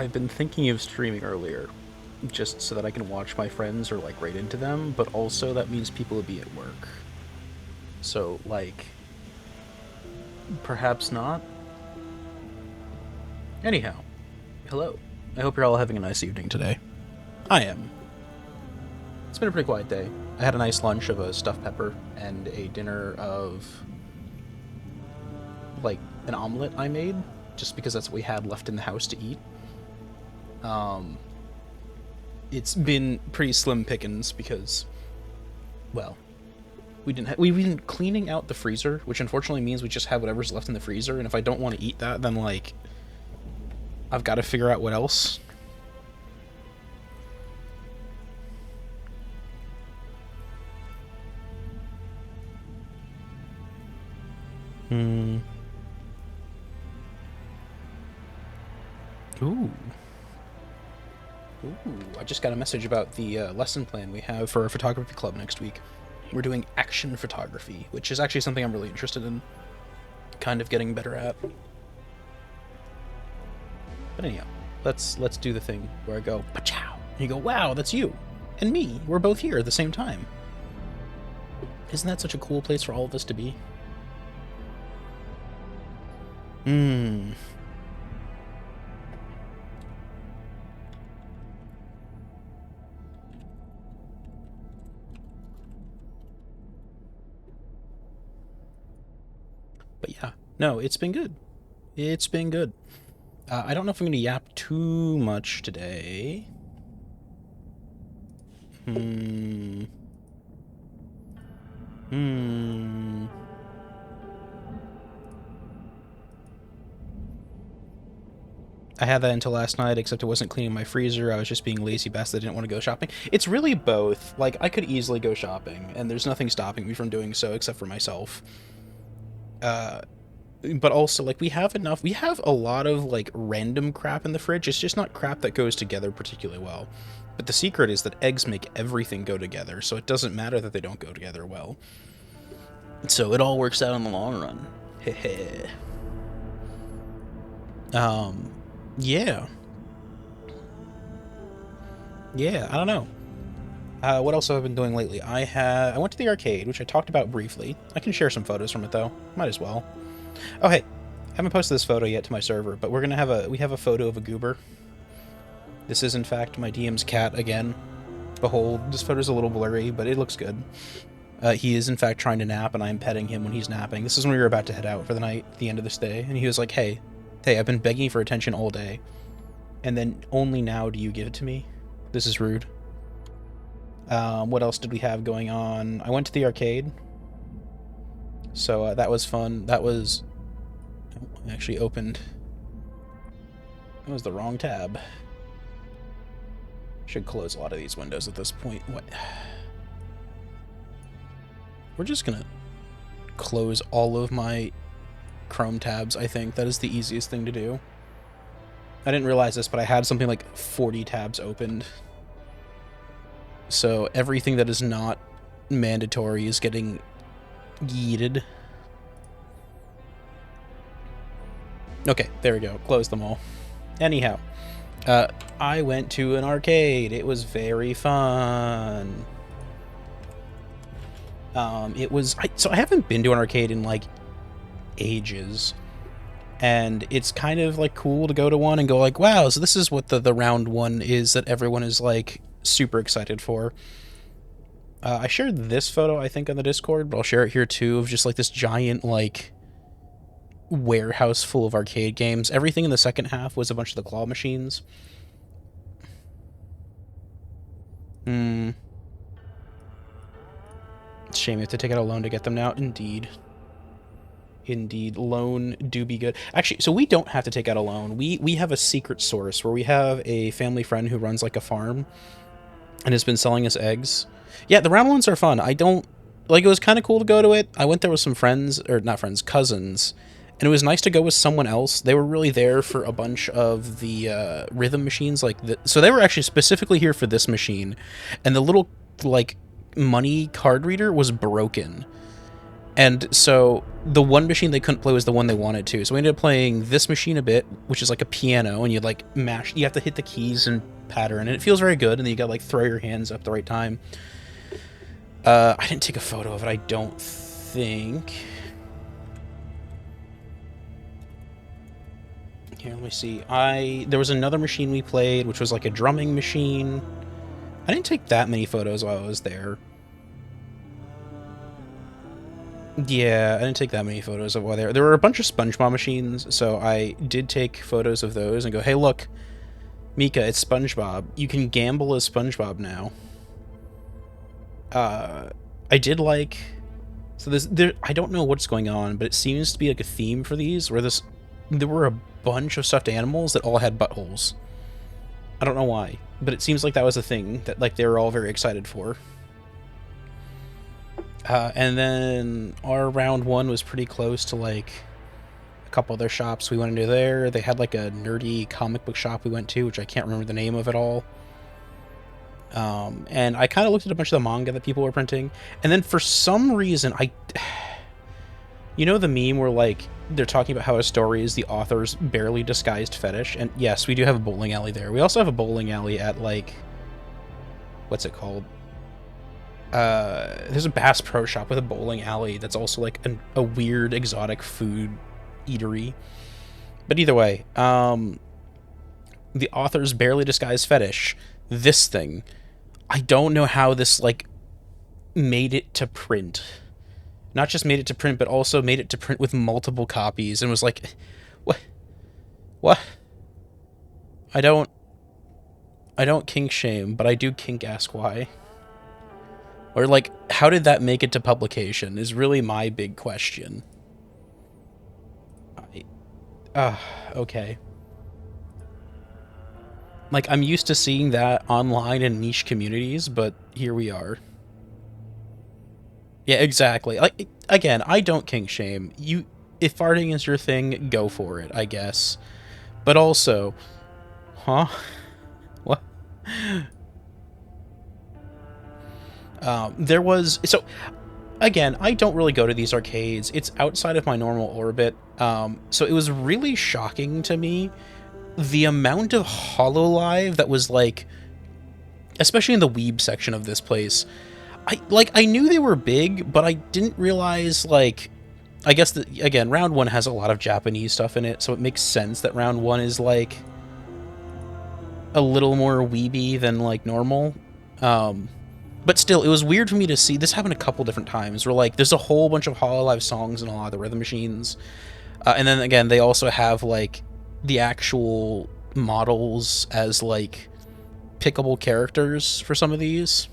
I've been thinking of streaming earlier, just so that I can watch my friends or like right into them, but also that means people will be at work. So like, perhaps not. Anyhow, hello. I hope you're all having a nice evening today. I am. It's been a pretty quiet day. I had a nice lunch of a stuffed pepper and a dinner of like an omelet I made, just because that's what we had left in the house to eat. Um, it's been pretty slim pickings because, well, we've been cleaning out the freezer, which unfortunately means we just have whatever's left in the freezer. And if I don't want to eat that, then like I've got to figure out what else. Hmm. Ooh. Ooh, I just got a message about the lesson plan we have for our photography club next week. We're doing action photography, which is actually something I'm really interested in kind of getting better at. But anyhow, let's do the thing where I go, pachow, and you go, wow, that's you. And me. We're both here at the same time. Isn't that such a cool place for all of us to be? Hmm. But yeah, no, it's been good. It's been good. I don't know if I'm going to yap too much today. Hmm. Hmm. I had that until last night, except it wasn't cleaning my freezer. I was just being lazy bastard. I didn't want to go shopping. It's really both. Like, I could easily go shopping, and there's nothing stopping me from doing so except for myself. Uh, but also, like, we have a lot of, like, random crap in the fridge. It's just not crap that goes together particularly well. But the secret is that eggs make everything go together, so it doesn't matter that they don't go together well. So it all works out in the long run. Heh. um, yeah. Yeah, I don't know. What else have I been doing lately? I went to the arcade, which I talked about briefly. I can share some photos from it, though. Might as well. Oh, hey. I haven't posted this photo yet to my server, but we have a photo of a goober. This is, in fact, my DM's cat again. Behold, this photo's a little blurry, but it looks good. He is, in fact, trying to nap, and I am petting him when he's napping. This is when we were about to head out for the night, at the end of this day, and he was like, hey, I've been begging for attention all day, and then only now do you give it to me? This is rude. What else did we have going on? I went to the arcade, so that was fun. That was... I actually opened... That was the wrong tab. Should close a lot of these windows at this point. What? We're just gonna close all of my Chrome tabs, I think. That is the easiest thing to do. I didn't realize this, but I had something like 40 tabs opened. So everything that is not mandatory is getting yeeted. Okay, there we go. Close them all. Anyhow, I went to an arcade. It was very fun. So I haven't been to an arcade in like ages, and it's kind of like cool to go to one and go like, wow, so this is what the round one is that everyone is like super excited for. I shared this photo, I think, on the Discord, but I'll share it here too, of just like this giant like warehouse full of arcade games. Everything in the second half was a bunch of the claw machines. It's a shame you have to take out a loan to get them now. Indeed. Loan do be good. Actually, so we don't have to take out a loan. We have a secret source where we have a family friend who runs like a farm and has been selling us eggs. Yeah, the round ones are fun. I don't... Like, it was kind of cool to go to it. I went there with some friends, or not friends, cousins, and it was nice to go with someone else. They were really there for a bunch of the rhythm machines. So they were actually specifically here for this machine, and the little, like, money card reader was broken. And so the one machine they couldn't play was the one they wanted to. So we ended up playing this machine a bit, which is like a piano, and you like mash. You have to hit the keys and pattern, and it feels very good. And then you got like throw your hands up the right time. I didn't take a photo of it, I don't think. Here, let me see. There was another machine we played, which was like a drumming machine. I didn't take that many photos while I was there. Yeah, I didn't take that many photos of while there. There were a bunch of SpongeBob machines, so I did take photos of those and go, hey, look, Mika, it's SpongeBob. You can gamble as SpongeBob now. I did like... So I don't know what's going on, but it seems to be like a theme for these, where there were a bunch of stuffed animals that all had buttholes. I don't know why, but it seems like that was a thing that like they were all very excited for. And then our round one was pretty close to like a couple other shops we went into there. They had like a nerdy comic book shop we went to, which I can't remember the name of at all. And I kind of looked at a bunch of the manga that people were printing, and then for some reason you know the meme where like they're talking about how a story is the author's barely disguised fetish, and yes, we do have a bowling alley there. We also have a bowling alley at like, what's it called? There's a Bass Pro Shop with a bowling alley that's also like a weird exotic food eatery. But either way, the author's barely disguised fetish, this thing, I don't know how this like made it to print. Not just made it to print, but also made it to print with multiple copies, and was like, what? I don't kink shame, but I do kink ask why. Or like, how did that make it to publication is really my big question. Okay. Like, I'm used to seeing that online in niche communities, but here we are. Yeah, exactly. Like, again, I don't kink shame. If farting is your thing, go for it, I guess. But also, huh? What? So again, I don't really go to these arcades. It's outside of my normal orbit. So it was really shocking to me the amount of Hololive that was like, especially in the weeb section of this place. I knew they were big, but I didn't realize, like, I guess that, again, round one has a lot of Japanese stuff in it, so it makes sense that round one is like a little more weeby than like normal. But still, it was weird for me to see. This happened a couple different times where, like, there's a whole bunch of Hololive songs and a lot of the rhythm machines. And then, again, they also have, like, the actual models as, like, pickable characters for some of these.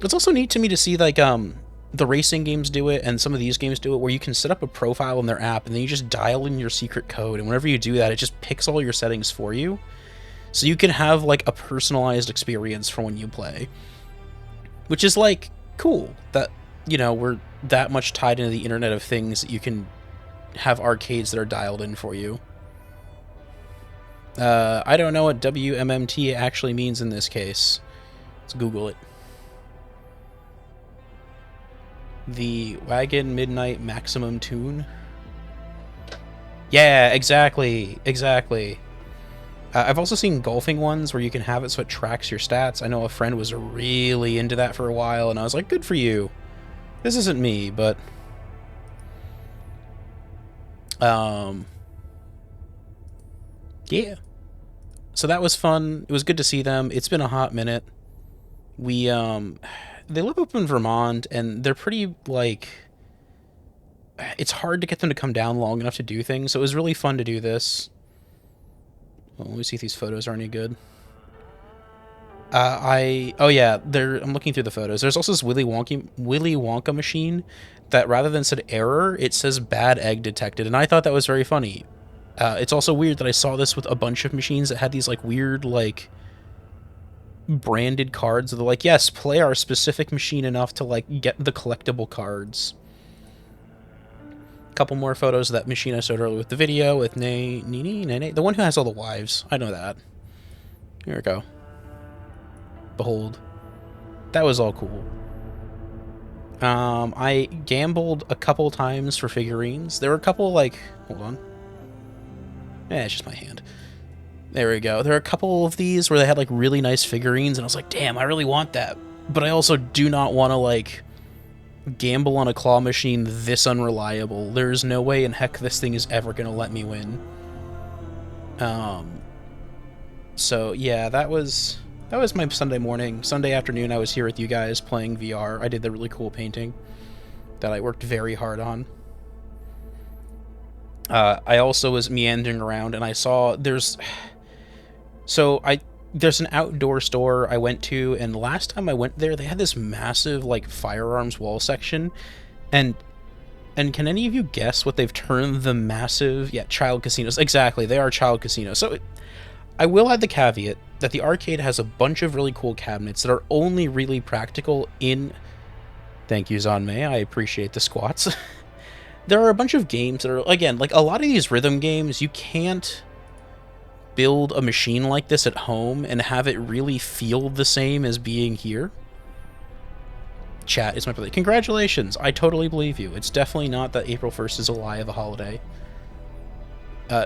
It's also neat to me to see, like, the racing games do it, and some of these games do it, where you can set up a profile in their app, and then you just dial in your secret code, and whenever you do that, it just picks all your settings for you. So you can have, like, a personalized experience for when you play. Which is, like, cool. That, you know, we're that much tied into the Internet of Things that you can have arcades that are dialed in for you. I don't know what WMMT actually means in this case. Let's Google it. The Wagon Midnight Maximum Tune? Yeah, exactly. I've also seen golfing ones where you can have it so it tracks your stats. I know a friend was really into that for a while, and I was like, good for you. This isn't me, but... yeah. So that was fun. It was good to see them. It's been a hot minute. They live up in Vermont, and they're pretty, like... it's hard to get them to come down long enough to do things, so it was really fun to do this. Well, let me see if these photos are any good. Oh yeah, I'm looking through the photos. There's also this Willy Wonka machine that rather than said error, it says bad egg detected, and I thought that was very funny. It's also weird that I saw this with a bunch of machines that had these like weird like branded cards. They're like, yes, play our specific machine enough to like get the collectible cards. Couple more photos of that machine I showed earlier with the video with Nene, the one who has all the wives. I know that. Here we go. Behold. That was all cool. I gambled a couple times for figurines. There were a couple, like... Hold on. It's just my hand. There we go. There are a couple of these where they had, like, really nice figurines, and I was like, damn, I really want that. But I also do not want to, like, gamble on a claw machine this unreliable. There's no way in heck this thing is ever going to let me win. So, yeah, that was my Sunday morning. Sunday afternoon, I was here with you guys playing VR. I did the really cool painting that I worked very hard on. I also was meandering around, and I saw there's an outdoor store I went to, and last time I went there, they had this massive, like, firearms wall section, and can any of you guess what they've turned the massive... Yeah, child casinos. Exactly, they are child casinos. So, I will add the caveat that the arcade has a bunch of really cool cabinets that are only really practical in... Thank you, Zanmei, I appreciate the squats. There are a bunch of games that are, again, like, a lot of these rhythm games, you can't build a machine like this at home and have it really feel the same as being here. Chat is my birthday. Congratulations! I totally believe you. It's definitely not that April 1st is a lie of a holiday.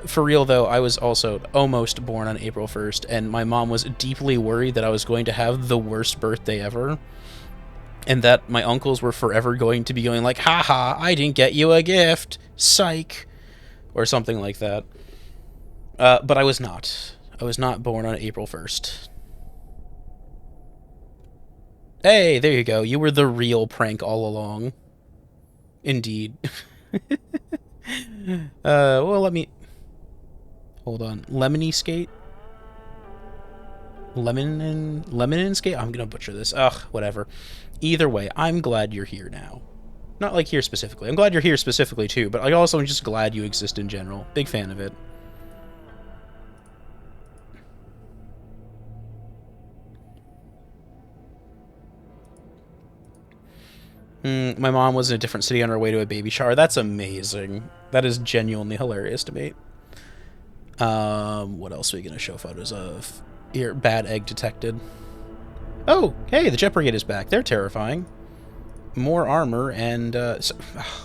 For real, though, I was also almost born on April 1st, and my mom was deeply worried that I was going to have the worst birthday ever, and that my uncles were forever going to be going like, haha, I didn't get you a gift, psych, or something like that. But I was not. I was not born on April 1st. Hey, there you go. You were the real prank all along. Indeed. Well, let me... Hold on. Lemony Skate? Lemon Skate? I'm gonna butcher this. Ugh, whatever. Either way, I'm glad you're here now. Not like here specifically. I'm glad you're here specifically, too, but I also am just glad you exist in general. Big fan of it. My mom was in a different city on her way to a baby shower. That's amazing. That is genuinely hilarious to me. What else are we going to show photos of? Here, bad egg detected. Oh, hey, the Jet Brigade is back. They're terrifying. More armor and, oh,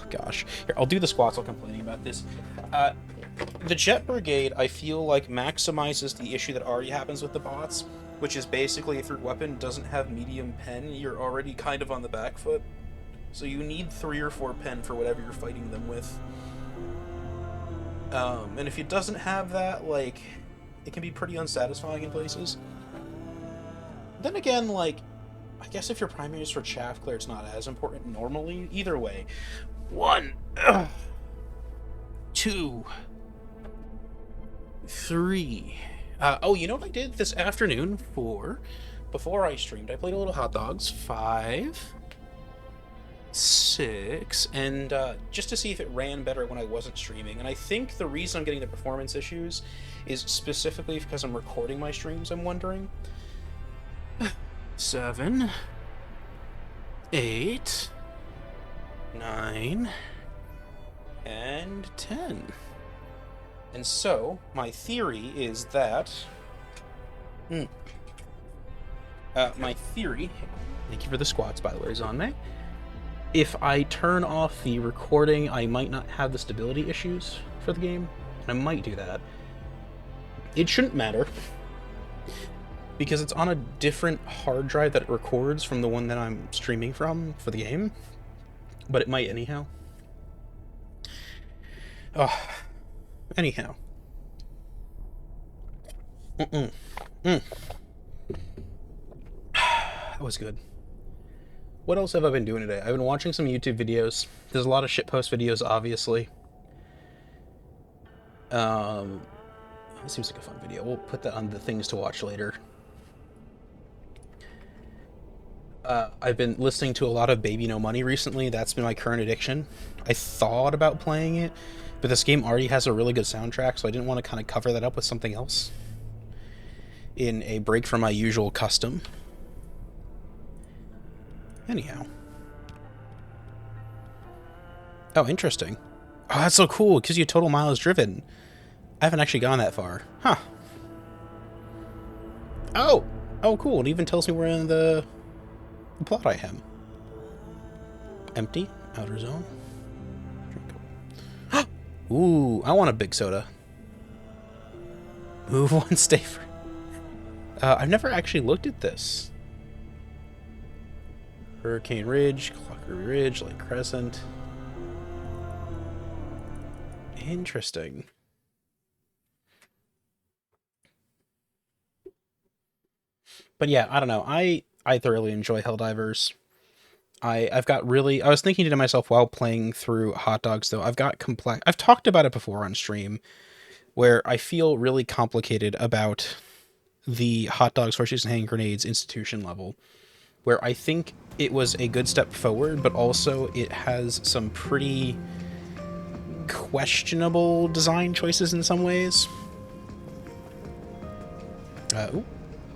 gosh. Here, I'll do the squats while complaining about this. The Jet Brigade, I feel like, maximizes the issue that already happens with the bots, which is basically if your weapon doesn't have medium pen, you're already kind of on the back foot. So you need 3 or 4 pen for whatever you're fighting them with. And if it doesn't have that, like, it can be pretty unsatisfying in places. Then again, like, I guess if your primary is for chaff clear, it's not as important normally. Either way. 1, 2, 3. Oh, you know what I did this afternoon before I streamed? I played a little Hot Dogs. 5, 6, and just to see if it ran better when I wasn't streaming. And I think the reason I'm getting the performance issues is specifically because I'm recording my streams, I'm wondering. 7, 8, 9, and 10. And so, my theory is that... my theory... Thank you for the squats, by the way, Zanmei. If I turn off the recording, I might not have the stability issues for the game. I might do that. It shouldn't matter, because it's on a different hard drive that it records from the one that I'm streaming from for the game. But it might anyhow. Anyhow. That was good. What else have I been doing today? I've been watching some YouTube videos. There's a lot of shitpost videos, obviously. That seems like a fun video. We'll put that on the things to watch later. I've been listening to a lot of Baby No Money recently. That's been my current addiction. I thought about playing it, but this game already has a really good soundtrack, so I didn't want to kind of cover that up with something else in a break from my usual custom. Anyhow. Oh, interesting. Oh, that's so cool. It gives you total miles driven. I haven't actually gone that far. Huh. Oh! Oh, cool. It even tells me where in the plot I am. Empty. Outer zone. Ooh, I want a big soda. Move one, stay free. I've never actually looked at this. Hurricane Ridge, Clockery Ridge, Lake Crescent. Interesting. But yeah, I don't know. I thoroughly enjoy Helldivers. I've got really... I was thinking to myself while playing through Hot Dogs, though, I've got complex... I've talked about it before on stream, where I feel really complicated about the Hot Dogs, Horseshoes, and Hand Grenades institution level, where I think it was a good step forward, but also it has some pretty questionable design choices in some ways.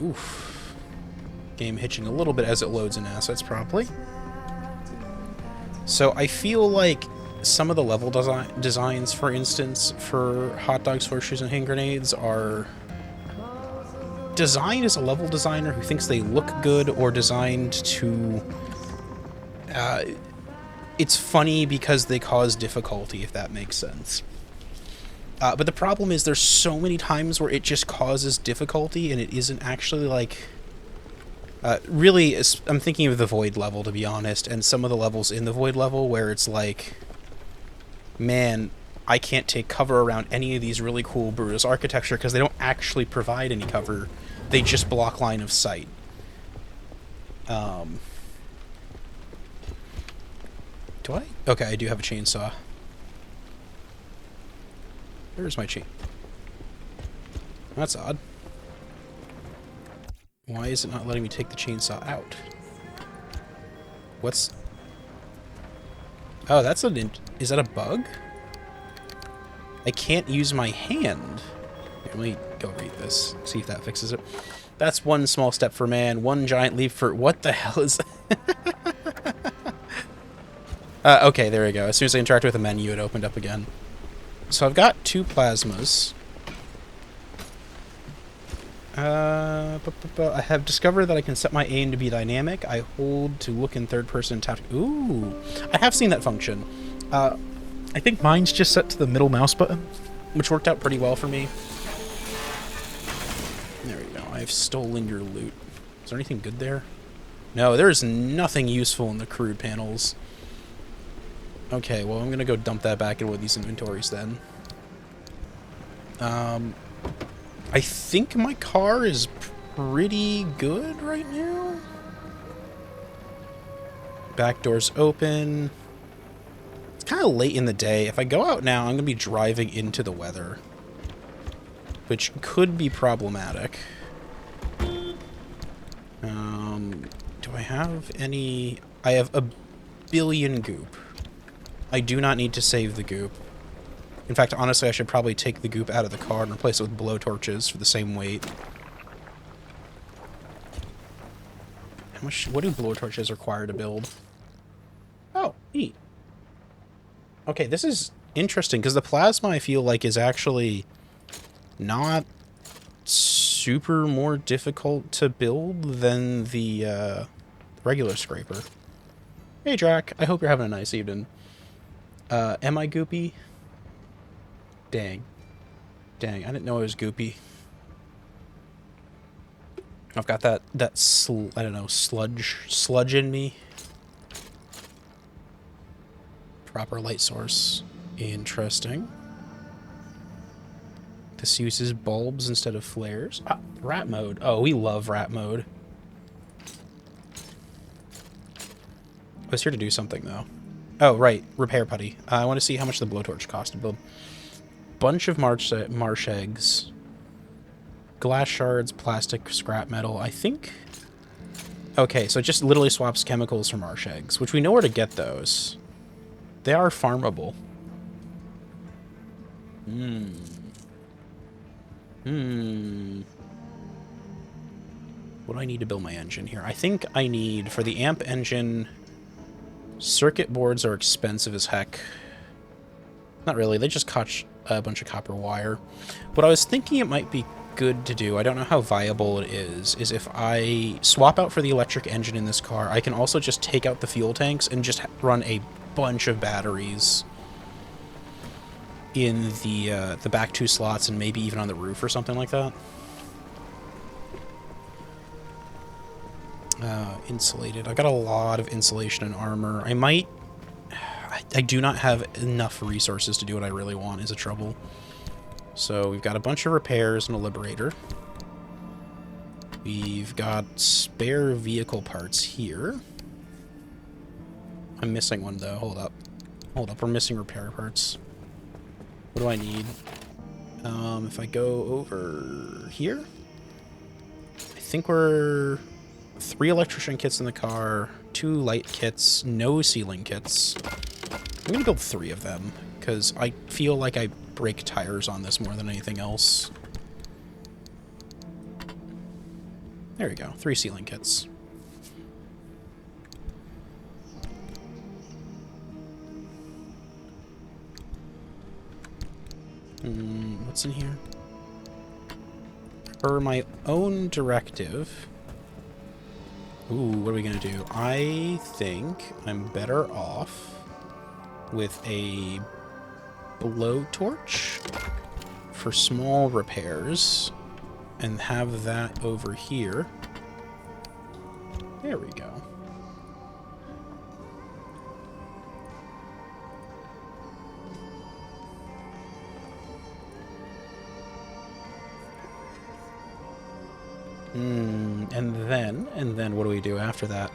Oof. Game hitching a little bit as it loads in assets properly. So I feel like some of the level designs, for instance, for Hot Dogs, Horseshoes, and Hand Grenades are designed as a level designer who thinks they look good, or designed to... it's funny because they cause difficulty, if that makes sense. But the problem is there's so many times where it just causes difficulty, and it isn't actually, like... really, I'm thinking of the Void level, to be honest, and some of the levels in the Void level where it's like, man, I can't take cover around any of these really cool Brutus architecture because they don't actually provide any cover. They just block line of sight. Do I? Okay, I do have a chainsaw. Where's my chain? That's odd. Why is it not letting me take the chainsaw out? What's... Oh, that's an... Is that a bug? I can't use my hand. Here, let me go read this. See if that fixes it. That's one small step for man, one giant leap for... What the hell is... okay, there we go. As soon as I interacted with the menu, it opened up again. So I've got 2 plasmas. I have discovered that I can set my aim to be dynamic. I hold to look in third person tap. Ooh, I have seen that function. I think mine's just set to the middle mouse button, which worked out pretty well for me. There we go. I've stolen your loot. Is there anything good there? No, there's nothing useful in the crude panels. Okay, well, I'm gonna go dump that back in one of these inventories then. I think my car is pretty good right now. Back door's open. It's kind of late in the day. If I go out now, I'm going to be driving into the weather, which could be problematic. Do I have any... I have a billion goop. I do not need to save the goop. In fact, honestly, I should probably take the goop out of the car and replace it with blowtorches for the same weight. How much... What do blowtorches require to build? Oh, neat. Okay, this is interesting, because the plasma, I feel like, is actually not super more difficult to build than the regular scraper. Hey, Drac. I hope you're having a nice evening. Am I goopy? Dang. Dang, I didn't know it was goopy. I've got that I don't know, sludge in me. Proper light source. Interesting. This uses bulbs instead of flares. Ah, rat mode. Oh, we love rat mode. I was here to do something, though. Oh, right. Repair putty. I want to see how much the blowtorch cost to build. Bunch of marsh eggs. Glass shards, plastic, scrap metal. I think... Okay, so it just literally swaps chemicals for marsh eggs, which we know where to get those. They are farmable. What do I need to build my engine here? I think I need, for the amp engine, circuit boards are expensive as heck. Not really, they just cost a bunch of copper wire. What I was thinking it might be good to do, I don't know how viable it is if I swap out for the electric engine in this car, I can also just take out the fuel tanks and just run a bunch of batteries in the back 2 slots and maybe even on the roof or something like that. Insulated. I got a lot of insulation and armor. I do not have enough resources to do what I really want is a trouble. So we've got a bunch of repairs and a liberator. We've got spare vehicle parts here. I'm missing one though. Hold up. Hold up. We're missing repair parts. What do I need? If I go over here, I think we're 3 electrician kits in the car, 2 light kits, no ceiling kits. I'm gonna build 3 of them because I feel like I break tires on this more than anything else. There we go, 3 ceiling kits. What's in here? Per my own directive. Ooh, what are we gonna do? I think I'm better off with a blowtorch for small repairs and have that over here. There we go. And then what do we do after that?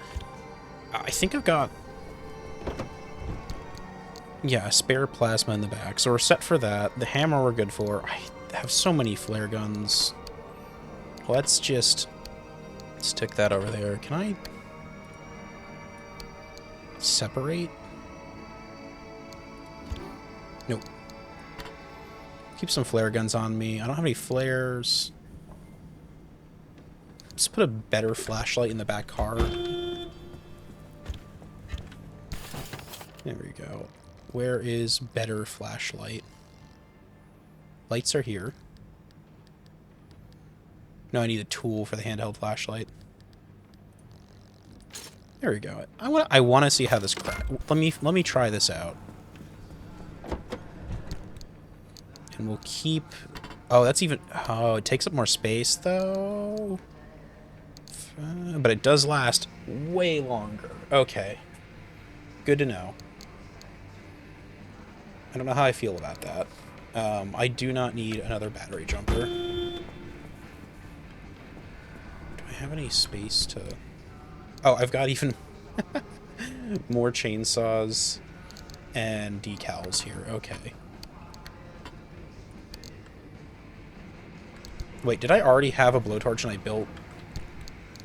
I think I've got, yeah, a spare plasma in the back, so we're set for that. The hammer we're good for. I have so many flare guns. Let's just stick that over there. Can I separate? Nope. Keep some flare guns on me. I don't have any flares. Let's put a better flashlight in the back car. There we go. Where is better flashlight? Lights are here. No, I need a tool for the handheld flashlight. There we go. I want to see how this let me try this out. And we'll keep. Oh, that's even. Oh, it takes up more space though. But it does last way longer. Okay. Good to know. I don't know how I feel about that. I do not need another battery jumper. Do I have any space to... Oh, I've got even more chainsaws and decals here. Okay. Wait, did I already have a blowtorch and I built...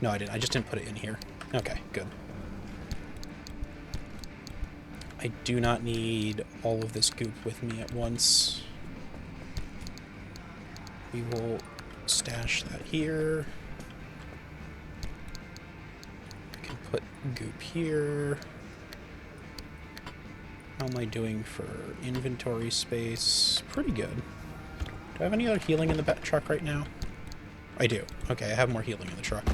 No, I didn't. I just didn't put it in here. Okay, good. I do not need all of this goop with me at once. We will stash that here. I can put goop here. How am I doing for inventory space? Pretty good. Do I have any other healing in the truck right now? I do. Okay, I have more healing in the truck.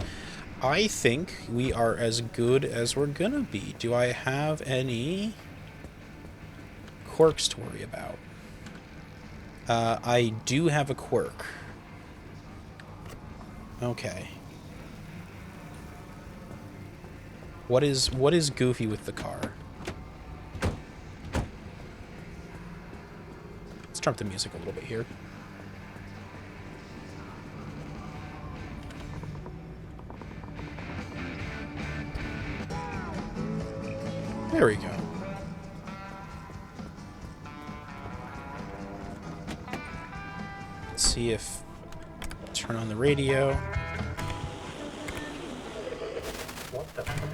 I think we are as good as we're gonna be. Do I have any quirks to worry about? I do have a quirk. Okay. What is goofy with the car? Let's turn up the music a little bit here. There we go. Let's see if... Turn on the radio. What the fuck?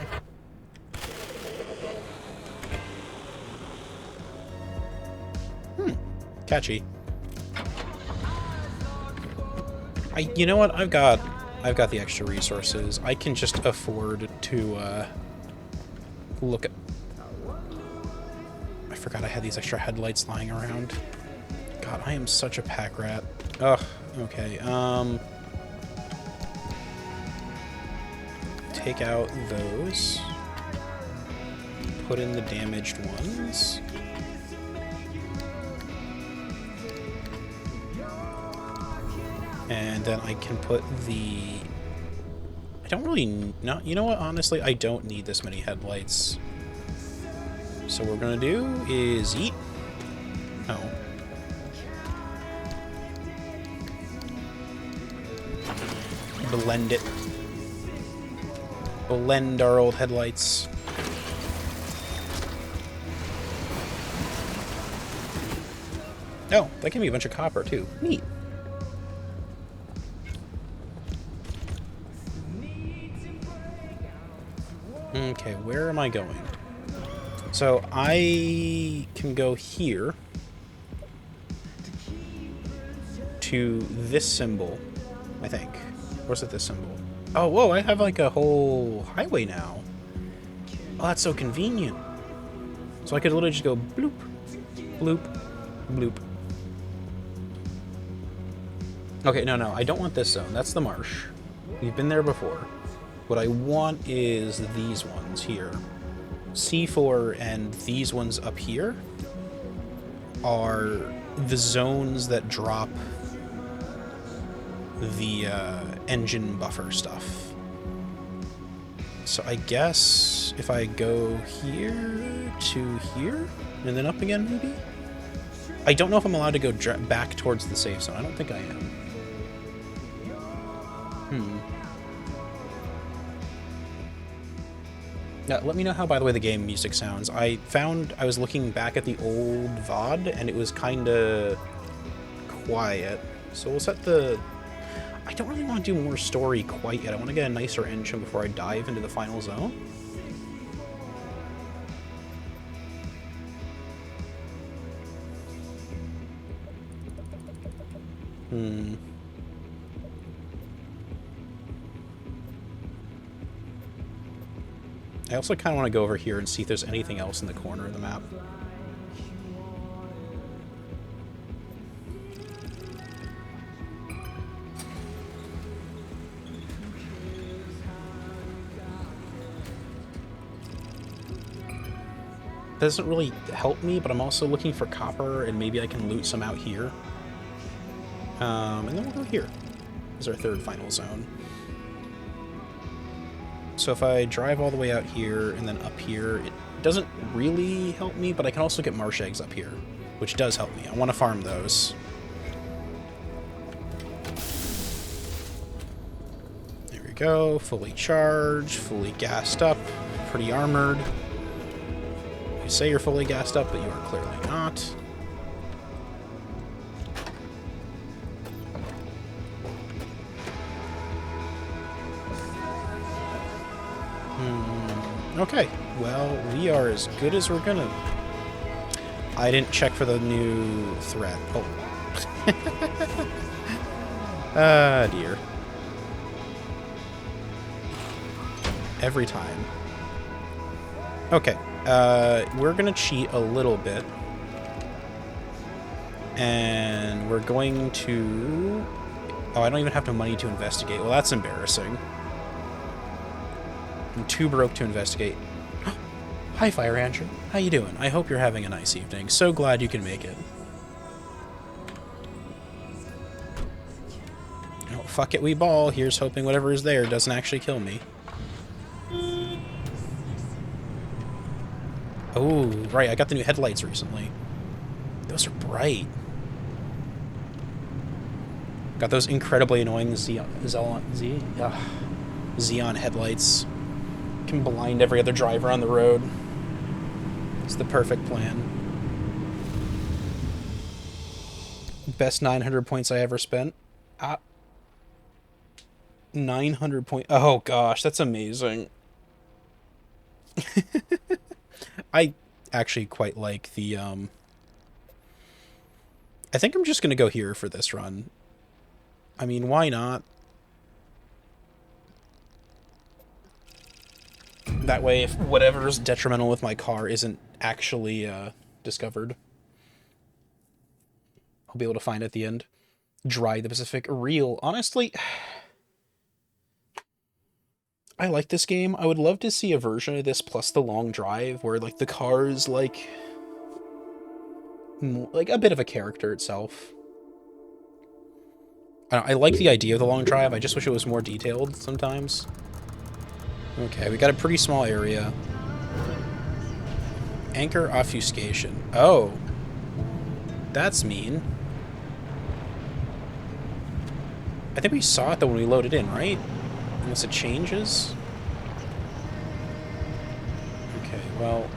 Catchy. You know what? I've got the extra resources. I can just afford to look at... I forgot I had these extra headlights lying around. God, I am such a pack rat. Ugh, Okay, take out those. Put in the damaged ones. And then I can put the... I don't really... No, you know what? Honestly, I don't need this many headlights. So what we're gonna do is eat. Oh. Blend it. Blend our old headlights. Oh, that gave me a bunch of copper, too. Neat. Okay, where am I going? So, I can go here to this symbol, I think. Where's it, this symbol? Oh, whoa, I have like a whole highway now. Oh, that's so convenient. So I could literally just go bloop, bloop, bloop. Okay, no, I don't want this zone. That's the marsh. We've been there before. What I want is these ones here. C4 and these ones up here are the zones that drop the engine buffer stuff. So I guess if I go here to here and then up again, maybe? I don't know if I'm allowed to go back towards the safe zone. I don't think I am. Let me know how, by the way, the game music sounds. I was looking back at the old VOD, and it was kind of quiet. So we'll set the... I don't really want to do more story quite yet. I want to get a nicer engine before I dive into the final zone. I also kind of want to go over here and see if there's anything else in the corner of the map. Doesn't really help me, but I'm also looking for copper, and maybe I can loot some out here. And then we'll go here. This is our third final zone. So if I drive all the way out here and then up here, it doesn't really help me, but I can also get marsh eggs up here, which does help me. I want to farm those. There we go. Fully charged, fully gassed up, pretty armored. You say you're fully gassed up, but you are clearly not. Okay, well, we are as good as we're gonna... I didn't check for the new threat. Oh. Ah, dear. Every time. Okay, we're gonna cheat a little bit. And we're going to... Oh, I don't even have no money to investigate. Well, that's embarrassing. I'm too broke to investigate. Hi, Fire Rancher. How you doing? I hope you're having a nice evening. So glad you can make it. Oh, fuck it, we ball. Here's hoping whatever is there doesn't actually kill me. Oh, right. I got the new headlights recently. Those are bright. Got those incredibly annoying Xeon headlights. Can blind every other driver on the road. It's the perfect plan. Best 900 points I ever spent. 900 points. Oh gosh, that's amazing. I actually quite like the I think I'm just gonna go here for this run. I mean, why not? That way, if whatever's detrimental with my car isn't actually discovered, I'll be able to find it at the end. Dry the Pacific real. Honestly, I like this game. I would love to see a version of this plus the long drive where like the car's like a bit of a character itself. I like the idea of the long drive. I just wish it was more detailed sometimes. Okay, we got a pretty small area. Anchor obfuscation. Oh. That's mean. I think we saw it though when we loaded in, right? Unless it changes. Okay, well.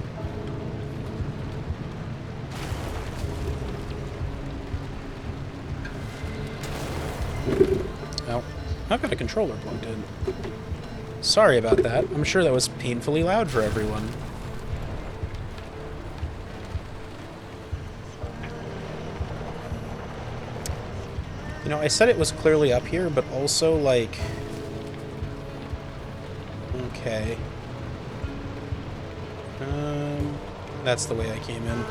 Oh, I've got a controller plugged in. Sorry about that. I'm sure that was painfully loud for everyone. You know, I said it was clearly up here, but also, like... Okay. That's the way I came in.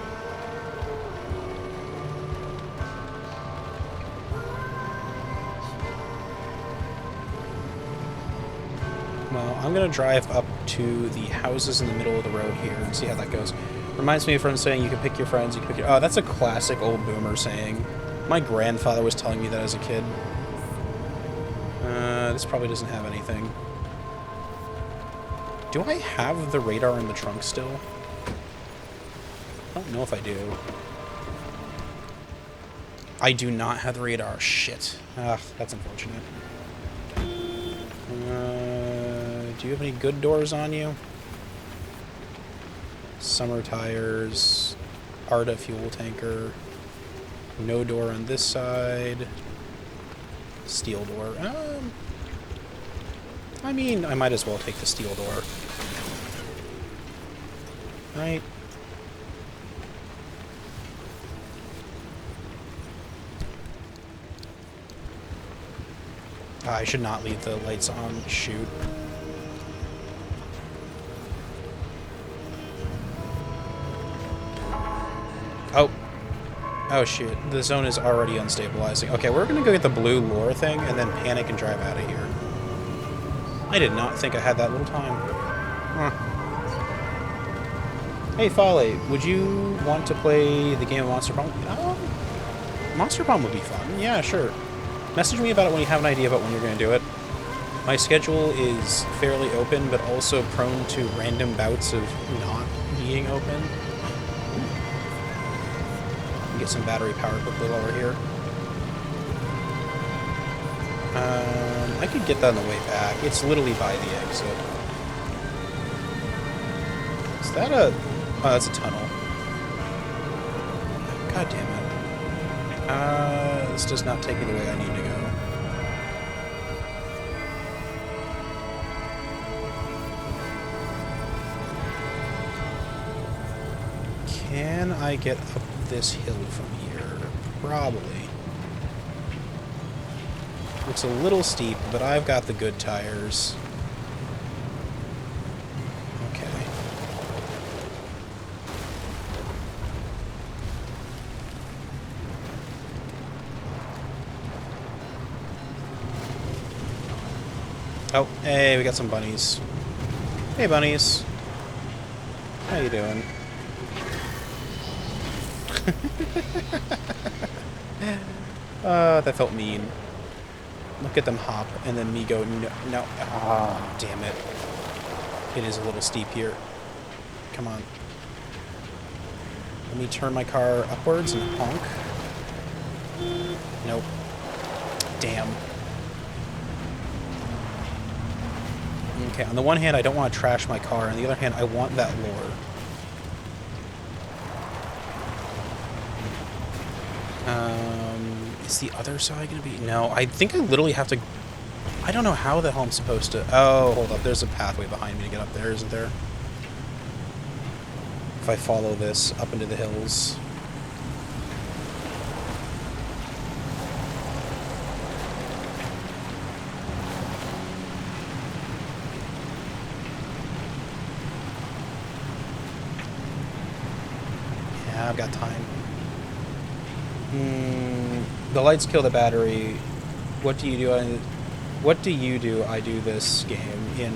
Well, I'm gonna drive up to the houses in the middle of the road here and see how that goes. Reminds me of friends saying you can pick your friends, you can pick your... Oh, that's a classic old boomer saying. My grandfather was telling me that as a kid. This probably doesn't have anything. Do I have the radar in the trunk still? I don't know if I do. I do not have the radar. Shit. Ugh, that's unfortunate. Do you have any good doors on you? Summer tires. Arda fuel tanker. No door on this side. Steel door. I mean, I might as well take the steel door. Right? I should not leave the lights on. Shoot. Oh. Oh, shit. The zone is already unstabilizing. Okay, we're gonna go get the blue lure thing and then panic and drive out of here. I did not think I had that little time. Huh. Hey, Folly, would you want to play the game of Monster Bomb? Monster Bomb would be fun. Yeah, sure. Message me about it when you have an idea about when you're going to do it. My schedule is fairly open, but also prone to random bouts of not being open. Get some battery power quickly while we're here. I could get that on the way back. It's literally by the exit. Is that a... Oh, that's a tunnel. God damn it. This does not take me the way I need to go. Can I get up this hill from here? Probably. Looks a little steep, but I've got the good tires. Okay. Oh, hey, we got some bunnies. Hey, bunnies. How you doing? That felt mean. Look at them hop, and then me go, no, no. Oh, damn it. It is a little steep here. Come on. Let me turn my car upwards and honk. Nope. Damn. Okay, on the one hand, I don't want to trash my car. On the other hand, I want that lure. Is the other side going to be... No, I think I literally have to... I don't know how the hell I'm supposed to... Oh, hold up. There's a pathway behind me to get up there, isn't there? If I follow this up into the hills. Yeah, I've got time. The lights kill the battery. What do you do? What do you do? I do this game in.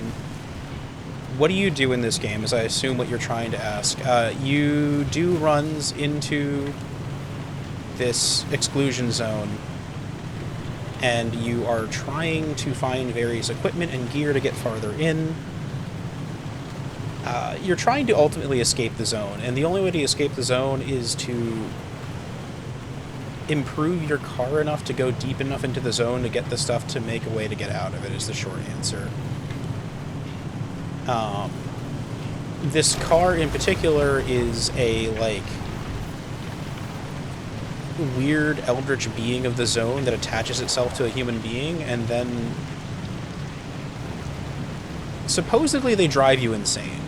What do you do in this game? Is I assume what you're trying to ask. You do runs into this exclusion zone, and you are trying to find various equipment and gear to get farther in. You're trying to ultimately escape the zone, and the only way to escape the zone is to improve your car enough to go deep enough into the zone to get the stuff to make a way to get out of it, is the short answer. This car in particular is a, like, weird eldritch being of the zone that attaches itself to a human being, and then supposedly they drive you insane.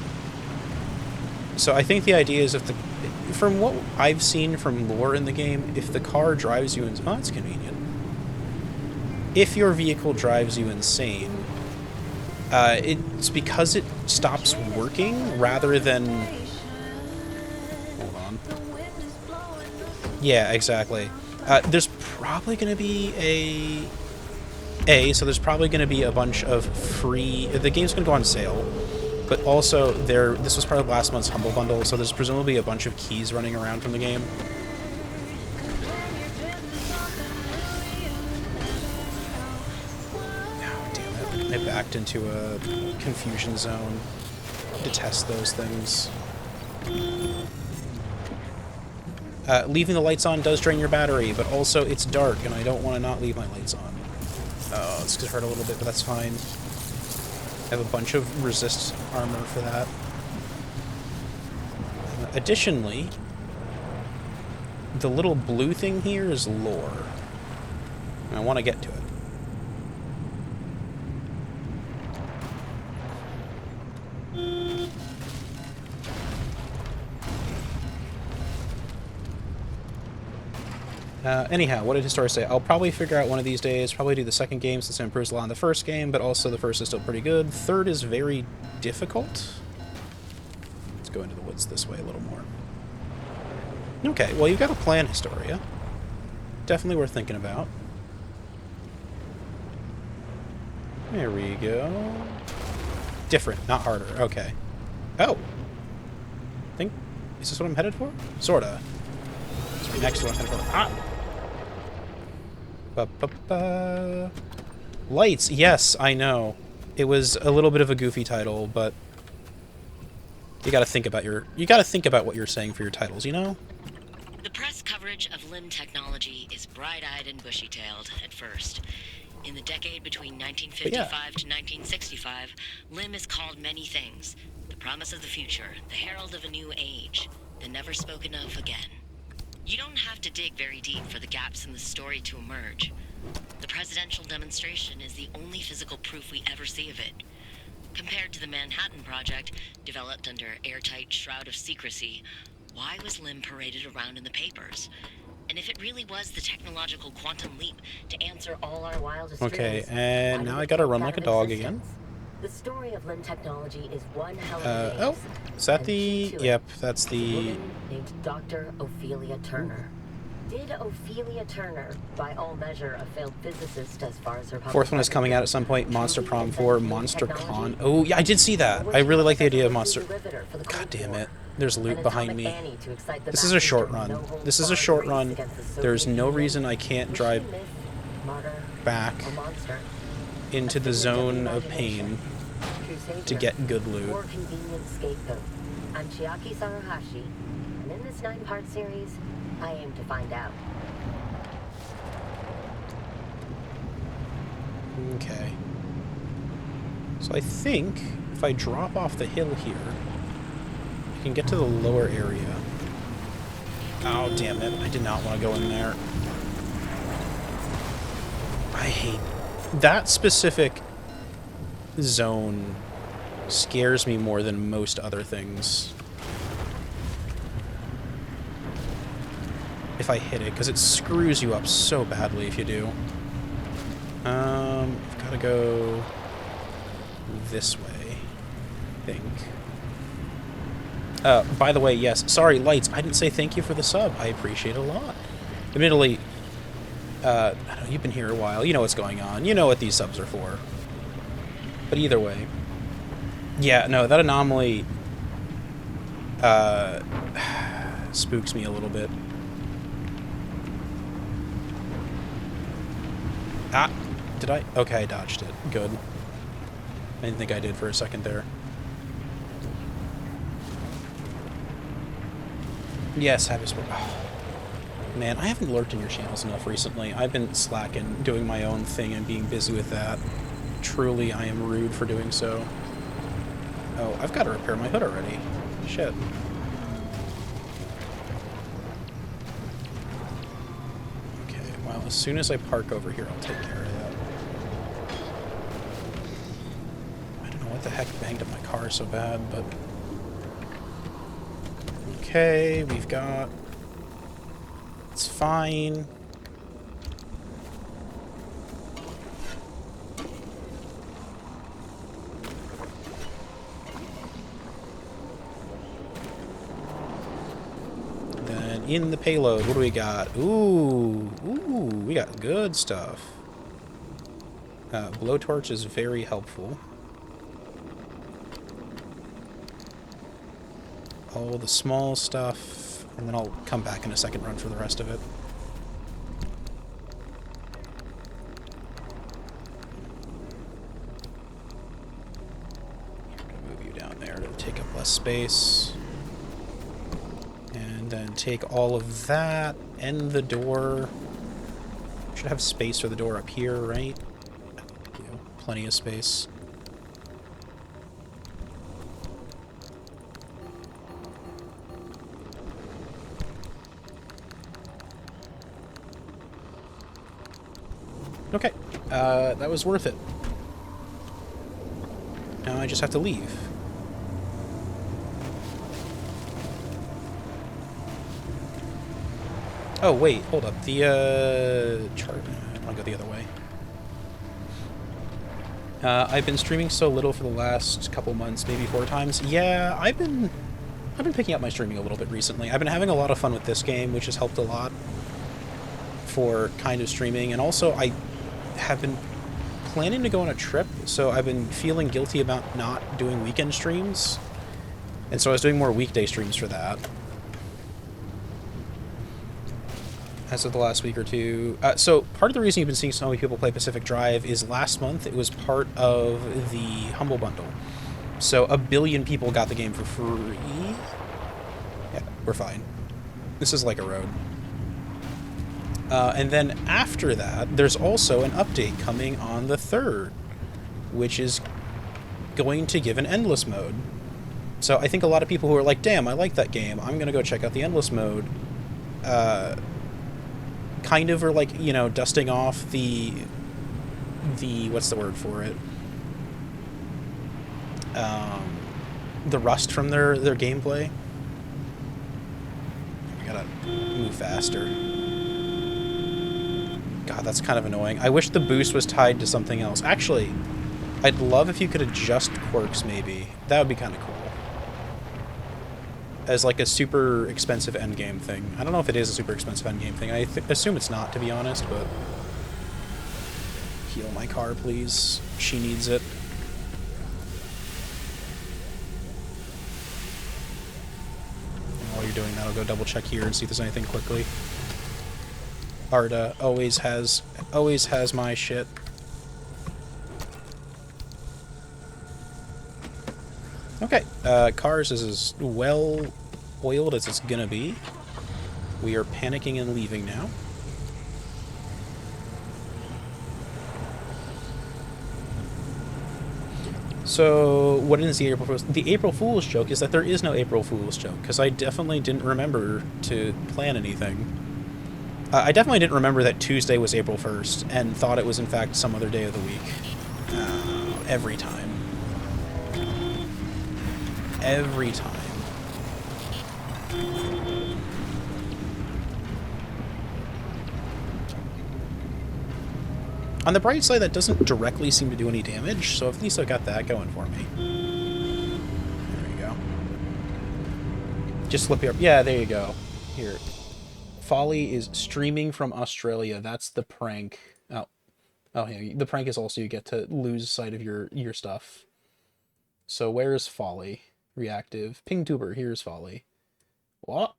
So I think the idea is from what I've seen from lore in the game, if the car drives you insane... Oh, that's convenient. If your vehicle drives you insane, it's because it stops working rather than... Hold on. Yeah, exactly. There's probably going to be so there's probably going to be a bunch of free... The game's going to go on sale. But also, this was part of last month's Humble Bundle, so there's presumably a bunch of keys running around from the game. Oh, damn it. I backed into a confusion zone. Detest those things. Leaving the lights on does drain your battery, but also it's dark, and I don't want to not leave my lights on. Oh, it's going to hurt a little bit, but that's fine. I have a bunch of resist armor for that. Additionally, the little blue thing here is lore. And I want to get to it. Anyhow, what did Historia say? I'll probably figure out one of these days, probably do the second game since it improves a lot in the first game, but also the first is still pretty good. Third is very difficult. Let's go into the woods this way a little more. Okay, well, you've got a plan, Historia. Definitely worth thinking about. There we go. Different, not harder. Okay. Oh! Is this what I'm headed for? Sorta. It's right next to what I'm headed for. Ah! Ba-ba-ba. Lights, yes, I know. It was a little bit of a goofy title, but you gotta think about what you're saying for your titles, you know? The press coverage of LIM technology is bright-eyed and bushy-tailed at first. In the decade between 1955 to 1965, LIM is called many things. The promise of the future, the herald of a new age, the never spoken of again. You don't have to dig very deep for the gaps in the story to emerge. The presidential demonstration is the only physical proof we ever see of it. Compared to the Manhattan Project, developed under airtight shroud of secrecy, why was LIM paraded around in the papers? And if it really was the technological quantum leap to answer all our wildest dreams... Okay, and now I gotta run like a dog again. The story of LIM technology is one hell of a oh, is that the... Yep, that's the... named Dr. Ophelia Turner. Did Ophelia Turner, by all measure, a failed physicist as far as her... Fourth one is coming out at some point. Monster Prom 4, Monster Con. Oh, yeah, I did see that. I really like the idea of Monster... God damn it. There's loot behind me. This is a short run. This is a short run. There's no reason I can't drive back into the zone of pain to get good loot. I'm Chiaki Saruhashi, and in this 9-part series, I aim to find out. Okay. So I think if I drop off the hill here, I can get to the lower area. Oh, damn it. I did not want to go in there. I hate that specific zone. Scares me more than most other things. If I hit it, because it screws you up so badly if you do. I've got to go this way, I think. By the way, yes, sorry, Lights, I didn't say thank you for the sub. I appreciate it a lot. Admittedly, I know you've been here a while. You know what's going on. You know what these subs are for. But either way. Yeah, no, that anomaly spooks me a little bit. Ah, did I? Okay, I dodged it. Good. I didn't think I did for a second there. Yes, have a oh. Man, I haven't lurked in your channels enough recently. I've been slacking, doing my own thing and being busy with that. Truly, I am rude for doing so. Oh, I've got to repair my hood already. Shit. Well, as soon as I park over here, I'll take care of that. I don't know what the heck banged up my car so bad, but... Okay, we've got... It's fine. Then in the payload, what do we got? Ooh, we got good stuff. Blowtorch is very helpful. All the small stuff, and then I'll come back in a second run for the rest of it. I'm gonna move you down there to take up less space. And then take all of that, end the door. Should have space for the door up here, right? Yeah, plenty of space. Okay, that was worth it. Now I just have to leave. Oh, wait, hold up. The, chart... I want to go the other way. I've been streaming so little for the last couple months, maybe 4 times. Yeah, I've been picking up my streaming a little bit recently. I've been having a lot of fun with this game, which has helped a lot for kind of streaming. And also, I have been planning to go on a trip, so I've been feeling guilty about not doing weekend streams. And so I was doing more weekday streams for that. As of the last week or two. So part of the reason you've been seeing so many people play Pacific Drive is last month it was part of the Humble Bundle. So 1 billion people got the game for free. Yeah, we're fine. This is like a road. And then after that, there's also an update coming on the 3rd, which is going to give an endless mode. So I think a lot of people who are like, damn, I like that game, I'm going to go check out the endless mode, kind of are like, you know, dusting off the what's the word for it? The rust from their gameplay. I gotta move faster. God, that's kind of annoying. I wish the boost was tied to something else. Actually, I'd love if you could adjust quirks, maybe. That would be kind of cool. As like a super expensive endgame thing. I don't know if it is a super expensive endgame thing. I assume it's not, to be honest, but... Heal my car, please. She needs it. And while you're doing that, I'll go double check here and see if there's anything quickly. Arda always has my shit. Okay, cars is as well oiled as it's gonna be. We are panicking and leaving now. So, what is the April Fool's? The April Fool's joke is that there is no April Fool's joke, because I definitely didn't remember to plan anything. I definitely didn't remember that Tuesday was April 1st, and thought it was in fact some other day of the week. Every time. Every time. On the bright side, that doesn't directly seem to do any damage, so at least I got that going for me. There you go. Just flip here. Yeah, there you go. Here. Folly is streaming from Australia. That's the prank. Oh, oh yeah. The prank is also you get to lose sight of your stuff. So where is Folly? Reactive. PingTuber. Here's Folly. What?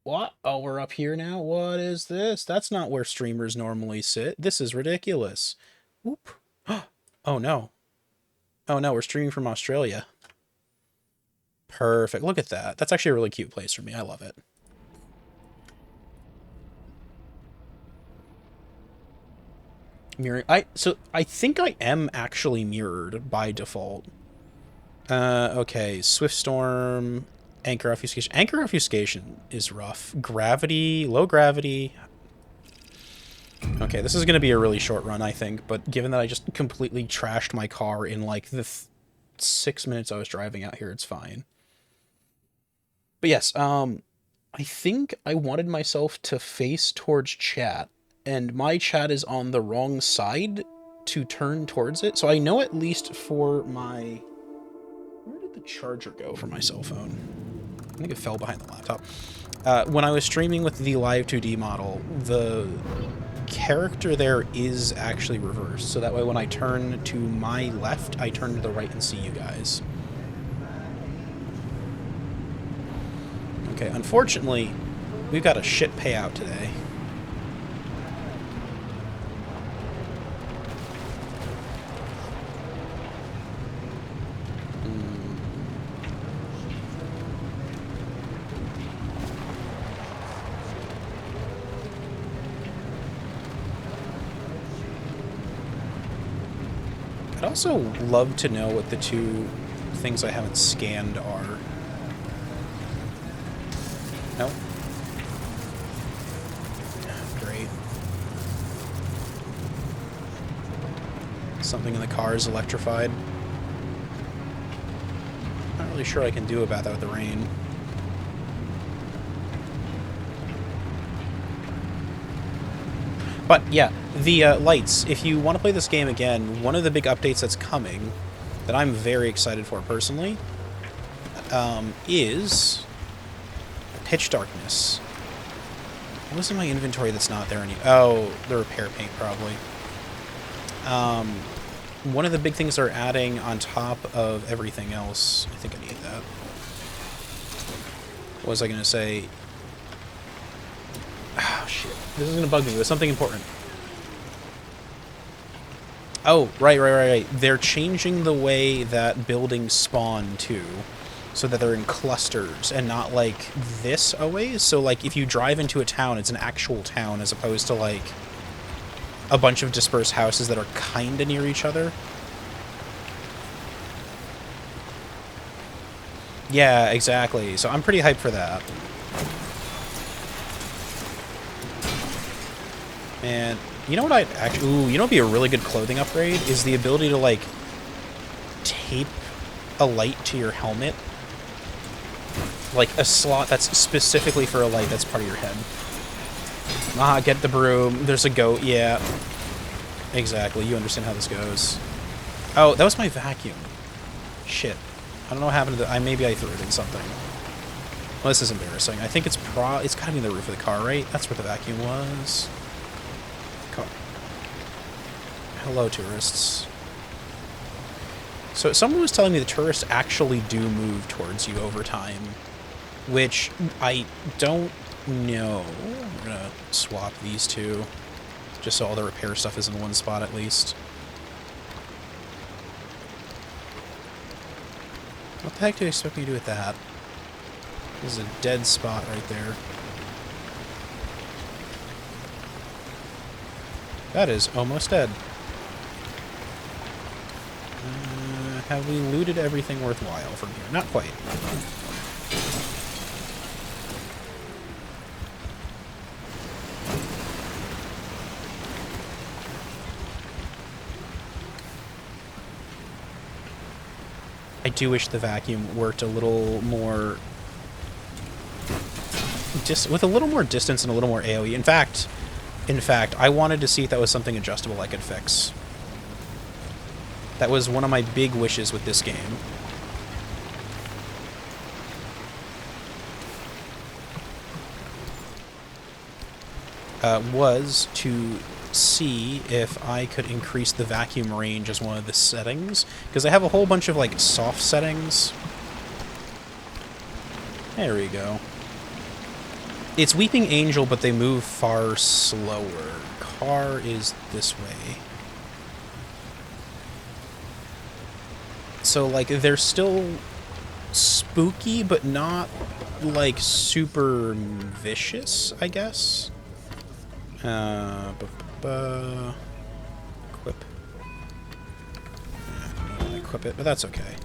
What? Oh, we're up here now? What is this? That's not where streamers normally sit. This is ridiculous. Whoop. Oh, no. Oh, no, we're streaming from Australia. Perfect. Look at that. That's actually a really cute place for me. I love it. Mirroring. So I think I am actually mirrored by default. Okay. Swiftstorm. Anchor obfuscation. Anchor obfuscation is rough. Gravity. Low gravity. Okay, this is going to be a really short run, I think, but given that I just completely trashed my car in, like, the 6 minutes I was driving out here, it's fine. But yes, I think I wanted myself to face towards chat, and my chat is on the wrong side to turn towards it, so I know at least for my... Where did the charger go for my cell phone? I think it fell behind the laptop. When I was streaming with the Live 2D model, the character there is actually reversed, so that way when I turn to my left, I turn to the right and see you guys. Okay, unfortunately, we've got a shit payout today. I'd also love to know what the two things I haven't scanned are. No? Great. Something in the car is electrified. Not really sure I can do about that with the rain. But yeah, the lights, if you want to play this game again, one of the big updates that's coming, that I'm very excited for personally, is pitch darkness. What was in my inventory that's not there anymore? Oh, the repair paint, probably. One of the big things they're adding on top of everything else, I think I need that. What was I going to say? Oh, shit. This is going to bug me. It was something important. Oh, right. They're changing the way that buildings spawn, too. So that they're in clusters and not like this always. So, like, if you drive into a town, it's an actual town as opposed to, like, a bunch of dispersed houses that are kind of near each other. Yeah, exactly. So I'm pretty hyped for that. And you know what I'd actually... Ooh, you know what'd be a really good clothing upgrade? Is the ability to, like, tape a light to your helmet. Like, a slot that's specifically for a light that's part of your head. Ah, get the broom. There's a goat. Yeah. Exactly. You understand how this goes. Oh, that was my vacuum. Shit. I don't know what happened to the... maybe I threw it in something. Well, this is embarrassing. I think it's gotta be in the roof of the car, right? That's where the vacuum was. Hello, tourists. So someone was telling me the tourists actually do move towards you over time, which I don't know. We're gonna swap these two, just so all the repair stuff is in one spot at least. What the heck do you expect me to do with that? There's a dead spot right there. That is almost dead. Have we looted everything worthwhile from here? Not quite. I do wish the vacuum worked a little more... with a little more distance and a little more AoE. In fact, I wanted to see if that was something adjustable I could fix. That was one of my big wishes with this game. was to see if I could increase the vacuum range as one of the settings, because I have a whole bunch of like soft settings. There we go. It's Weeping Angel, but they move far slower. Car is this way. So like they're still spooky, but not like super vicious, I guess. Equip. I don't want to equip it, but that's okay.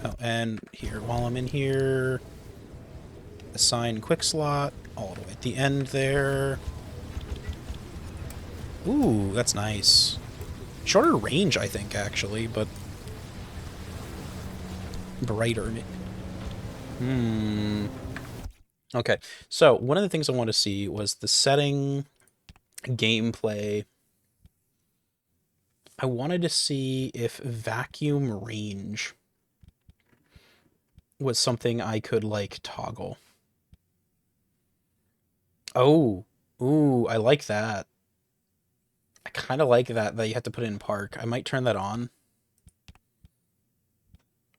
Oh, and here, while I'm in here, assign quick slot all the way at the end there. Ooh, that's nice. Shorter range, I think, actually, but brighter. Okay, so one of the things I want to see was the setting, gameplay. I wanted to see if vacuum range was something I could, like, toggle. Oh, ooh, I like that. I kind of like that you have to put it in park. I might turn that on.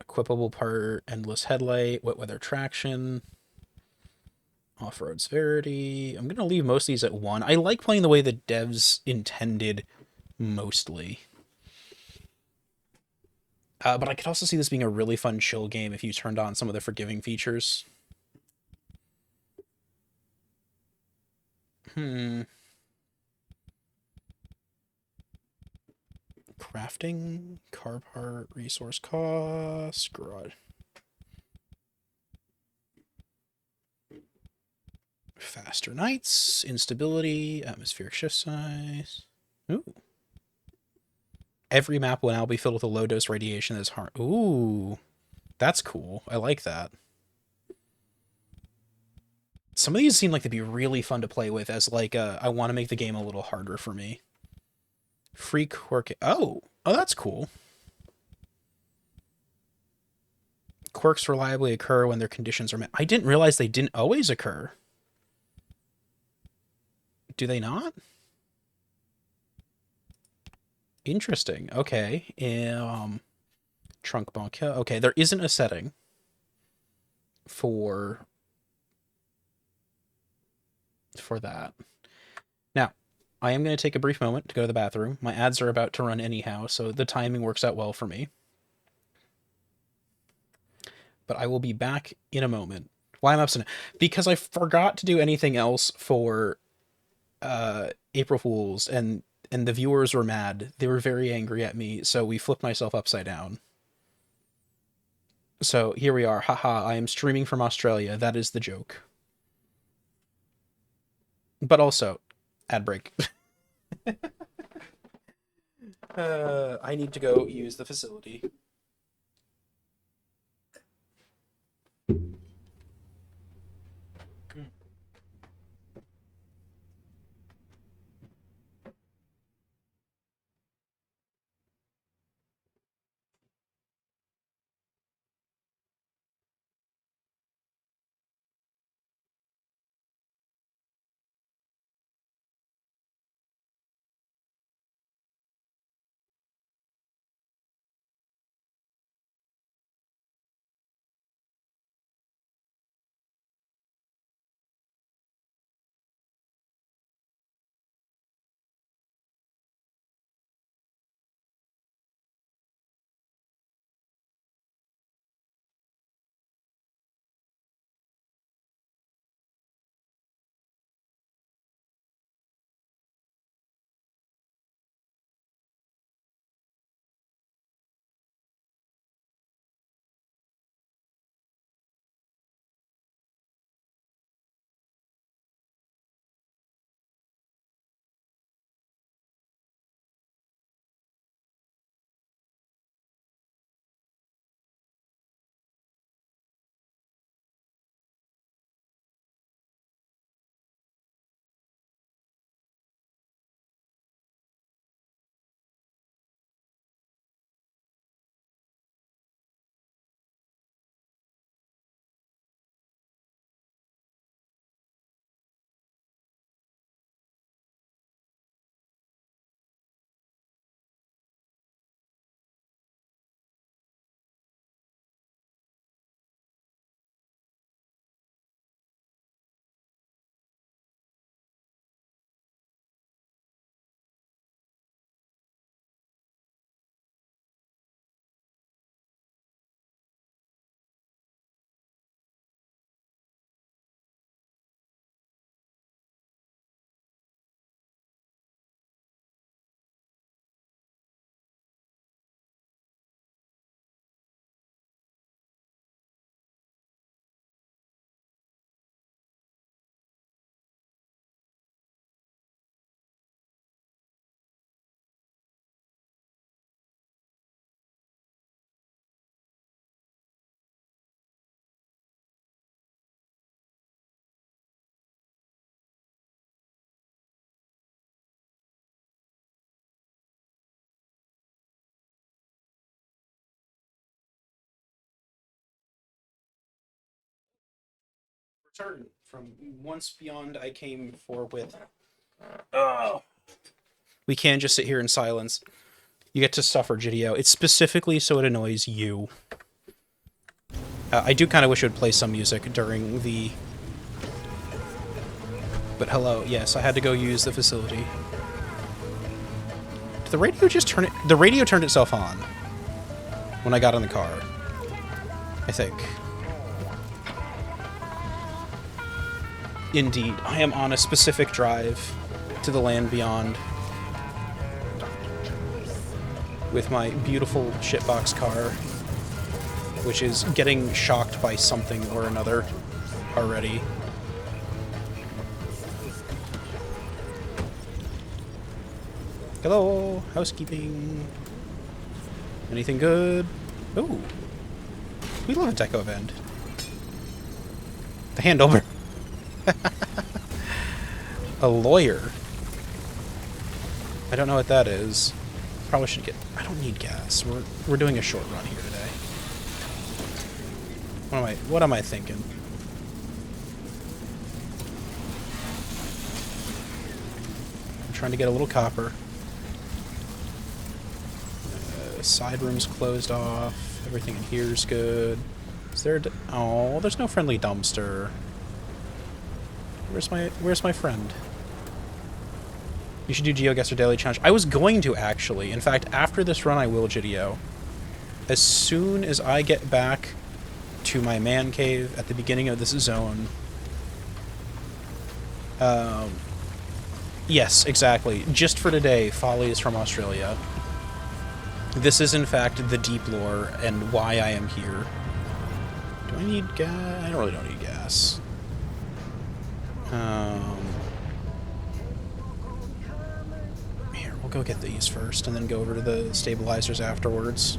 Equipable part, endless headlight, wet weather traction, off-road severity. I'm going to leave most of these at 1. I like playing the way the devs intended mostly. But I could also see this being a really fun chill game if you turned on some of the forgiving features. Crafting, car part, resource cost, garage. Faster nights, instability, atmospheric shift size. Ooh. Every map will now be filled with a low dose radiation that is harm. Ooh. That's cool. I like that. Some of these seem like they'd be really fun to play with as like I want to make the game a little harder for me. Free quirk. Oh, that's cool. Quirks reliably occur when their conditions are met. I didn't realize they didn't always occur. Do they not? Interesting. Okay. Trunk bunk. Okay, there isn't a setting for that. Now, I am going to take a brief moment to go to the bathroom. My ads are about to run anyhow, so the timing works out well for me. But I will be back in a moment. Why am I upset? Because I forgot to do anything else for April Fools, and the viewers were mad. They were very angry at me, so we flipped myself upside down. So here we are. Haha, I am streaming from Australia. That is the joke. But also, ad break. I need to go use the facility. turn from once beyond I came forthwith. Oh. We can't just sit here in silence. You get to suffer, Gidio. It's specifically so it annoys you. I do kind of wish it would play some music during the... But hello, yes, I had to go use the facility. Did the radio just turn it... The radio turned itself on when I got in the car, I think. Indeed, I am on a specific drive to the land beyond with my beautiful shitbox car, which is getting shocked by something or another already. Hello, housekeeping. Anything good? Ooh, we love a deco event. The handover. A lawyer. I don't know what that is. Probably should get... I don't need gas. We're doing a short run here today. What am I thinking? I'm trying to get a little copper. Side room's closed off. Everything in here's good. Is there... Oh, there's no friendly dumpster. Where's my friend? You should do GeoGuessr Daily Challenge. I was going to, actually. In fact, after this run, I will, Gideo. As soon as I get back to my man cave at the beginning of this zone. Yes, exactly. Just for today, Folly is from Australia. This is, in fact, the deep lore and why I am here. Do I need gas? I really don't need gas. Here, we'll go get these first, and then go over to the stabilizers afterwards.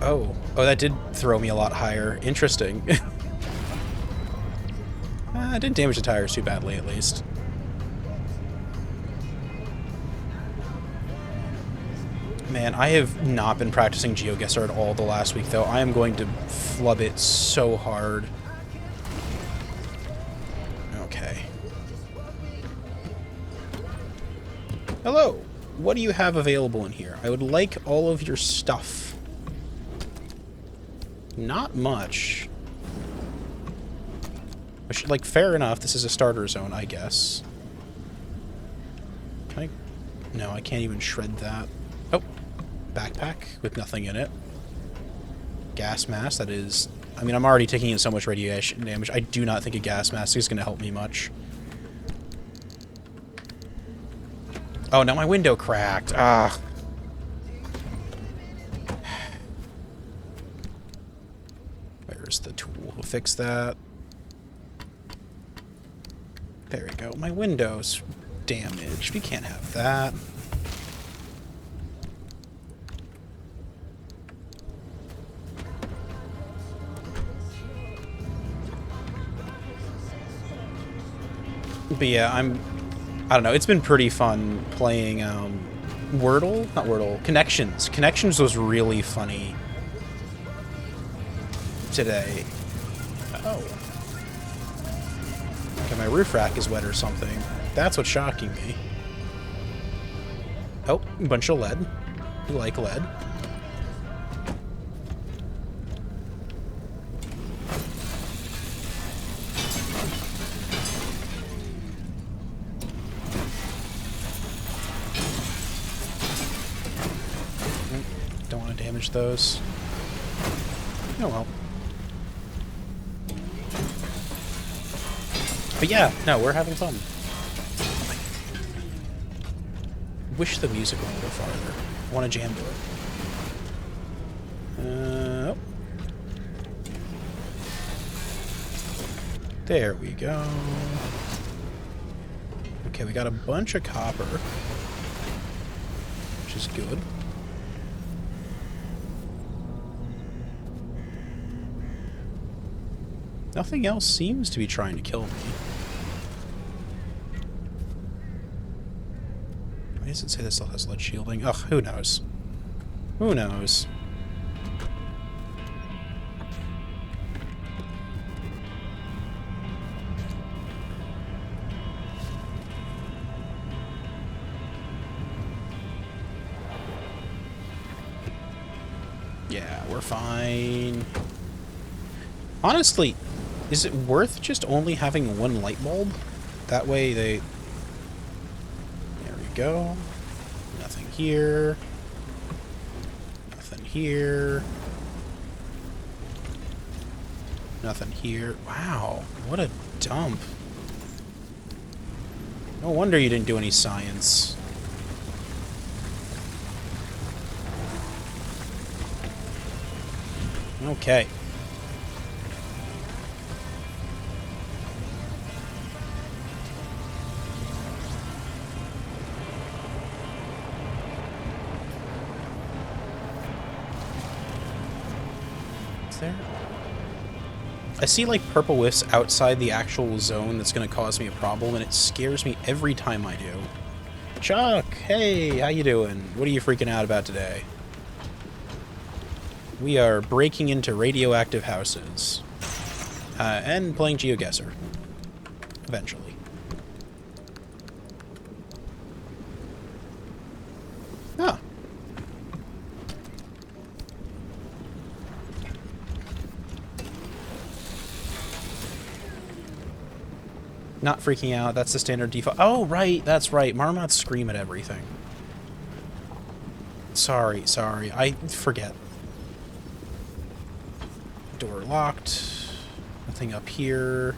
Oh, that did throw me a lot higher. Interesting. I didn't damage the tires too badly, at least. Man, I have not been practicing GeoGuessr at all the last week, though. I am going to flub it so hard. Okay. Hello! What do you have available in here? I would like all of your stuff. Not much. Like, fair enough, this is a starter zone, I guess. Can I... No, I can't even shred that. Oh. Backpack with nothing in it. Gas mask, that is... I mean, I'm already taking in so much radiation damage. I do not think a gas mask is going to help me much. Oh, now my window cracked. Ah. Where's the tool to fix that? There we go. My window's damaged. We can't have that. But yeah, I don't know, it's been pretty fun playing, Wordle? Not Wordle, Connections. Connections was really funny today. Oh. Okay, my roof rack is wet or something. That's what's shocking me. Oh, a bunch of lead. You like lead. Those. Oh well. But yeah, no, we're having fun. Wish the music went a little farther. I want to jam to it. Oh. There we go. Okay, we got a bunch of copper, which is good. Nothing else seems to be trying to kill me. Why does it say this still has lead shielding? Ugh, who knows? Who knows? Yeah, we're fine. Honestly, is it worth just only having one light bulb? That way they... There we go. Nothing here. Nothing here. Nothing here. Wow, what a dump. No wonder you didn't do any science. Okay. Is there? I see like purple whiffs outside the actual zone that's going to cause me a problem, and it scares me every time I do. Chuck, hey, how you doing? What are you freaking out about today? We are breaking into radioactive houses. And playing GeoGuessr. Eventually. Ah. Not freaking out, that's the standard default. Oh, right, that's right. Marmots scream at everything. Sorry, I forget. Door locked. Nothing up here.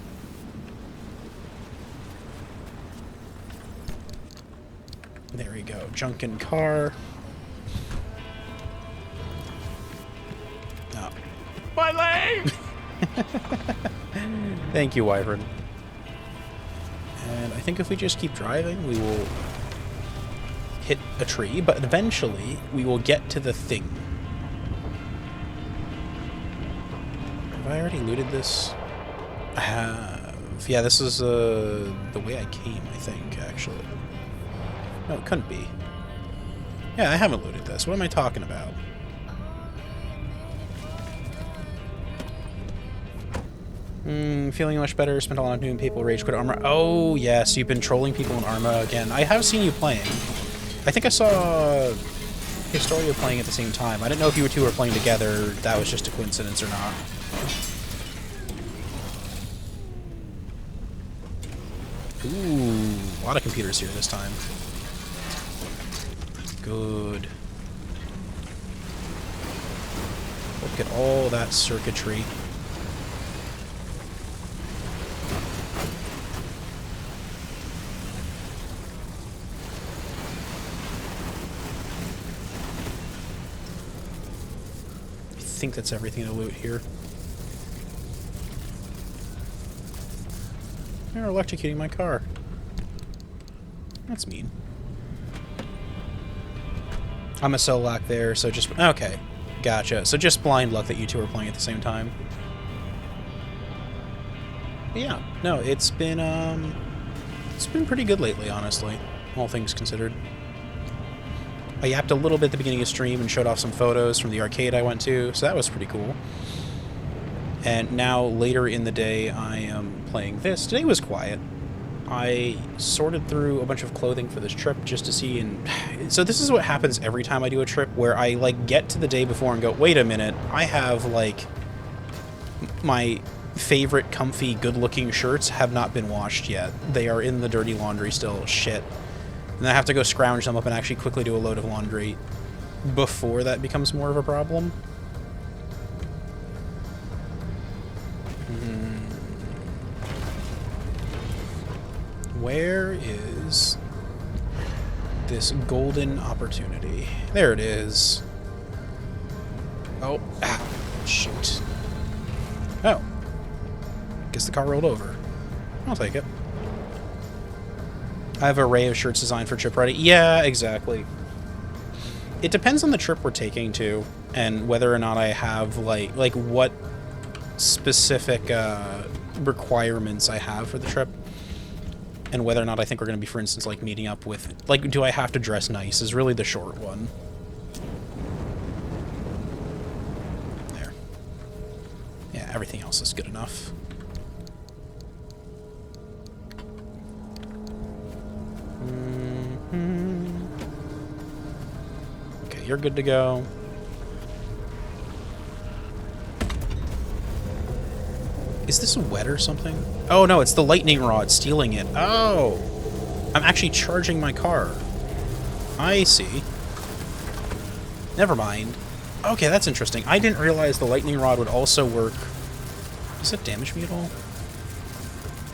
There we go. Junkin car. Oh. My leg! Thank you, Wyvern. And I think if we just keep driving, we will hit a tree, but eventually we will get to the thing. Have I already looted this? I have. Yeah, this is the way I came, I think, actually. No, it couldn't be. Yeah, I haven't looted this. What am I talking about? Feeling much better. Spent a lot of doing people rage quit Arma. Oh, yes, you've been trolling people in Arma again. I have seen you playing. I think I saw Historia playing at the same time. I didn't know if you two were playing together. That was just a coincidence or not. Ooh, a lot of computers here this time. Good. Look at all that circuitry. I think that's everything to loot here. They're electrocuting my car. That's mean. I'm a cell lock there, so just... Okay. Gotcha. So just blind luck that you two are playing at the same time. But yeah. No, it's been pretty good lately, honestly. All things considered. I yapped a little bit at the beginning of stream and showed off some photos from the arcade I went to, so that was pretty cool. And now, later in the day, I am playing this. Today was quiet. I sorted through a bunch of clothing for this trip just to see, and so this is what happens every time I do a trip, where I, like, get to the day before and go, wait a minute, I have, like, my favorite, comfy, good-looking shirts have not been washed yet. They are in the dirty laundry still. Shit. And I have to go scrounge them up and actually quickly do a load of laundry before that becomes more of a problem. Where is this golden opportunity? There it is. Oh, shoot. Oh. Guess the car rolled over. I'll take it. I have an array of shirts designed for trip ready. Yeah, exactly. It depends on the trip we're taking, too, and whether or not I have, like what specific requirements I have for the trip, and whether or not I think we're going to be, for instance, like, meeting up with... Like, do I have to dress nice is really the short one. There. Yeah, everything else is good enough. Okay, you're good to go. Is this wet or something? Oh no, it's the lightning rod stealing it. Oh! I'm actually charging my car. I see. Never mind. Okay, that's interesting. I didn't realize the lightning rod would also work. Does it damage me at all?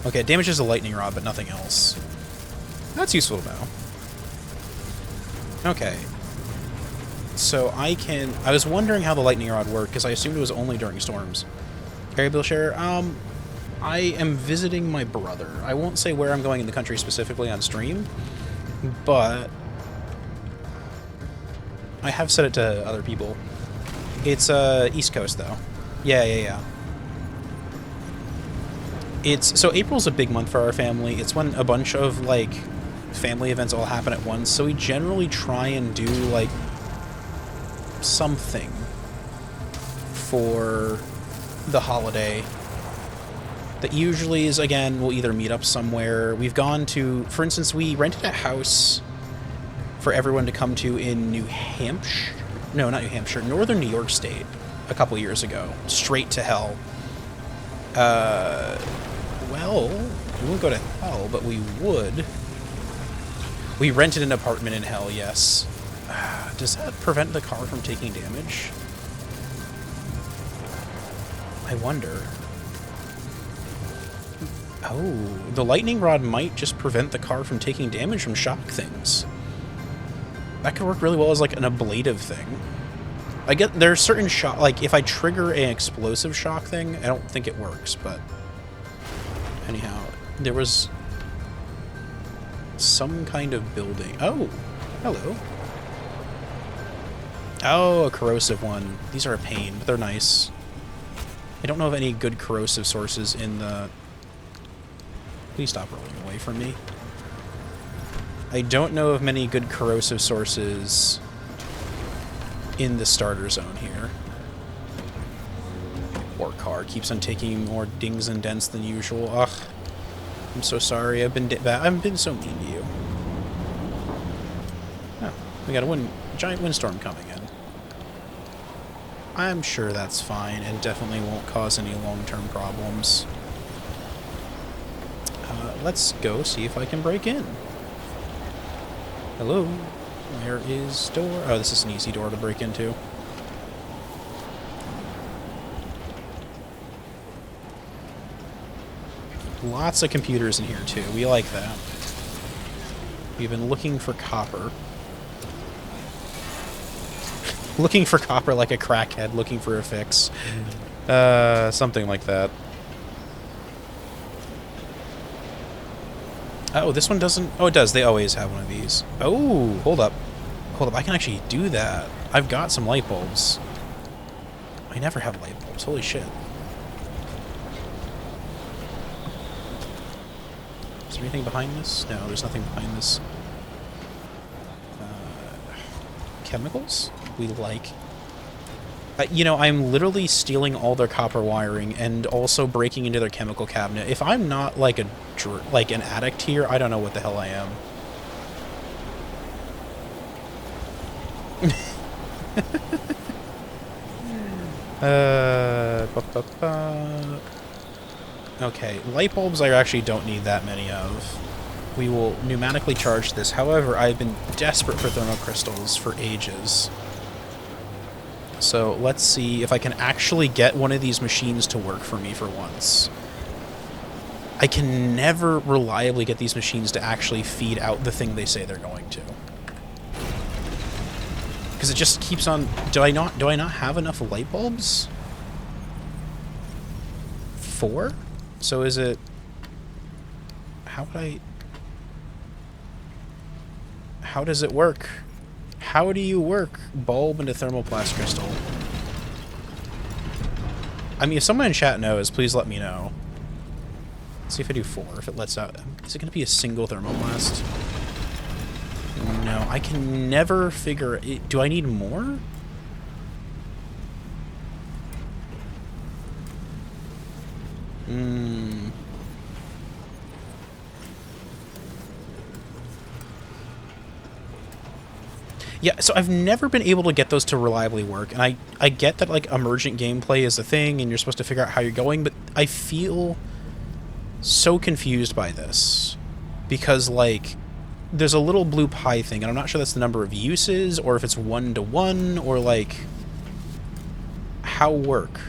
Okay, it damages the lightning rod, but nothing else. That's useful to know. Okay. So I was wondering how the lightning rod worked, because I assumed it was only during storms. Harry Bill Share, I am visiting my brother. I won't say where I'm going in the country specifically on stream, but I have said it to other people. It's East Coast though. Yeah. So April's a big month for our family. It's when a bunch of like family events all happen at once. So we generally try and do like something for the holiday. That usually is, again, we'll either meet up somewhere. We've gone to, for instance, we rented a house for everyone to come to in New Hampshire. No, not New Hampshire, Northern New York State a couple years ago. Straight to hell. Well, we wouldn't go to hell, but we would. We rented an apartment in hell, yes. Does that prevent the car from taking damage? I wonder. Oh, the lightning rod might just prevent the car from taking damage from shock things. That could work really well as like an ablative thing. I get there's certain shock, like if I trigger an explosive shock thing, I don't think it works, but anyhow, there was some kind of building. Oh, hello. Oh, a corrosive one. These are a pain, but they're nice. I don't know of any good corrosive sources in the... Please stop rolling away from me. I don't know of many good corrosive sources in the starter zone here. Poor car keeps on taking more dings and dents than usual. Ugh. I'm so sorry. I've been so mean to you. Oh, we got a giant windstorm coming in. I'm sure that's fine and definitely won't cause any long-term problems. Let's go see if I can break in. Hello? Where is door? Oh, this is an easy door to break into. Lots of computers in here, too. We like that. We've been looking for copper. Looking for copper like a crackhead looking for a fix. Something like that. Oh, this one doesn't... Oh, it does. They always have one of these. Oh, hold up. Hold up. I can actually do that. I've got some light bulbs. I never have light bulbs. Holy shit. Is there anything behind this? No, there's nothing behind this. Chemicals? We like... you know, I'm literally stealing all their copper wiring and also breaking into their chemical cabinet. If I'm not like an addict here, I don't know what the hell I am. Okay, light bulbs I actually don't need that many of. We will pneumatically charge this. However, I've been desperate for thermocrystals for ages. So let's see if I can actually get one of these machines to work for me for once. I can never reliably get these machines to actually feed out the thing they say they're going to. Because it just keeps on... Do I not have enough light bulbs? 4? So is it... How would I... How does it work? How do you work bulb into thermoplast crystal? I mean, if someone in chat knows, please let me know. Let's see if I do 4, if it lets out. Is it going to be a single thermoplast? No, I can never figure it. Do I need more? Yeah, so I've never been able to get those to reliably work, and I get that, like, emergent gameplay is a thing, and you're supposed to figure out how you're going, but I feel so confused by this. Because, like, there's a little blue pie thing, and I'm not sure that's the number of uses, or if it's 1-to-1, or, like, how work.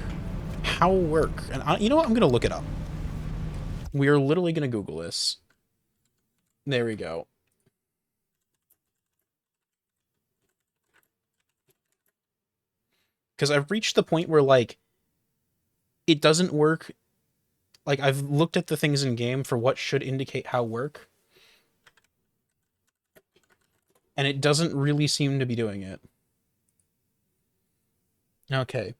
How work. And you know what? I'm going to look it up. We are literally going to Google this. There we go. Because I've reached the point where, like, it doesn't work. Like, I've looked at the things in game for what should indicate how work, and it doesn't really seem to be doing it. Okay.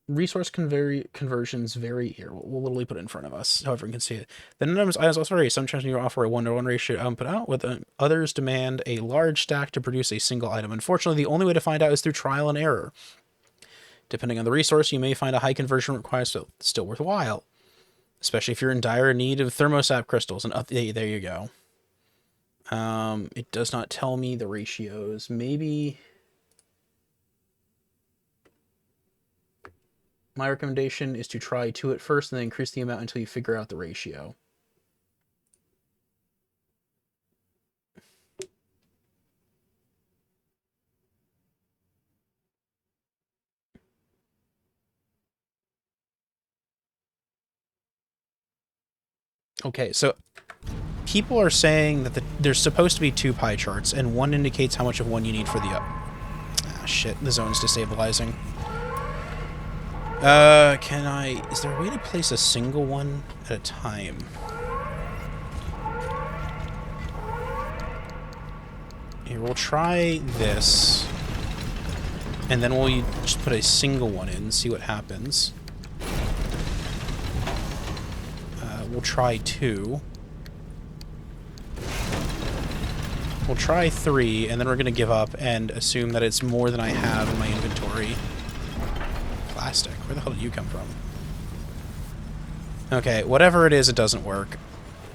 Resource conversions vary here. We'll literally put it in front of us so everyone can see it. The numbers I also vary. Sometimes you offer a 1-to-1 ratio output out, with others demand a large stack to produce a single item. Unfortunately, the only way to find out is through trial and error. Depending on the resource, you may find a high conversion requires still worthwhile, especially if you're in dire need of thermosap crystals. And there you go. It does not tell me the ratios. Maybe my recommendation is to try 2 at first and then increase the amount until you figure out the ratio. Okay, so people are saying that there's supposed to be 2 pie charts, and one indicates how much of one you need for the other. Ah, shit, the zone's destabilizing. Is there a way to place a single one at a time? Here, we'll try this, and then we'll just put a single one in, see what happens. We'll try 2. We'll try 3, and then we're going to give up and assume that it's more than I have in my inventory. Plastic. Where the hell did you come from? Okay, whatever it is, it doesn't work.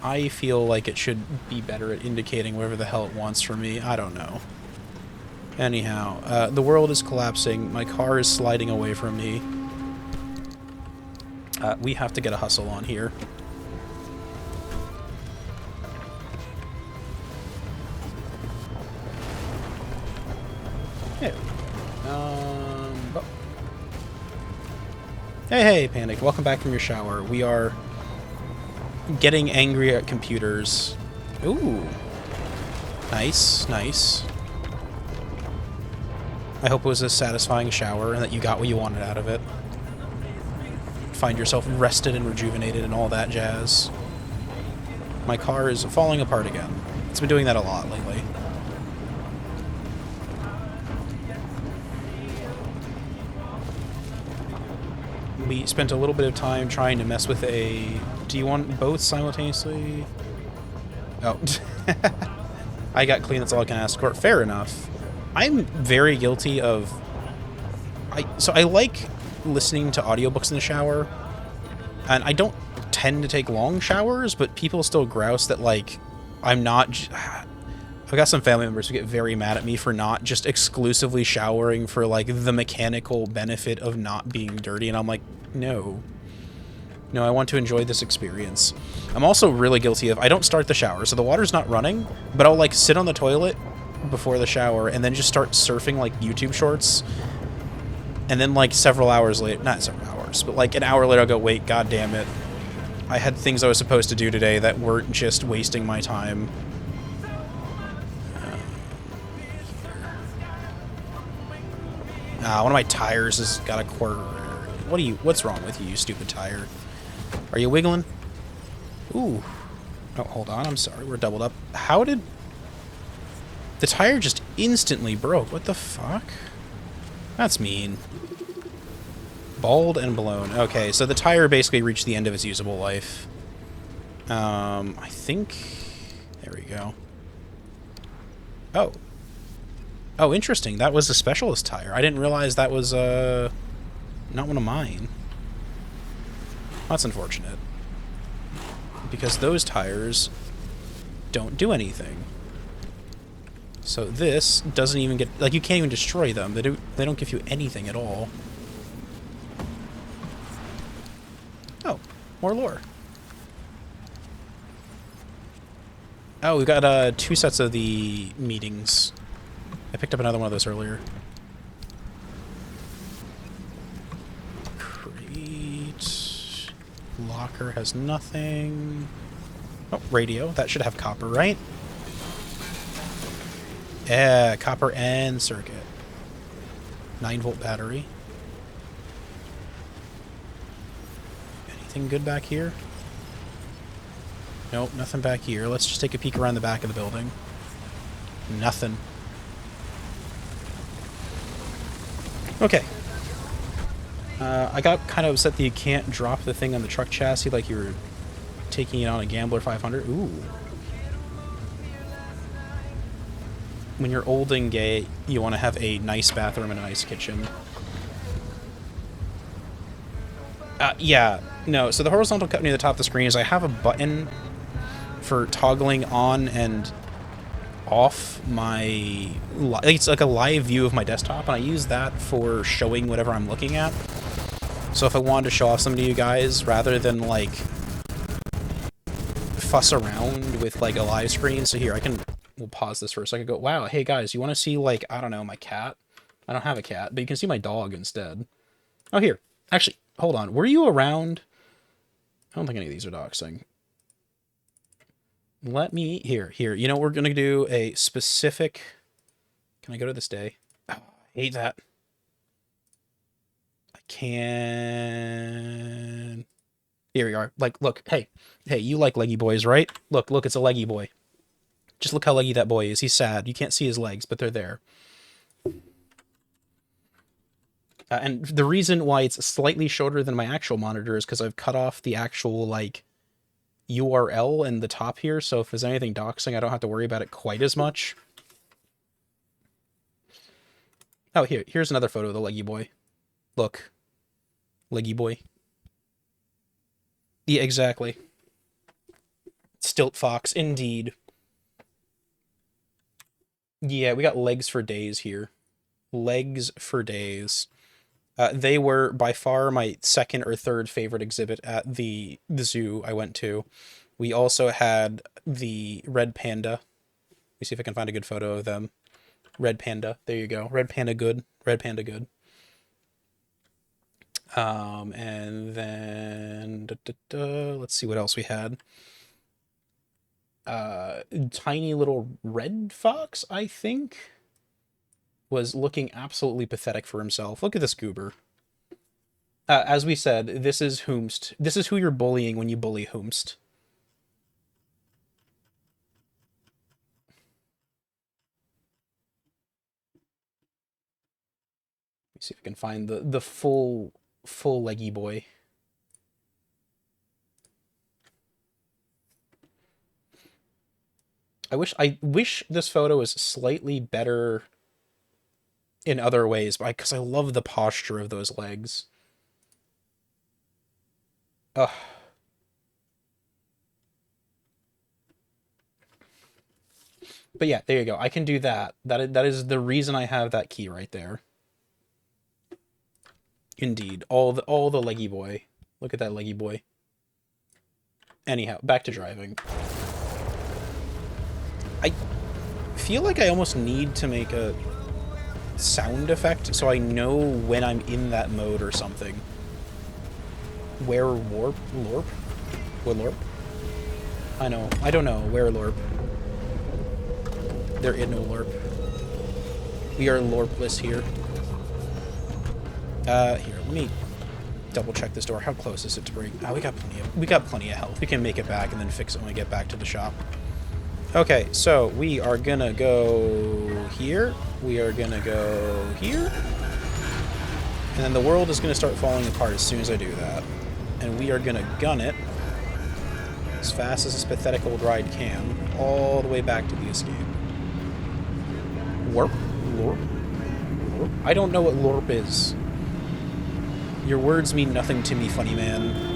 I feel like it should be better at indicating whatever the hell it wants from me. I don't know. Anyhow, the world is collapsing. My car is sliding away from me. We have to get a hustle on here. Hey. Oh. Hey, Panic. Welcome back from your shower. We are getting angry at computers. Ooh. Nice, nice. I hope it was a satisfying shower and that you got what you wanted out of it. Find yourself rested and rejuvenated and all that jazz. My car is falling apart again. It's been doing that a lot lately. We spent a little bit of time trying to mess with a... Do you want both simultaneously? Oh. I got clean, that's all I can ask for. Fair enough. I'm very guilty of... So I like listening to audiobooks in the shower, and I don't tend to take long showers, but people still grouse that, like, I'm not... I've got some family members who get very mad at me for not just exclusively showering for, like, the mechanical benefit of not being dirty, and I'm like, no. No, I want to enjoy this experience. I'm also really guilty of... I don't start the shower, so the water's not running, but I'll, like, sit on the toilet before the shower and then just start surfing, like, YouTube shorts. And then, like, several hours later... Not several hours, but, like, an hour later I'll go, wait, god damn it. I had things I was supposed to do today that weren't just wasting my time. One of my tires has got a quarter. What's wrong with you, you stupid tire? Are you wiggling? Ooh. Oh, hold on, I'm sorry, we're doubled up. How did... The tire just instantly broke. What the fuck? That's mean. Bald and blown. Okay, so the tire basically reached the end of its usable life. I think... There we go. Oh. Oh, interesting. That was a specialist tire. I didn't realize that was, not one of mine. That's unfortunate. Because those tires don't do anything. So this doesn't even get... Like, you can't even destroy them. They don't give you anything at all. Oh, more lore. Oh, we've got 2 sets of the meetings. I picked up another one of those earlier. Crate. Locker has nothing. Oh, radio. That should have copper, right? Yeah, copper and circuit. 9-volt battery. Anything good back here? Nope, nothing back here. Let's just take a peek around the back of the building. Nothing. Okay. I got kind of upset that you can't drop the thing on the truck chassis like you were taking it on a Gambler 500. Ooh. When you're old and gay, you want to have a nice bathroom and a nice kitchen. Yeah. No, so the horizontal cut near the top of the screen is I have a button for toggling on and off my... It's like a live view of my desktop, and I use that for showing whatever I'm looking at. So if I wanted to show off some to you guys, rather than, like, fuss around with, like, a live screen... So here, we'll pause this for a second. Go, wow, hey guys, you want to see, like, I don't know, my cat? I don't have a cat, but you can see my dog instead. Oh, here. Actually, hold on. Were you around? I don't think any of these are doxing. Let me... Here. You know, we're going to do a specific... Can I go to this day? Oh, I hate that. I can... Here we are. Like, look. Hey, you like leggy boys, right? Look, it's a leggy boy. Just look how leggy that boy is. He's sad. You can't see his legs, but they're there. And the reason why it's slightly shorter than my actual monitor is because I've cut off the actual, like, URL in the top here, so if there's anything doxing, I don't have to worry about it quite as much. Oh, here's another photo of the leggy boy. Look. Leggy boy. Yeah, exactly. Stilt fox, indeed. Yeah, we got legs for days here. Legs for days. They were by far my second or third favorite exhibit at the zoo I went to. We also had the red panda. Let me see if I can find a good photo of them. Red panda. There you go. Red panda good. Red panda good. And then... let's see what else we had. Tiny little red fox, I think, was looking absolutely pathetic for himself. Look at this goober. As we said, this is Whomst. This is who you're bullying when you bully Whomst. Let me see if I can find the full leggy boy. I wish this photo was slightly better in other ways, because I love the posture of those legs. Ugh. But yeah, there you go. I can do that. That is the reason I have that key right there. Indeed. All the leggy boy. Look at that leggy boy. Anyhow, back to driving. I feel like I almost need to make a sound effect so I know when I'm in that mode or something. Where warp? Lorp? What lorp? I know. I don't know. Where lorp? There is no lorp. We are lorpless here. Here, let me double check this door. How close is it to break? Oh, we got plenty of health. We can make it back and then fix it when we get back to the shop. Okay, so we are gonna go here. We are gonna go here. And then the world is gonna start falling apart as soon as I do that. And we are gonna gun it as fast as this pathetic old ride can, all the way back to the escape. Warp? Lorp? Lorp? I don't know what lorp is. Your words mean nothing to me, funny man.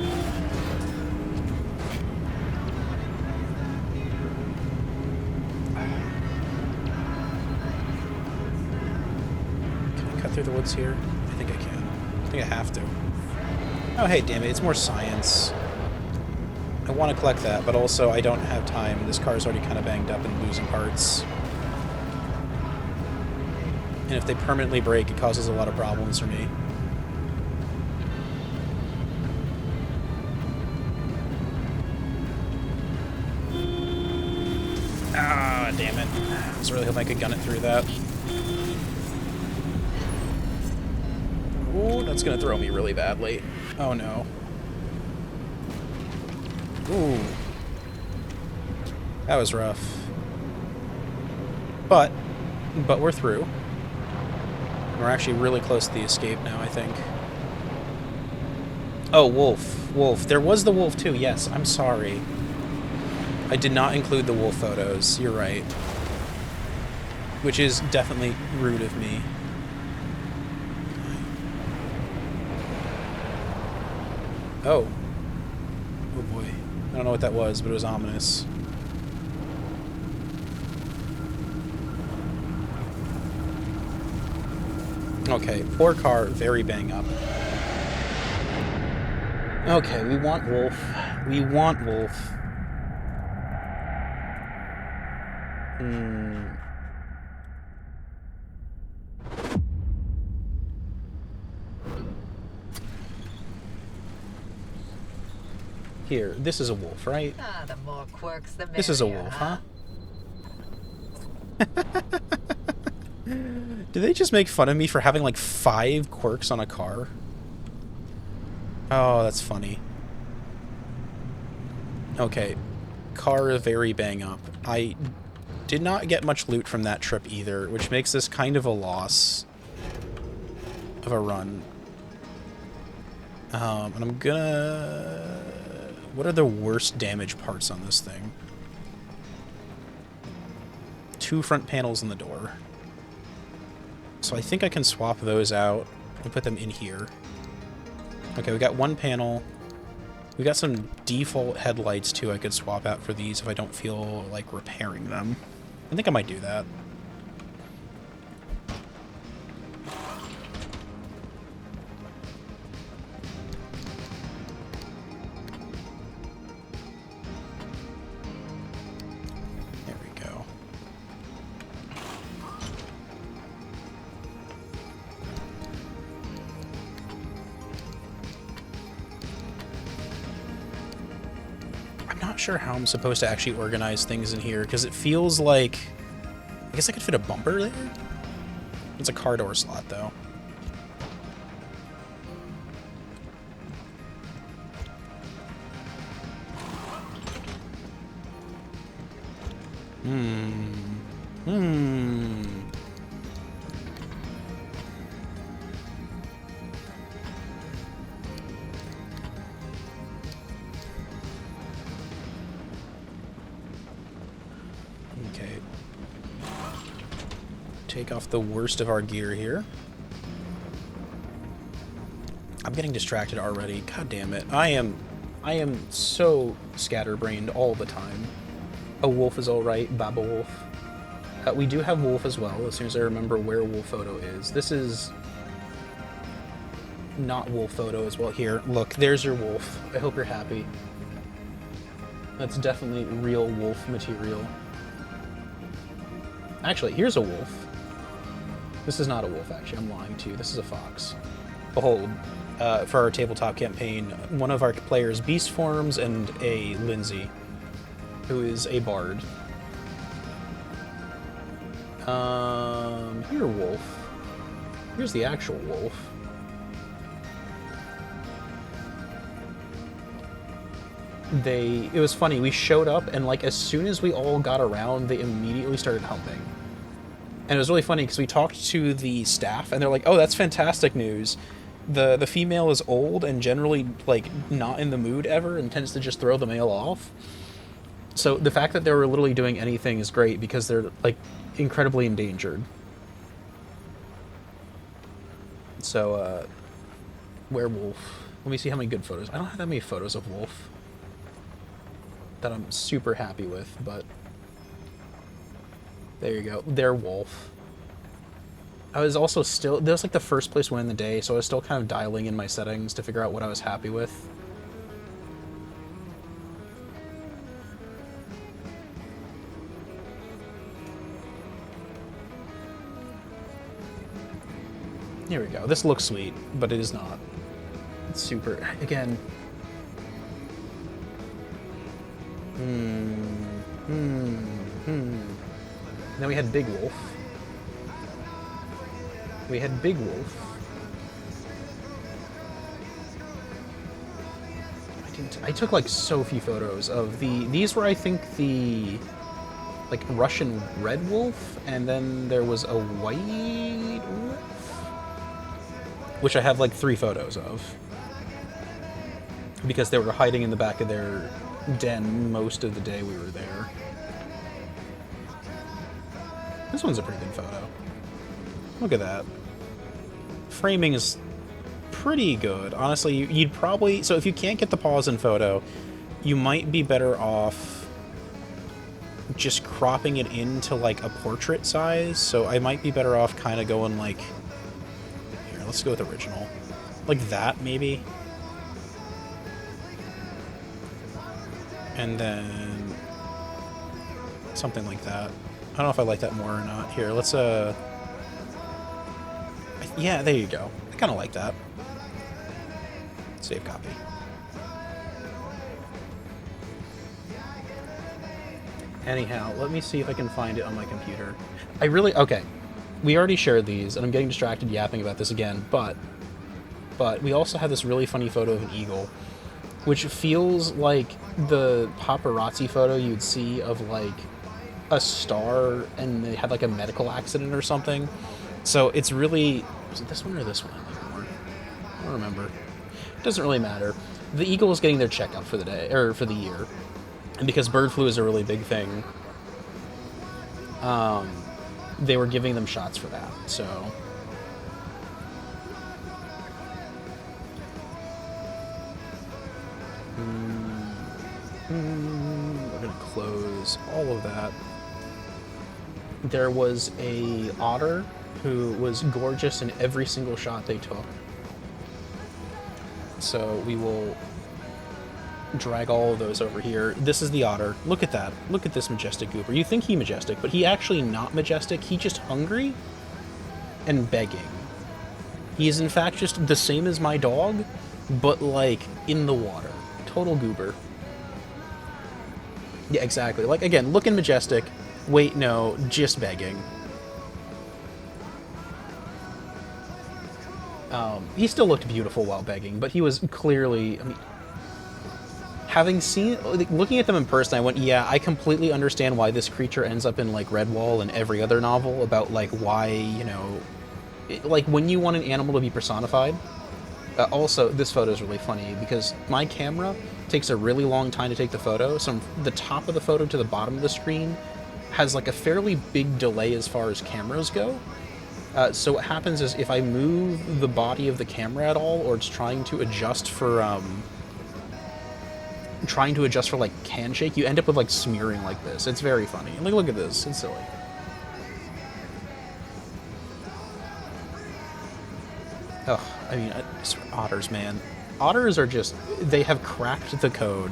through the woods here? I think I can. I think I have to. Oh, hey, damn it. It's more science. I want to collect that, but also I don't have time. This car's already kind of banged up and losing parts. And if they permanently break, it causes a lot of problems for me. Ah, damn it. I was really hoping I could gun it through that. Ooh, that's gonna throw me really badly. Oh no. Ooh. That was rough. But we're through. We're actually really close to the escape now, I think. Oh, wolf. Wolf. There was the wolf too, yes. I'm sorry. I did not include the wolf photos. You're right. Which is definitely rude of me. Oh. Oh boy. I don't know what that was, but it was ominous. Okay, poor car, very bang up. Okay, we want wolf. We want wolf. Here, this is a wolf, right? Ah, the more quirks, the merrier. This is a wolf, huh? Did they just make fun of me for having like 5 quirks on a car? Oh, that's funny. Okay. Car is very bang up. I did not get much loot from that trip either, which makes this kind of a loss of a run. And I'm gonna... What are the worst damage parts on this thing? 2 front panels in the door. So I think I can swap those out and put them in here. Okay, we got 1 panel. We got some default headlights too I could swap out for these if I don't feel like repairing them. I think I might do that. There we go. I'm not sure how I'm supposed to actually organize things in here, because it feels like... I guess I could fit a bumper there? It's a car door slot, though. Okay. Take off the worst of our gear here. I'm getting distracted already. God damn it. I am so scatterbrained all the time. A wolf is alright. Baba wolf. We do have wolf as well, as soon as I remember where wolf photo is. This is not wolf photo as well. Here, look, there's your wolf. I hope you're happy. That's definitely real wolf material. Actually, here's a wolf. This is not a wolf, actually. I'm lying to you. This is a fox. Behold, for our tabletop campaign, one of our players beast forms and a Lindsay, who is a bard. Here, wolf. Here's the actual wolf. It was funny, we showed up, and like as soon as we all got around, they immediately started humping. And it was really funny because we talked to the staff, and they're like, "Oh, that's fantastic news. The female is old and generally like not in the mood ever, and tends to just throw the male off." So the fact that they were literally doing anything is great because they're like incredibly endangered. So, werewolf. Let me see how many good photos. I don't have that many photos of wolf that I'm super happy with, but there you go. They're wolf. I was also still, that was like the first place win in the day, so I was still kind of dialing in my settings to figure out what I was happy with. Here we go. This looks sweet, but it is not. It's super, again. Then we had Big Wolf. I took like so few photos of these were, I think, the like Russian red wolf, and then there was a white wolf, which I have like 3 photos of because they were hiding in the back of their den most of the day we were there. This one's a pretty good photo. Look at that. Framing is pretty good. Honestly, you'd probably... So if you can't get the pause in photo, you might be better off just cropping it into, like, a portrait size. So I might be better off kind of going, like... Here, let's go with original. Like that, maybe? And then... something like that. I don't know if I like that more or not. Here, let's, yeah, there you go. I kind of like that. Save copy. Anyhow, let me see if I can find it on my computer. Okay. We already shared these, and I'm getting distracted yapping about this again, but we also have this really funny photo of an eagle, which feels like the paparazzi photo you'd see of, like, a star and they had like a medical accident or something. So it's really... Was it this one or this one? I don't remember. It doesn't really matter. The eagle is getting their checkup for the day, or for the year. And because bird flu is a really big thing, they were giving them shots for that, so... We're gonna close all of that. There was a otter who was gorgeous in every single shot they took. So we will drag all of those over here. This is the otter. Look at that. Look at this majestic goober. You think he's majestic, but he actually not majestic. He's just hungry and begging. He is in fact just the same as my dog, but like in the water. Total goober. Yeah, exactly. Like, again, looking majestic. Wait, no, just begging. He still looked beautiful while begging, but he was clearly... I mean, having seen... Looking at them in person, I went, yeah, I completely understand why this creature ends up in, like, Redwall and every other novel about, like, why, you know... like, when you want an animal to be personified... also, this photo is really funny, because my camera takes a really long time to take the photo, so from the top of the photo to the bottom of the screen has like a fairly big delay as far as cameras go. So what happens is if I move the body of the camera at all, or it's trying to adjust for like can shake, you end up with like smearing like this. It's very funny. Like, look at this. It's silly. Ugh, I mean, otters, man. Otters are just, they have cracked the code.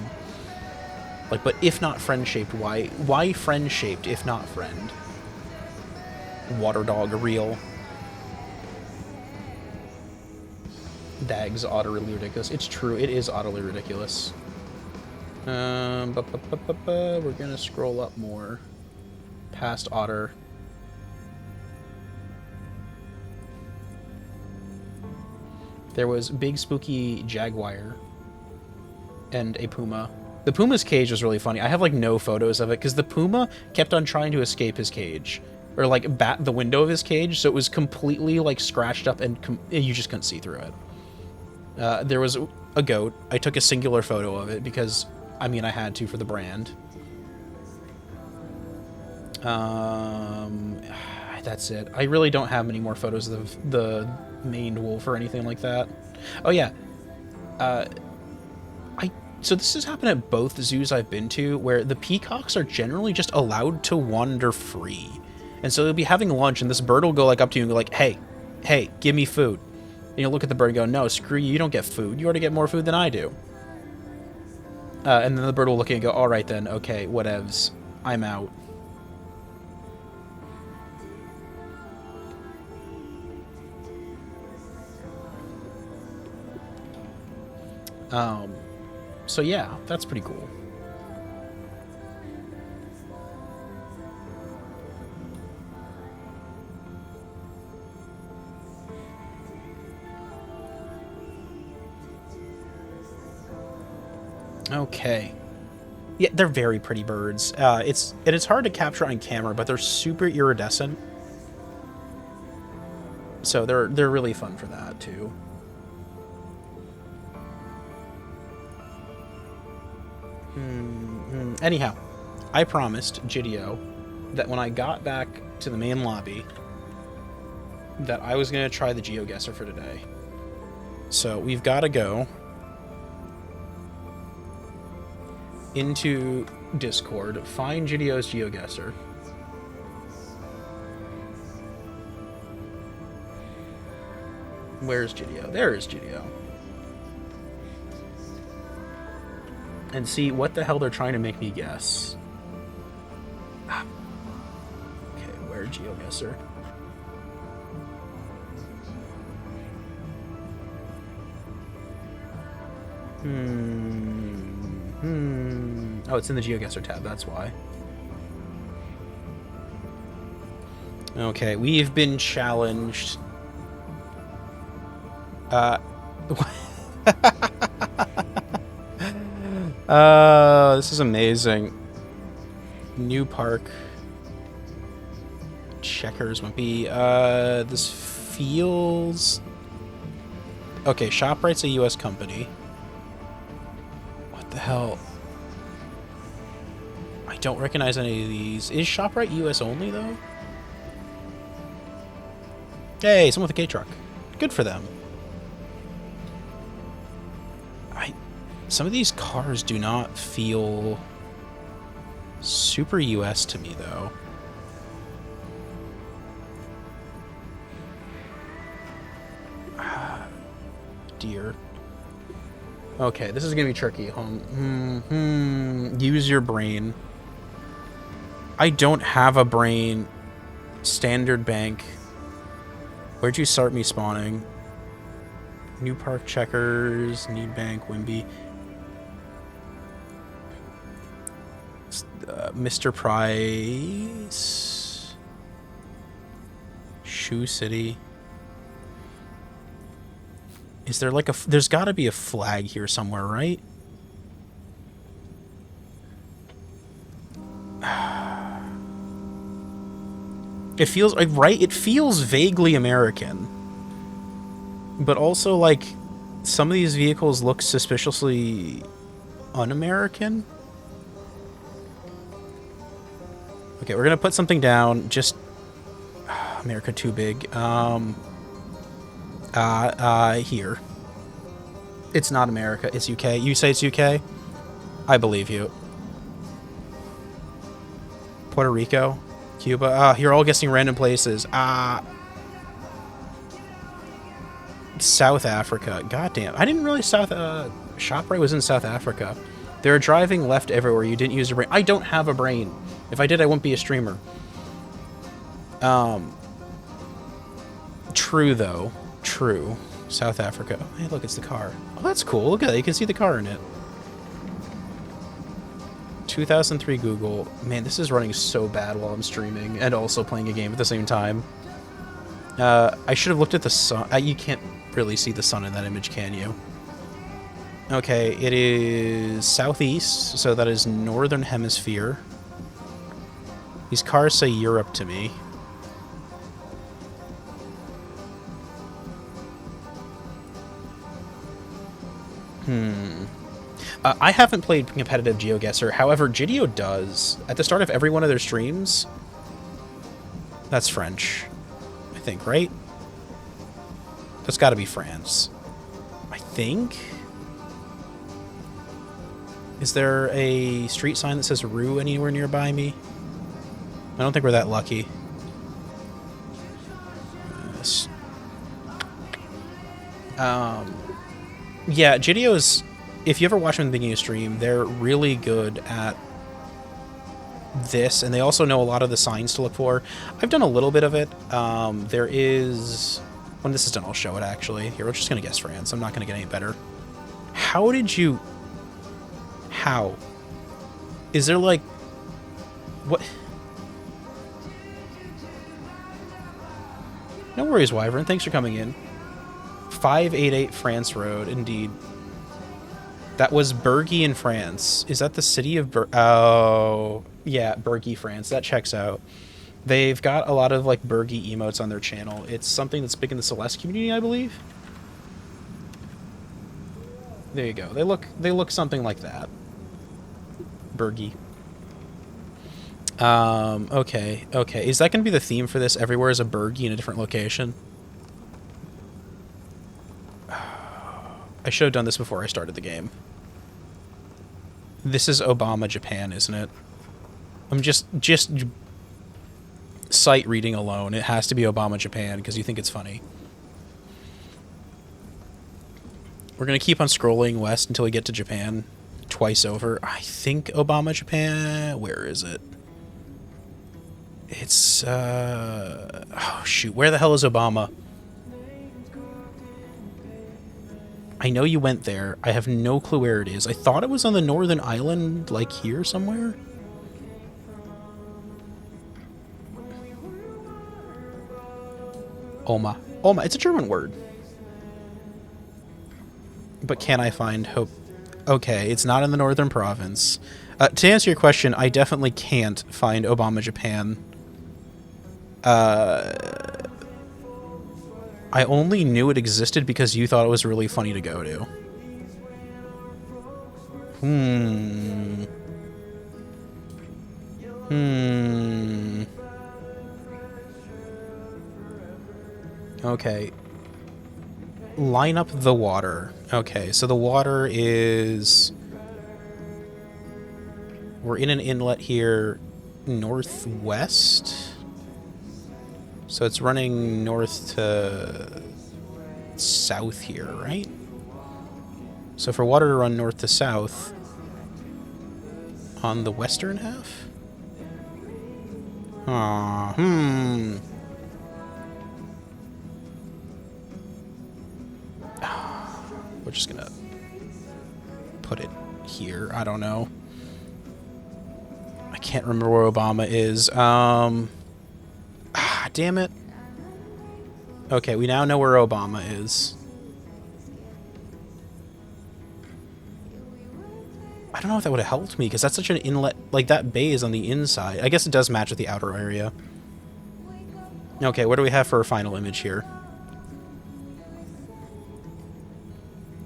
Like, but if not friend-shaped, why friend-shaped if not friend? Water dog real. Dag's utterly ridiculous. It's true, it is utterly ridiculous. We're gonna scroll up more. Past otter. There was big spooky jaguar and a puma. The puma's cage was really funny. I have like no photos of it because the puma kept on trying to escape his cage, or like bat the window of his cage, so it was completely like scratched up and you just couldn't see through it. There was a goat. I took a singular photo of it because, I mean, I had to for the brand. That's it. I really don't have many more photos of the maned wolf or anything like that. Oh yeah. So this has happened at both zoos I've been to, where the peacocks are generally just allowed to wander free. And so you'll be having lunch, and this bird will go like up to you and go like, hey, hey, give me food. And you'll look at the bird and go, no, screw you, you don't get food. You already get more food than I do. And then the bird will look at you and go, all right then, okay, whatevs. I'm out. So yeah, that's pretty cool. Okay. Yeah, they're very pretty birds. It's hard to capture on camera, but they're super iridescent. So they're really fun for that too. Anyhow, I promised Gidio that when I got back to the main lobby that I was going to try the GeoGuessr for today. So we've got to go into Discord, find Gidio's GeoGuessr. Where's Gidio? There is Gidio. And see what the hell they're trying to make me guess. Okay, where's GeoGuessr? Oh, it's in the GeoGuessr tab, that's why. Okay, we've been challenged. This is amazing. New Park. Checkers might be, this feels... Okay, ShopRite's a US company. What the hell? I don't recognize any of these. Is ShopRite US only, though? Hey, someone with a K-Truck. Good for them. Some of these cars do not feel super US to me, though. Dear. Okay, this is gonna be tricky. Use your brain. I don't have a brain. Standard Bank. Where'd you start me spawning? New Park, Checkers, Need Bank, Wimby. Mr. Price. Shoe City. Is there like a... There's got to be a flag here somewhere, right? It feels like... Right? It feels vaguely American. But also, like, some of these vehicles look suspiciously un-American. Okay, we're gonna put something down. Just... America too big. Here. It's not America, it's UK. You say it's UK? I believe you. Puerto Rico? Cuba? You're all guessing random places. South Africa. Goddamn. I didn't realize ShopRite was in South Africa. They're driving left everywhere. You didn't use your brain. I don't have a brain. If I did, I wouldn't be a streamer. True, though. True. South Africa. Oh, hey, look, it's the car. Oh, that's cool. Look at that. You can see the car in it. 2003 Google. Man, this is running so bad while I'm streaming and also playing a game at the same time. I should have looked at the sun. You can't really see the sun in that image, can you? Okay, it is southeast, so that is northern hemisphere. These cars say Europe to me. I haven't played competitive GeoGuessr, however, Gidio does. At the start of every one of their streams... That's French, I think, right? That's gotta be France. I think? Is there a street sign that says Rue anywhere nearby me? I don't think we're that lucky. Yeah, JDO's, if you ever watch them in the beginning of stream, they're really good at this, and they also know a lot of the signs to look for. I've done a little bit of it. There is... When this is done, I'll show it, actually. Here, we're just going to guess France. I'm not going to get any better. How did you... How? Is there, like... What? No worries, Wyvern. Thanks for coming in. 588 France Road, indeed. That was Bergy in France. Is that the city of Oh, yeah, Bergy, France. That checks out. They've got a lot of, like, Bergy emotes on their channel. It's something that's big in the Celeste community, I believe. There you go. They look something like that. Bergy. Okay. Okay. Is that going to be the theme for this? Everywhere is a Bergy in a different location? I should have done this before I started the game. This is Obama, Japan, isn't it? I'm just sight reading alone. It has to be Obama, Japan, because you think it's funny. We're going to keep on scrolling west until we get to Japan. Twice over. I think Obama, Japan... Where is it? It's, oh, shoot. Where the hell is Obama? I know you went there. I have no clue where it is. I thought it was on the northern island, like here somewhere. Oma. Oma. It's a German word. But can I find hope? Okay, it's not in the northern province. To answer your question, I definitely can't find Obama, Japan. I only knew it existed because you thought it was really funny to go to. Okay. Line up the water. Okay, so the water is... We're in an inlet here, northwest. So it's running north to south here, right? So for water to run north to south on the western half? We're just gonna put it here. I don't know. I can't remember where Obama is. Damn it. Okay, we now know where Obama is. I don't know if that would have helped me, because that's such an inlet... Like, that bay is on the inside. I guess it does match with the outer area. Okay, what do we have for our final image here?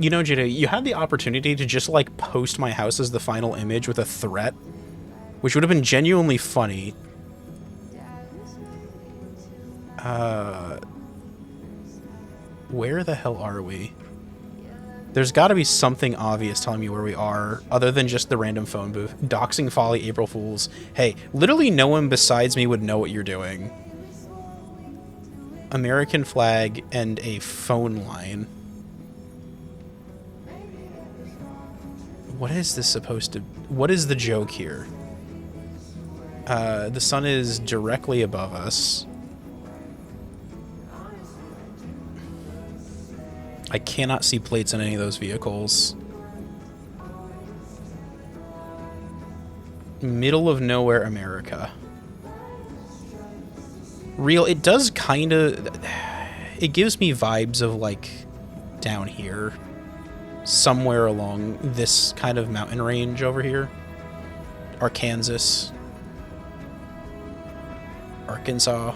You know, Jada, you had the opportunity to just, like, post my house as the final image with a threat, which would have been genuinely funny. Where the hell are we? There's got to be something obvious telling me where we are, other than just the random phone booth. Doxing folly, April Fools. Hey, literally no one besides me would know what you're doing. American flag and a phone line. What is this supposed to... What is the joke here? The sun is directly above us. I cannot see plates in any of those vehicles. Middle of nowhere, America. Real, it does kind of... It gives me vibes of, like, down here. Somewhere along this kind of mountain range over here. Arkansas. Arkansas.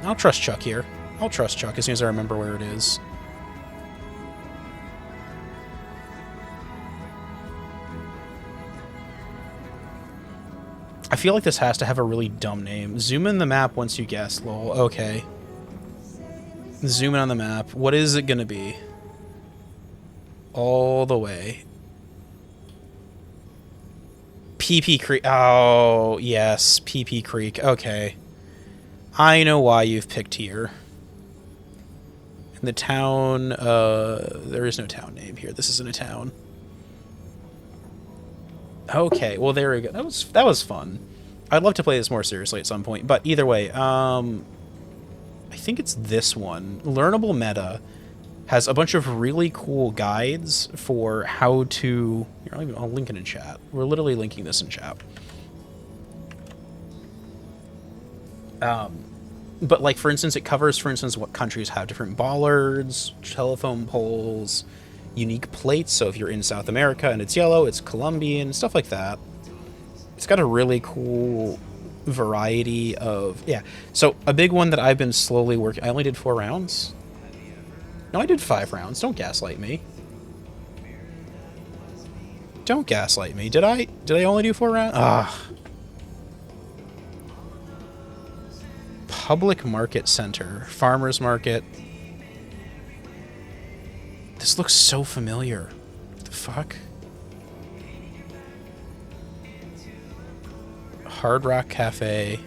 I'll trust Chuck here. I'll trust Chuck as soon as I remember where it is. I feel like this has to have a really dumb name. Zoom in the map once you guess, lol. Okay. Zoom in on the map. What is it gonna be? All the way. PP Creek. Oh, yes, PP Creek. Okay. I know why you've picked here. In the town, there is no town name here. This isn't a town. Okay, well there we go. That was fun. I'd love to play this more seriously at some point, but either way, I think it's this one. Learnable Meta has a bunch of really cool guides for how to... Here, I'll link it in chat. We're literally linking this in chat. But, like, for instance, it covers, for instance, what countries have different bollards, telephone poles, unique plates. So if you're in South America and it's yellow, it's Colombian, stuff like that. It's got a really cool variety of... Yeah. So a big one that I've been slowly working... I only did 4 rounds. No, I did 5 rounds. Don't gaslight me. Don't gaslight me. Did I only do 4 rounds? Ah. Public Market Center. Farmer's Market. This looks so familiar. What the fuck? Hard Rock Cafe.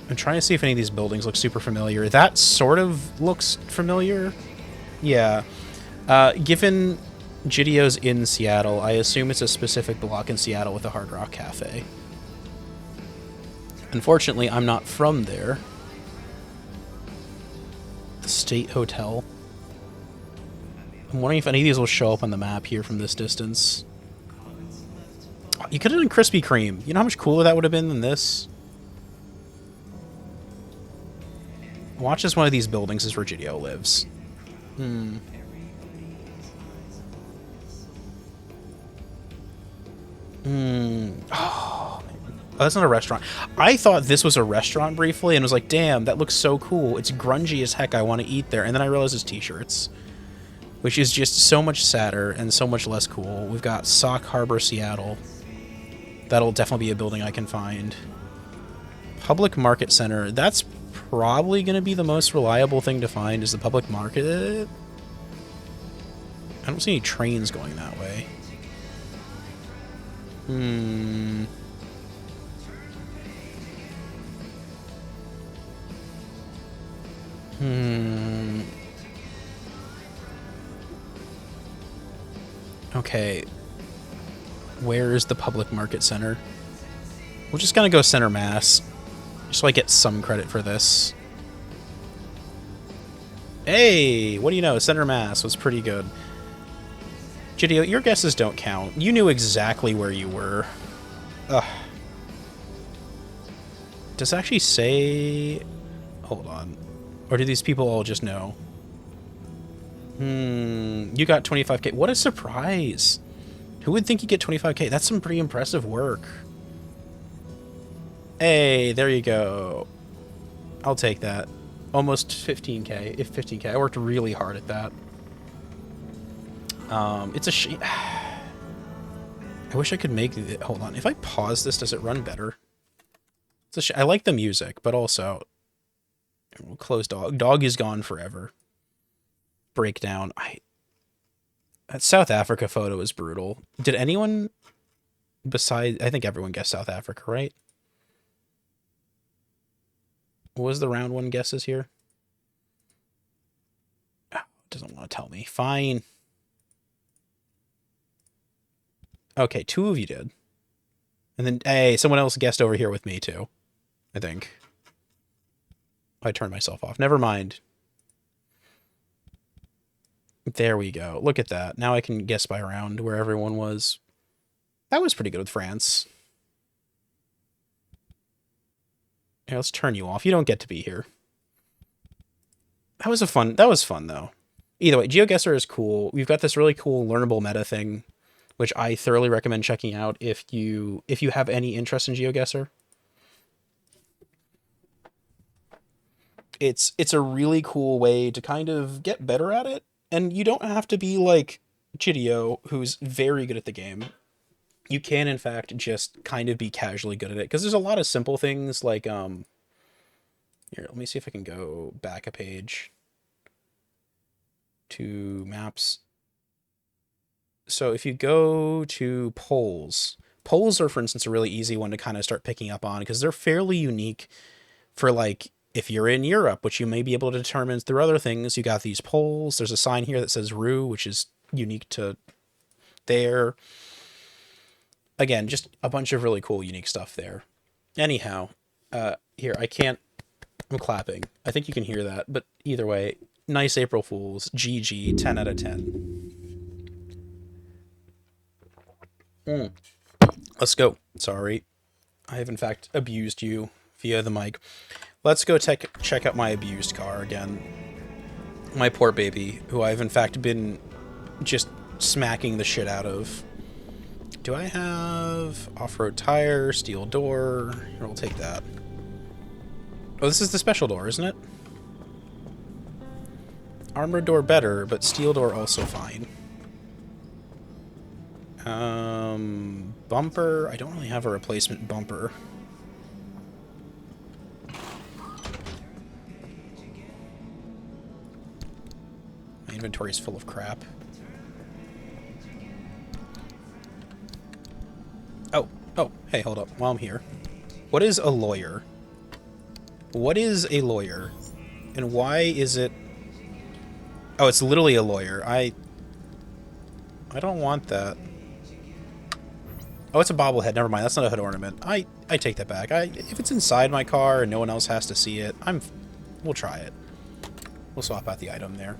I'm trying to see if any of these buildings look super familiar. That sort of looks familiar. Yeah. Given GDO's in Seattle, I assume it's a specific block in Seattle with a Hard Rock Cafe. Unfortunately, I'm not from there. The State Hotel. I'm wondering if any of these will show up on the map here from this distance. You could have done Krispy Kreme. You know how much cooler that would have been than this? Watch as one of these buildings is where GDO lives. Hmm. Oh, that's not a restaurant. I thought this was a restaurant briefly and was like, damn, that looks so cool. It's grungy as heck. I want to eat there. And then I realized it's t-shirts, which is just so much sadder and so much less cool. We've got Sauk Harbor, Seattle. That'll definitely be a building I can find. Public Market Center. That's probably going to be the most reliable thing to find is the public market. I don't see any trains going that way. Hmm. Okay. Where is the public market center? We're just gonna go center mass, just so I get some credit for this. Hey, what do you know? Center mass was pretty good. GDO, your guesses don't count. You knew exactly where you were. Ugh. Does it actually say... Hold on. Or do these people all just know? You got 25k. What a surprise. Who would think you get 25k? That's some pretty impressive work. Hey, there you go. I'll take that. Almost 15k, if 15k. I worked really hard at that. It's a shame. I wish I could make it. Hold on. If I pause this, does it run better? It's a I like the music, but also... We'll close dog. Dog is gone forever. Breakdown. That South Africa photo is brutal. Did anyone besides... I think everyone guessed South Africa, right? What was the round one guesses here? Oh, it doesn't want to tell me. Fine. Okay, 2 of you did. And then, hey, someone else guessed over here with me, too. I think. I turned myself off. Never mind. There we go. Look at that. Now I can guess by round where everyone was. That was pretty good with France. Yeah, let's turn you off. You don't get to be here. That was fun, though. Either way, GeoGuessr is cool. We've got this really cool learnable meta thing, which I thoroughly recommend checking out if you have any interest in GeoGuessr. It's a really cool way to kind of get better at it, and you don't have to be like Chidio, who's very good at the game. You can, in fact, just kind of be casually good at it, because there's a lot of simple things like, here, let me see if I can go back a page to maps. So if you go to polls are, for instance, a really easy one to kind of start picking up on because they're fairly unique for like if you're in Europe, which you may be able to determine through other things. You got these polls. There's a sign here that says Rue, which is unique to there. Again, just a bunch of really cool, unique stuff there. Anyhow, here, I'm clapping. I think you can hear that, but either way, nice April Fools. GG, 10 out of 10. Let's go. Sorry. I have, in fact, abused you via the mic. Let's go check out my abused car again. My poor baby, who I've, in fact, been just smacking the shit out of. Do I have off-road tire, steel door? Here, we'll take that. Oh, this is the special door, isn't it? Armored door better, but steel door also fine. Bumper. I don't really have a replacement bumper. My inventory is full of crap. Oh, hey, hold up. While I'm here. What is a lawyer? What is a lawyer? And why is it... Oh, it's literally a lawyer. I don't want that. Oh, it's a bobblehead. Never mind. That's not a hood ornament. I take that back. If it's inside my car and no one else has to see it, we'll try it. We'll swap out the item there.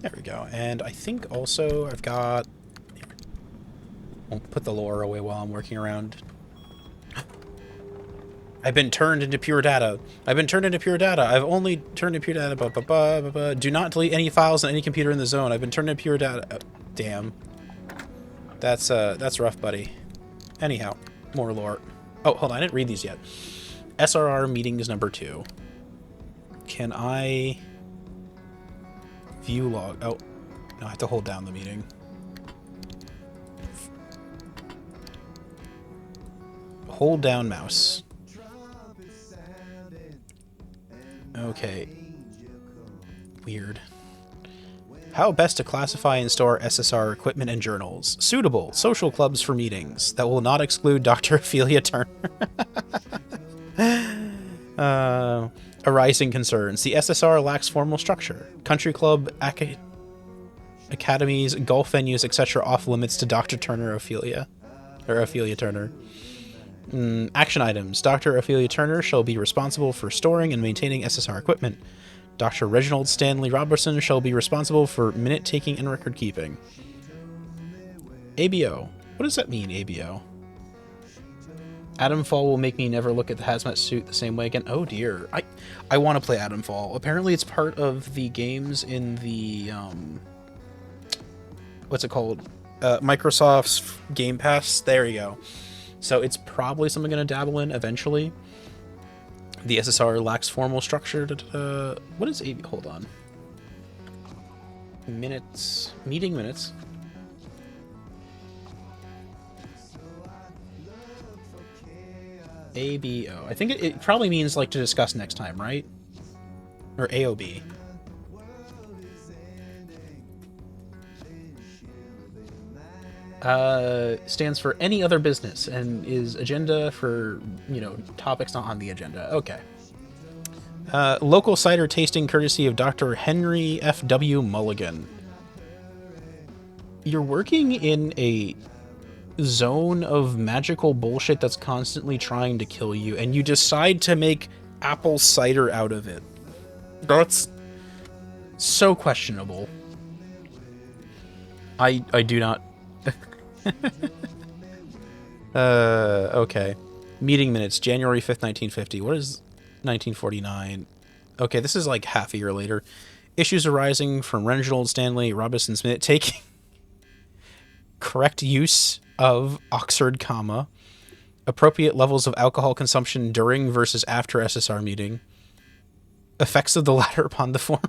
There we go. And I think also I've got... I'll put the lore away while I'm working around. I've been turned into pure data. I've been turned into pure data. I've only turned into pure data. Do not delete any files on any computer in the zone. I've been turned into pure data. Oh, damn. That's rough, buddy. Anyhow, more lore. Oh, hold on. I didn't read these yet. SRR meetings number 2. Can I view log? Oh, no, I have to hold down the meeting. Hold down mouse. Okay. Weird. How best to classify and store SSR equipment and journals. Suitable. Social clubs for meetings. That will not exclude Dr. Ophelia Turner. Arising concerns. The SSR lacks formal structure. Country club, academies, golf venues, etc. off limits to Dr. Turner Ophelia. Or Ophelia Turner. Action items. Dr. Ophelia Turner shall be responsible for storing and maintaining SSR equipment. Dr. Reginald Stanley Robertson shall be responsible for minute-taking and record-keeping. ABO. What does that mean, ABO? Atomfall will make me never look at the hazmat suit the same way again. Oh dear. I want to play Atomfall. Apparently it's part of the games in the... what's it called? Microsoft's Game Pass. There you go. So it's probably something I'm going to dabble in eventually. The SSR lacks formal structure. What is AB? Hold on. Minutes. Meeting minutes. ABO. I think it probably means like to discuss next time, right? Or AOB. Stands for any other business and is agenda for, topics not on the agenda. Okay. Local cider tasting courtesy of Dr. Henry F.W. Mulligan. You're working in a zone of magical bullshit that's constantly trying to kill you, and you decide to make apple cider out of it. That's so questionable. I do not... Okay. Meeting minutes, January 5th, 1950. What is 1949? Okay, this is like half a year later. Issues arising from Reginald Stanley Robinson's minute taking. Correct use of Oxford comma. Appropriate levels of alcohol consumption during versus after SSR meeting. Effects of the latter upon the form.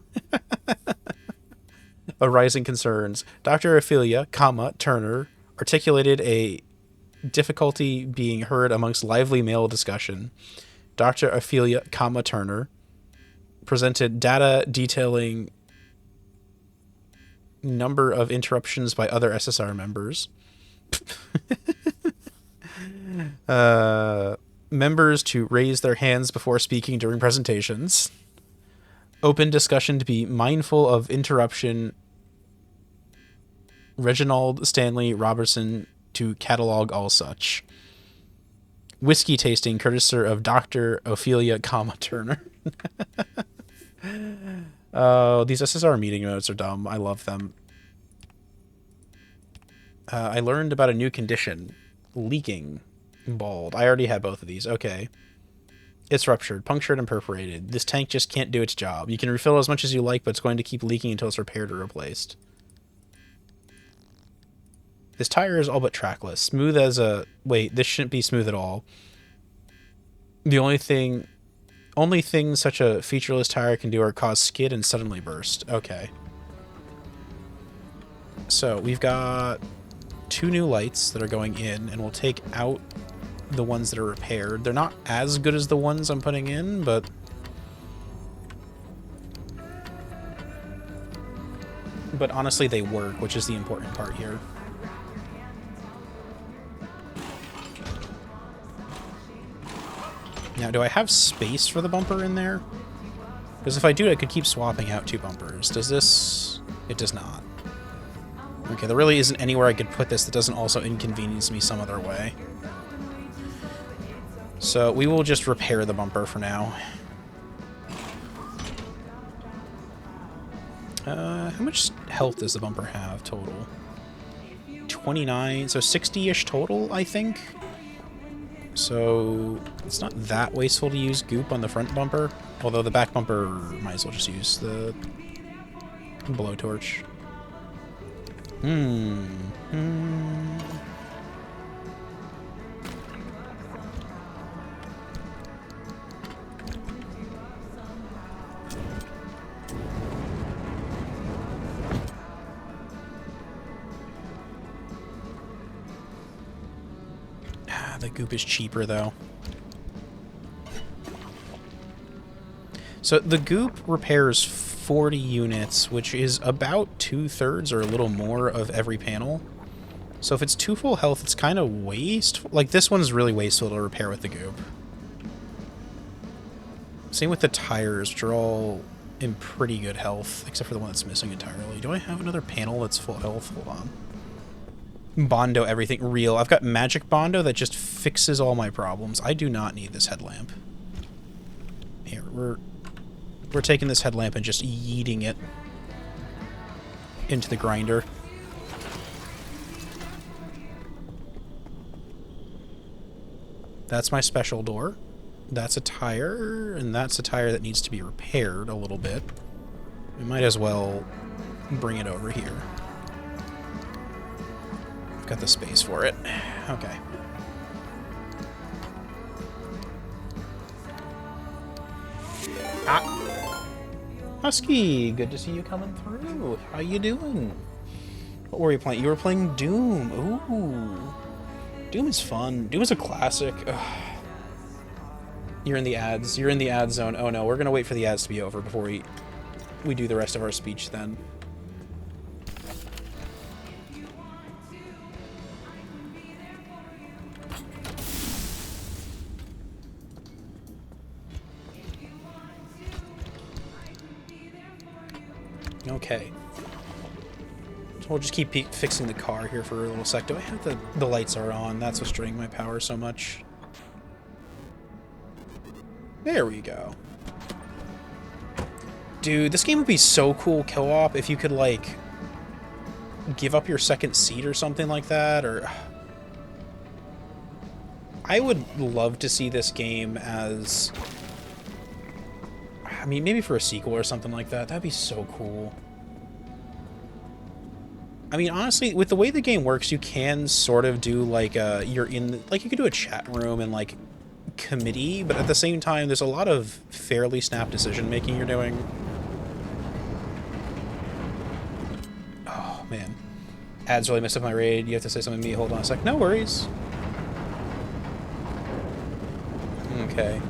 Arising concerns. Dr. Ophelia, comma, Turner articulated a difficulty being heard amongst lively male discussion. Dr. Ophelia, Turner presented data detailing number of interruptions by other SSR members. Members to raise their hands before speaking during presentations. Open discussion to be mindful of interruption. Reginald Stanley Robertson to catalog all such. Whiskey tasting courtesy of Dr. Ophelia, Turner. Oh, these SSR meeting notes are dumb. I love them. I learned about a new condition. Leaking. Bald. I already had both of these. Okay. It's ruptured, punctured, and perforated. This tank just can't do its job. You can refill as much as you like, but it's going to keep leaking until it's repaired or replaced. This tire is all but trackless. Smooth as a... Wait, this shouldn't be smooth at all. The only thing such a featureless tire can do are cause skid and suddenly burst. Okay. So, we've got 2 new lights that are going in, and we'll take out the ones that are repaired. They're not as good as the ones I'm putting in, but... But honestly, they work, which is the important part here. Now, do I have space for the bumper in there? Because if I do, I could keep swapping out 2 bumpers. Does this... It does not. Okay, there really isn't anywhere I could put this that doesn't also inconvenience me some other way. So we will just repair the bumper for now. How much health does the bumper have total? 29, so 60-ish total, I think? So it's not that wasteful to use goop on the front bumper, although the back bumper might as well just use the blowtorch. The goop is cheaper, though. So the goop repairs 40 units, which is about 2/3 or a little more of every panel. So if it's 2 full health, it's kind of wasteful. Like, this one's really wasteful to repair with the goop. Same with the tires, which are all in pretty good health, except for the one that's missing entirely. Do I have another panel that's full health? Hold on. Bondo everything real. I've got magic Bondo that just fixes all my problems. I do not need this headlamp. Here, we're taking this headlamp and just yeeting it into the grinder. That's my special door. That's a tire, and that's a tire that needs to be repaired a little bit. We might as well bring it over here. Got the space for it. Okay. Ah! Husky, good to see you coming through. How you doing? What were you playing? You were playing Doom. Ooh. Doom is fun. Doom is a classic. Ugh. You're in the ads. You're in the ad zone. Oh no, we're gonna wait for the ads to be over before we do the rest of our speech then. Okay. So we'll just keep fixing the car here for a little sec. Do I have the lights are on? That's what's draining my power so much. There we go. Dude, this game would be so cool co-op if you could, like, give up your second seat or something like that, or... I would love to see this game as... I mean, maybe for a sequel or something like that. That'd be so cool. I mean, honestly, with the way the game works, you can sort of do, like, you're in... Like, you could do a chat room and, like, committee, but at the same time, there's a lot of fairly snap decision-making you're doing. Oh, man. Ads really messed up my raid. You have to say something to me. Hold on a sec. No worries. Okay.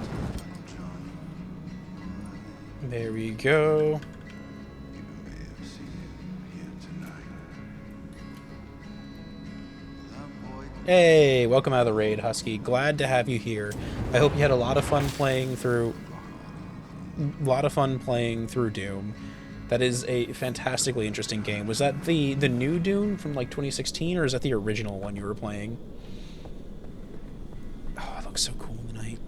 There we go. Hey, welcome out of the raid, Husky. Glad to have you here. I hope you had a lot of fun playing through Doom. That is a fantastically interesting game. Was that the new Doom from like 2016, or is that the original one you were playing? Oh, it looks so cool in the night.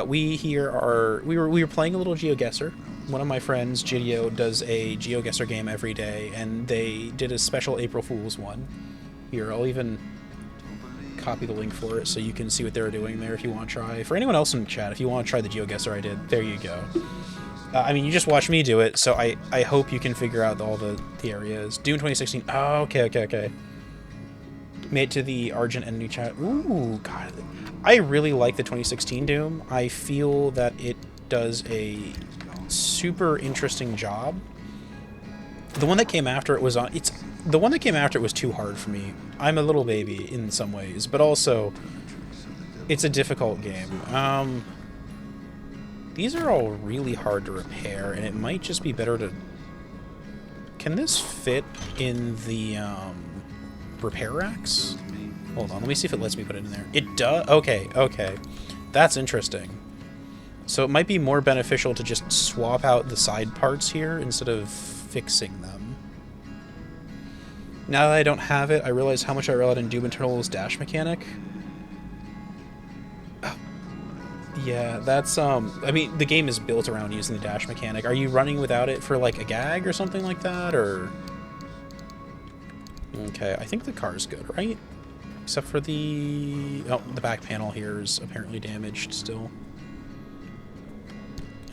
We were playing a little GeoGuessr. One of my friends, Gidio, does a GeoGuessr game every day, and they did a special April Fool's one. Here, I'll even copy the link for it so you can see what they were doing there if you want to try. For anyone else in the chat, if you want to try the GeoGuessr I did, there you go. I mean, you just watched me do it, so I hope you can figure out all the areas. Doom 2016. Oh, okay. Made to the Argent enemy chat. Ooh, God. I really like the 2016 Doom. I feel that it does a super interesting job. The one that came after it was the one that came after it was too hard for me. I'm a little baby in some ways, but also it's a difficult game. These are all really hard to repair, and it might just be better to... Can this fit in the repair racks? Hold on, let me see if it lets me put it in there. It does? Okay. That's interesting. So it might be more beneficial to just swap out the side parts here instead of fixing them. Now that I don't have it, I realize how much I relied on Doom Eternal's dash mechanic. Oh. Yeah, that's, I mean, the game is built around using the dash mechanic. Are you running without it for, like, a gag or something like that, or...? Okay, I think the car's good, right? Except for the... Oh, the back panel here is apparently damaged still.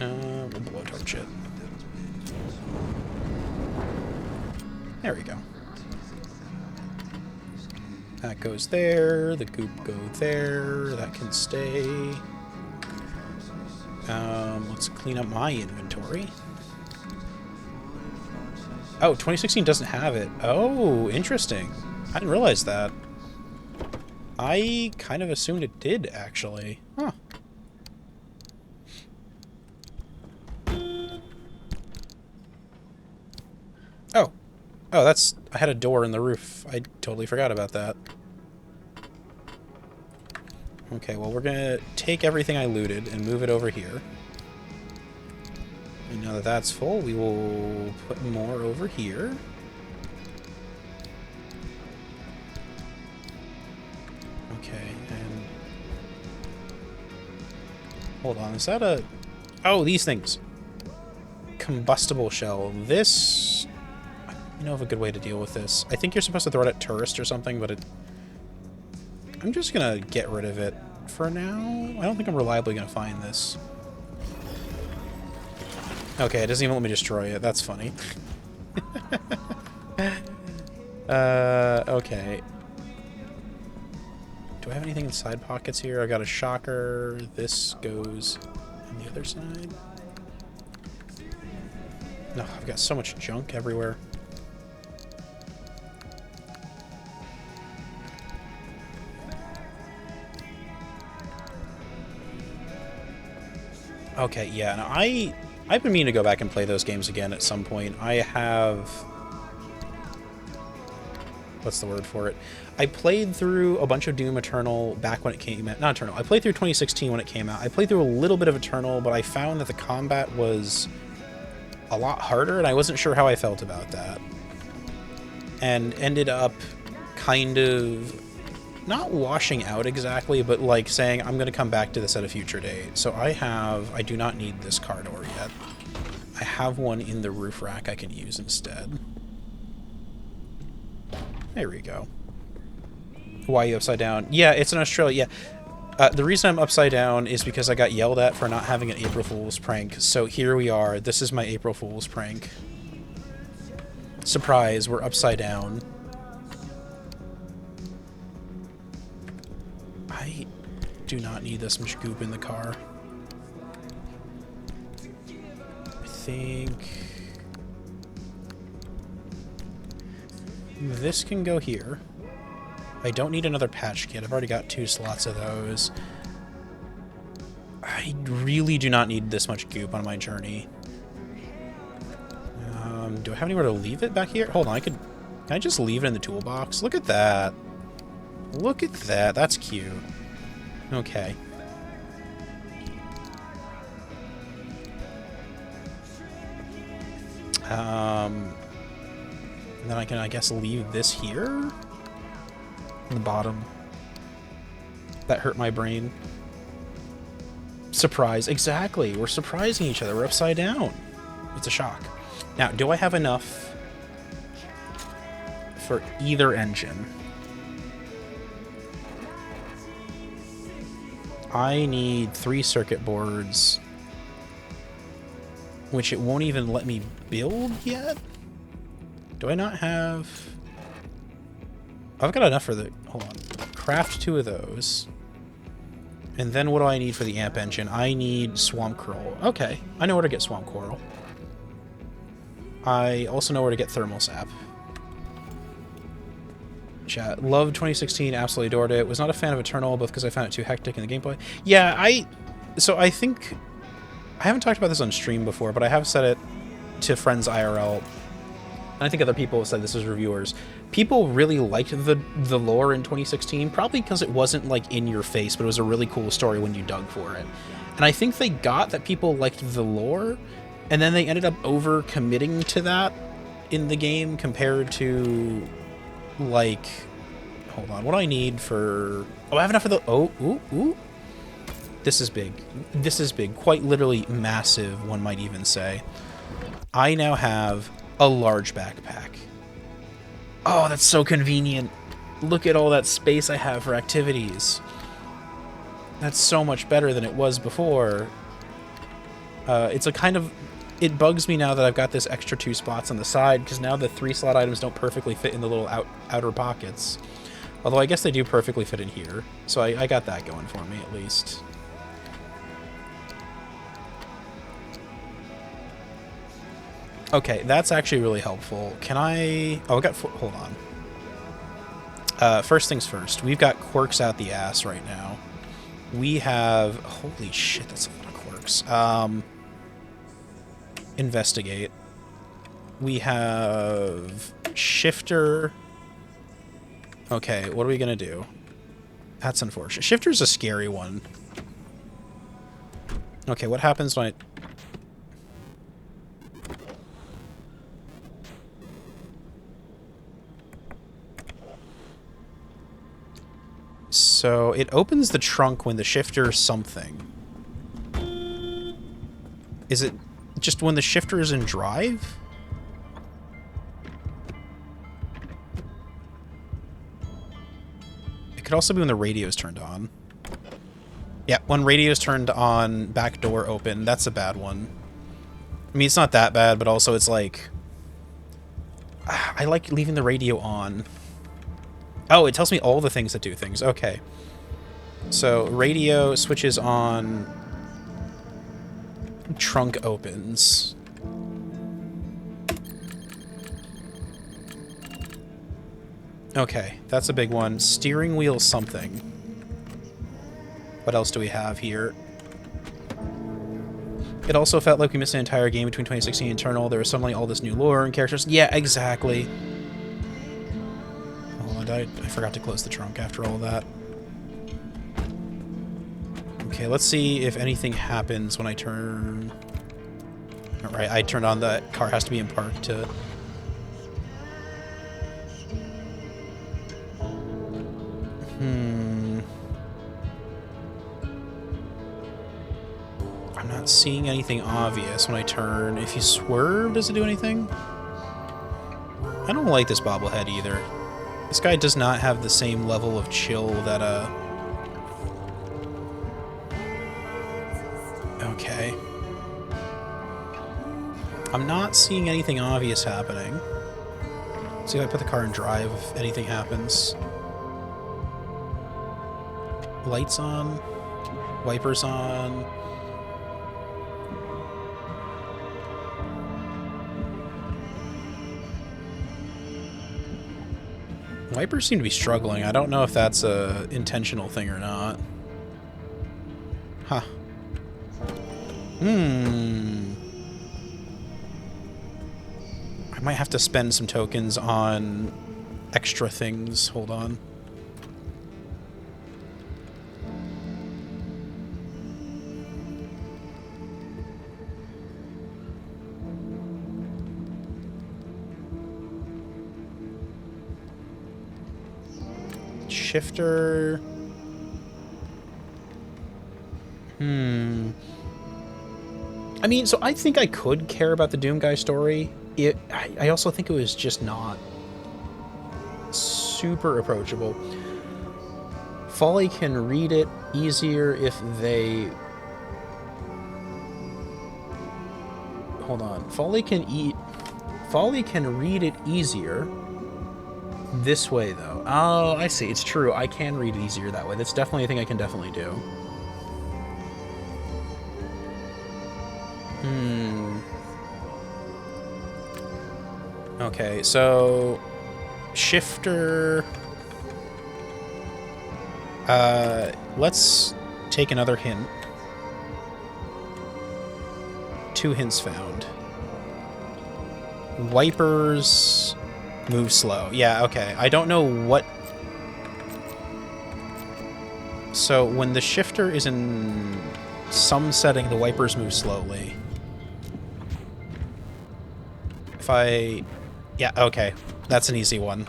We'll blowtorch it. There we go. That goes there, the goop go there, that can stay. Let's clean up my inventory. Oh, 2016 doesn't have it. Oh, interesting. I didn't realize that. I kind of assumed it did, actually. Huh. Oh, that's... I had a door in the roof. I totally forgot about that. Okay, well, we're gonna take everything I looted and move it over here. And now that that's full, we will put more over here. Okay, and... Hold on, is that a... Oh, these things! Combustible shell. This... I know of a good way to deal with this. I think you're supposed to throw it at tourists or something, but I'm just gonna get rid of it for now. I don't think I'm reliably gonna find this. Okay, it doesn't even let me destroy it. That's funny. Okay. Do I have anything in side pockets here? I got a shocker. This goes on the other side. No, I've got so much junk everywhere. Okay, yeah, no, I've been meaning to go back and play those games again at some point. I have... What's the word for it? I played through a bunch of Doom Eternal back when it came out. Not Eternal. I played through 2016 when it came out. I played through a little bit of Eternal, but I found that the combat was a lot harder, and I wasn't sure how I felt about that. And ended up kind of... not washing out exactly, but like saying, I'm going to come back to this at a future date. So I do not need this car door yet. I have one in the roof rack I can use instead. There we go. Why are you upside down? Yeah, it's in Australia. Yeah. The reason I'm upside down is because I got yelled at for not having an April Fool's prank. So here we are. This is my April Fool's prank. Surprise, we're upside down. I do not need this much goop in the car. I think this can go here. I don't need another patch kit. I've already got 2 slots of those. I really do not need this much goop on my journey. Do I have anywhere to leave it back here? Hold on, can I just leave it in the toolbox? Look at that. Look at that. That's cute. Okay. And then I can, I guess, leave this here? On the bottom. That hurt my brain. Surprise. Exactly. We're surprising each other. We're upside down. It's a shock. Now, do I have enough for either engine? I need 3 circuit boards, which it won't even let me build yet? Do I not have... I've got enough for the... Hold on. Craft 2 of those. And then what do I need for the amp engine? I need swamp coral. Okay, I know where to get swamp coral. I also know where to get thermal sap. Chat. Loved 2016, absolutely adored it. Was not a fan of Eternal, both because I found it too hectic in the gameplay. Yeah, so I think... I haven't talked about this on stream before, but I have said it to friends IRL. And I think other people have said this as reviewers. People really liked the lore in 2016, probably because it wasn't, like, in your face, but it was a really cool story when you dug for it. And I think they got that people liked the lore, and then they ended up over-committing to that in the game compared to, like... Hold on, what do I need for... Oh, I have enough of the... Oh, ooh. This is big. This is big. Quite literally massive, one might even say. I now have a large backpack. Oh, that's so convenient. Look at all that space I have for activities. That's so much better than it was before. It's a kind of... It bugs me now that I've got this extra 2 spots on the side, because now the 3 slot items don't perfectly fit in the little outer pockets. Although I guess they do perfectly fit in here. So I got that going for me, at least. Okay, that's actually really helpful. Can I... Oh, I got... Hold on. First things first. We've got quirks out the ass right now. We have... Holy shit, that's a lot of quirks. Investigate. We have... Shifter. Okay, what are we gonna do? That's unfortunate. Shifter's a scary one. Okay, what happens when I... So, it opens the trunk when the shifter something. Is it just when the shifter is in drive? It could also be when the radio's turned on. Yeah, when radio's turned on, back door open. That's a bad one. I mean, it's not that bad, but also it's like... I like leaving the radio on. Oh, it tells me all the things that do things. Okay. So, radio switches on. Trunk opens. Okay, that's a big one. Steering wheel something. What else do we have here? It also felt like we missed an entire game between 2016 and Eternal. There was suddenly all this new lore and characters. Yeah, exactly. I forgot to close the trunk after all of that. Okay, let's see if anything happens when I turn... Alright, I turned on the car has to be in park to... I'm not seeing anything obvious when I turn. If you swerve, does it do anything? I don't like this bobblehead either. This guy does not have the same level of chill that, Okay. I'm not seeing anything obvious happening. Let's see if I put the car in drive, if anything happens. Lights on. Wipers on. Wipers seem to be struggling. I don't know if that's a intentional thing or not. Huh. I might have to spend some tokens on extra things. Hold on. Shifter. I mean, so I think I could care about the Doom Guy story. I also think it was just not super approachable. Folly can read it easier if they... Hold on. Folly can read it easier this way, though. Oh, I see. It's true. I can read it easier that way. That's definitely a thing I can definitely do. Okay, so... Shifter... let's take another hint. 2 hints found. Wipers move slow. Yeah, okay. I don't know what... So, when the shifter is in some setting, the wipers move slowly. If I... Yeah, okay. That's an easy one.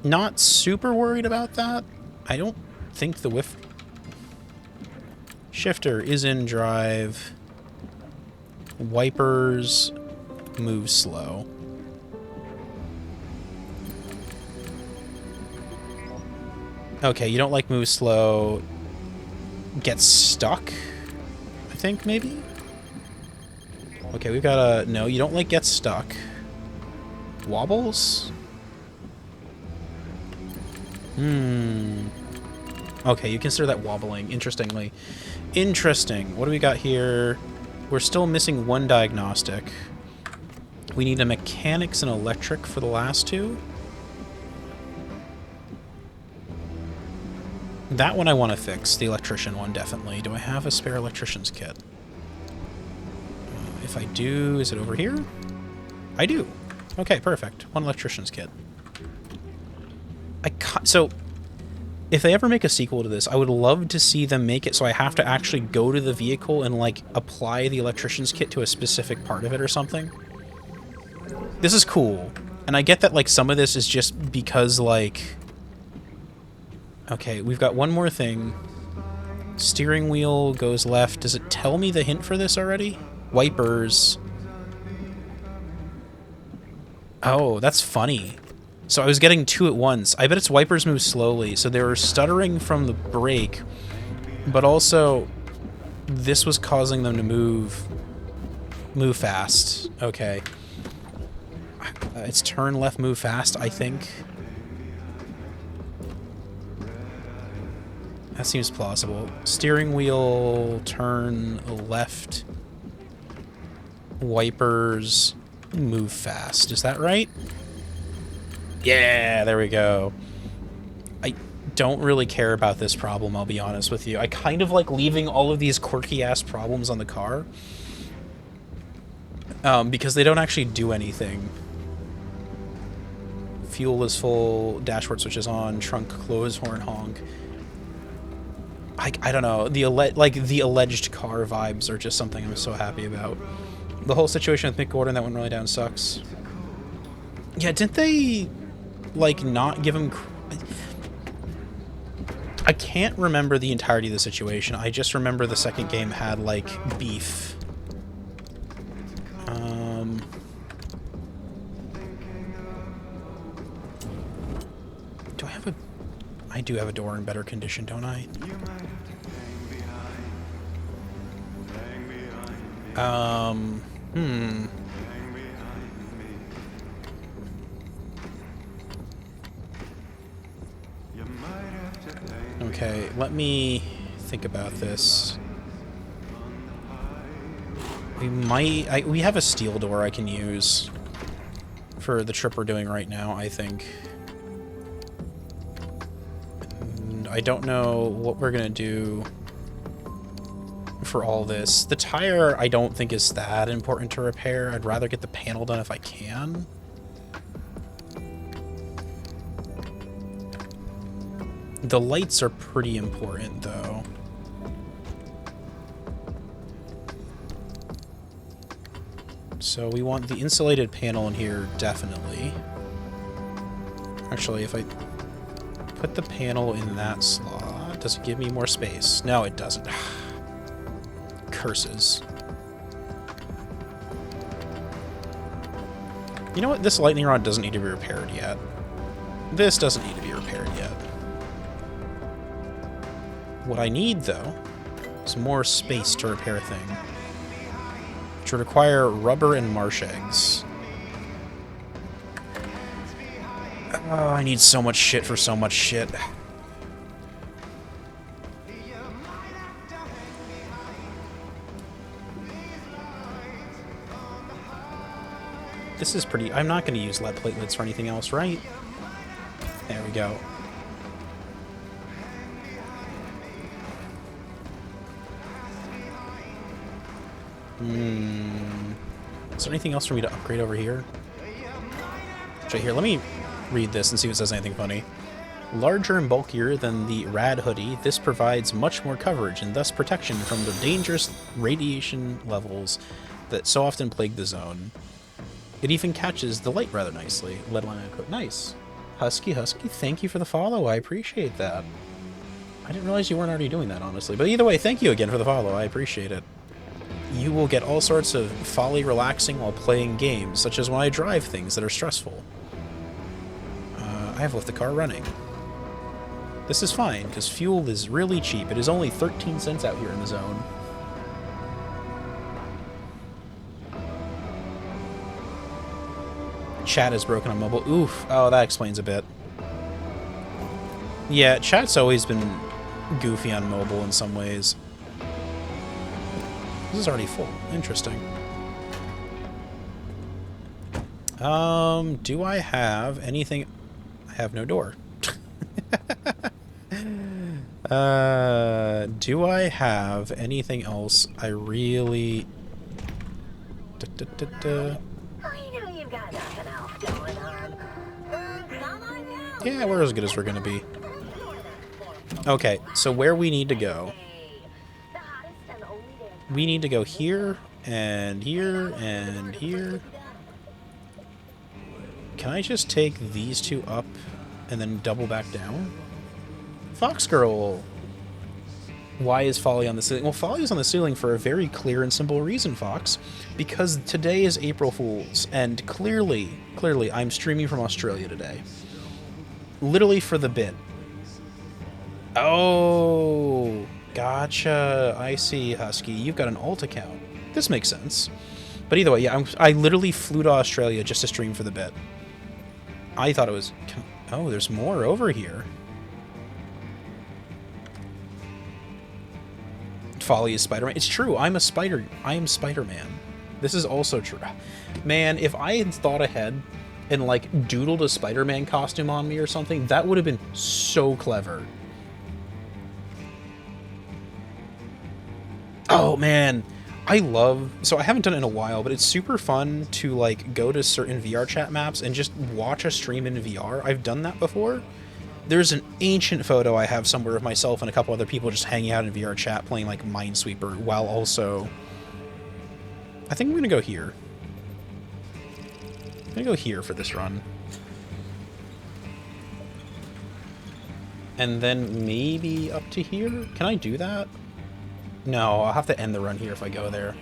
Not super worried about that. I don't think the whiff... Shifter is in drive. Wipers move slow. Okay, you don't like move slow. Get stuck, I think, maybe? Okay, we've got a... No, you don't like get stuck. Wobbles? Okay, you consider that wobbling, interestingly. Interesting. What do we got here? We're still missing 1 diagnostic. We need a mechanics and electric for the last 2. That one I want to fix, the electrician one, definitely. Do I have a spare electrician's kit? If I do, is it over here? I do. Okay, perfect. 1 electrician's kit. So, if they ever make a sequel to this, I would love to see them make it so I have to actually go to the vehicle and, like, apply the electrician's kit to a specific part of it or something. This is cool. And I get that, like, some of this is just because, like... Okay, we've got one more thing. Steering wheel goes left. Does it tell me the hint for this already? Wipers. Oh, that's funny. So I was getting 2 at once. I bet it's wipers move slowly. So they were stuttering from the brake, but also this was causing them to move fast. Okay. It's turn left, move fast, I think. That seems plausible. Steering wheel, turn left. Wipers, move fast. Is that right? Yeah, there we go. I don't really care about this problem, I'll be honest with you. I kind of like leaving all of these quirky-ass problems on the car. Because they don't actually do anything. Fuel is full, dashboard switches on, trunk close, horn honk. I don't know. The alleged car vibes are just something I'm so happy about. The whole situation with Mick Gordon, that went really down, sucks. Yeah, didn't they, like, not give him... I can't remember the entirety of the situation. I just remember the second game had, like, beef. Do I have a... I do have a door in better condition, don't I? Okay, let me think about this. We might... we have a steel door I can use for the trip we're doing right now, I think. And I don't know what we're gonna do for all this. The tire, I don't think is that important to repair. I'd rather get the panel done if I can. The lights are pretty important, though. So we want the insulated panel in here, definitely. Actually, if I put the panel in that slot, does it give me more space? No, it doesn't. Curses. You know what? This lightning rod doesn't need to be repaired yet. This doesn't need to be repaired yet. What I need, though, is more space to repair a thing. Which would require rubber and marsh eggs. Oh, I need so much shit for so much shit. This is pretty... I'm not going to use lead platelets for anything else, right? There we go. Is there anything else for me to upgrade over here? Right here, let me read this and see if it says anything funny. Larger and bulkier than the Rad Hoodie, this provides much more coverage and thus protection from the dangerous radiation levels that so often plague the zone. It even catches the light rather nicely. Lead line coat. Nice. Husky, thank you for the follow. I appreciate that. I didn't realize you weren't already doing that, honestly. But either way, thank you again for the follow. I appreciate it. You will get all sorts of folly relaxing while playing games, such as when I drive things that are stressful. I have left the car running. This is fine, because fuel is really cheap. It is only 13 cents out here in the zone. Chat is broken on mobile. Oof. Oh, that explains a bit. Yeah, chat's always been goofy on mobile in some ways. This is already full. Interesting. Do I have anything? I have no door. Do I have anything else I really... Yeah, we're as good as we're gonna be. Okay, so where we need to go... We need to go here, and here, and here. Can I just take these two up and then double back down? Fox Girl! Why is Folly on the ceiling? Well, Folly is on the ceiling for a very clear and simple reason, Fox. Because today is April Fool's, and clearly, I'm streaming from Australia today. Literally for the bit. Oh... Gotcha. I see, Husky. You've got an alt account. This makes sense. But either way, yeah, I literally flew to Australia just to stream for the bit. I thought it was... Oh, there's more over here. Folly is Spider-Man. It's true. I am Spider-Man. This is also true. Man, if I had thought ahead and, like, doodled a Spider-Man costume on me or something, that would have been so clever. Oh, man. So I haven't done it in a while, but it's super fun to, like, go to certain VR chat maps and just watch a stream in VR. I've done that before. There's an ancient photo I have somewhere of myself and a couple other people just hanging out in VR chat playing, like, Minesweeper, while also... I think I'm gonna go here. I'm gonna go here for this run. And then maybe up to here? Can I do that? No, I'll have to end the run here if I go there.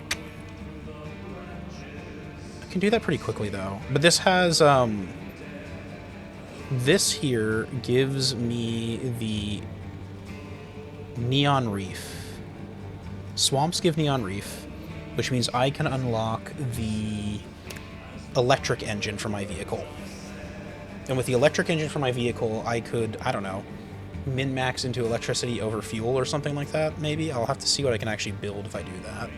I can do that pretty quickly, though. But this has, this here gives me the Neon Reef. Swamps give Neon Reef, which means I can unlock the electric engine for my vehicle. And with the electric engine for my vehicle, I could, I don't know, min-max into electricity over fuel or something like that, maybe? I'll have to see what I can actually build if I do that.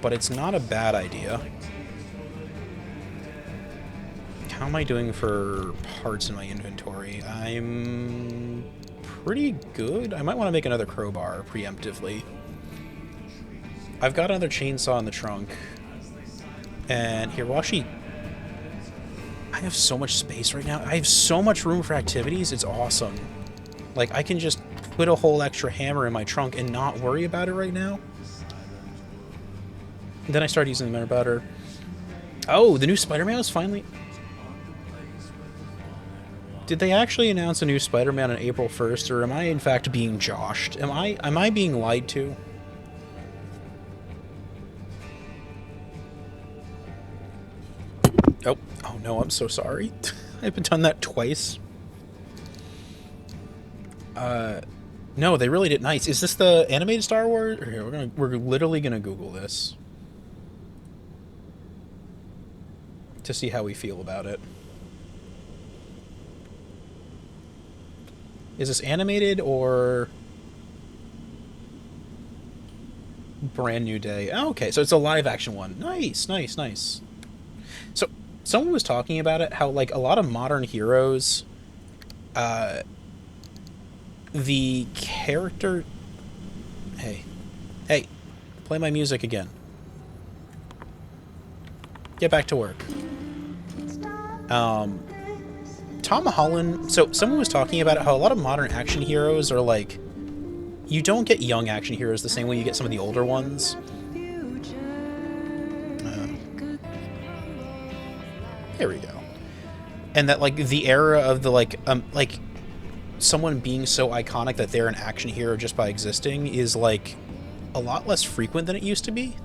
But it's not a bad idea. how am I doing for parts in my inventory? I'm pretty good. I might want to make another crowbar preemptively. I've got another chainsaw in the trunk. And here, well, actually, I have so much space right now. I have so much room for activities. It's awesome. Like, I can just put a whole extra hammer in my trunk and not worry about it right now. And then I started using them better. Oh, the new Spider-Man was finally... Did they actually announce a new Spider-Man on April 1st, or am I in fact being joshed? Am I being lied to? Oh no, I'm so sorry. I've been done that twice. No, they really did nice. Is this the animated Star Wars? Here, we're literally gonna Google this to see how we feel about it. Is this animated or Brand New Day? Oh, okay, so it's a live action one. Nice, nice, nice. So someone was talking about it, how like a lot of modern heroes, the character... Hey, play my music again. Get back to work. Tom Holland... So, someone was talking about how a lot of modern action heroes are like... You don't get young action heroes the same way you get some of the older ones. There we go. And that, like, the era of the, like, someone being so iconic that they're an action hero just by existing is, like, a lot less frequent than it used to be.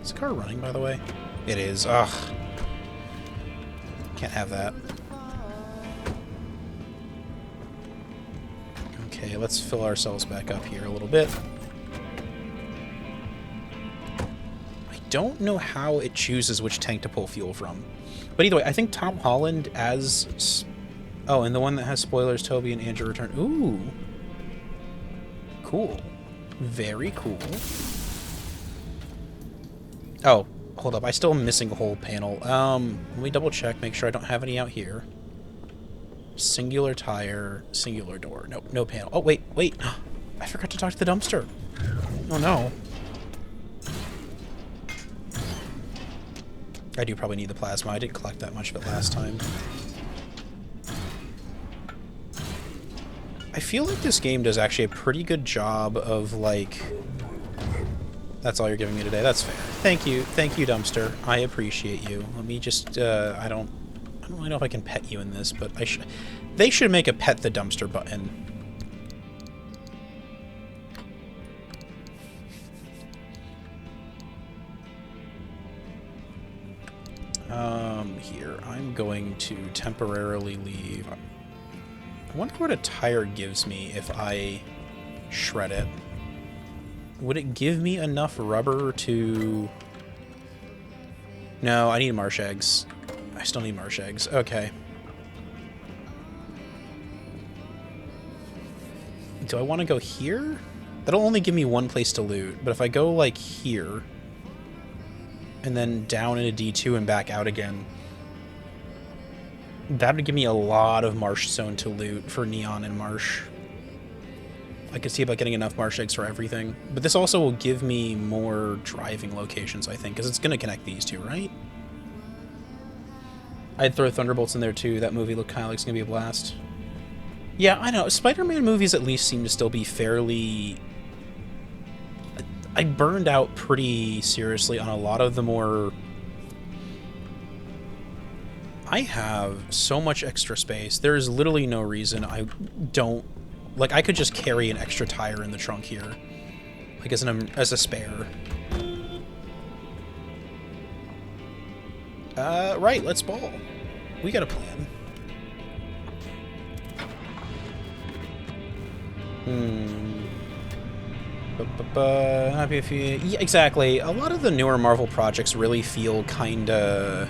Is the car running, by the way? It is. Ugh. Can't have that. Okay, let's fill ourselves back up here a little bit. I don't know how it chooses which tank to pull fuel from. But either way, I think Tom Holland as... Oh, and the one that has spoilers, Toby and Andrew return. Ooh. Cool. Very cool. Oh, hold up. I still am missing a whole panel. Let me double check, make sure I don't have any out here. Singular tire, singular door. Nope, no panel. Oh, wait. I forgot to talk to the dumpster. Oh, no. I do probably need the plasma. I didn't collect that much of it last time. I feel like this game does actually a pretty good job of, like... That's all you're giving me today. That's fair. Thank you, dumpster. I appreciate you. Let me just, I don't really know if I can pet you in this, but they should make a pet the dumpster button. Here, I'm going to temporarily leave. I wonder what a tire gives me if I shred it. Would it give me enough rubber to... No, I need marsh eggs. I still need marsh eggs. Okay. Do I want to go here? That'll only give me one place to loot, but if I go, like, here, and then down into D2 and back out again, that would give me a lot of marsh zone to loot for Neon and Marsh. I could see about getting enough marsh eggs for everything. But this also will give me more driving locations, I think, because it's going to connect these two, right? I'd throw Thunderbolts in there, too. That movie looked kind of like it's going to be a blast. Yeah, I know. Spider-Man movies at least seem to still be fairly... I burned out pretty seriously on a lot of the more... I have so much extra space. There is literally no reason I don't... Like, I could just carry an extra tire in the trunk here. Like, as a spare. Right, let's ball. We got a plan. Happy if you... Yeah, exactly. A lot of the newer Marvel projects really feel kinda...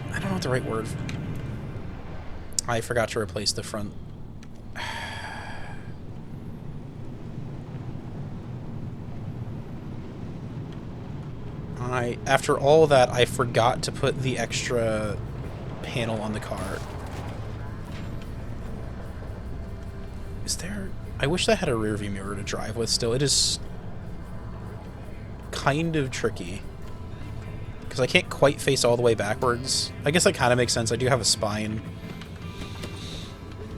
I don't know what the right word... I forgot to replace the front... After all that, I forgot to put the extra panel on the car. Is there... I wish that had a rear view mirror to drive with still. It is kind of tricky. Because I can't quite face all the way backwards. I guess that kind of makes sense. I do have a spine.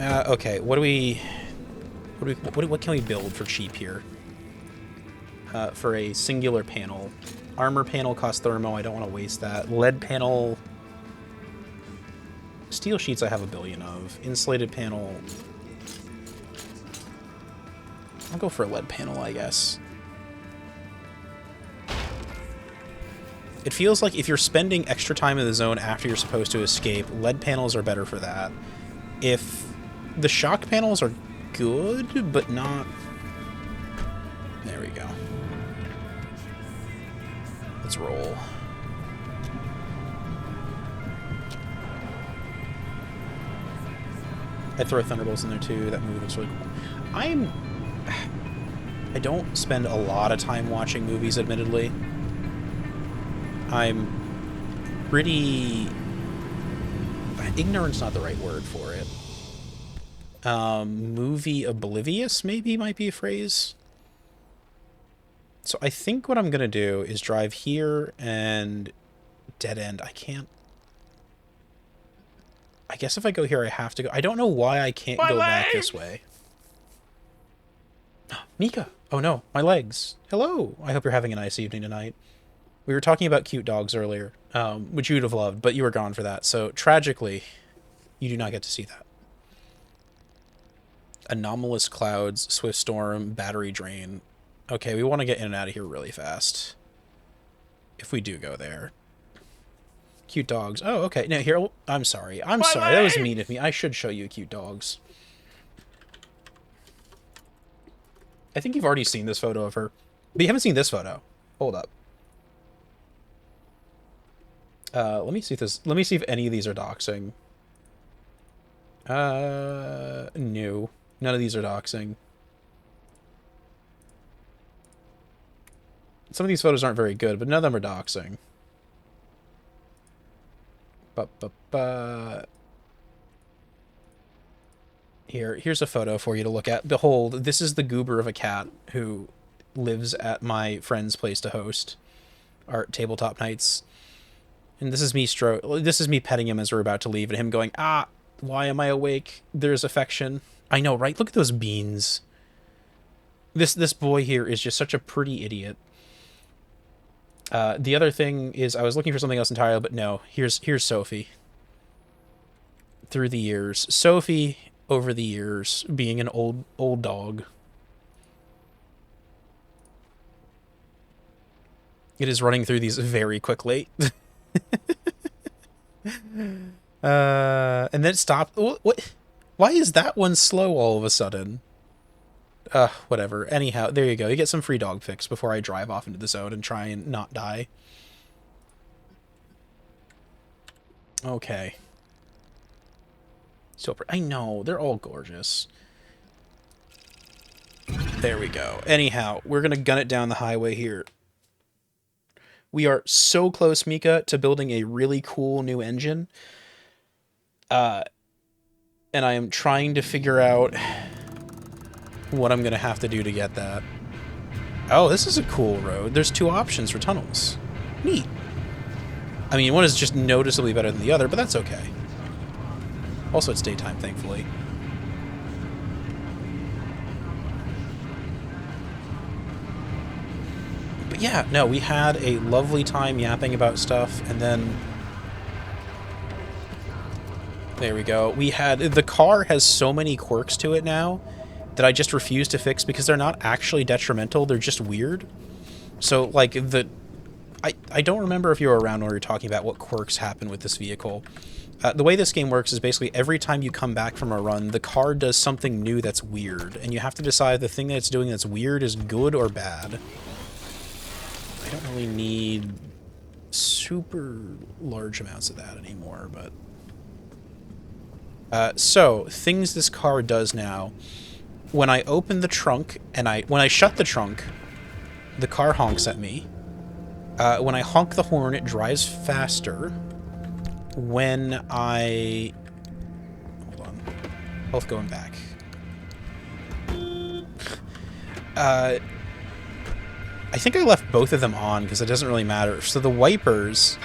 Okay, what can we build for cheap here? For a singular panel. Armor panel costs thermo. I don't want to waste that. Lead panel... Steel sheets I have a billion of. Insulated panel... I'll go for a lead panel, I guess. It feels like if you're spending extra time in the zone after you're supposed to escape, lead panels are better for that. If the shock panels are good, but not... There we go. Let's roll. I'd throw Thunderbolts in there too. That movie looks really cool. I don't spend a lot of time watching movies, admittedly. I'm pretty... Ignorant's not the right word for it. Movie oblivious, maybe, might be a phrase. So I think what I'm going to do is drive here and dead end. I can't... I guess if I go here, I have to go... I don't know why I can't go back this way. Mika! Oh no, my legs. Hello! I hope you're having a nice evening tonight. We were talking about cute dogs earlier, which you'd have loved, but you were gone for that. So, tragically, you do not get to see that. Anomalous clouds, swift storm, battery drain. Okay, we want to get in and out of here really fast. If we do go there. Cute dogs. Oh, okay. Now, here... I'm sorry. I'm sorry. That was mean of me. I should show you cute dogs. I think you've already seen this photo of her. But you haven't seen this photo. Hold up. Let me see if this... Let me see if any of these are doxing. No. None of these are doxing. Some of these photos aren't very good, but none of them are doxing. Here's a photo for you to look at. Behold, this is the goober of a cat who lives at my friend's place to host our tabletop nights. And this is me petting him as we're about to leave, and him going, "Ah, why am I awake? There's affection." I know, right? Look at those beans. This boy here is just such a pretty idiot. The other thing is, I was looking for something else entirely, but no. Here's Sophie. Through the years. Sophie, over the years, being an old dog. It is running through these very quickly. And then it stopped. What? Why is that one slow all of a sudden? Whatever. Anyhow, there you go. You get some free dog pics before I drive off into the zone and try and not die. Okay. So, I know. They're all gorgeous. There we go. Anyhow, we're going to gun it down the highway here. We are so close, Mika, to building a really cool new engine. And I am trying to figure out what I'm going to have to do to get that. Oh, this is a cool road. There's two options for tunnels. Neat. I mean, one is just noticeably better than the other, but that's okay. Also, it's daytime, thankfully. But yeah, no, we had a lovely time yapping about stuff, and then... There we go. The car has so many quirks to it now that I just refuse to fix because they're not actually detrimental, they're just weird. So, like, I don't remember if you were around when we were talking about what quirks happen with this vehicle. The way this game works is basically every time you come back from a run, the car does something new that's weird, and you have to decide the thing that it's doing that's weird is good or bad. I don't really need super large amounts of that anymore, but... So, things this car does now. When I open the trunk, and when I shut the trunk, the car honks at me. When I honk the horn, it drives faster. when I... Hold on. Both going back. I think I left both of them on because it doesn't really matter. So the wipers,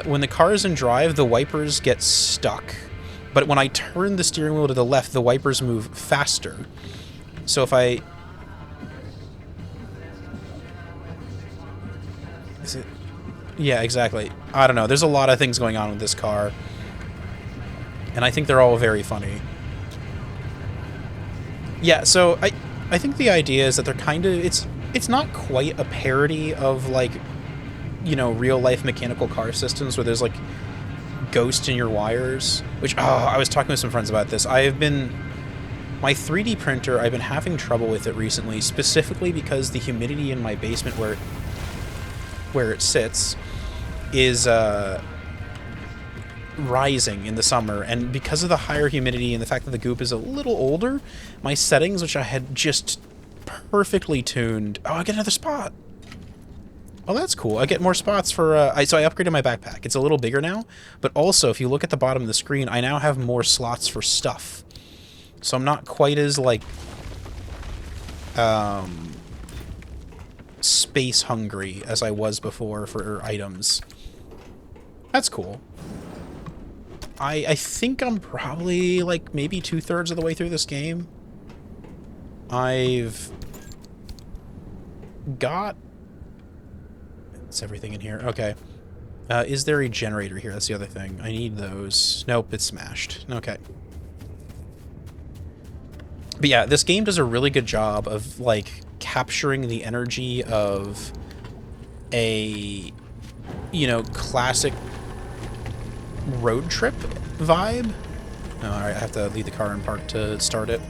when the car is in drive, the wipers get stuck. But when I turn the steering wheel to the left, the wipers move faster. So if I... Is it... Yeah, exactly. I don't know. There's a lot of things going on with this car. And I think they're all very funny. Yeah, so I think the idea is that they're kind of... It's not quite a parody of, like, you know, real-life mechanical car systems where there's, like, ghost in your wires. Which, I was talking with some friends about this. My 3D printer, I've been having trouble with it recently, specifically because the humidity in my basement where it sits is rising in the summer, and because of the higher humidity and the fact that the goop is a little older, my settings, which I had just perfectly tuned... Oh, I get another spot! Oh, that's cool. I get more spots for... So I upgraded my backpack. It's a little bigger now, but also, if you look at the bottom of the screen, I now have more slots for stuff. So I'm not quite as, like... space hungry as I was before for items. That's cool. I think I'm probably, like, maybe 2/3 of the way through this game. I've got... It's everything in here. Okay. Is there a generator here? That's the other thing. I need those. Nope, it's smashed. Okay. But yeah, this game does a really good job of, like, capturing the energy of a, you know, classic road trip vibe. Oh, alright, I have to leave the car in park to start it.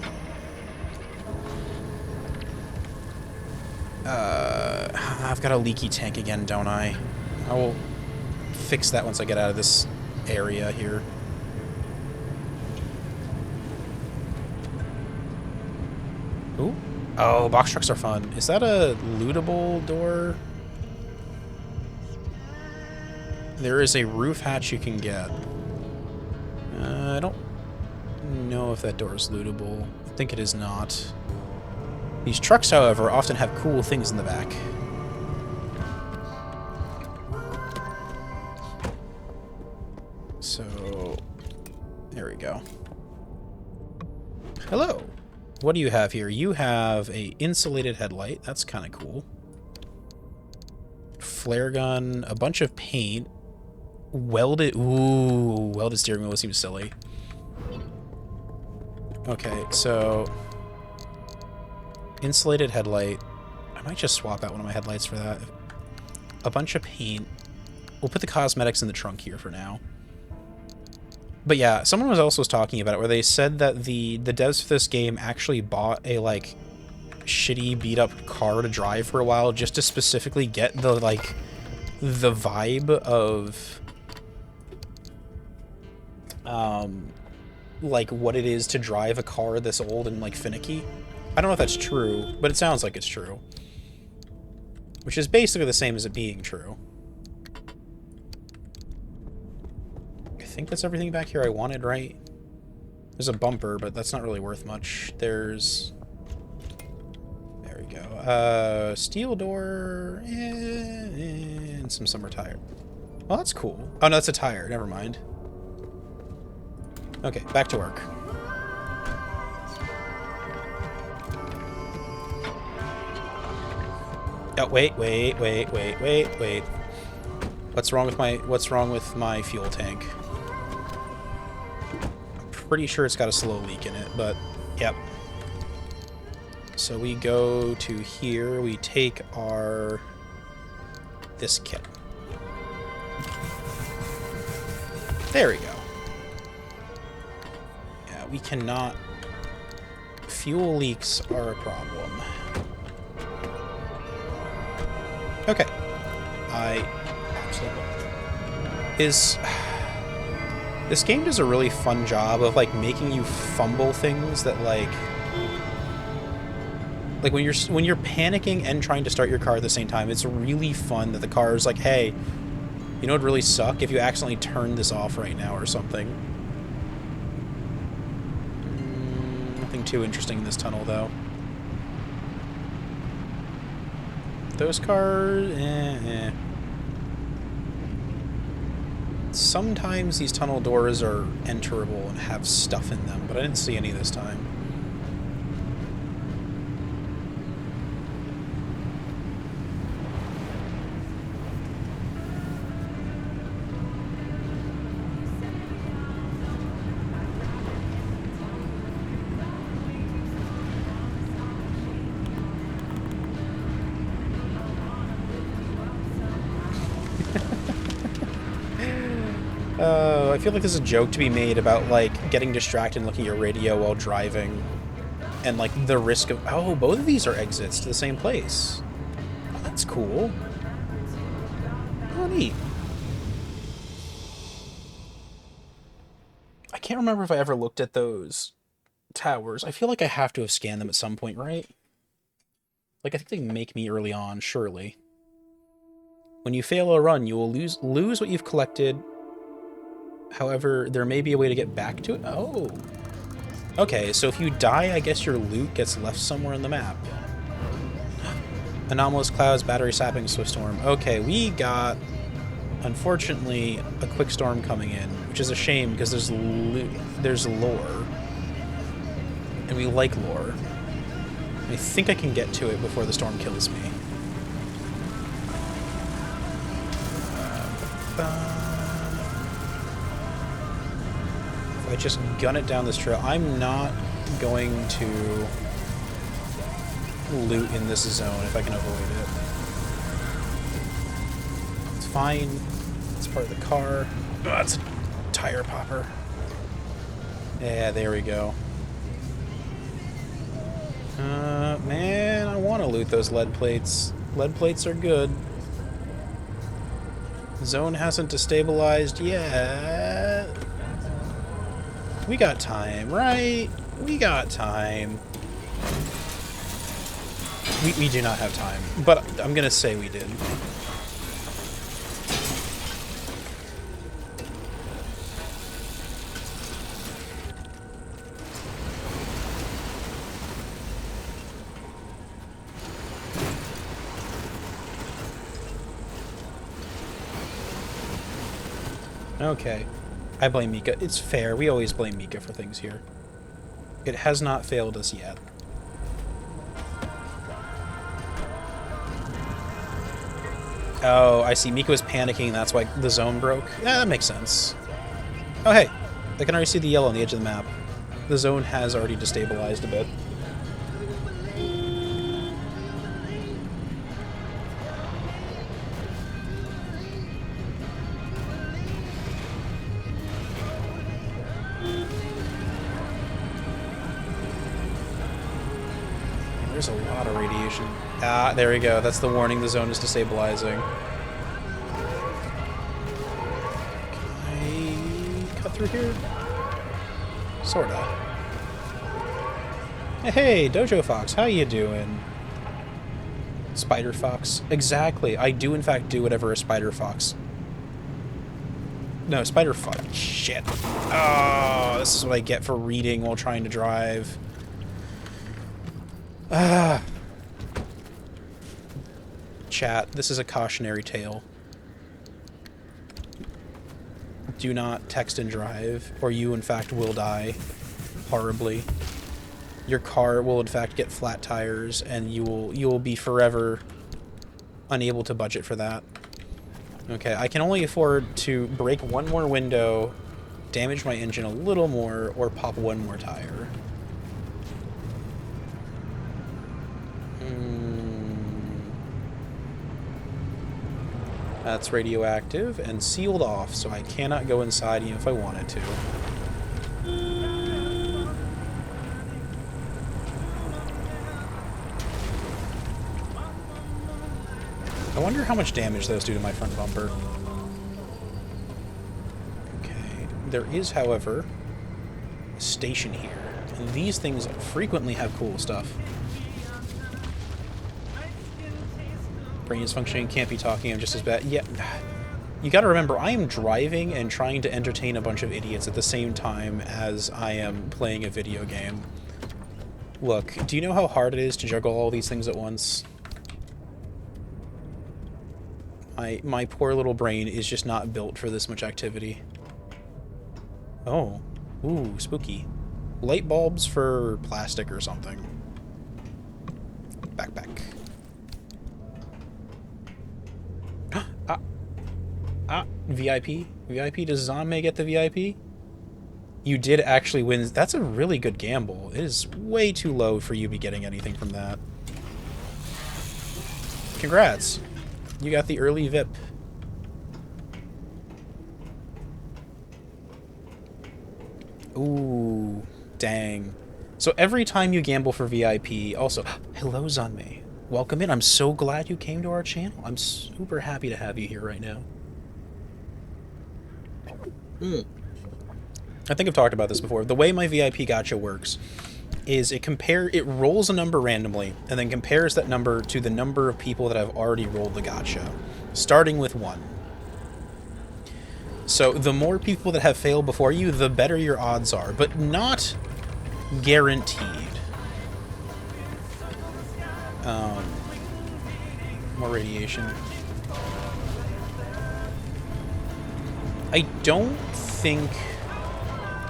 I've got a leaky tank again, don't I? I will fix that once I get out of this area here. Ooh. Oh, box trucks are fun. Is that a lootable door? There is a roof hatch you can get. I don't know if that door is lootable. I think it is not. These trucks, however, often have cool things in the back. So, there we go. Hello. What do you have here? You have a insulated headlight. That's kind of cool. Flare gun, a bunch of paint. Welded... Ooh, welded steering wheel seems silly. Okay, so... Insulated headlight. I might just swap out one of my headlights for that. A bunch of paint. We'll put the cosmetics in the trunk here for now. But yeah, someone was also talking about it where they said that the devs for this game actually bought a, like, shitty beat-up car to drive for a while just to specifically get the, like, the vibe of... like, what it is to drive a car this old and, like, finicky. I don't know if that's true, but it sounds like it's true. Which is basically the same as it being true. I think that's everything back here I wanted, right? There's a bumper, but that's not really worth much. There's... There we go. Steel door, and some summer tire. Well, that's cool. Oh, no, that's a tire. Never mind. Okay, back to work. Oh, wait. What's wrong with my fuel tank? I'm pretty sure it's got a slow leak in it, but yep. So we go to here, we take this kit. There we go. Yeah, we cannot... Fuel leaks are a problem. Okay. This game does a really fun job of, like, making you fumble things that, like when you're panicking and trying to start your car at the same time, it's really fun that the car is like, hey, You know what would really suck? If you accidentally turn this off right now or something. Nothing too interesting in this tunnel, though. Those cars... Sometimes these tunnel doors are enterable and have stuff in them, but I didn't see any this time. I feel like there's a joke to be made about, like, getting distracted and looking at your radio while driving. And, like, the risk of... Oh, both of these are exits to the same place. Oh, that's cool. Oh, neat. I can't remember if I ever looked at those towers. I feel like I have to have scanned them at some point, right? Like, I think they make me early on, surely. When you fail a run, you will lose what you've collected. However, there may be a way to get back to it. Oh. Okay, so if you die, I guess your loot gets left somewhere on the map. Anomalous clouds, battery sapping, swift storm. Okay, we got, unfortunately, a quick storm coming in, which is a shame because there's lore. And we like lore. I think I can get to it before the storm kills me. I just gun it down this trail. I'm not going to loot in this zone if I can avoid it. It's fine. It's part of the car. Oh, that's a tire popper. Yeah, there we go. Man, I want to loot those lead plates. Lead plates are good. Zone hasn't destabilized yet. We got time, right? We got time. We do not have time, but I'm gonna say we did. Okay. I blame Mika. It's fair. We always blame Mika for things here. It has not failed us yet. Oh, I see. Mika was panicking, and that's why the zone broke. Yeah, that makes sense. Oh, hey. I can already see the yellow on the edge of the map. The zone has already destabilized a bit. There's a lot of radiation. Ah, there we go. That's the warning. The zone is destabilizing. Can I cut through here? Sorta. Hey, Dojo Fox, how you doing? Spider Fox? Exactly. I do, in fact, do whatever a Spider Fox... No, Spider Fox. Shit. Oh, this is what I get for reading while trying to drive. Chat, this is a cautionary tale. Do not text and drive, or you, in fact, will die horribly. Your car will, in fact, get flat tires, and you will be forever unable to budget for that. Okay, I can only afford to break one more window, damage my engine a little more, or pop one more tire. That's radioactive and sealed off, so I cannot go inside even if I wanted to. I wonder how much damage those do to my front bumper. Okay. There is, however, a station here. And these things frequently have cool stuff. Brain is functioning, can't be talking, I'm just as bad. Yeah. You gotta remember, I am driving and trying to entertain a bunch of idiots at the same time as I am playing a video game. Look, do you know how hard it is to juggle all these things at once? My poor little brain is just not built for this much activity. Oh. Ooh, spooky. Light bulbs for plastic or something. Backpack. VIP? VIP? Does Zanmei get the VIP? You did actually win. That's a really good gamble. It is way too low for you to be getting anything from that. Congrats. You got the early VIP. Ooh, dang. So every time you gamble for VIP, also, hello Zanmei. Welcome in. I'm so glad you came to our channel. I'm super happy to have you here right now. I think I've talked about this before. The way my VIP gacha works is it rolls a number randomly and then compares that number to the number of people that have already rolled the gacha, starting with 1. So the more people that have failed before you, the better your odds are, but not guaranteed. More radiation. I don't think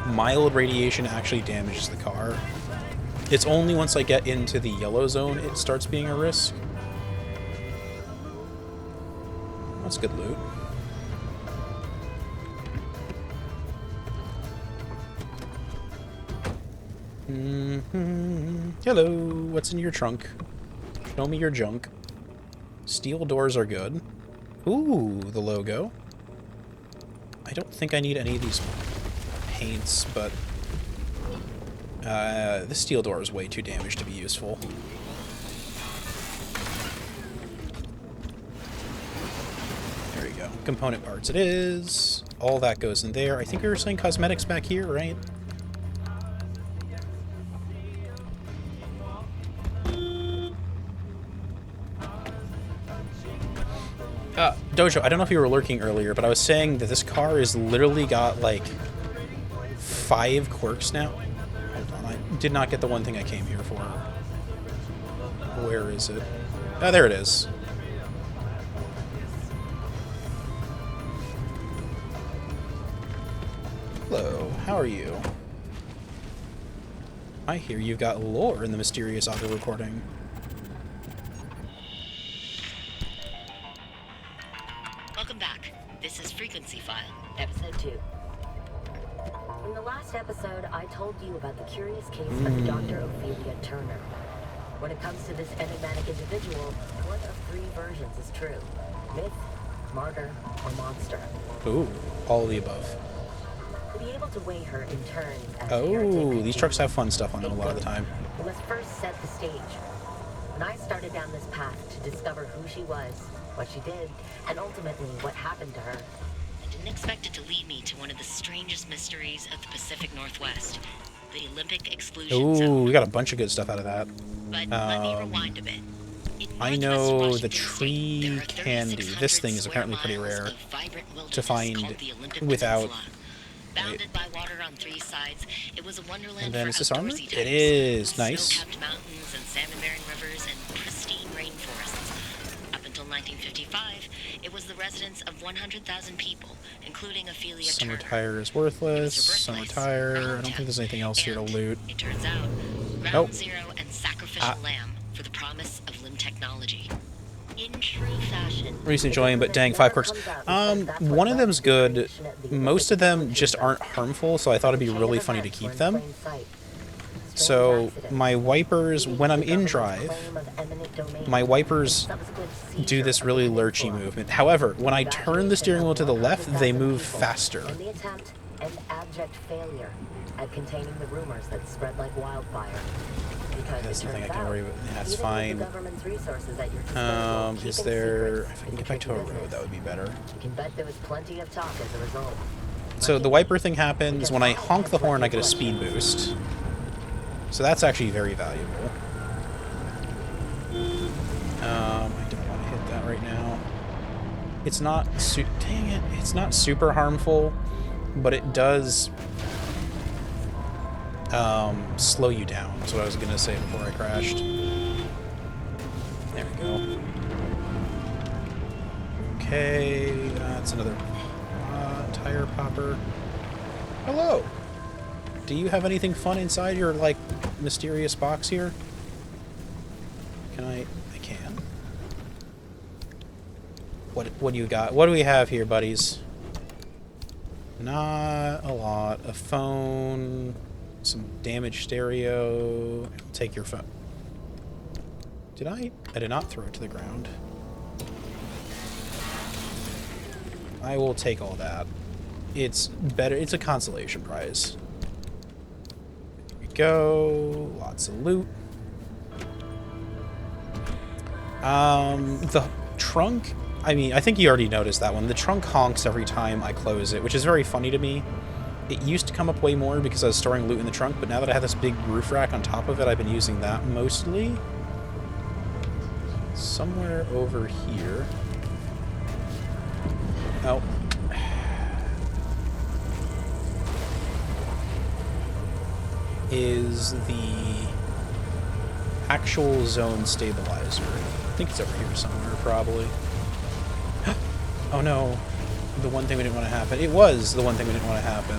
mild radiation actually damages the car. It's only once I get into the yellow zone it starts being a risk. That's good loot. Hello, what's in your trunk? Show me your junk. Steel doors are good. Ooh, the logo. I don't think I need any of these paints, but this steel door is way too damaged to be useful. There you go. Component parts it is. All that goes in there. I think we were selling cosmetics back here, right? Dojo, I don't know if you were lurking earlier, but I was saying that this car has literally got, like, 5 quirks now. Hold on, I did not get the one thing I came here for. Where is it? Oh, there it is. Hello, how are you? I hear you've got lore in the mysterious audio recording. Welcome back. This is Frequency File, Episode 2. In the last episode, I told you about the curious case of Dr. Ophelia Turner. When it comes to this enigmatic individual, one of 3 versions is true. Myth, martyr, or monster. Ooh, all of the above. To be able to weigh her in turns as Oh, these trucks have fun stuff on them a lot of the time. We must first set the stage. When I started down this path to discover who she was, what she did, and ultimately what happened to her, I didn't expect it to lead me to one of the strangest mysteries of the Pacific Northwest, the Olympic Exclusion Zone. Ooh, we got a bunch of good stuff out of that. But let me rewind a bit. In I Northwest know the Washington tree State, there are candy. 3,600 This thing is square apparently pretty miles rare of vibrant to wilderness find called the Olympic without. Peninsula. Bounded by water on 3 sides, it was a wonderland And then for is this armor? outdoorsy types. It is nice. Snow-capped mountains and salmon-bearing rivers and pristine rainforests. Up until 1955, it was the residence of 100,000 people, including Ophelia Summer Turner. tire is It was worthless. her Summer birthplace, tire. her I don't hometown. think there's anything else here to And loot. it turns out, Ground Oh. Zero and Sacrificial Lamb for the promise of limb technology. In true fashion, Recently joined, but dang, 5 quirks. One of them's good. Most of them just aren't harmful, so I thought it'd be really funny to keep them. So my wipers, when I'm in drive, my wipers do this really lurchy movement. However, when I turn the steering wheel to the left, they move faster. In the attempt and abject failure at containing the rumors that spread like wildfire. Because That's it something I turns can out, worry about. Yeah, that's even with fine. the government's resources at your disposal, Is keeping there... secrets If I can is get back to a tricky road, business. that would be better. You can bet there was plenty of talk as a result. So the wiper thing happens, when I honk the horn I get a speed boost. So that's actually very valuable. I don't want to hit that right now. It's not dang it, it's not super harmful, but it does slow you down. That's what I was gonna say before I crashed. There we go. Okay, that's another tire popper. Hello! Do you have anything fun inside your, like, mysterious box here? Can I can. What do you got? What do we have here, buddies? Not a lot. A phone, some damaged stereo. Take your phone. Did I? I did not throw it to the ground. I will take all that. It's better. It's a consolation prize. There we go. Lots of loot. The trunk, I mean, I think you already noticed that one. The trunk honks every time I close it, which is very funny to me. It used to come up way more because I was storing loot in the trunk, but now that I have this big roof rack on top of it, I've been using that mostly. Somewhere over here. Oh. Is the actual zone stabilizer. I think it's over here somewhere, probably. Oh no. The one thing we didn't want to happen. It was the one thing we didn't want to happen.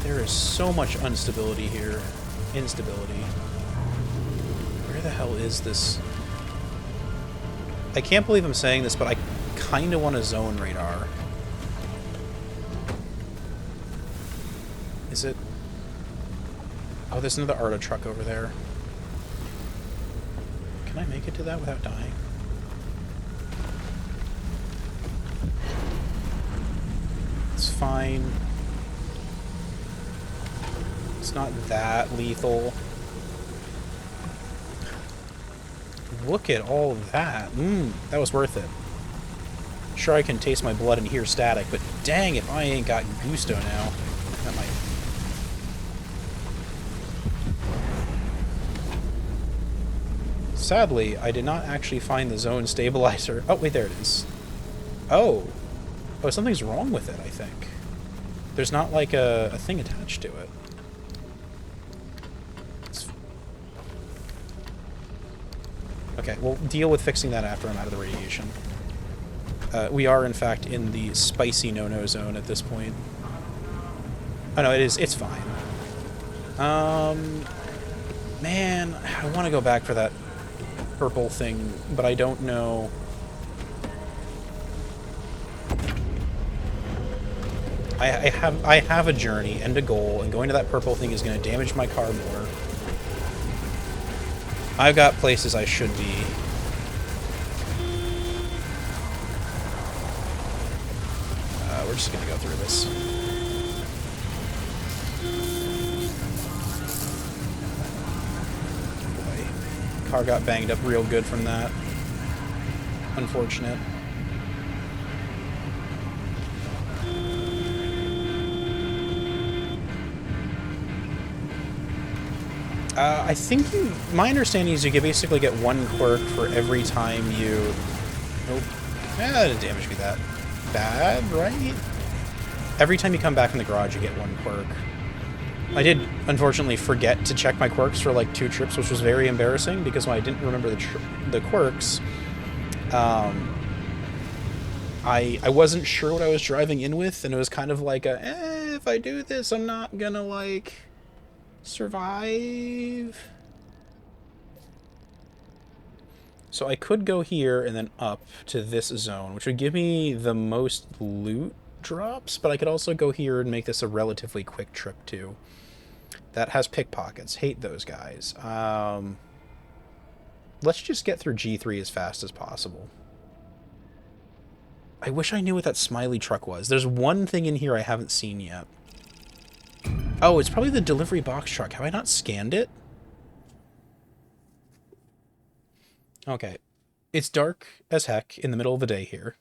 There is so much instability here. Instability. Where the hell is this? I can't believe I'm saying this, but I kind of want a zone radar. Is it? Oh, there's another Arta truck over there. Can I make it to that without dying? It's fine. It's not that lethal. Look at all of that. That was worth it. Sure, I can taste my blood and hear static, but dang if I ain't got gusto now. That might... Sadly, I did not actually find the zone stabilizer. Oh, wait, there it is. Oh. Oh, something's wrong with it, I think. There's not, like, a thing attached to it. Okay, we'll deal with fixing that after I'm out of the radiation. We are, in fact, in the spicy no-no zone at this point. Oh, no, it's fine. Man, I want to go back for that purple thing, but I don't know. I have a journey and a goal, and going to that purple thing is going to damage my car more. I've got places I should be. We're just going to go through this. Boy, car got banged up real good from that. Unfortunate. I think my understanding is you can basically get one quirk for every time you... Nope. That didn't damage me that bad, right? Every time you come back in the garage, you get one quirk. I did, unfortunately, forget to check my quirks for, like, 2 trips, which was very embarrassing, because when I didn't remember the quirks, I wasn't sure what I was driving in with, and it was kind of like a, if I do this, I'm not gonna, like... survive. So I could go here and then up to this zone, which would give me the most loot drops, but I could also go here and make this a relatively quick trip too. That has pickpockets. Hate those guys. Let's just get through G3 as fast as possible. I wish I knew what that smiley truck was. There's one thing in here I haven't seen yet. Oh, it's probably the delivery box truck. Have I not scanned it? Okay. It's dark as heck in the middle of the day here,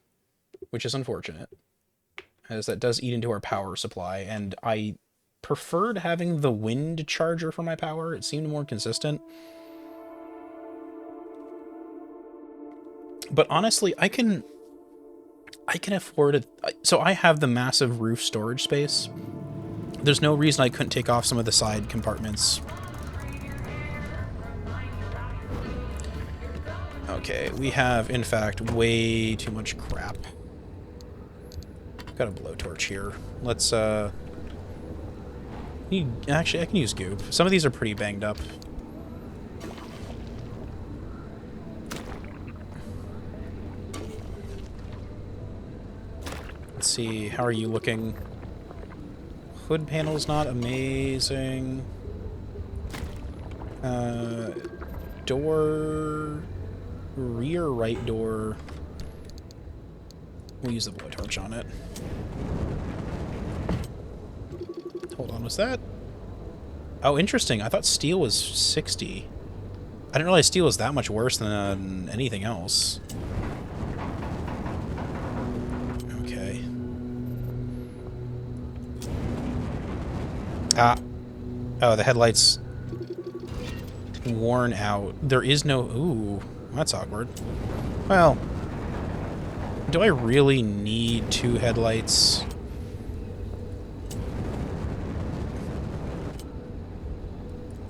which is unfortunate, as that does eat into our power supply, and I preferred having the wind charger for my power. It seemed more consistent. But honestly, I can afford it. So I have the massive roof storage space. There's no reason I couldn't take off some of the side compartments. Okay, we have, in fact, way too much crap. Got a blowtorch here. Let's, actually, I can use goop. Some of these are pretty banged up. Let's see, how are you looking? Hood panel's not amazing. Door... Rear right door. We'll use the blowtorch on it. Hold on, was that? Oh, interesting. I thought steel was 60. I didn't realize steel was that much worse than anything else. Okay. Ah. Oh, the headlight's worn out. There is no... Ooh, that's awkward. Well, do I really need 2 headlights?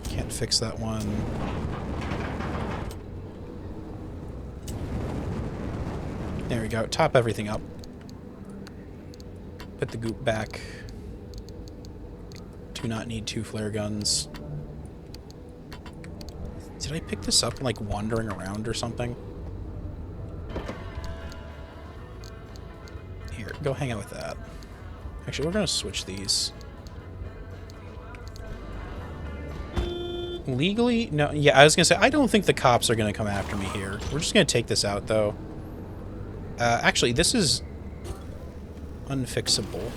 Can't fix that one. There we go. Top everything up. Put the goop back. Do not need 2 flare guns. Did I pick this up like wandering around or something? Here, go hang out with that. Actually, we're gonna switch these. Legally? No, yeah, I was gonna say, I don't think the cops are gonna come after me here. We're just gonna take this out, though. Actually, this is unfixable.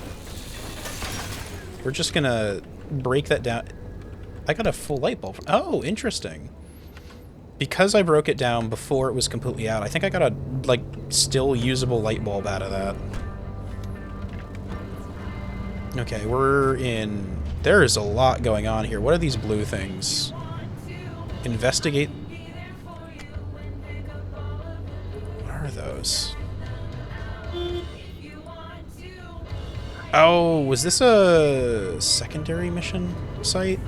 We're just gonna break that down. I got a full light bulb. Oh, interesting. Because I broke it down before it was completely out, I think I got a, like, still usable light bulb out of that. Okay, we're in... There is a lot going on here. What are these blue things? Investigate... What are those? Oh, was this a secondary mission site?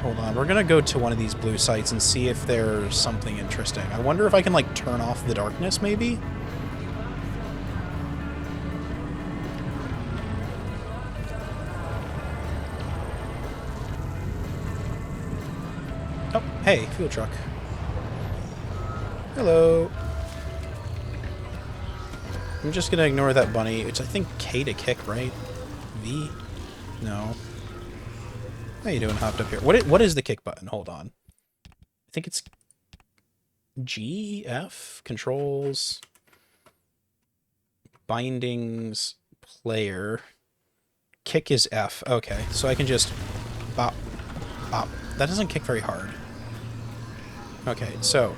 Hold on, we're gonna go to one of these blue sites and see if there's something interesting. I wonder if I can, like, turn off the darkness, maybe? Oh, hey, fuel truck. Hello. I'm just gonna ignore that bunny. It's, I think, K to kick, right? V? No. How you doing, hopped up here? What is the kick button? Hold on. I think it's G, F, controls, bindings, player. Kick is F. Okay, so I can just bop, bop. That doesn't kick very hard. Okay, so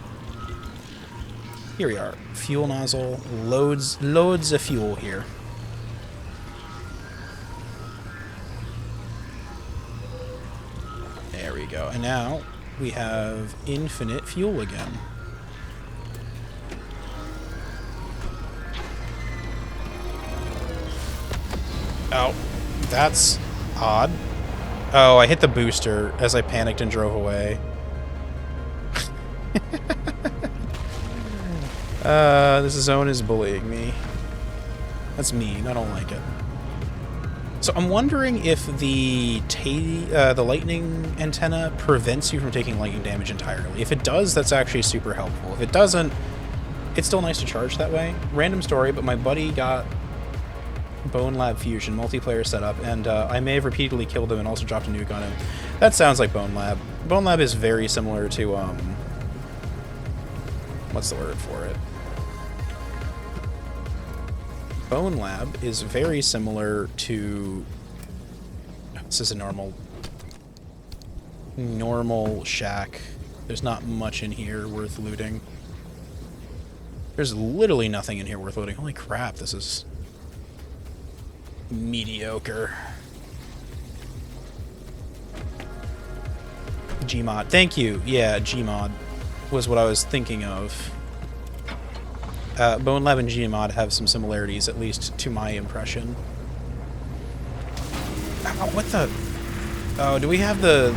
here we are. Fuel nozzle, loads of fuel here. There we go. And now we have infinite fuel again. Oh, that's odd. Oh, I hit the booster as I panicked and drove away. This zone is bullying me. That's mean. I don't like it. So I'm wondering if the lightning antenna prevents you from taking lightning damage entirely. If it does, that's actually super helpful. If it doesn't, it's still nice to charge that way. Random story, but my buddy got Bone Lab Fusion multiplayer setup, and I may have repeatedly killed him and also dropped a nuke on him. That sounds like Bone Lab. Bone Lab is very similar to, what's the word for it? Bone Lab is very similar to... This is a normal shack. There's not much in here worth looting. There's literally nothing in here worth looting. Holy crap, this is mediocre. Gmod. Thank you. Yeah, Gmod was what I was thinking of. Bone Lab and Gmod have some similarities, at least to my impression. Oh, what the... Oh, do we have the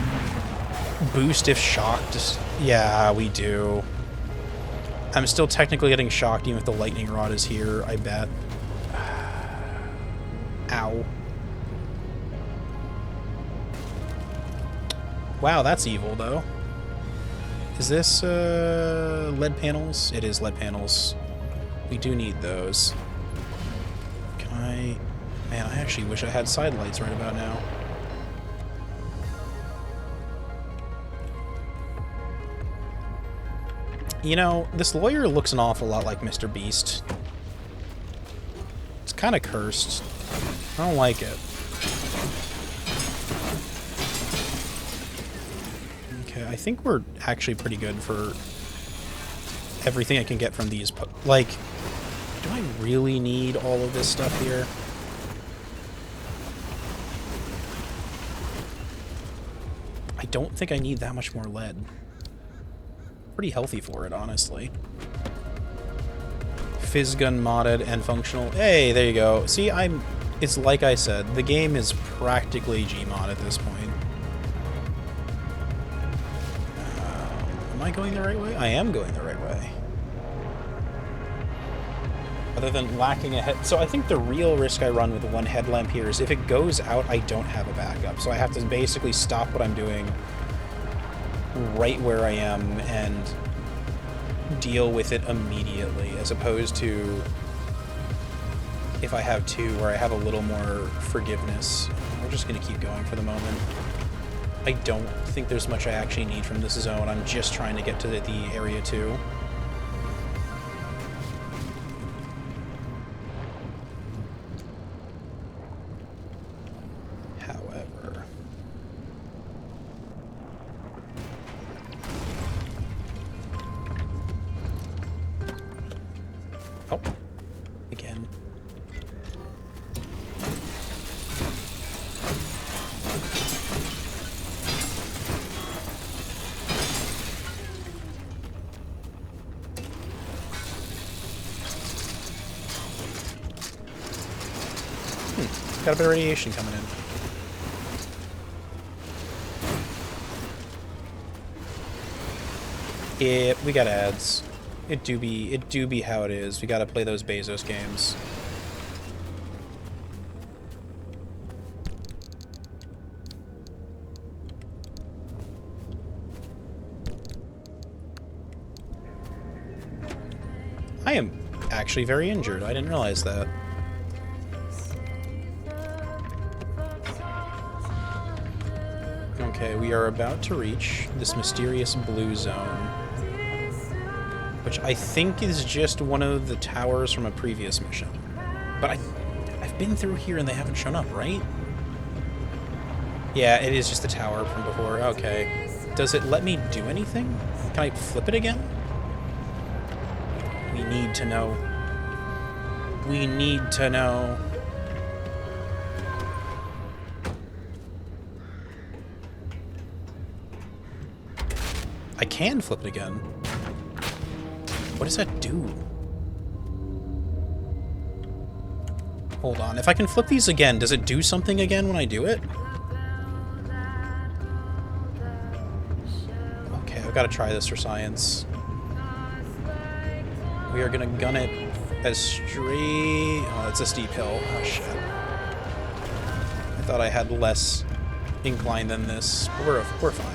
boost if shocked? Yeah, we do. I'm still technically getting shocked even if the lightning rod is here, I bet. Ow. Wow, that's evil, though. Is this, lead panels? It is lead panels. We do need those. Can I... Man, I actually wish I had side lights right about now. You know, this lawyer looks an awful lot like Mr. Beast. It's kind of cursed. I don't like it. Okay, I think we're actually pretty good for everything I can get from these. Like, do I really need all of this stuff here? I don't think I need that much more lead. Pretty healthy for it, honestly. Fizzgun modded and functional. Hey, there you go. See, it's like I said, the game is practically Gmod at this point. Am I going the right way? I am going the right way. Other than lacking a head... So I think the real risk I run with the one headlamp here is if it goes out, I don't have a backup. So I have to basically stop what I'm doing right where I am and deal with it immediately, as opposed to if I have two where I have a little more forgiveness. We're just going to keep going for the moment. I don't think there's much I actually need from this zone. I'm just trying to get to the area 2. However... Oh. Again. Got a bit of radiation coming in. Yeah, we got ads. It do be how it is. We gotta play those Bezos games. I am actually very injured. I didn't realize that. Okay, we are about to reach this mysterious blue zone, which I think is just one of the towers from a previous mission. But I've been through here and they haven't shown up, right? Yeah, it is just the tower from before. Okay. Does it let me do anything? Can I flip it again? We need to know. We need to know. I can flip it again. What does that do? Hold on. If I can flip these again, does it do something again when I do it? Okay, I've got to try this for science. We are going to gun it as straight... Oh, it's a steep hill. Oh, shit. I thought I had less incline than this. But we're fine.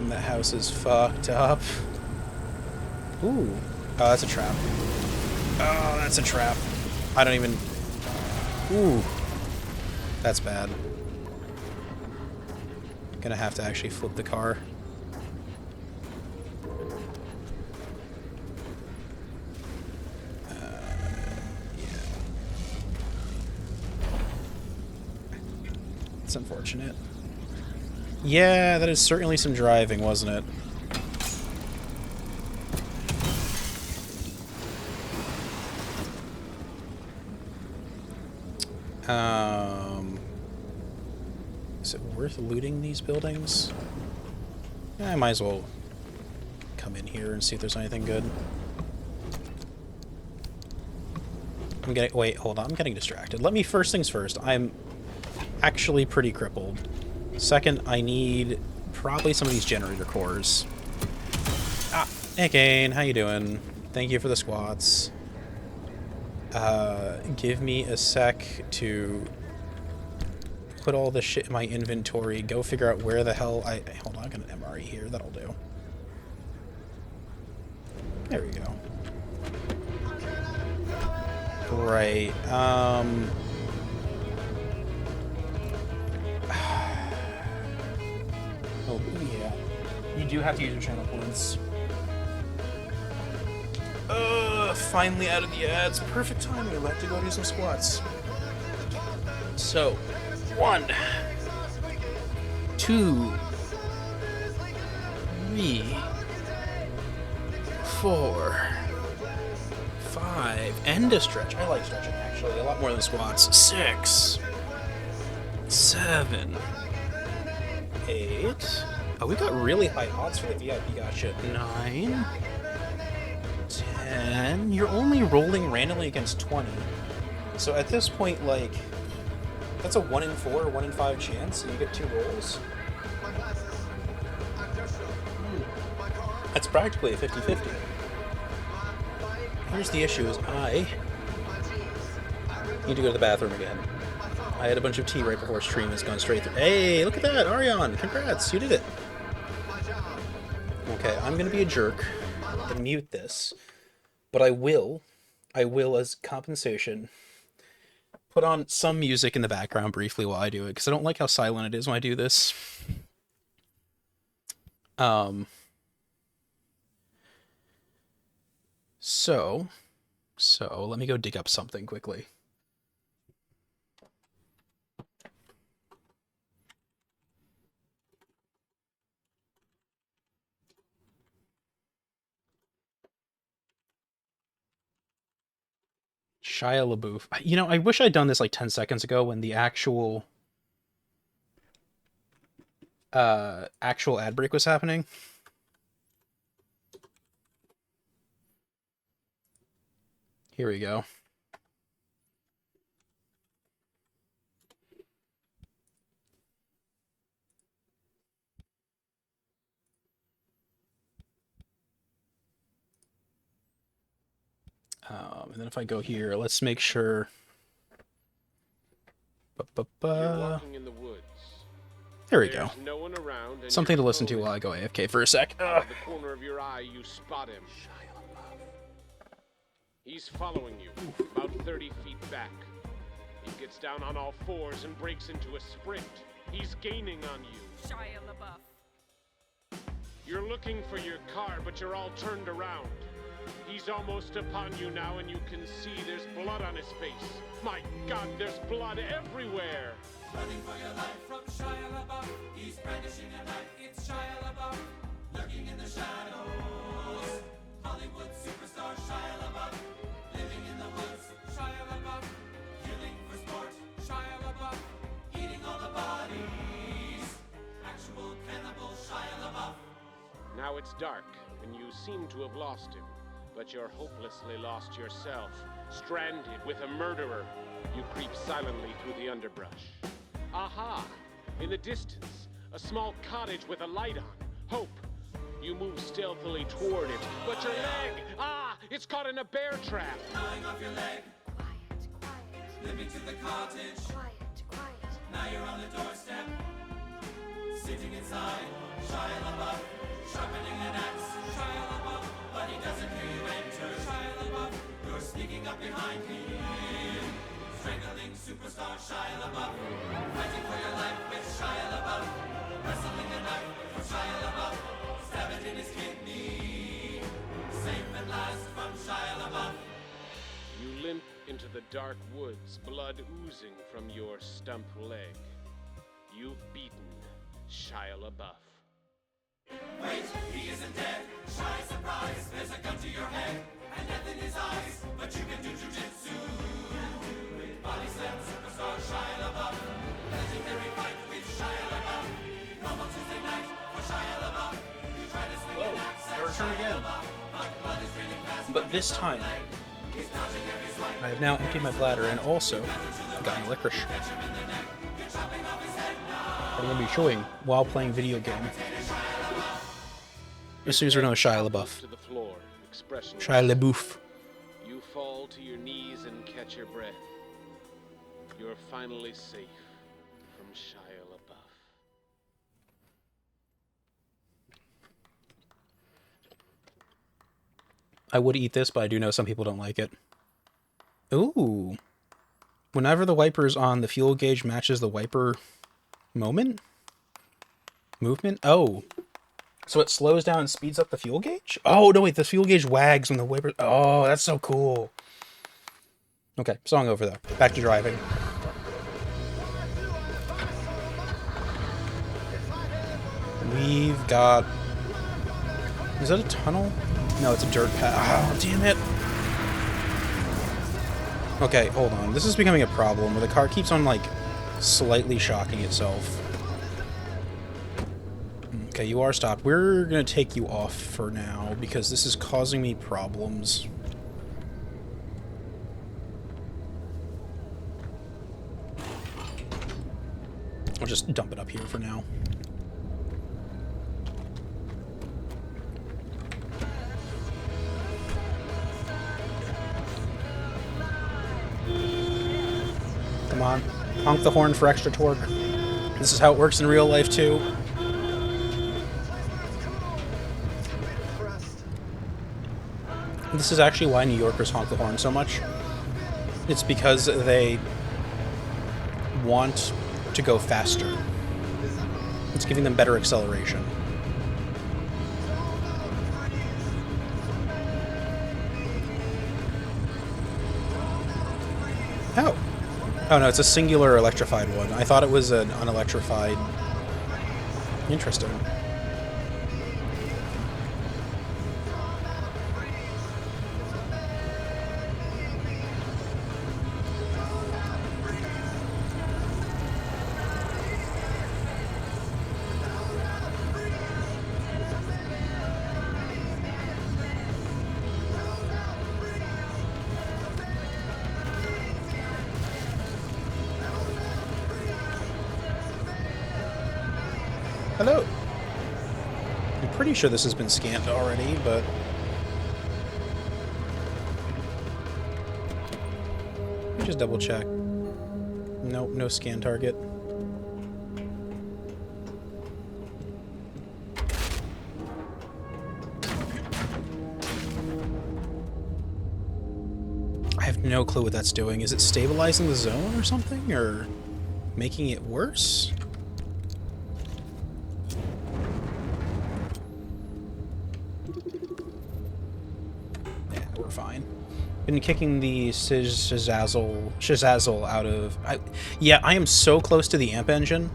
That house is fucked up. Ooh. Oh, that's a trap. Oh, that's a trap. I don't even... Ooh. That's bad. Gonna have to actually flip the car. Yeah. It's unfortunate. Yeah, that is certainly some driving, wasn't it? Is it worth looting these buildings? I might as well come in here and see if there's anything good. Wait, hold on, I'm getting distracted. Let me, first things first, I'm actually pretty crippled. Second, I need probably some of these generator cores. Ah, hey Kane, how you doing? Thank you for the squats. Give me a sec to put all this shit in my inventory, go figure out where the hell hold on, I got an MRE here, that'll do. There we go. Right, oh, yeah. You do have to use your channel points. Finally out of the ads. Perfect timing. I'm about to go do some squats. So, 1, 2, 3, 4, 5. End a stretch. I like stretching, actually. A lot more than squats. 6, 7, 8. Oh, we got really high odds for the VIP gotcha. 9, 10. You're only rolling randomly against 20. So at this point, like, that's a 1 in 4 or 1 in 5 chance, and you get 2 rolls. That's practically a 50-50. Here's the issue is I need to go to the bathroom again. I had a bunch of tea right before stream. It's gone straight through. Hey, look at that, Arion! Congrats, you did it. Okay, I'm gonna be a jerk and mute this, but I will, as compensation, put on some music in the background briefly while I do it, because I don't like how silent it is when I do this. So let me go dig up something quickly. Shia LaBeouf. You know, I wish I'd done this like 10 seconds ago when the actual ad break was happening. Here we go. And then if I go here, let's make sure. You're walking in the woods. There we go. No one around, and Something to listen to while I go AFK for a sec. Out of the corner of your eye, you spot him. He's following you, about 30 feet back. He gets down on all fours and breaks into a sprint. He's gaining on you. Shia LaBeouf. You're looking for your car, but you're all turned around. He's almost upon you now, and you can see there's blood on his face. My God, there's blood everywhere! Running for your life from Shia LaBeouf. He's brandishing a knife. It's Shia LaBeouf. Lurking in the shadows. Hollywood superstar Shia LaBeouf. Living in the woods. Shia LaBeouf. Killing for sport. Shia LaBeouf. Eating all the bodies. Actual cannibal Shia LaBeouf. Now it's dark, and you seem to have lost him. But you're hopelessly lost yourself. Stranded with a murderer. You creep silently through the underbrush. Aha! In the distance, a small cottage with a light on. Hope. You move stealthily toward it, but your leg! Ah! It's caught in a bear trap! Gnawing off your leg. Quiet, quiet. Living to the cottage. Quiet, quiet. Now you're on the doorstep. Sitting inside. Shia LaBeouf. Sharpening an axe. Shia LaBeouf. But he doesn't hear you enter. Shia LaBeouf. You're sneaking up behind him. Strangling superstar Shia LaBeouf. Fighting for your life with Shia LaBeouf. Wrestling a knife for Shia LaBeouf. Stab it in his kidney. Safe at last from Shia LaBeouf. You limp into the dark woods, blood oozing from your stump leg. You've beaten Shia LaBeouf. Wait, he isn't dead. Shy surprise, there's a gun to your head and death in his eyes. But you can do jujitsu. Body slam superstar turn again. But this time, I have now emptied my bladder and also gotten licorice. I'm going to be chewing while playing video game. As soon as we know Shia LaBeouf. To the floor, expression. Shia LaBeouf. You fall to your knees and catch your breath. You're finally safe from Shia LaBeouf. I would eat this, but I do know some people don't like it. Ooh. Whenever the wiper's on, the fuel gauge matches the wiper movement? Oh. So it slows down and speeds up the fuel gauge? Oh, no, wait, the fuel gauge wags when the wiper... Oh, that's so cool. Okay, song over, though. Back to driving. We've got... Is that a tunnel? No, it's a dirt path. Oh, damn it. Okay, hold on. This is becoming a problem where the car keeps on, like, slightly shocking itself. Okay, you are stopped. We're gonna take you off for now because this is causing me problems. I'll just dump it up here for now. Come on. Honk the horn for extra torque. This is how it works in real life, too. This is actually why New Yorkers honk the horn so much. It's because they want to go faster. It's giving them better acceleration. Oh. Oh no, it's a singular electrified one. I thought it was an unelectrified. Interesting. Hello. I'm pretty sure this has been scanned already, but... Let me just double check. Nope, no scan target. I have no clue what that's doing. Is it stabilizing the zone or something? Or making it worse? Fine. Been kicking the Shazazzle out of... Yeah, I am so close to the amp engine.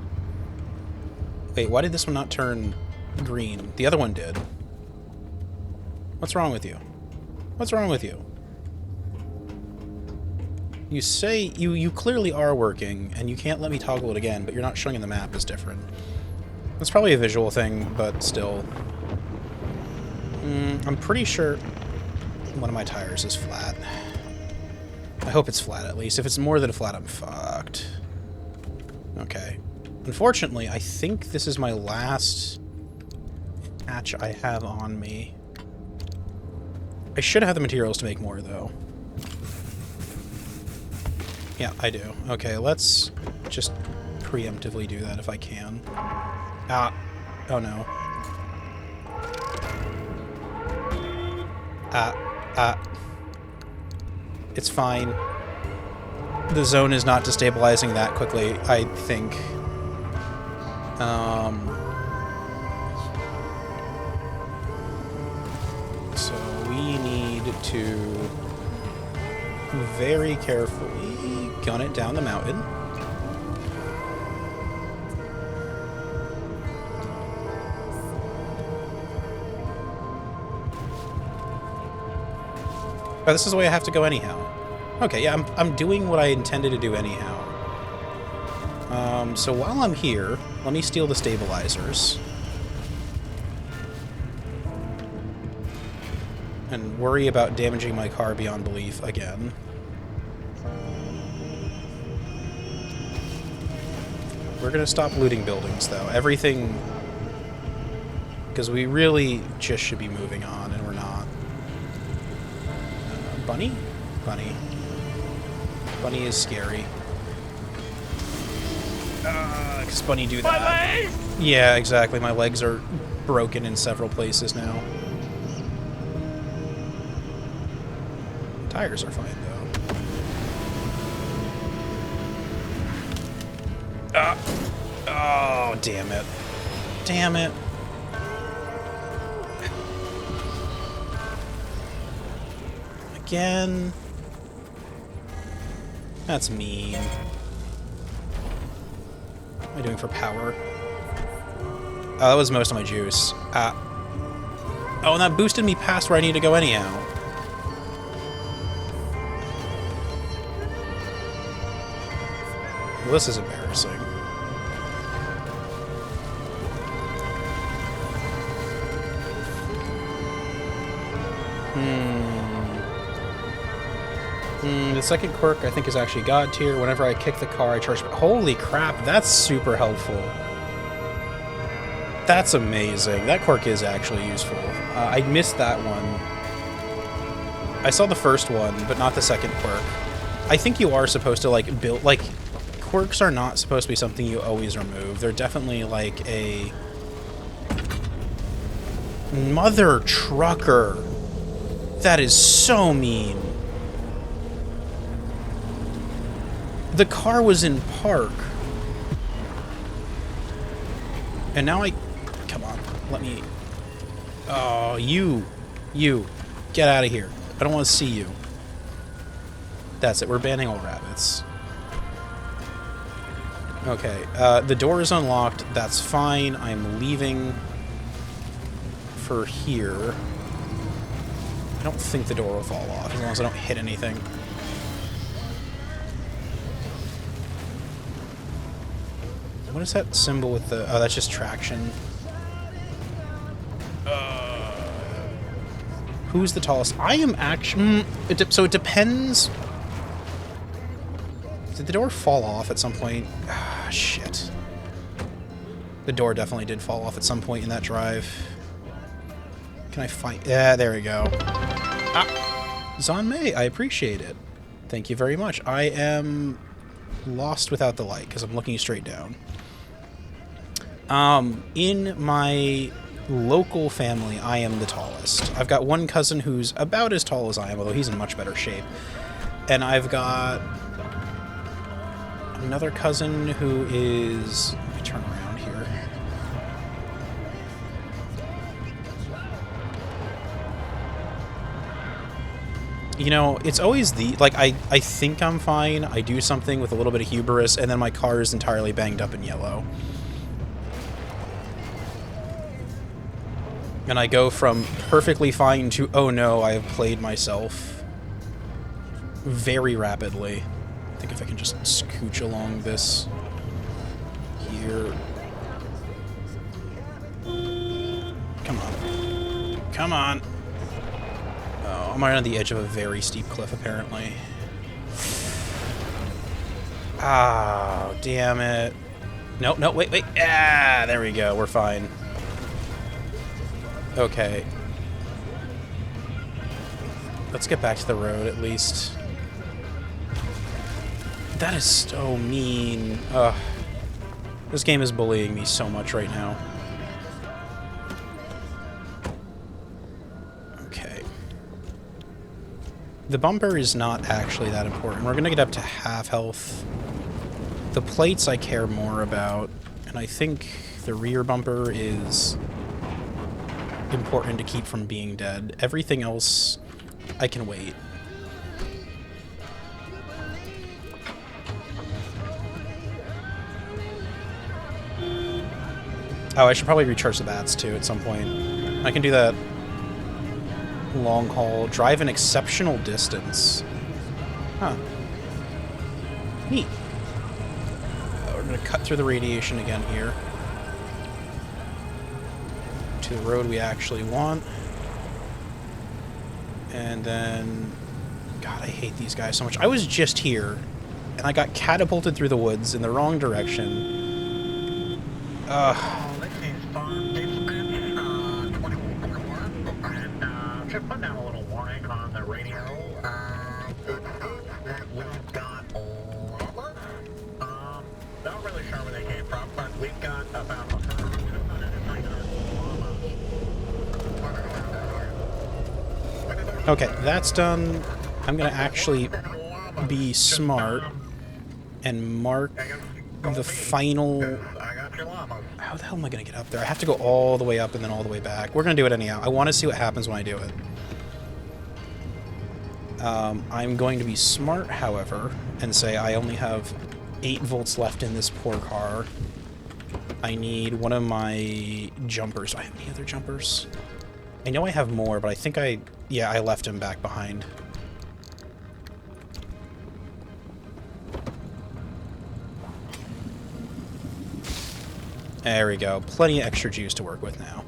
Wait, why did this one not turn green? The other one did. What's wrong with you? What's wrong with you? You say... You clearly are working, and you can't let me toggle it again, but you're not showing in the map is different. That's probably a visual thing, but still. I'm pretty sure... One of my tires is flat. I hope it's flat, at least. If it's more than flat, I'm fucked. Okay. Unfortunately, I think this is my last patch I have on me. I should have the materials to make more, though. Yeah, I do. Okay, let's just preemptively do that if I can. Ah. Oh, no. It's fine. The zone is not destabilizing that quickly, I think. So we need to very carefully gun it down the mountain. Oh, this is the way I have to go anyhow. Okay, yeah, I'm doing what I intended to do anyhow. So while I'm here, let me steal the stabilizers. and worry about damaging my car beyond belief again. We're gonna stop looting buildings, though. Everything... Because we really just should be moving on, and we're not. Bunny? Bunny. Bunny is scary. Because Bunny do that. My leg! Yeah, exactly. My legs are broken in several places now. Tires are fine, though. Oh, damn it. Damn it. Again. That's mean. What am I doing for power? Oh, that was most of my juice. Oh, and that boosted me past where I need to go anyhow. Well, this is embarrassing. The second quirk, I think, is actually God tier. Whenever I kick the car, I charge... Holy crap, that's super helpful. That's amazing. That quirk is actually useful. I missed that one. I saw the first one, but not the second quirk. I think you are supposed to, like, build... Like, quirks are not supposed to be something you always remove. They're definitely, like, a... Mother trucker. That is so mean. The car was in park. And now I... Come on, let me... Oh, you. Get out of here. I don't want to see you. That's it, we're banning all rabbits. Okay, the door is unlocked. That's fine. I'm leaving for here. I don't think the door will fall off, as long as I don't hit anything. What is that symbol with the... Oh, that's just traction. Who's the tallest? I am actually... So it depends... Did the door fall off at some point? Ah, shit. The door definitely did fall off at some point in that drive. Can I fight? Yeah, there we go. Ah! Zanmei, I appreciate it. Thank you very much. I am lost without the light, because I'm looking straight down. In my local family, I am the tallest. I've got one cousin who's about as tall as I am, although he's in much better shape. And I've got another cousin who is... Let me turn around here. You know, it's always the... Like, I think I'm fine, I do something with a little bit of hubris, and then my car is entirely banged up in yellow. And I go from perfectly fine to, oh no, I have played myself very rapidly. I think if I can just scooch along this here. Come on. Come on. Oh, I'm right on the edge of a very steep cliff, apparently. Ah, damn it. No, wait. Ah, there we go. We're fine. Okay. Let's get back to the road, at least. That is so mean. Ugh. This game is bullying me so much right now. Okay. The bumper is not actually that important. We're gonna get up to half health. The plates I care more about, and I think the rear bumper is important to keep from being dead. Everything else, I can wait. Oh, I should probably recharge the bats too at some point. I can do that. Long haul. Drive an exceptional distance. Huh. Neat. We're gonna cut through the radiation again here. To the road we actually want. And then... God, I hate these guys so much. I was just here, and I got catapulted through the woods in the wrong direction. Ugh. Just put down a little warning on the radio. We've got llama. Not really sure where they came from, but we've got about 100 llama. Okay, that's done. I'm gonna actually be smart and mark the final... I got your llama. How the hell am I gonna get up there? I have to go all the way up and then all the way back. We're gonna do it anyhow. I want to see what happens when I do it. I'm going to be smart, however, and say I only have 8 volts left in this poor car. I need one of my jumpers. Do I have any other jumpers? I know I have more, but I think yeah, I left him back behind. There we go. Plenty of extra juice to work with now.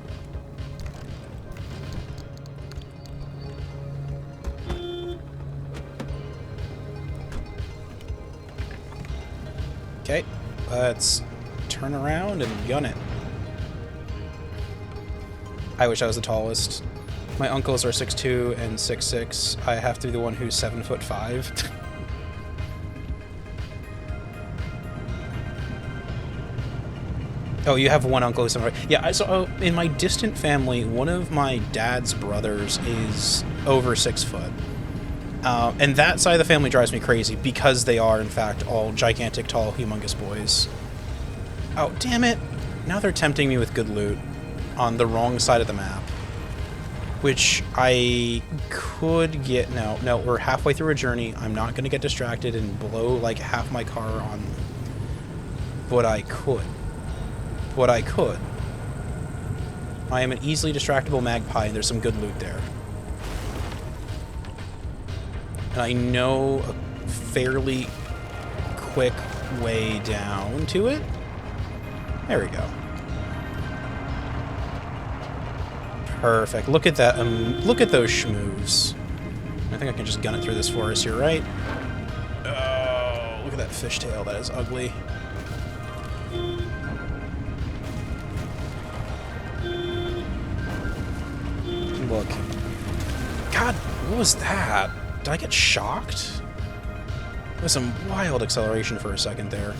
Okay, let's turn around and gun it. I wish I was the tallest. My uncles are 6'2" and 6'6". I have to be the one who's 7'5". Oh, you have one uncle who's 7'5". Yeah, so in my distant family, one of my dad's brothers is over 6 foot. And that side of the family drives me crazy because they are, in fact, all gigantic, tall, humongous boys. Oh, damn it! Now they're tempting me with good loot on the wrong side of the map. Which I could get... No, we're halfway through a journey. I'm not going to get distracted and blow, like, half my car on... But I could. I am an easily distractible magpie, and there's some good loot there. And I know a fairly quick way down to it. There we go. Perfect. Look at that. Look at those schmoves. I think I can just gun it through this forest here, right? Oh, look at that fishtail. That is ugly. Look. God, what was that? Did I get shocked? There was some wild acceleration for a second there.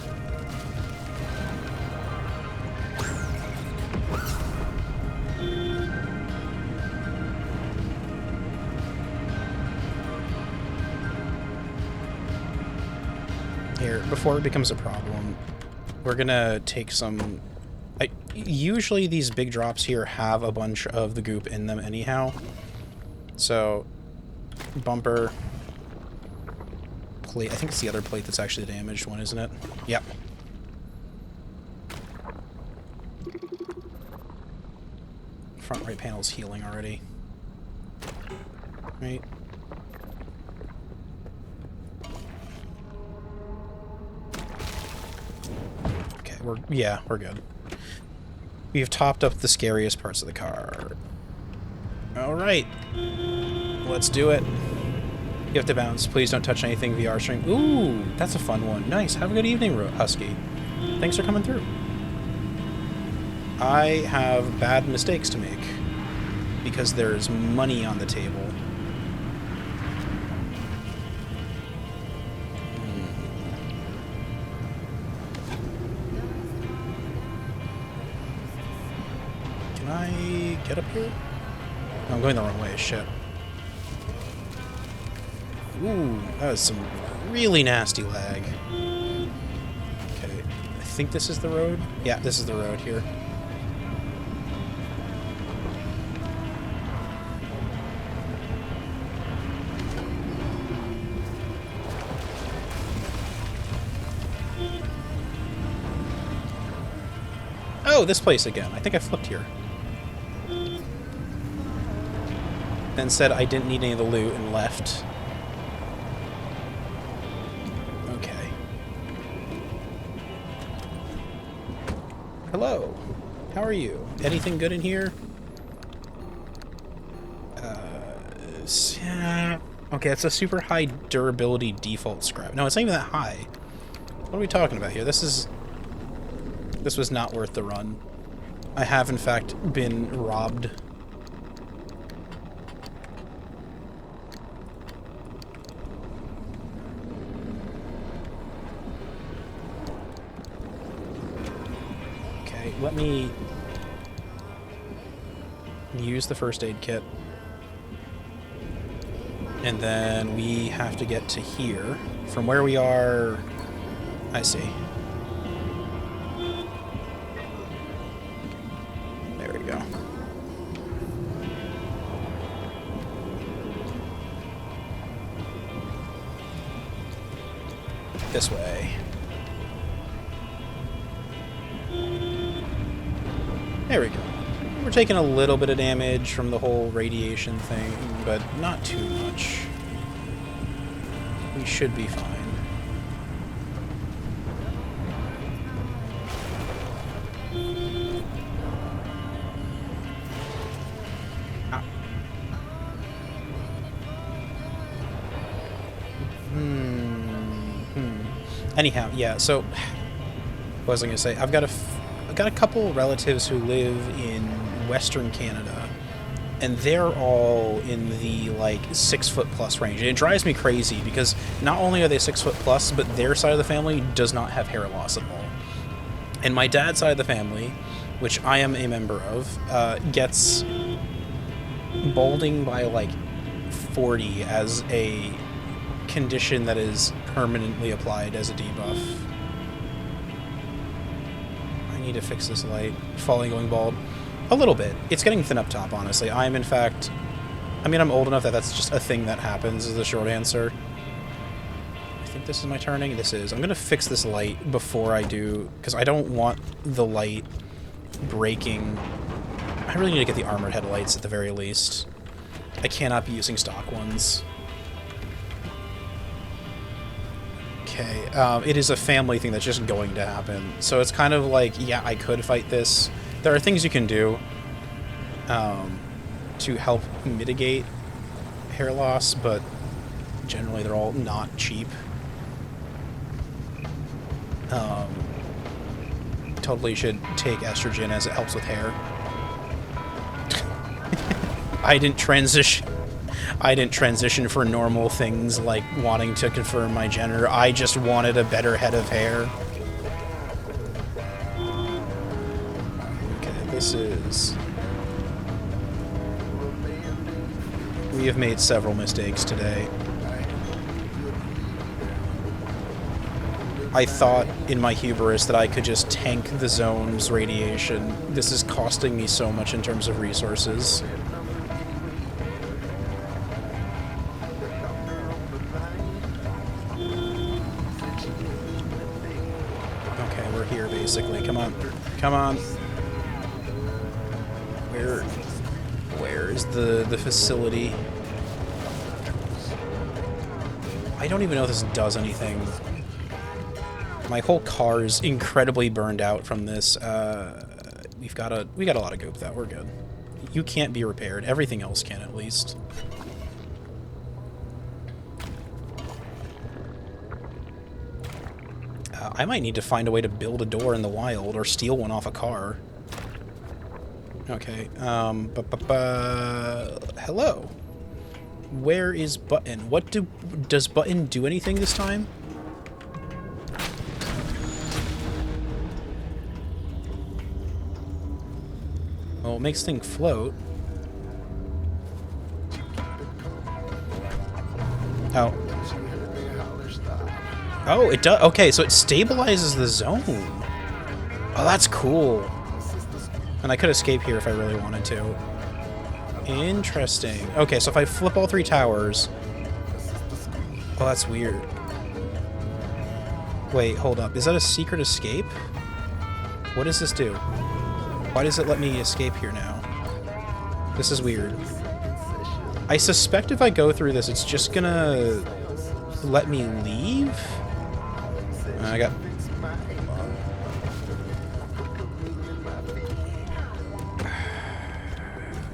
Here, before it becomes a problem, we're gonna take some... usually these big drops here have a bunch of the goop in them anyhow. So, bumper, plate. I think it's the other plate that's actually the damaged one, isn't it? Yep. Front right panel's healing already. Right. Okay, we're good. We've topped up the scariest parts of the car. Alright. Let's do it. You have to bounce. Please don't touch anything VR stream. Ooh, that's a fun one. Nice. Have a good evening, Husky. Thanks for coming through. I have bad mistakes to make because there's money on the table. Can I get up here? No, I'm going the wrong way. Shit. Ooh, that was some really nasty lag. Okay, I think this is the road. Yeah, this is the road here. Oh, this place again. I think I flipped here. Then said I didn't need any of the loot and left. Okay. Hello. How are you? Anything good in here? Yeah. Okay, it's a super high durability default scrap. No, it's not even that high. What are we talking about here? This was not worth the run. I have, in fact, been robbed. Okay, let me use the first aid kit. And then we have to get to here. From where we are... I see. There we go. This way. There we go. We're taking a little bit of damage from the whole radiation thing, but not too much. We should be fine. Anyhow, yeah, so what was I going to say? I've got a couple relatives who live in Western Canada, and they're all in the like 6 foot plus range. And it drives me crazy because not only are they 6 foot plus, but their side of the family does not have hair loss at all. And my dad's side of the family, which I am a member of, gets balding by like 40 as a condition that is permanently applied as a debuff. I need to fix this light. Falling, going bald. A little bit. It's getting thin up top, honestly. I'm, in fact... I mean, I'm old enough that that's just a thing that happens, is the short answer. I think this is my turning. This is. I'm going to fix this light before I do, because I don't want the light breaking. I really need to get the armored headlights at the very least. I cannot be using stock ones. Okay, it is a family thing that's just going to happen. So it's kind of like, yeah, I could fight this. There are things you can do to help mitigate hair loss, but generally they're all not cheap. Totally should take estrogen as it helps with hair. I didn't transition for normal things like wanting to confirm my gender. I just wanted a better head of hair. Okay, this is... We have made several mistakes today. I thought in my hubris that I could just tank the zone's radiation. This is costing me so much in terms of resources. Okay, we're here basically. Come on. Come on. Where is the facility? I don't even know if this does anything. My whole car is incredibly burned out from this. We got a lot of goop though. We're good. You can't be repaired. Everything else can at least. I might need to find a way to build a door in the wild or steal one off a car. Okay. Hello. Where is Button? Does Button do anything this time? Well, it makes things float. Oh. Oh, it does. Okay, so it stabilizes the zone. Oh, that's cool. And I could escape here if I really wanted to. Interesting. Okay, so if I flip all 3 towers... Oh, that's weird. Wait, hold up. Is that a secret escape? What does this do? Why does it let me escape here now? This is weird. I suspect if I go through this, it's just gonna let me leave? I got...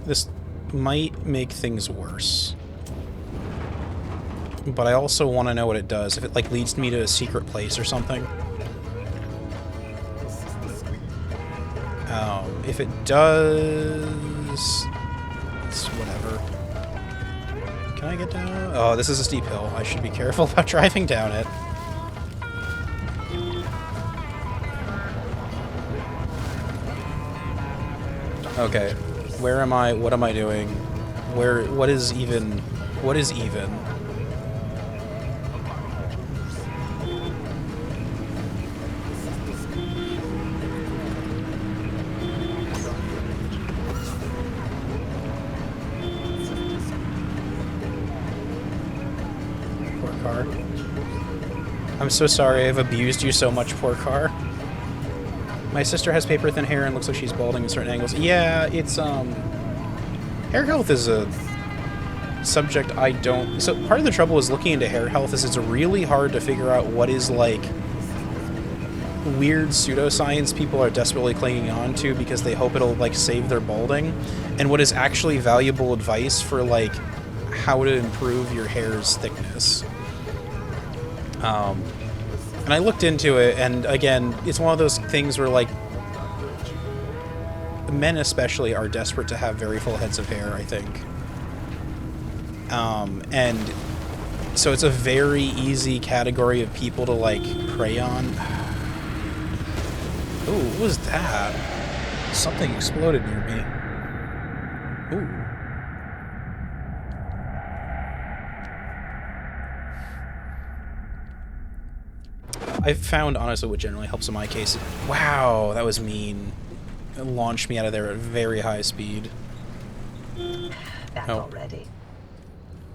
This might make things worse. but I also want to know what it does. If it, like, leads me to a secret place or something. If it does... It's whatever. Can I get down? Oh, this is a steep hill. I should be careful about driving down it. Okay. Where am I? What am I doing? What is even? What is even? Poor car. I'm so sorry I've abused you so much, poor car. My sister has paper thin hair and looks like she's balding in certain angles. Yeah, it's, hair health is a subject I don't... So part of the trouble is looking into hair health is it's really hard to figure out what is, like, weird pseudoscience people are desperately clinging on to because they hope it'll, like, save their balding, and what is actually valuable advice for, like, how to improve your hair's thickness. And I looked into it, and again, it's one of those things where, like, men especially are desperate to have very full heads of hair, I think. And so it's a very easy category of people to, like, prey on. Ooh, what was that? Something exploded near me. Ooh. I found, honestly, what generally helps in my case... Wow, that was mean. It launched me out of there at very high speed. Back already.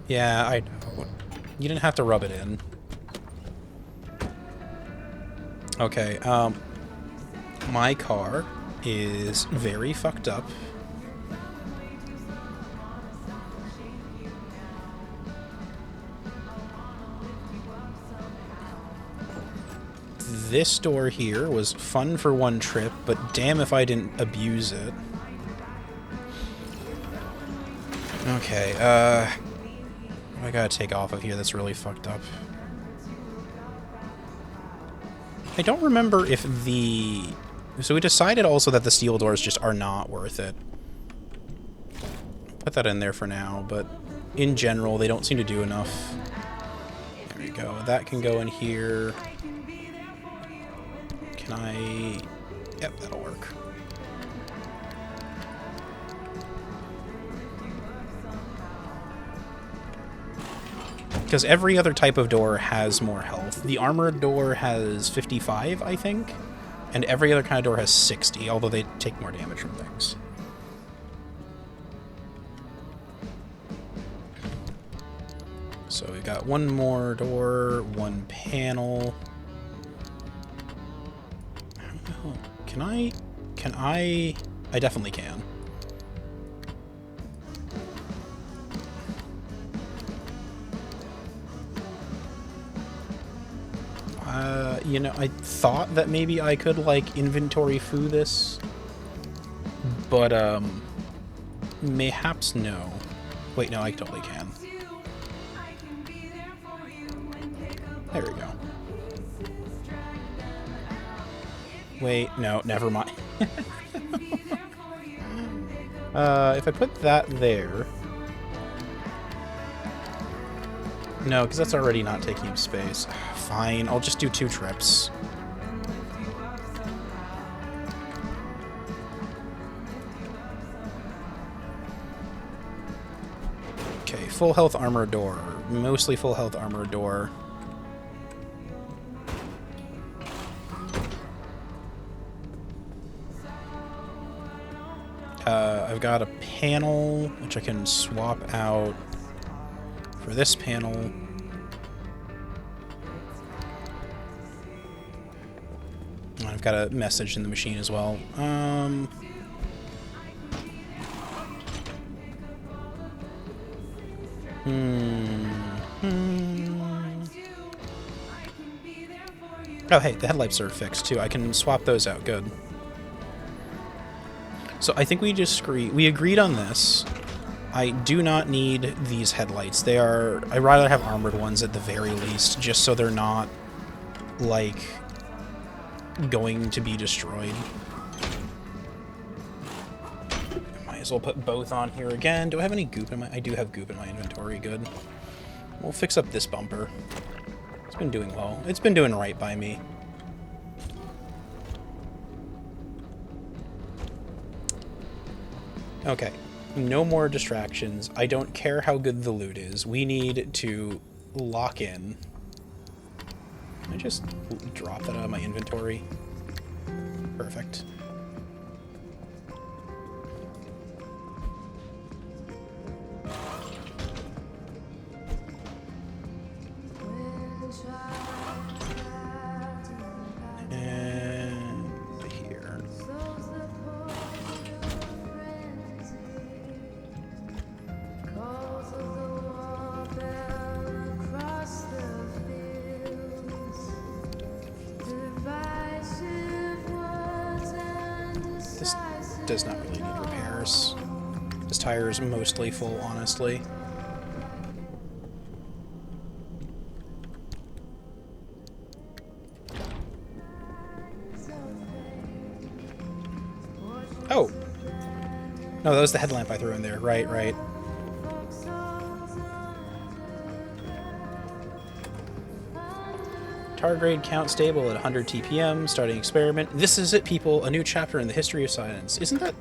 Yeah, I know. You didn't have to rub it in. Okay, my car is very fucked up. This door here was fun for one trip, but damn if I didn't abuse it. Okay, I gotta take off of here. That's really fucked up. I don't remember if the... So we decided also that the steel doors just are not worth it. Put that in there for now, but in general, they don't seem to do enough. There we go. That can go in here. Can I... Yep, that'll work. Because every other type of door has more health. The armored door has 55, I think, and every other kind of door has 60, although they take more damage from things. So we've got one more door, one panel. I don't know. Can I definitely can. You know, I thought that maybe I could, like, inventory foo this, but, mayhaps no. Wait, no, I totally can. There we go. Wait, no, never mind. If I put that there... No, because that's already not taking up space. Fine, I'll just do 2 trips. Okay, full health armor door. Mostly full health armor door. I've got a panel, which I can swap out for this panel. I've got a message in the machine as well. Oh, hey, the headlights are fixed, too. I can swap those out. Good. So I think we agreed on this. I do not need these headlights. They are... I'd rather have armored ones at the very least, just so they're not, like, going to be destroyed. Might as well put both on here again. Do I have any goop in my... I do have goop in my inventory. Good. We'll fix up this bumper. It's been doing well. It's been doing right by me. Okay. No more distractions. I don't care how good the loot is. We need to lock in. Can I just drop that out of my inventory? Perfect. And here. This does not really need repairs. This tire is mostly full, honestly. Oh! No, that was the headlamp I threw in there. Right, right. Tardigrade count stable at 100 TPM, starting experiment. This is it, people. A new chapter in the history of science. Isn't that...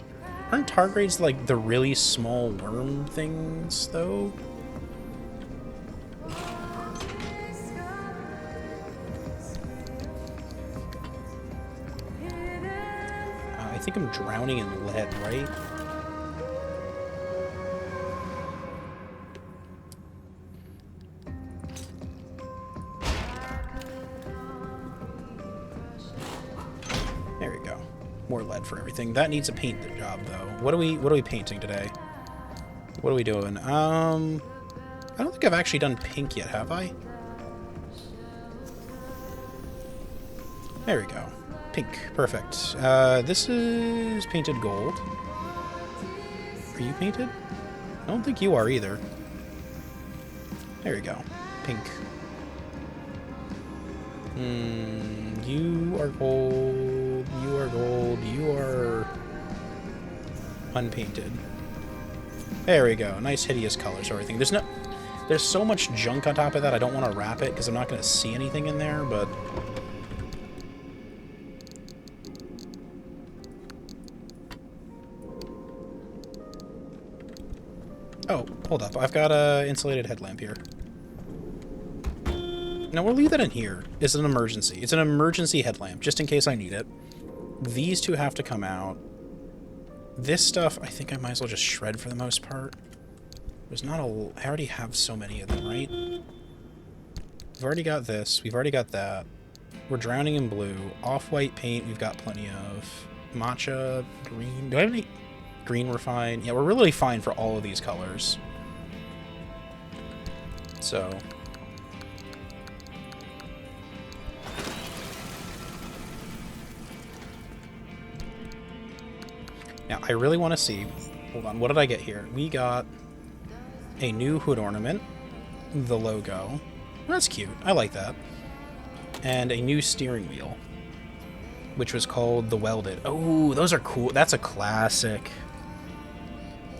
Aren't tardigrades like the really small worm things, though? I think I'm drowning in lead, right? There we go. More lead for everything. That needs a paint job, though. What are we painting today? What are we doing? I don't think I've actually done pink yet, have I? There we go. Pink. Perfect. This is painted gold. Are you painted? I don't think you are either. There we go. Pink. You are gold. You are gold. You are unpainted. There we go. Nice hideous colors or everything. There's so much junk on top of that I don't want to wrap it because I'm not going to see anything in there, but... Oh, hold up. I've got a insulated headlamp here. No, we'll leave that in here. It's an emergency. It's an emergency headlamp, just in case I need it. These two have to come out. This stuff, I think I might as well just shred for the most part. There's not a... I already have so many of them, right? We've already got this. We've already got that. We're drowning in blue. Off-white paint, we've got plenty of. Matcha, green. Do I have any... Green, we're fine. Yeah, we're really fine for all of these colors. So... Now, I really want to see... Hold on, what did I get here? We got a new hood ornament. The logo. That's cute. I like that. And a new steering wheel. Which was called the Welded. Oh, those are cool. That's a classic.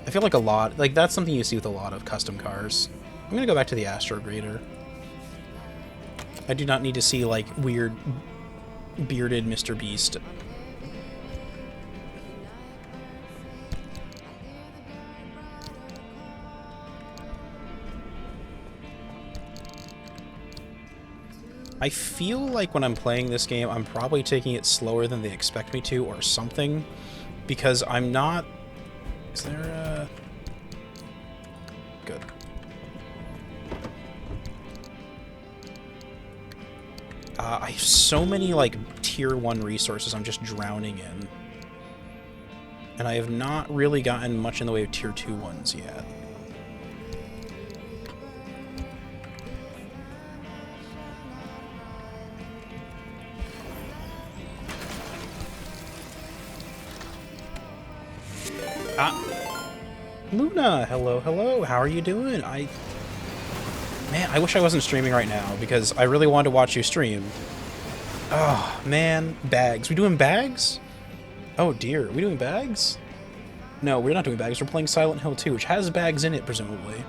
I feel like a lot... Like, that's something you see with a lot of custom cars. I'm going to go back to the Astro Grader. I do not need to see, like, weird bearded Mr. Beast. I feel like when I'm playing this game, I'm probably taking it slower than they expect me to, or something, because I'm not... Is there a... Good. I have so many, like, tier 1 resources I'm just drowning in. And I have not really gotten much in the way of tier 2 ones yet. Luna, hello, hello. How are you doing? Man, I wish I wasn't streaming right now because I really wanted to watch you stream. Oh, man. Bags. We doing bags? Oh, dear. Are we doing bags? No, we're not doing bags. We're playing Silent Hill 2, which has bags in it, presumably.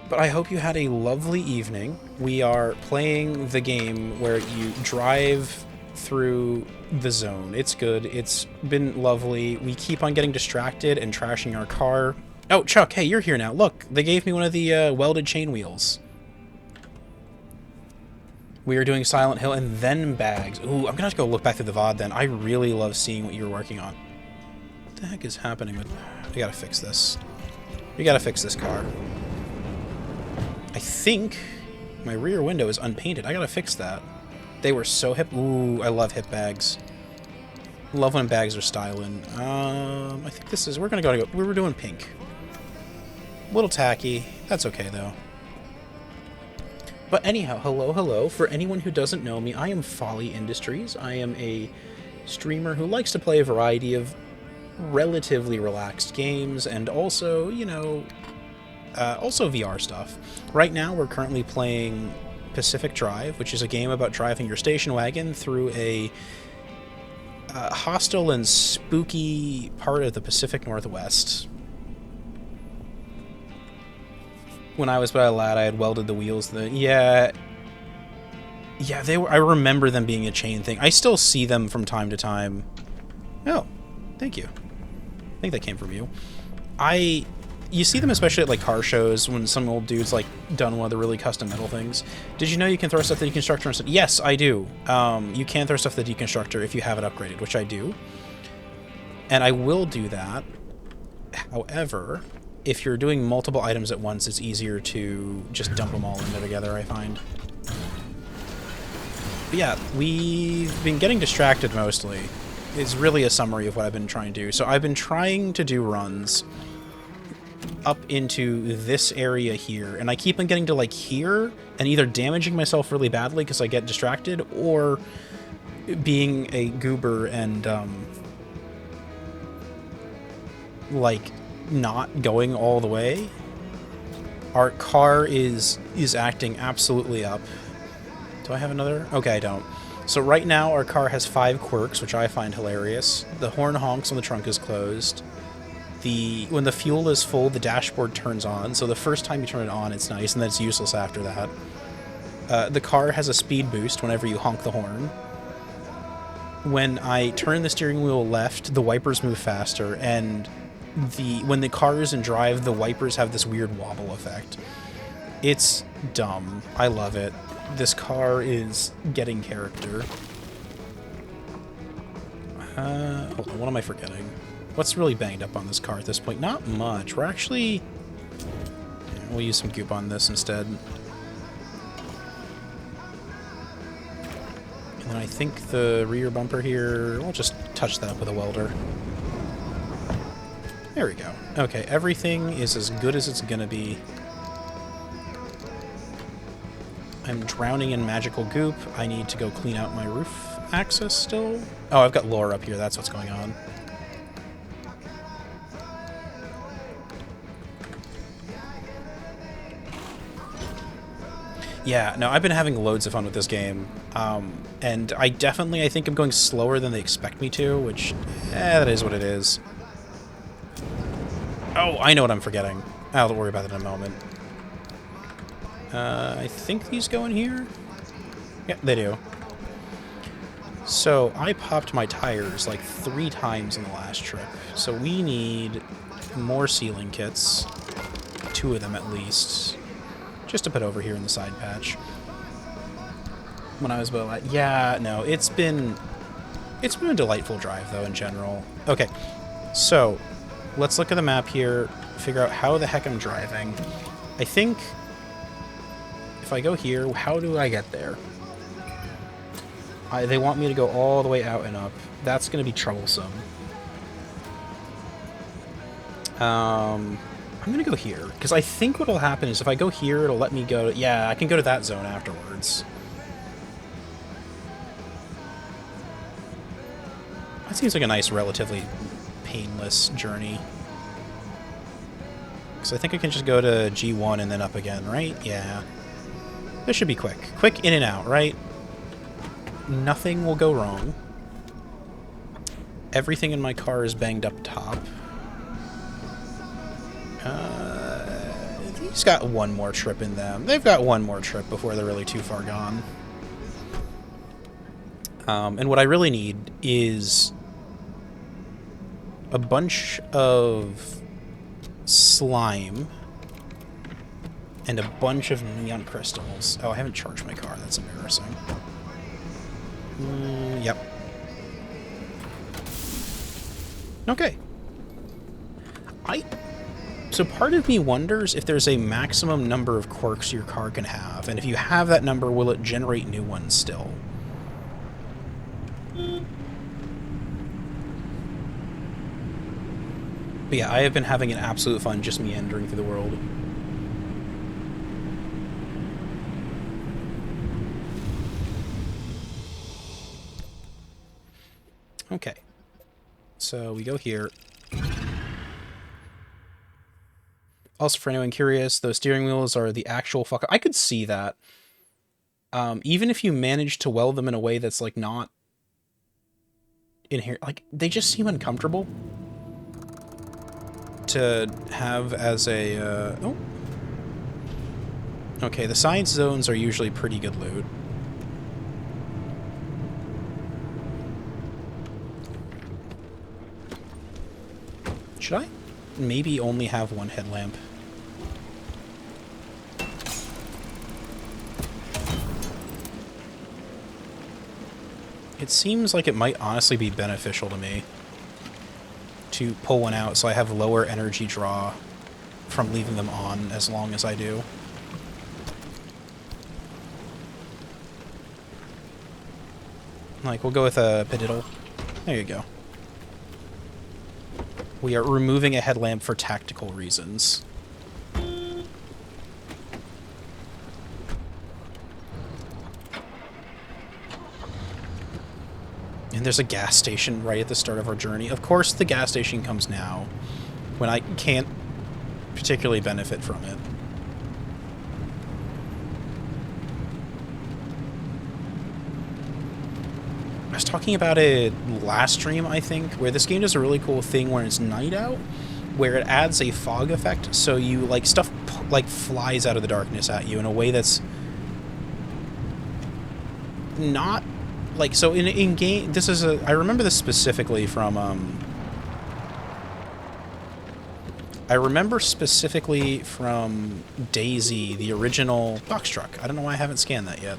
But I hope you had a lovely evening. We are playing the game where you drive through the zone. It's good. It's been lovely. We keep on getting distracted and trashing our car. Oh, Chuck, hey, you're here now. Look, they gave me one of the welded chain wheels. We are doing Silent Hill and then bags. Ooh, I'm gonna have to go look back through the VOD then. I really love seeing what you're working on. What the heck is happening with... We gotta fix this. We gotta fix this car. I think my rear window is unpainted. I gotta fix that. They were so hip. Ooh, I love hip bags. Love when bags are styling. I think this is... We're gonna go... We were doing pink. A little tacky. That's okay, though. But anyhow, hello, hello. For anyone who doesn't know me, I am Folly Industries. I am a streamer who likes to play a variety of relatively relaxed games and also, you know, also VR stuff. Right now, we're currently playing Pacific Drive, which is a game about driving your station wagon through a hostile and spooky part of the Pacific Northwest. When I was but a lad, I had welded the wheels. Yeah, they were. I remember them being a chain thing. I still see them from time to time. Oh, thank you. I think that came from you. You see them especially at like car shows when some old dude's like done one of the really custom metal things. Did you know you can throw stuff to the deconstructor and stuff? Yes, I do. You can throw stuff to the deconstructor if you have it upgraded, which I do. And I will do that. However, if you're doing multiple items at once, it's easier to just dump them all in there together, I find. But yeah, we've been getting distracted mostly. It's really a summary of what I've been trying to do. So I've been trying to do runs up into this area here, and I keep on getting to like here and either damaging myself really badly because I get distracted, or being a goober and like not going all the way. Our car is acting absolutely up. Do I have another? Okay, I don't. So right now our car has 5 quirks, which I find hilarious. The horn honks when the trunk is closed. When the fuel is full, the dashboard turns on. So the first time you turn it on, it's nice, and then it's useless after that. The car has a speed boost whenever you honk the horn. When I turn the steering wheel left, the wipers move faster, and when the car is in drive, the wipers have this weird wobble effect. It's dumb. I love it. This car is getting character. Hold on, what am I forgetting? What's really banged up on this car at this point? Not much. We're actually... We'll use some goop on this instead. And then I think the rear bumper here... We'll just touch that up with a welder. There we go. Okay, everything is as good as it's gonna be. I'm drowning in magical goop. I need to go clean out my roof access still. Oh, I've got lore up here. That's what's going on. Yeah, no, I've been having loads of fun with this game. And I think I'm going slower than they expect me to, which, that is what it is. Oh, I know what I'm forgetting. I'll worry about it in a moment. I think these go in here? Yeah, they do. So, I popped my tires like 3 times in the last trip. So we need more sealing kits. 2 of them at least. Just to put over here in the side patch. When I was about... Yeah, no, it's been a delightful drive, though, in general. Okay, so... Let's look at the map here, figure out how the heck I'm driving. I think if I go here, how do I get there? They want me to go all the way out and up. That's going to be troublesome. I'm going to go here, because I think what will happen is if I go here, it'll let me go... Yeah, I can go to that zone afterwards. That seems like a nice, relatively... painless journey. Because I think I can just go to G1 and then up again, right? Yeah. This should be quick. Quick in and out, right? Nothing will go wrong. Everything in my car is banged up top. He's got one more trip in them. They've got one more trip before they're really too far gone. And what I really need is a bunch of slime and a bunch of neon crystals. Oh, I haven't charged my car. That's embarrassing. Yep. Okay. So part of me wonders if there's a maximum number of quirks your car can have, and if you have that number, will it generate new ones still? But yeah, I have been having an absolute fun just meandering through the world. Okay. So we go here. Also, for anyone curious, those steering wheels are the actual fuck. I could see that. Even if you manage to weld them in a way that's like not in here, like they just seem uncomfortable to have as a. Oh. Okay, the science zones are usually pretty good loot. Should I maybe only have one headlamp? It seems like it might honestly be beneficial to me to pull one out so I have lower energy draw from leaving them on as long as I do. Like, we'll go with a pediddle. There you go. We are removing a headlamp for tactical reasons. And there's a gas station right at the start of our journey. Of course, the gas station comes now, when I can't particularly benefit from it. I was talking about it last stream, I think, where this game does a really cool thing when it's night out, where it adds a fog effect, so you, like, stuff, like, flies out of the darkness at you in a way that's not, like, so in game, this is a, I remember this specifically from, I remember specifically from DayZ, the original box truck. I don't know why I haven't scanned that yet.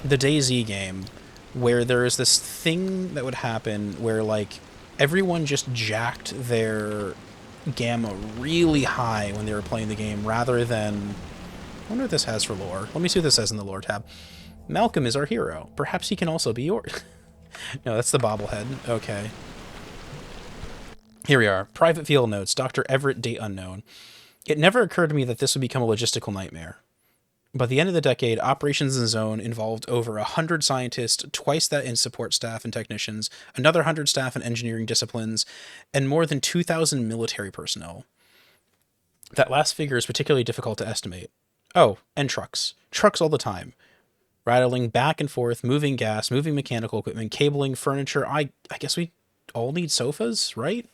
The DayZ game, where there is this thing that would happen where, like, everyone just jacked their gamma really high when they were playing the game, rather than... I wonder what this has for lore. Let me see what this says in the lore tab. Malcolm is our hero. Perhaps he can also be yours. No, that's the bobblehead. Okay. Here we are. Private field notes. Dr. Everett, date unknown. It never occurred to me that this would become a logistical nightmare. By the end of the decade, operations in Zone involved over 100 scientists, twice that in support staff and technicians, another 100 staff in engineering disciplines, and more than 2,000 military personnel. That last figure is particularly difficult to estimate. Oh, and trucks. Trucks all the time. Rattling back and forth, moving gas, moving mechanical equipment, cabling, furniture. I guess we all need sofas, right?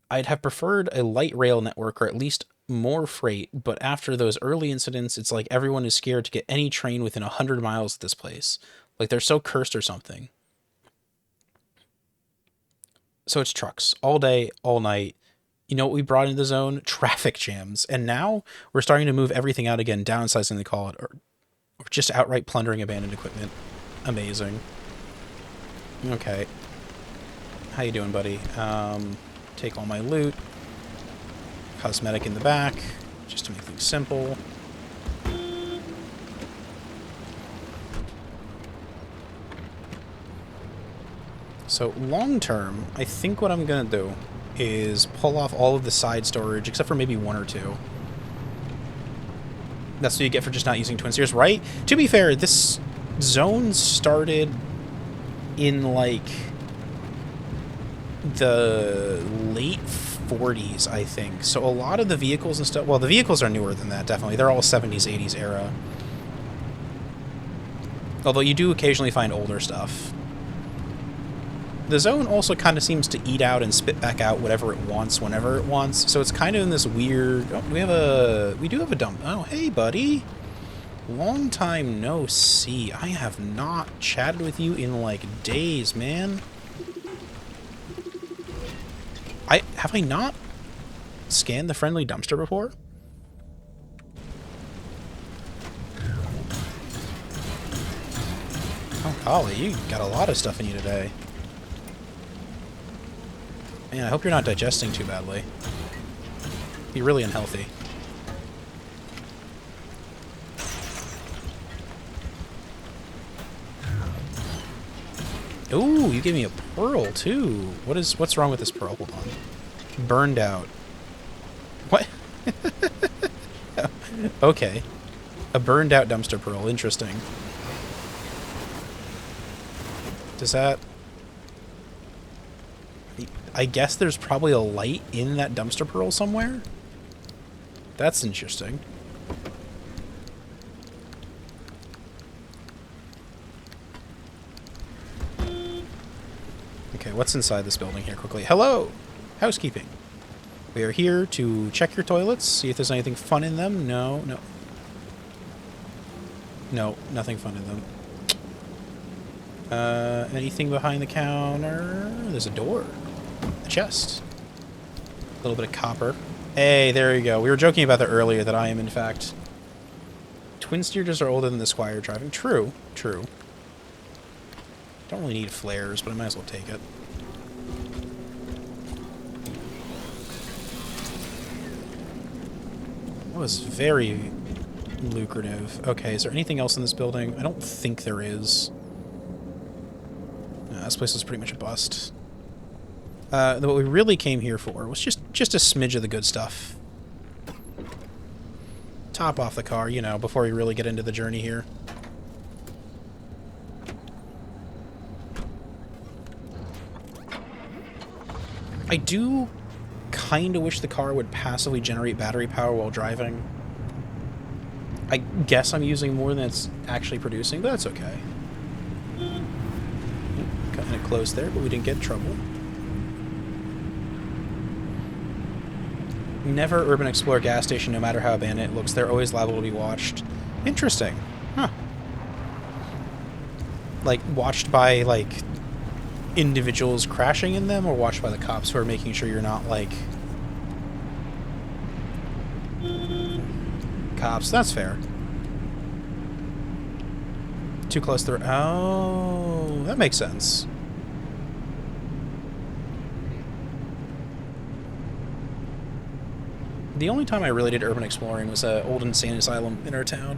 I'd have preferred a light rail network or at least more freight, but after those early incidents, it's like everyone is scared to get any train within 100 miles of this place. Like they're so cursed or something. So it's trucks all day, all night. You know what we brought into the Zone? Traffic jams. And now we're starting to move everything out again, downsizing they call it, or just outright plundering abandoned equipment. Amazing. Okay. How you doing, buddy? Take all my loot. Cosmetic in the back, just to make things simple. So long term, I think what I'm gonna do is pull off all of the side storage, except for maybe one or two. That's what you get for just not using Twin Steers, right? To be fair, this Zone started in, like, the late 40s, I think. So a lot of the vehicles and stuff... Well, the vehicles are newer than that, definitely. They're all 70s, 80s era. Although you do occasionally find older stuff. The zone also kind of seems to eat out and spit back out whatever it wants whenever it wants. So it's kind of in this weird... Oh, we do have a dump. Oh, hey, buddy. Long time no see. I have not chatted with you in, like, days, man. Have I not scanned the friendly dumpster before? Oh, golly, you got a lot of stuff in you today. Man, I hope you're not digesting too badly. Be really unhealthy. Ooh, you gave me a pearl too. What's wrong with this pearl? Hold on. Burned out. What? Okay. A burned out dumpster pearl. Interesting. Does that... I guess there's probably a light in that dumpster pearl somewhere? That's interesting. Okay, what's inside this building here quickly? Hello! Housekeeping. We are here to check your toilets, see if there's anything fun in them. No, no. No, nothing fun in them. Anything behind the counter? There's a door. A chest. A little bit of copper. Hey, there you go. We were joking about that earlier, that I am, in fact... Twin steers are older than the Squire driving. True, true. Don't really need flares, but I might as well take it. That was very lucrative. Okay, is there anything else in this building? I don't think there is. This place is pretty much a bust. What we really came here for was just a smidge of the good stuff. Top off the car, you know, before we really get into the journey here. I do kind of wish the car would passively generate battery power while driving. I guess I'm using more than it's actually producing, but that's okay. Kind of close there, but we didn't get in trouble. Never Urban Explorer gas station, no matter how abandoned it looks. They're always liable to be watched. Interesting. Huh. Like, watched by, like, individuals crashing in them, or watched by the cops who are making sure you're not, like... Cops, that's fair. Too close to the... Oh, that makes sense. The only time I really did urban exploring was an old insane asylum in our town,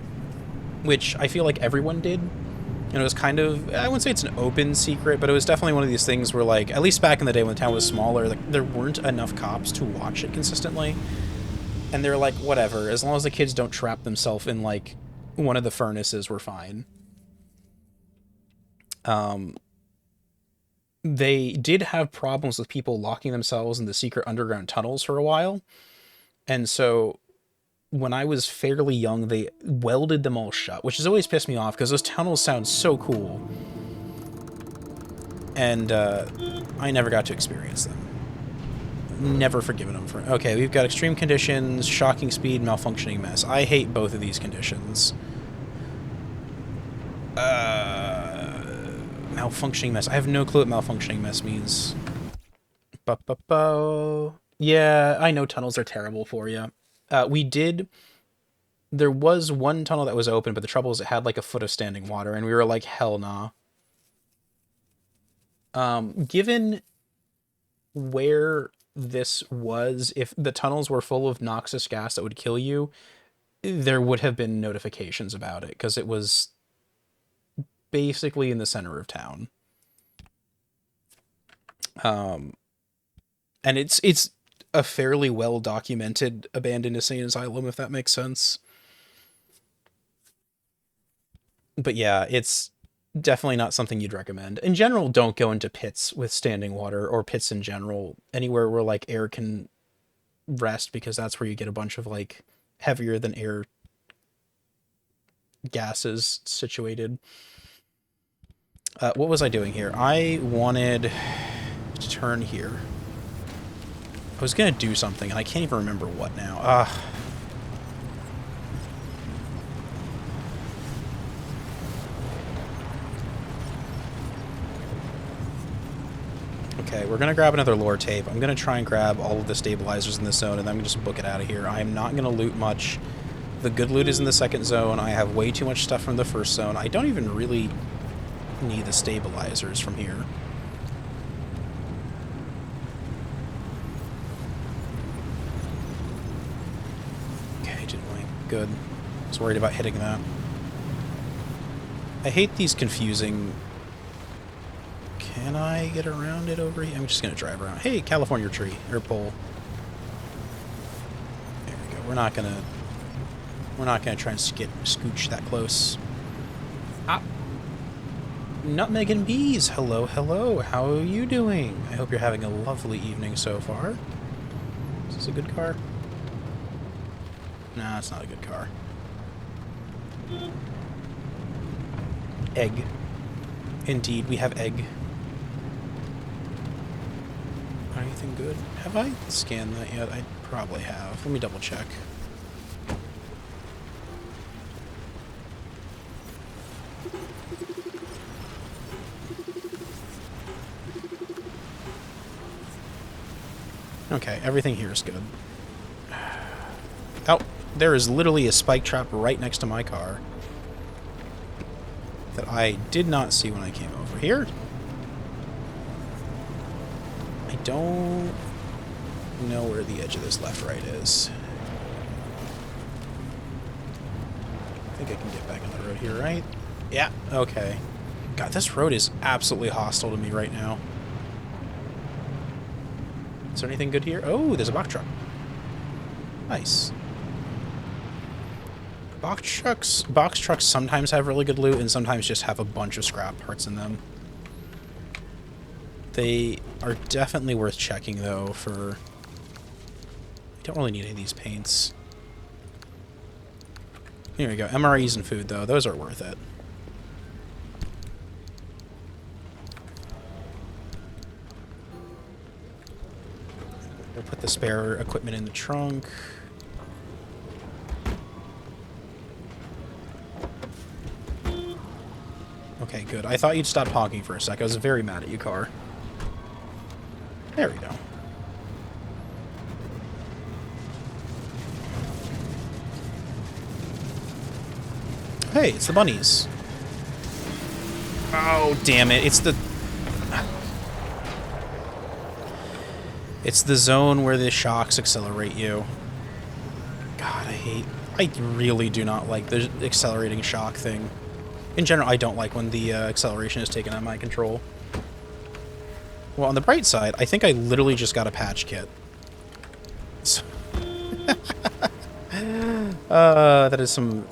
which I feel like everyone did. And it was kind of, I wouldn't say it's an open secret, but it was definitely one of these things where, like, at least back in the day when the town was smaller, like, there weren't enough cops to watch it consistently. And they're like, whatever, as long as the kids don't trap themselves in, like, one of the furnaces, we're fine. They did have problems with people locking themselves in the secret underground tunnels for a while. And so when I was fairly young, they welded them all shut, which has always pissed me off because those tunnels sound so cool. And I never got to experience them. Never forgiven them for... Okay, we've got extreme conditions, shocking speed, malfunctioning mess. I hate both of these conditions. Malfunctioning mess. I have no clue what malfunctioning mess means. Yeah, I know tunnels are terrible for you. There was one tunnel that was open, but the trouble is it had like a foot of standing water, and we were like, hell nah. Given where this was, if the tunnels were full of noxious gas that would kill you, there would have been notifications about it, because it was basically in the center of town. And it's a fairly well-documented abandoned insane asylum, if that makes sense. But yeah, it's definitely not something you'd recommend. In general, don't go into pits with standing water, or pits in general. Anywhere where, like, air can rest because that's where you get a bunch of like heavier than air gases situated. What was I doing here? I wanted to turn here. I was gonna do something and I can't even remember what now. Okay, we're gonna grab another lore tape. I'm gonna try and grab all of the stabilizers in this zone, and then I'm gonna just book it out of here. I am not gonna loot much. The good loot is in the second zone. I have way too much stuff from the first zone. I don't even really need the stabilizers from here. Okay, didn't like. Good. I was worried about hitting that. I hate these confusing... Can I get around it over here? I'm just going to drive around. Hey, California tree. Or pole. There we go. We're not going to try and scooch that close. Ah! Nutmeg and Bees! Hello, hello. How are you doing? I hope you're having a lovely evening so far. Is this a good car? Nah, it's not a good car. Egg. Indeed, we have egg. Anything good? Have I scanned that yet? I probably have. Let me double check. Okay, everything here is good. Oh, there is literally a spike trap right next to my car that I did not see when I came over here. I don't know where the edge of this left-right is. I think I can get back on the road here, right? Yeah, okay. God, this road is absolutely hostile to me right now. Is there anything good here? Oh, there's a box truck. Nice. Box trucks sometimes have really good loot and sometimes just have a bunch of scrap parts in them. They are definitely worth checking, though, for... I don't really need any of these paints. Here we go. MREs and food, though. Those are worth it. We'll put the spare equipment in the trunk. Okay, good. I thought you'd stop honking for a sec. I was very mad at you, car. There we go. Hey, it's the bunnies. Oh, damn it. It's the zone where the shocks accelerate you. God, I really do not like the accelerating shock thing. In general, I don't like when the acceleration is taken out of my control. Well, on the bright side, I think I literally just got a patch kit. So that is some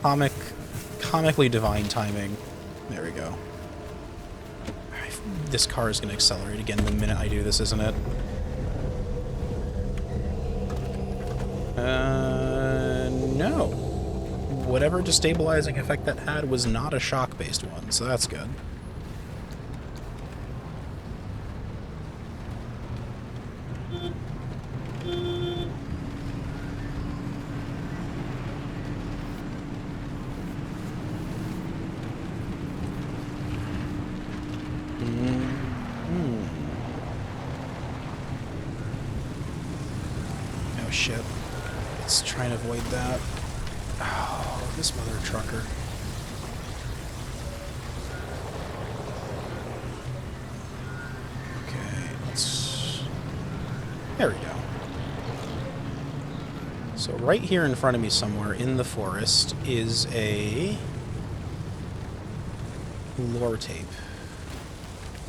comically divine timing. There we go. This car is going to accelerate again the minute I do this, isn't it? No. Whatever destabilizing effect that had was not a shock-based one, so that's good. Oh shit. Let's try and avoid that. Oh, this mother trucker. Okay, let's... There we go. So right here in front of me somewhere in the forest is a lore tape.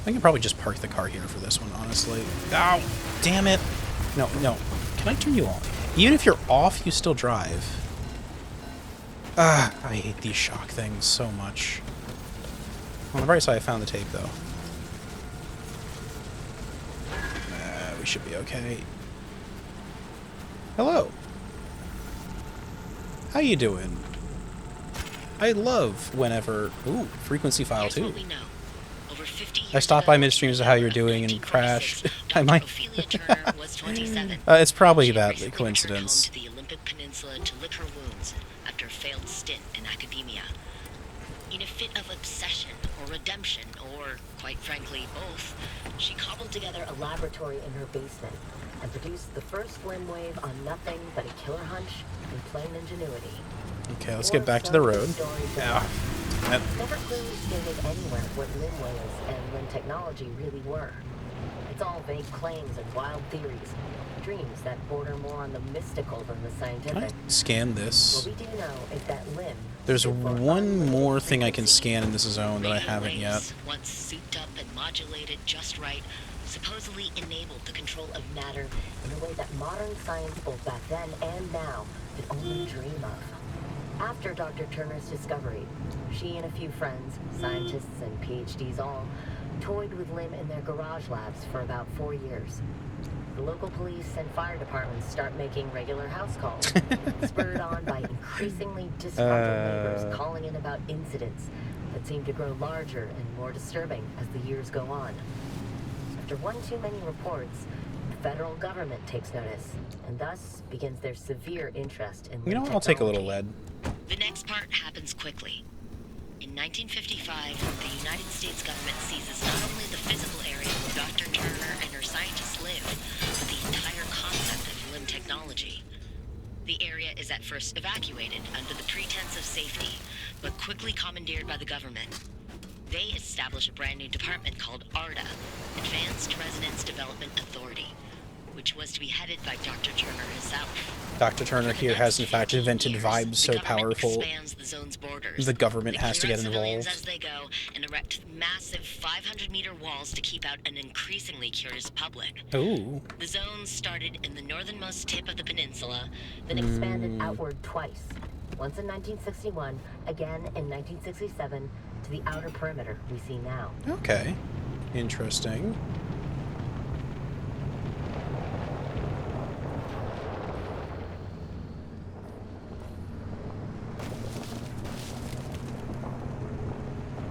I can probably just park the car here for this one, honestly. Ow! Damn it! No, no. Can I turn you on? Even if you're off, you still drive. I hate these shock things so much. On the bright side, I found the tape, though. We should be okay. Hello. How you doing? I love whenever... Ooh, frequency file Here's too. what we know. Over 50 years I stopped by ago, midstream as to how you're doing and 1946, crashed. I Dr. might... Ophelia Turner was 27. it's probably She had that recently coincidence. returned home to the Olympic Peninsula to lick her wounds after a failed stint in academia. In a fit of obsession or redemption, or quite frankly, both, She cobbled together a laboratory in her basement and produced the first Lim wave on nothing but a killer hunch and plain ingenuity. Okay, let's get back to the road. Yeah. That- Never clearly stated anywhere what Lim waves and Lim technology really were. It's all vague claims and wild theories, dreams that border more on the mystical than the Can I scientific. scan this? What we do know is that Lim... There's stood for one unlimited more thing I can frequency. scan in this zone that I radio haven't yet. waves, once souped up and modulated just right, supposedly enabled the control of Matter in a way that modern science both back then and now could only dream of. After Dr. Turner's discovery, she and a few friends, scientists and PhDs all, toyed with Lim in their garage labs for about 4 years. The local police and fire departments start making regular house calls, spurred on by increasingly disgruntled neighbors calling in about incidents that seem to grow larger and more disturbing as the years go on. After one too many reports, the federal government takes notice, and thus begins their severe interest in You know Lim what? I'll take a little technology. lead. The next part happens quickly. In 1955, the United States government seizes not only the physical area where Dr. Turner and her scientists live, but the entire concept of Lim technology. The area is at first evacuated under the pretense of safety, but quickly commandeered by the government. They establish a brand new department called ARDA, Advanced Residence Development Authority, which was to be headed by Dr. Turner herself. Dr. Turner here has in fact invented vibes so powerful Expands the zone's borders. the government They has to clear get out civilians involved. as they go and erect massive 500-meter walls to keep out an increasingly curious public. Ooh. The zone started in the northernmost tip of the peninsula, Then expanded outward twice. Once in 1961, again in 1967, to the outer perimeter we see now. Okay. Interesting.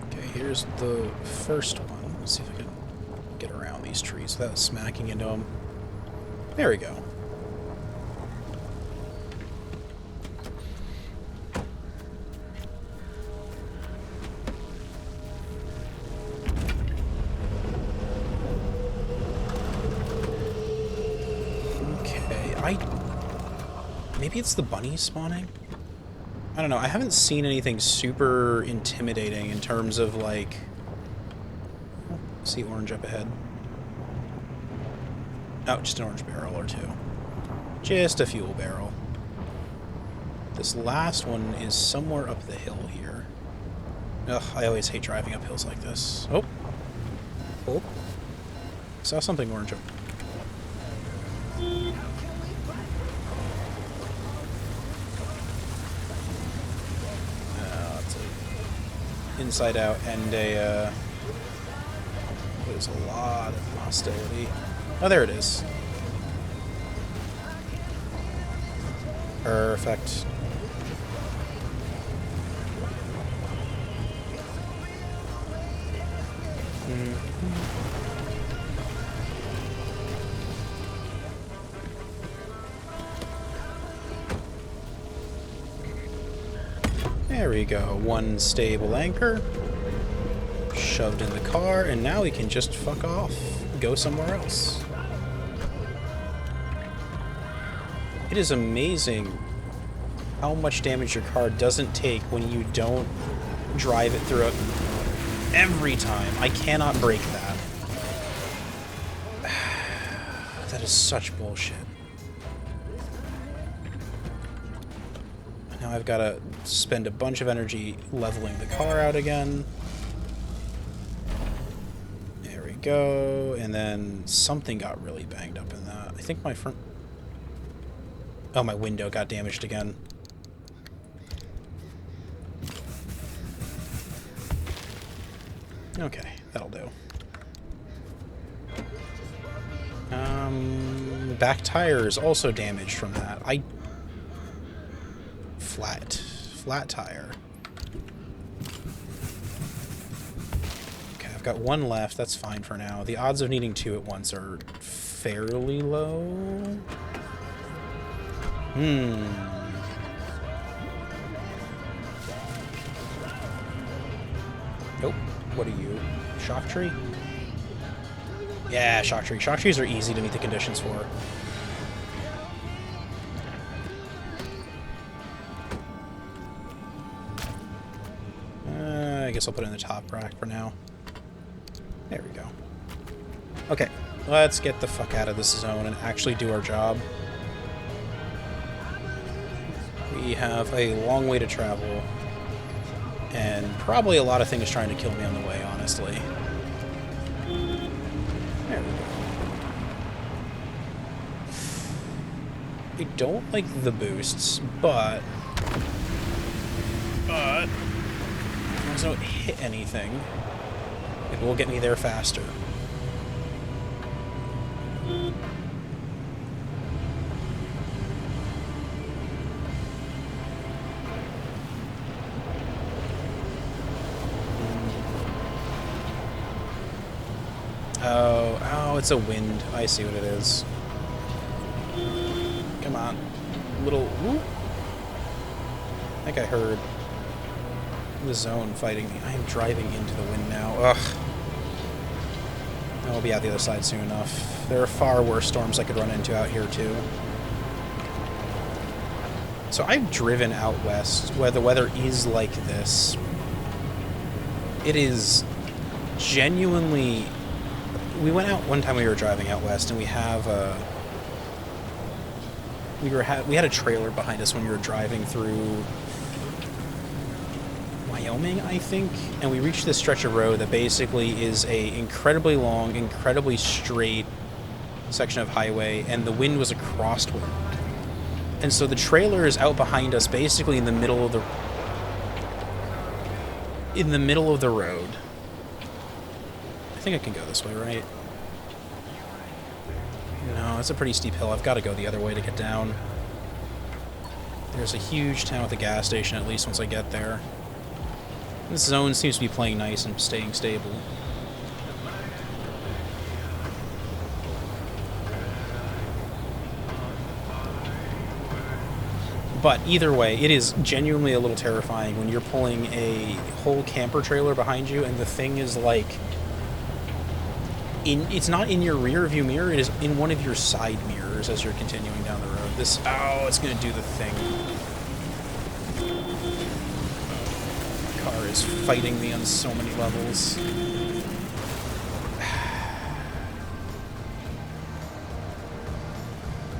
Okay, here's the first one. Let's see if I can get around these trees without smacking into them. There we go. Okay, maybe it's the bunnies spawning? I don't know, I haven't seen anything super intimidating in terms of, like... See orange up ahead. Oh, just an orange barrel or two. Just a fuel barrel. This last one is somewhere up the hill here. Ugh, I always hate driving up hills like this. Oh. Oh. Saw something orange up. It's a inside out and a, there's a lot of hostility. Oh, there it is. Perfect. There we go. One stable anchor. Shoved in the car, and now we can just fuck off. Go somewhere else. It is amazing how much damage your car doesn't take when you don't drive it through it every time. I cannot break that. That is such bullshit. Now I've got to spend a bunch of energy leveling the car out again. There we go. And then something got really banged up in that. I think my front... Oh, my window got damaged again. Okay, that'll do. back tire is also damaged from that. Flat tire. Okay, I've got one left. That's fine for now. The odds of needing two at once are fairly low. Nope. What are you? Shock tree? Yeah, shock tree. Shock trees are easy to meet the conditions for. I guess I'll put it in the top rack for now. There we go. Okay, let's get the fuck out of this zone and actually do our job. We have a long way to travel, and probably a lot of things trying to kill me on the way, honestly. There we go. I don't like the boosts, but as long as I don't hit anything, it will get me there faster. Oh, it's a wind. I see what it is. Come on. Little... Whoop. I think I heard the zone fighting me. I am driving into the wind now. Ugh. I'll be out the other side soon enough. There are far worse storms I could run into out here, too. So I've driven out west, where the weather is like this. It is genuinely... We went out one time we were driving out west, and we have we had a trailer behind us when we were driving through Wyoming, I think, and we reached this stretch of road that basically is a incredibly long, incredibly straight section of highway, and the wind was a crosswind. And so the trailer is out behind us, basically in the middle of the road. I think I can go this way, right? No, it's a pretty steep hill. I've got to go the other way to get down. There's a huge town with a gas station, at least once I get there. This zone seems to be playing nice and staying stable. But either way, it is genuinely a little terrifying when you're pulling a whole camper trailer behind you and the thing is like... It's not in your rear view mirror, it is in one of your side mirrors as you're continuing down the road. Oh, it's going to do the thing. My car is fighting me on so many levels.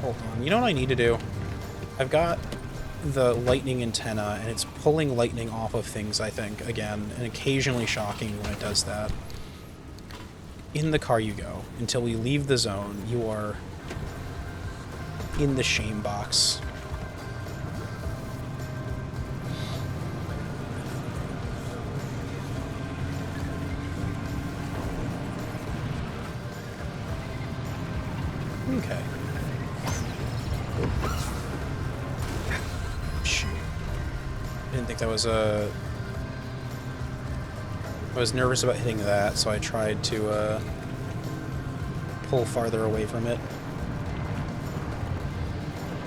Hold on, you know what I need to do? I've got the lightning antenna, and it's pulling lightning off of things, I think, again, and occasionally shocking when it does that. In the car you go. Until we leave the zone, you are in the shame box. Okay. Shoot. I didn't think that was a... I was nervous about hitting that, so I tried to pull farther away from it.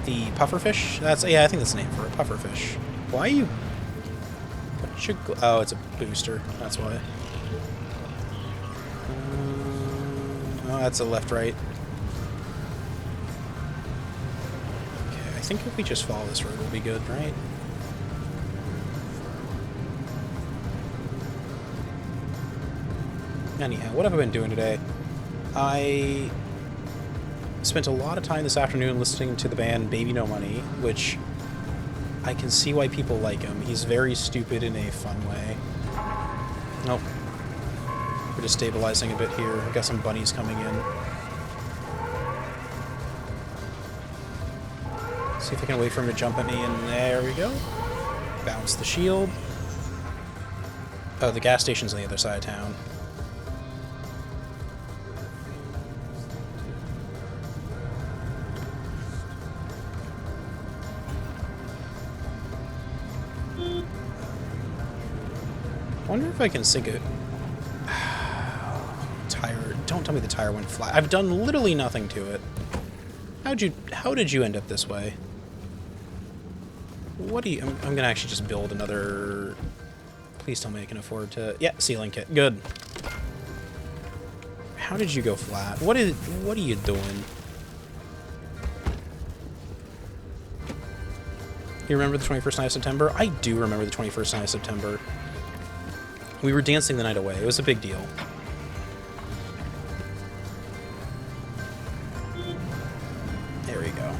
The pufferfish? Yeah, I think that's the name for it. Pufferfish. Why are you... Oh, it's a booster. That's why. Oh, that's a left-right. Okay, I think if we just follow this road, we'll be good, right? Anyhow, what have I been doing today? I spent a lot of time this afternoon listening to the band Baby No Money, which I can see why people like him. He's very stupid in a fun way. Nope. We're just stabilizing a bit here. We've got some bunnies coming in. See if I can wait for him to jump at me, and there we go. Bounce the shield. Oh, the gas station's on the other side of town. I wonder if I can sink it. Tire. Don't tell me the tire went flat. I've done literally nothing to it. How did you end up this way? What do you... I'm gonna actually just build another... Please tell me I can afford to... Yeah, sealing kit. Good. How did you go flat? What are you doing? You remember the 21st night of September? I do remember the 21st night of September. We were dancing the night away. It was a big deal. There we go.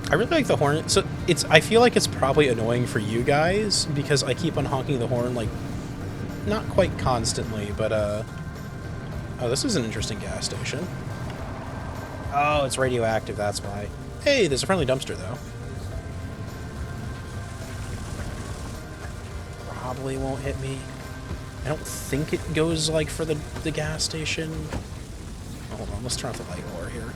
I really like the horn. So I feel like it's probably annoying for you guys because I keep on honking the horn, like, not quite constantly, but, oh, this is an interesting gas station. Oh, it's radioactive, that's why. Hey, there's a friendly dumpster, though. Probably won't hit me. I don't think it goes, like, for the gas station. Oh, hold on, let's turn off the light while we're here.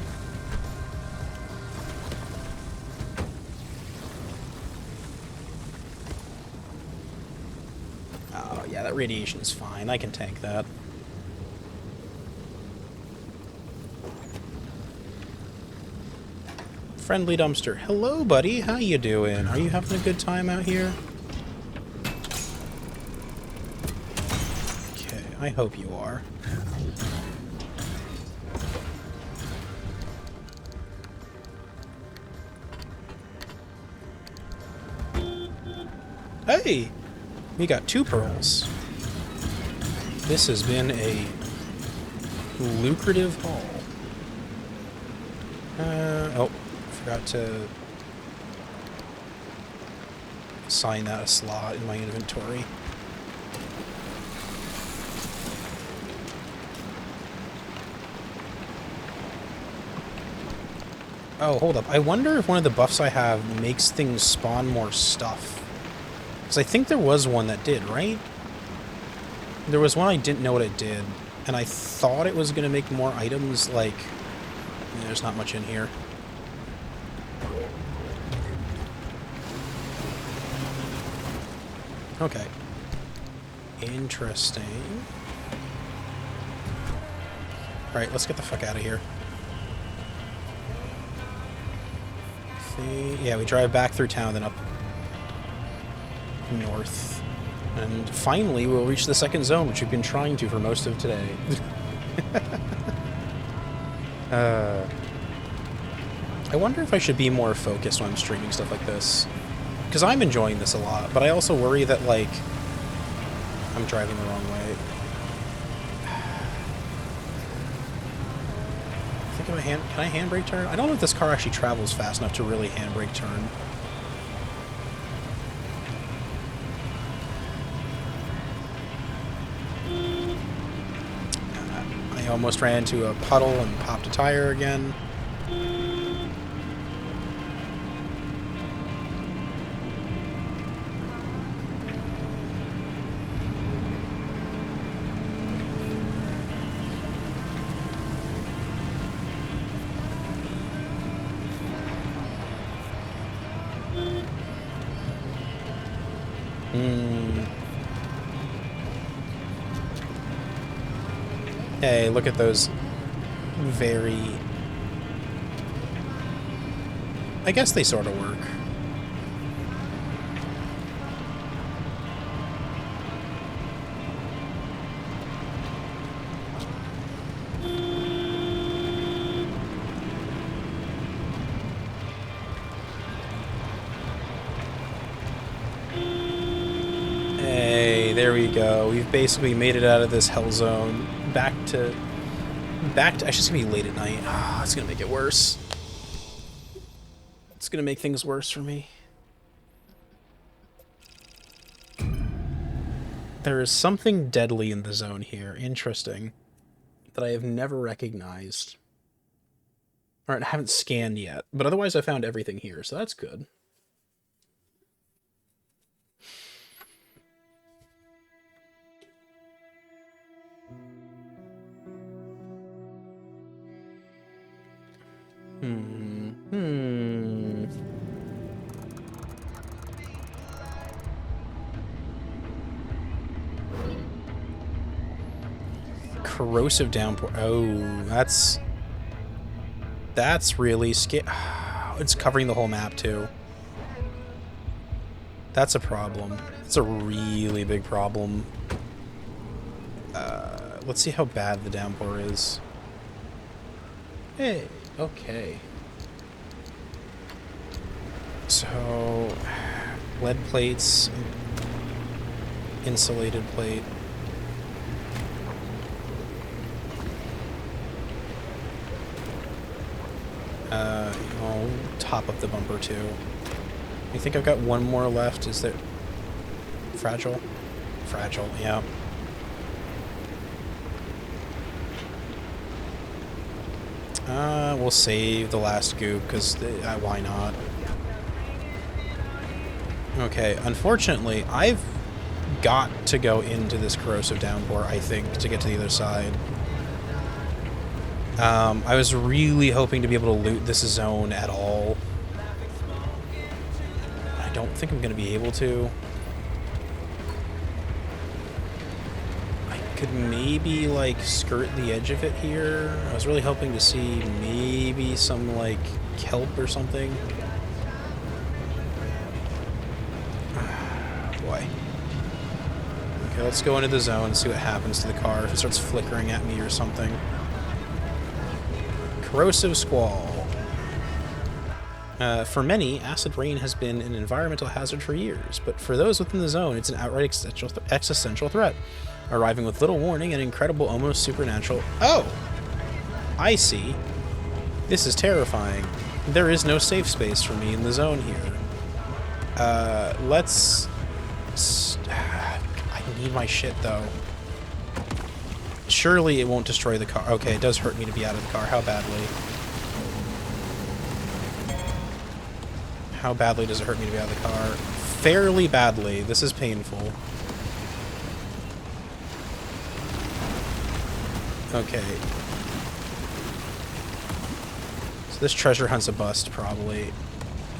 Oh, yeah, that radiation is fine. I can tank that. Friendly dumpster. Hello, buddy. How you doing? Are you having a good time out here? Okay, I hope you are. Hey! We got 2 pearls. This has been a lucrative haul. Oh, forgot to assign that a slot in my inventory. Oh, hold up. I wonder if one of the buffs I have makes things spawn more stuff. Because I think there was one that did, right? There was one I didn't know what it did, and I thought it was going to make more items, like... There's not much in here. Okay. Interesting. Alright, let's get the fuck out of here. Yeah, we drive back through town, then up north. And finally, we'll reach the second zone, which we've been trying to for most of today. I wonder if I should be more focused when I'm streaming stuff like this. Because I'm enjoying this a lot, but I also worry that, like, I'm driving the wrong way. I think can I handbrake turn? I don't know if this car actually travels fast enough to really handbrake turn. I almost ran into a puddle and popped a tire again. Hey, look at those very... I guess they sort of work. Hey, there we go. We've basically made it out of this hell zone. Back to actually it's gonna be late at night. Ah, it's gonna make it worse. It's gonna make things worse for me. There is something deadly in the zone here. Interesting. That I have never recognized. Alright, I haven't scanned yet. But otherwise I found everything here, so that's good. corrosive downpour. Oh, that's really scary. It's covering the whole map too. That's a problem. It's a really big problem. Let's see how bad the downpour is. Hey, okay. So, lead plates, insulated plate. I'll top up the bumper too. I think I've got one more left. Is there... Fragile? Fragile, yeah. We'll save the last goop, because why not? Okay, unfortunately, I've got to go into this corrosive downpour, I think, to get to the other side. I was really hoping to be able to loot this zone at all. I don't think I'm going to be able to. I could maybe, like, skirt the edge of it here. I was really hoping to see maybe some, like, kelp or something. Boy. Okay, let's go into the zone and see what happens to the car. If it starts flickering at me or something. Corrosive squall. For many, acid rain has been an environmental hazard for years, but for those within the zone, it's an outright existential threat, arriving with little warning and incredible, almost supernatural... Oh! I see. This is terrifying. There is no safe space for me in the zone here. Let's... I need my shit, though. Surely it won't destroy the car. Okay, it does hurt me to be out of the car. How badly? How badly does it hurt me to be out of the car? Fairly badly. This is painful. Okay. So this treasure hunt's a bust, probably.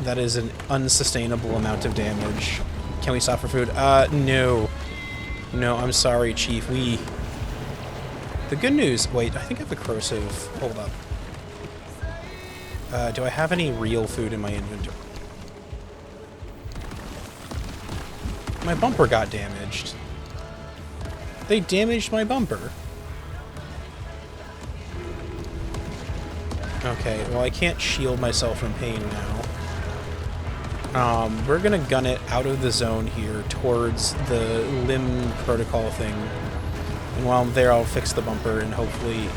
That is an unsustainable amount of damage. Can we stop for food? No. No, I'm sorry, Chief. The good news... Wait, I think I have the corrosive... Hold up. Do I have any real food in my inventory? My bumper got damaged. They damaged my bumper. Okay, well I can't shield myself from pain now. We're gonna gun it out of the zone here towards the limb protocol thing. And while I'm there, I'll fix the bumper and hopefully...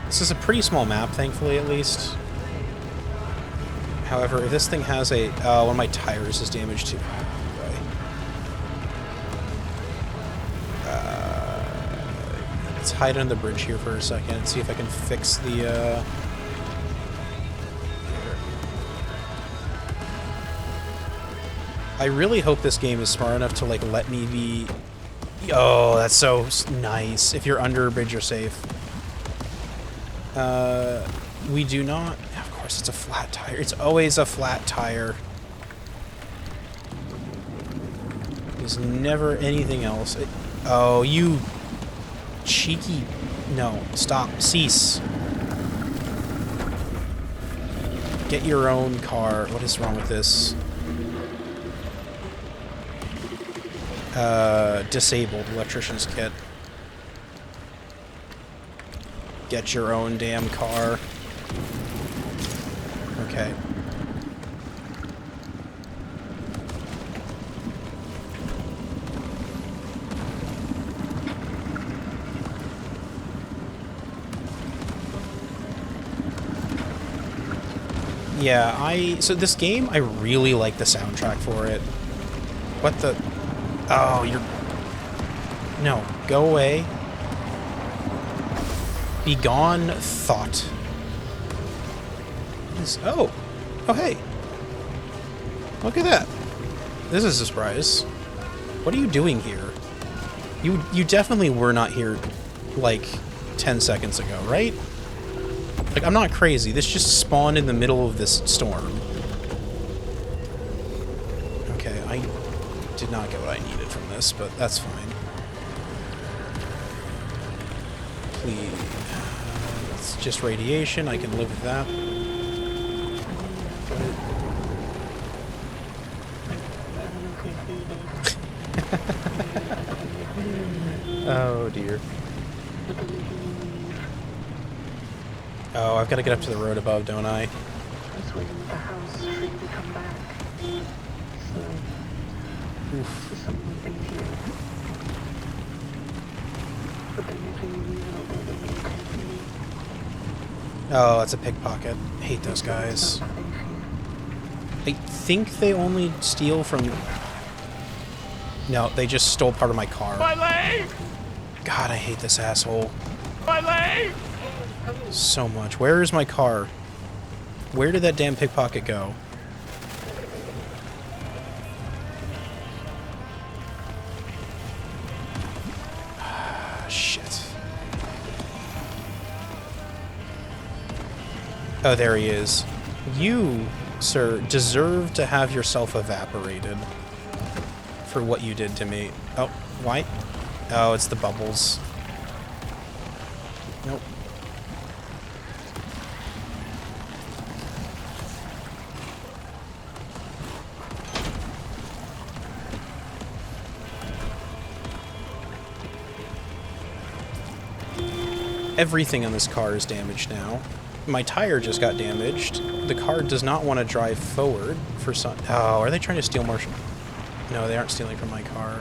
This is a pretty small map, thankfully, at least. However, if this thing has a... one of my tires is damaged too. Let's hide under the bridge here for a second and see if I can fix the... I really hope this game is smart enough to, like, let me be... Oh, that's so nice. If you're under a bridge, you're safe. We do not... Of course, it's a flat tire. It's always a flat tire. There's never anything else. Oh, you... cheeky... No, stop. Cease. Get your own car. What is wrong with this? Disabled electrician's kit. Get your own damn car. Okay. Yeah, so this game, I really like the soundtrack for it. What the... Oh, you're... No, go away. Be gone, thought. Oh! Oh, hey! Look at that. This is a surprise. What are you doing here? You definitely were not here, like, 10 seconds ago, right? Like, I'm not crazy. This just spawned in the middle of this storm. Okay, I did not get what I needed from this, but that's fine. Please. It's just radiation. I can live with that. Oh dear. Oh, I've got to get up to the road above, don't I? Just waiting at the house for you to come back. So, someone be here. But then if you leave it over, then you can't leave. Oh, that's a pickpocket. Hate those guys. I think they only steal from... No, they just stole part of my car. My leg! God, I hate this asshole My leg! so much. Where is my car? Where did that damn pickpocket go? Shit. Oh, there he is. You, sir, deserve to have yourself evaporated for what you did to me. Oh, why? Oh, it's the bubbles. Nope. Everything on this car is damaged now. My tire just got damaged. The car does not want to drive forward for some... Oh, are they trying to steal more... No, they aren't stealing from my car.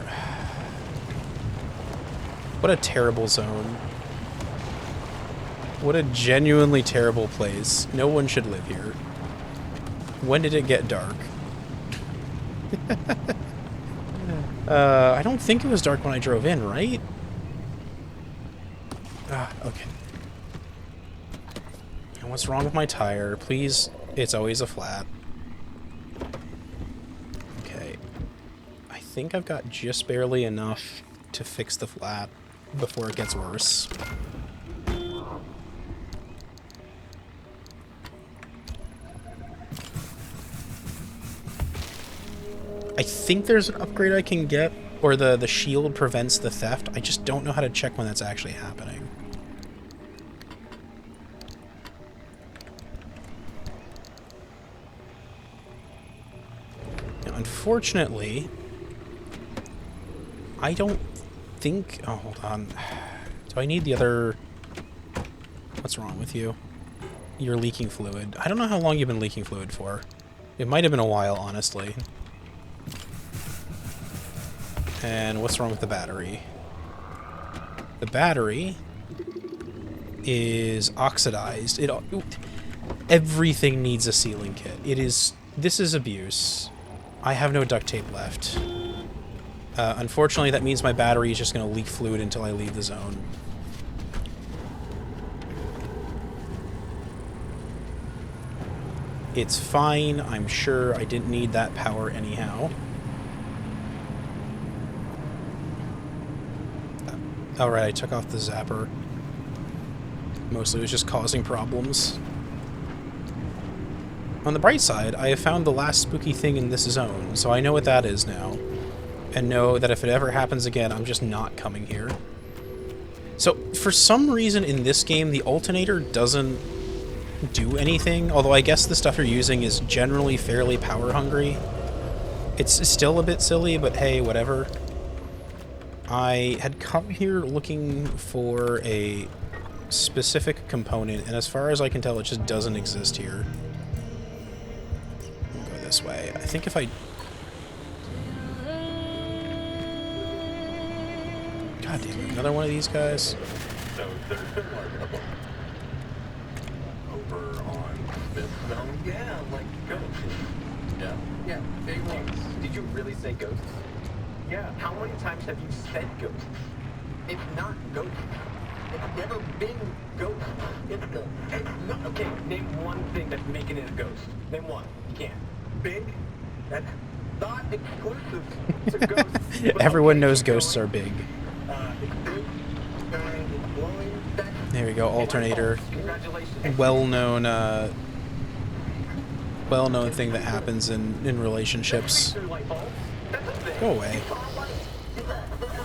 What a terrible zone. What a genuinely terrible place. No one should live here. When did it get dark? I don't think it was dark when I drove in, right? Ah, okay. And what's wrong with my tire? Please, it's always a flat. Okay. I think I've got just barely enough to fix the flat before it gets worse. I think there's an upgrade I can get, or the shield prevents the theft. I just don't know how to check when that's actually happening. Now, unfortunately, I don't think... Oh, hold on. Do I need the other... What's wrong with you? You're leaking fluid. I don't know how long you've been leaking fluid for. It might have been a while, honestly. And what's wrong with the battery? The battery is oxidized. Everything needs a sealing kit. This is abuse. I have no duct tape left. Unfortunately, that means my battery is just going to leak fluid until I leave the zone. It's fine. I'm sure I didn't need that power anyhow. Alright, I took off the zapper. Mostly it was just causing problems. On the bright side, I have found the last spooky thing in this zone, so I know what that is now. And know that if it ever happens again, I'm just not coming here. So, for some reason in this game, the alternator doesn't do anything, although I guess the stuff you're using is generally fairly power-hungry. It's still a bit silly, but hey, whatever. I had come here looking for a specific component, and as far as I can tell, it just doesn't exist here. I'll go this way. I think if I... God damn it, another one of these guys? So there's been like over on this zone. Yeah, like ghosts. Yeah. Yeah, big ones. Did you really say ghosts? Yeah. How many times have you said ghosts? It's not ghosts. It's never been ghosts. Okay, name one thing that's making it a ghost. Name one. You can't. Big? That's not exclusive to ghosts. Everyone knows ghosts are big. It's big, and it's glowing. There we go, alternator. Well-known thing that happens in relationships. Go away.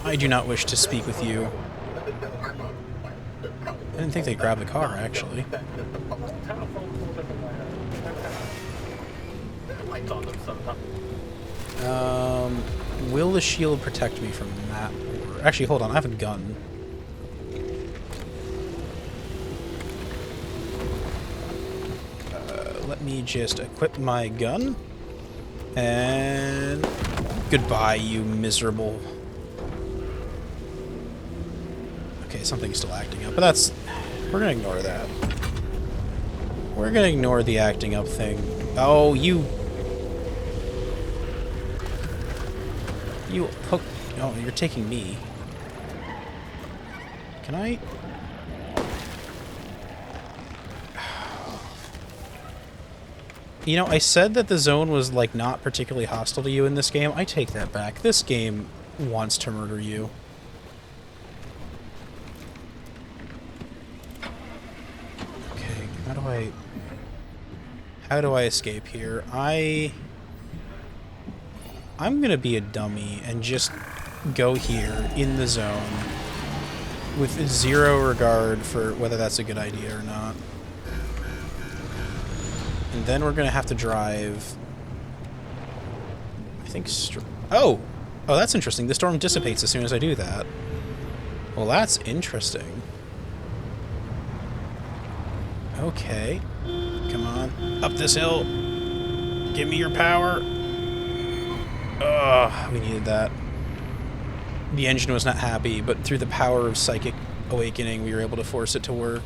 I do not wish to speak with you. I didn't think they grabbed the car, actually. Lights on them sometimes. Will the shield protect me from that? Or, actually, hold on. I have a gun. Let me just equip my gun. And goodbye, you miserable. Okay, something's still acting up, but that's... We're gonna ignore that. We're gonna ignore the acting up thing. Oh, you... You hook... Oh, you're taking me. Can I... You know, I said that the zone was, like, not particularly hostile to you in this game. I take that back. This game wants to murder you. Okay, how do I escape here? I'm gonna be a dummy and just go here in the zone with zero regard for whether that's a good idea or not. And then we're gonna have to drive, I think, oh, that's interesting. The storm dissipates as soon as I do that. Well, that's interesting. Okay. Come on. Up this hill. Give me your power. Ugh, we needed that. The engine was not happy, but through the power of psychic awakening, we were able to force it to work.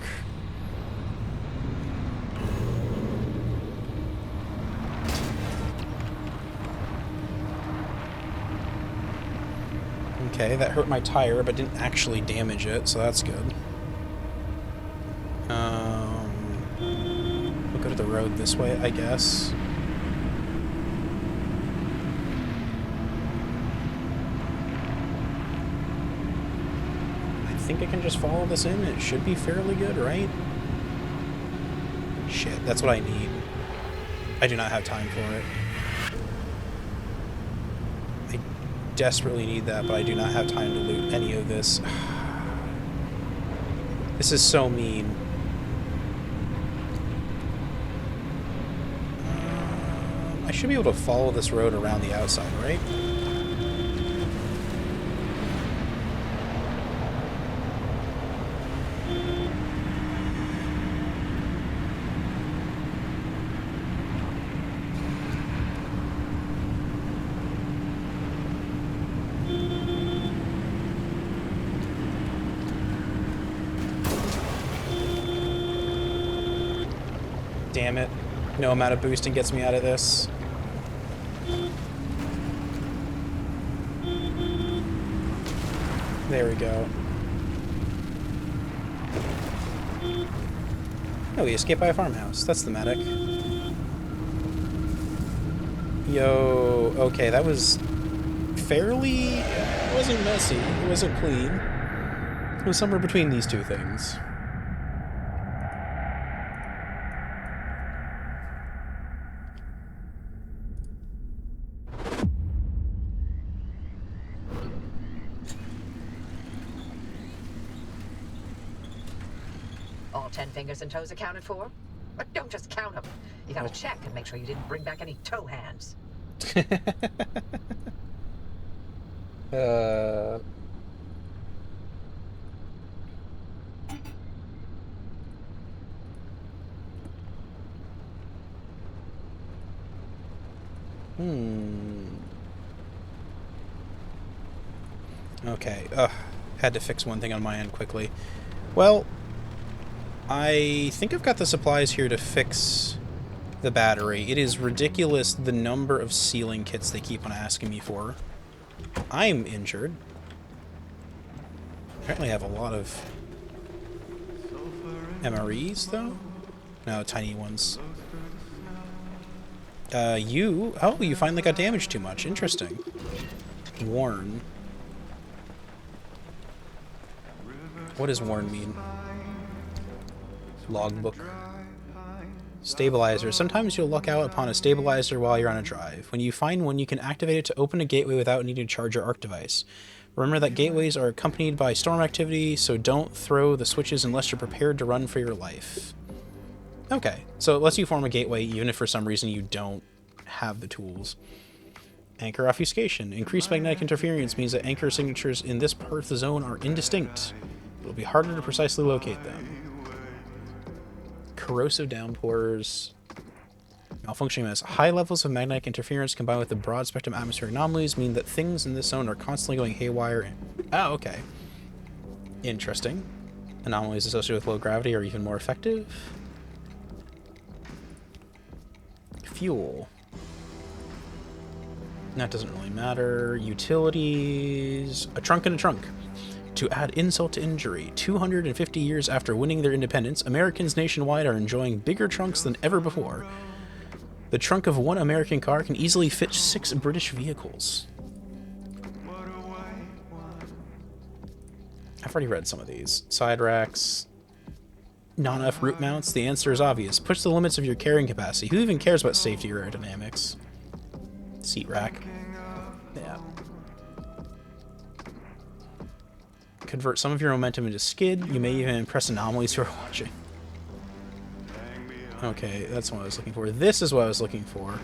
Okay, that hurt my tire, but didn't actually damage it, so that's good. We'll go to the road this way, I guess. I think I can just follow this in. It should be fairly good, right? Shit, that's what I need. I do not have time for it. I desperately need that, but I do not have time to loot any of this. This is so mean. I should be able to follow this road around the outside, right? Damn it. No amount of boosting gets me out of this. There we go. Oh, we escaped by a farmhouse. That's thematic. Yo, okay, that was fairly... It wasn't messy. It wasn't clean. It was somewhere between these two things. All 10 fingers and toes accounted for? But don't just count them. You gotta check and make sure you didn't bring back any toe hands. Okay, had to fix one thing on my end quickly. Well, I think I've got the supplies here to fix the battery. It is ridiculous the number of sealing kits they keep on asking me for. I'm injured. Apparently I have a lot of MREs, though? No, tiny ones. Oh, you finally got damaged too much. Interesting. Worn. What does worn mean? Logbook. Stabilizer. Sometimes you'll luck out upon a stabilizer while you're on a drive. When you find one, you can activate it to open a gateway without needing to charge your arc device. Remember that gateways are accompanied by storm activity, so don't throw the switches unless you're prepared to run for your life. Okay, so it lets you form a gateway even if for some reason you don't have the tools. Anchor obfuscation. Increased magnetic interference means that anchor signatures in this part of the zone are indistinct. It'll be harder to precisely locate them. Corrosive downpours. Malfunctioning mess. High levels of magnetic interference combined with the broad spectrum atmospheric anomalies mean that things in this zone are constantly going haywire. Oh, okay. Interesting. Anomalies associated with low gravity are even more effective. Fuel. That doesn't really matter. Utilities. A trunk in a trunk. To add insult to injury, 250 years after winning their independence, Americans nationwide are enjoying bigger trunks than ever before. The trunk of one American car can easily fit 6 British vehicles. I've already read some of these. Side racks. Not enough root mounts? The answer is obvious. Push the limits of your carrying capacity. Who even cares about safety or aerodynamics? Seat rack. Yeah. Convert some of your momentum into skid. You may even impress anomalies who are watching. Okay, that's what I was looking for. This is what I was looking for.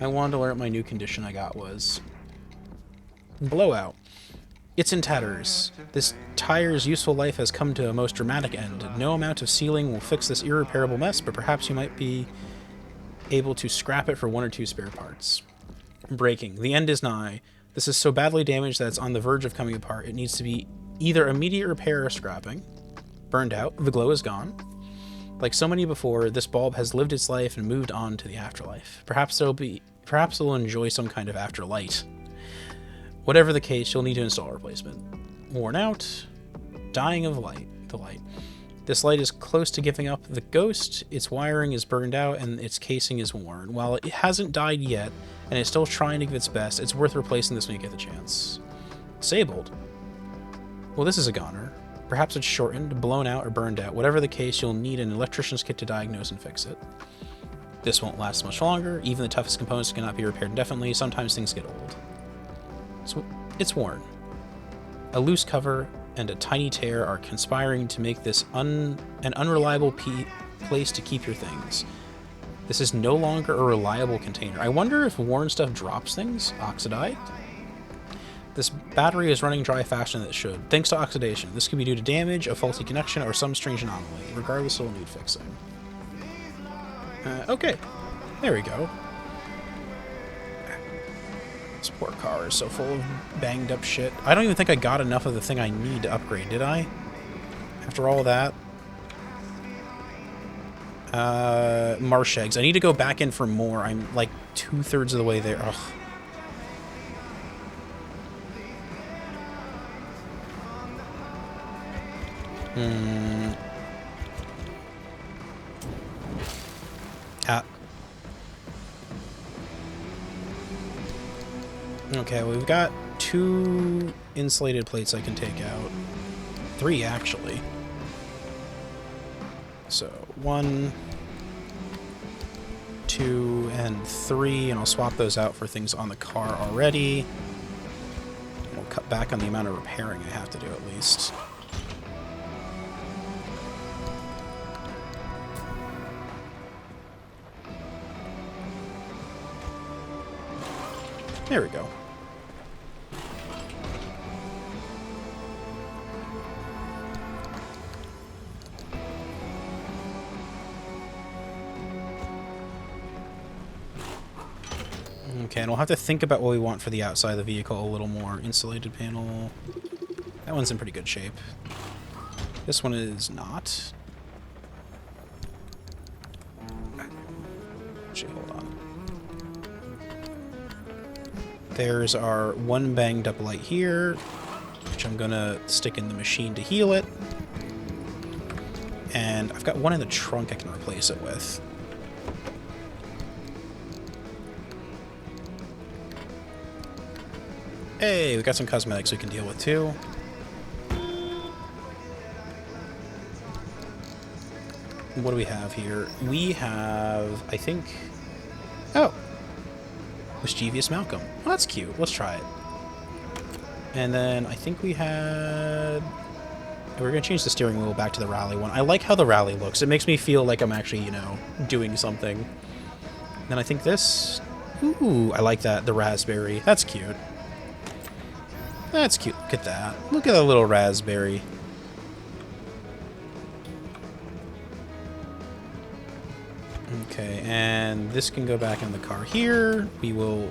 I wanted to learn what my new condition I got was. Blowout. It's in tatters. This tire's useful life has come to a most dramatic end. No amount of sealing will fix this irreparable mess, but perhaps you might be able to scrap it for 1 or 2 spare parts. Breaking. The end is nigh. This is so badly damaged that it's on the verge of coming apart. It needs to be either immediate repair or scrapping. Burned out. The glow is gone. Like so many before, this bulb has lived its life and moved on to the afterlife. Perhaps it'll enjoy some kind of afterlight. Whatever the case, you'll need to install a replacement. Worn out. Dying of light. The light. This light is close to giving up the ghost. Its wiring is burned out and its casing is worn. While it hasn't died yet and is still trying to give its best, it's worth replacing this when you get the chance. Disabled. Well, this is a goner. Perhaps it's shortened, blown out, or burned out. Whatever the case, you'll need an electrician's kit to diagnose and fix it. This won't last much longer. Even the toughest components cannot be repaired indefinitely. Sometimes things get old. So it's worn. A loose cover and a tiny tear are conspiring to make this an unreliable place to keep your things. This is no longer a reliable container. I wonder if worn stuff drops things? Oxidized? This battery is running dry faster than it should, thanks to oxidation. This could be due to damage, a faulty connection, or some strange anomaly. Regardless, it will need fixing. Okay. There we go. This poor car is so full of banged up shit. I don't even think I got enough of the thing I need to upgrade, did I? After all that? Marsh eggs. I need to go back in for more. I'm like 2/3 of the way there. Ugh. Okay, we've got 2 insulated plates I can take out. 3, actually. So, 1, 2, and 3, and I'll swap those out for things on the car already. We'll cut back on the amount of repairing I have to do, at least. There we go. Okay, and we'll have to think about what we want for the outside of the vehicle a little more. Insulated panel. That one's in pretty good shape. This one is not. Actually, hold on. There's our 1 banged up light here, which I'm gonna stick in the machine to heal it. And I've got 1 in the trunk I can replace it with. Hey, we got some cosmetics we can deal with too. What do we have here? We have, I think... Oh! Mischievous Malcolm. Well, that's cute. Let's try it. And then I think we had... We're going to change the steering wheel back to the rally one. I like how the rally looks. It makes me feel like I'm actually, you know, doing something. And then I think this... Ooh, I like that. The raspberry. That's cute. That's cute. Look at that. Look at the little raspberry. Okay, and this can go back in the car here. We will...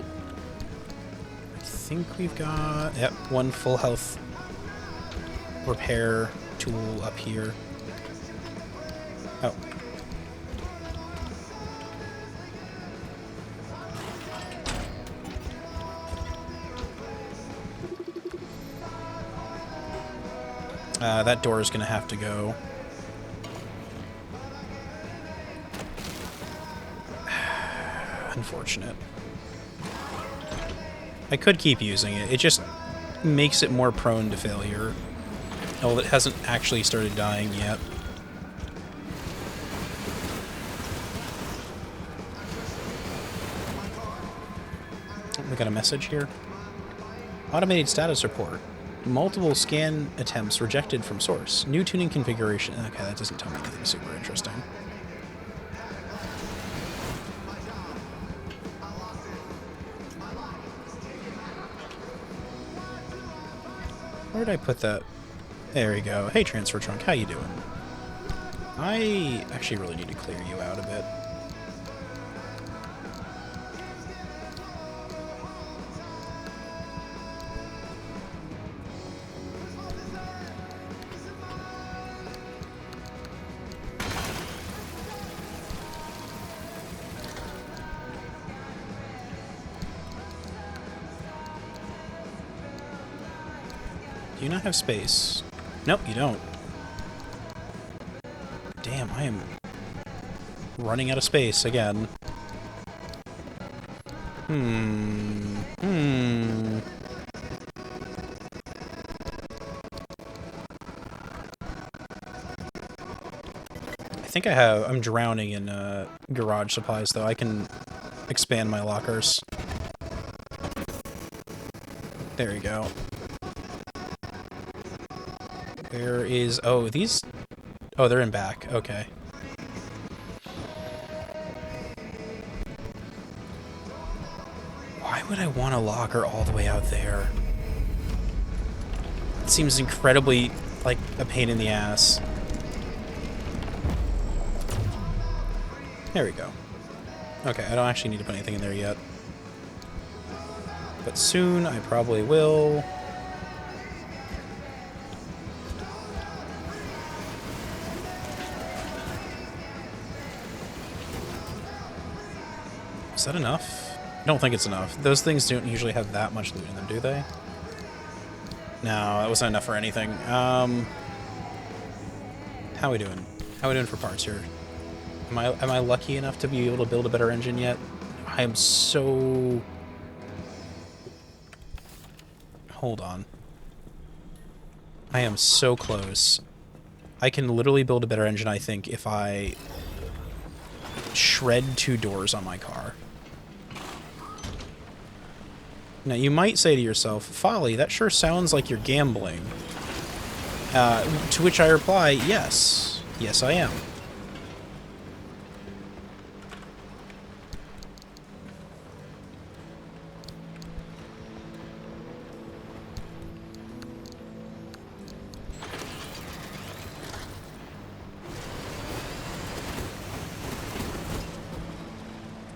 I think we've got... Yep, one full health repair tool up here. Oh. That door is going to have to go. Unfortunate. I could keep using it. It just makes it more prone to failure. Oh, it hasn't actually started dying yet. We got a message here. Automated status report. Multiple scan attempts rejected from source. New tuning configuration. Okay, that doesn't tell me anything super interesting. Where did I put that? There we go. Hey, transfer trunk, how you doing? I actually really need to clear you out a bit. Do you not have space? Nope, you don't. Damn, I am running out of space again. I think I'm drowning in garage supplies, though. I can expand my lockers. There you go. Where is... Oh, these... Oh, they're in back. Okay. Why would I want a locker all the way out there? It seems incredibly, like, a pain in the ass. There we go. Okay, I don't actually need to put anything in there yet. But soon I probably will. Is that enough? I don't think it's enough. Those things don't usually have that much loot in them, do they? No, that wasn't enough for anything. How we doing? How we doing for parts here? Am I lucky enough to be able to build a better engine yet? I am so... Hold on. I am so close. I can literally build a better engine, I think, if I shred 2 doors on my car. Now, you might say to yourself, Folly, that sure sounds like you're gambling. To which I reply, yes. Yes, I am.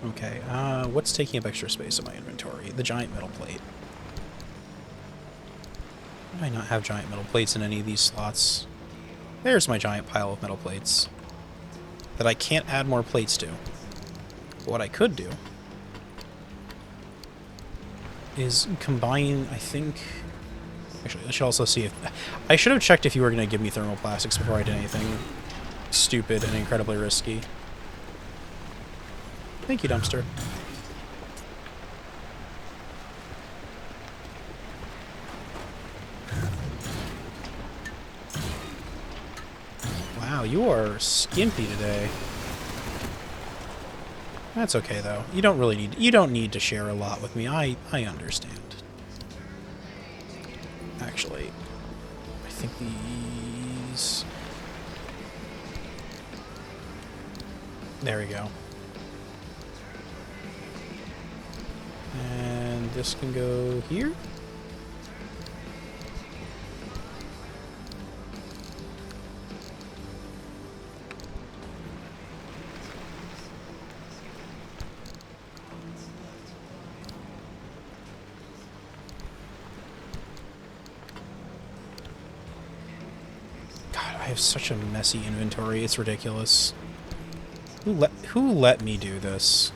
Okay, what's taking up extra space in my inventory? The giant metal plate. Why do I not have giant metal plates in any of these slots? There's my giant pile of metal plates that I can't add more plates to. But what I could do is combine, I think... Actually, I should also see if... I should have checked if you were going to give me thermoplastics before I did anything stupid and incredibly risky. Thank you, dumpster. Wow, you are skimpy today. That's okay though. You don't need to share a lot with me. I understand. actually. I think these... There we go. And this can go here. I have such a messy inventory, it's ridiculous. Who let me do this?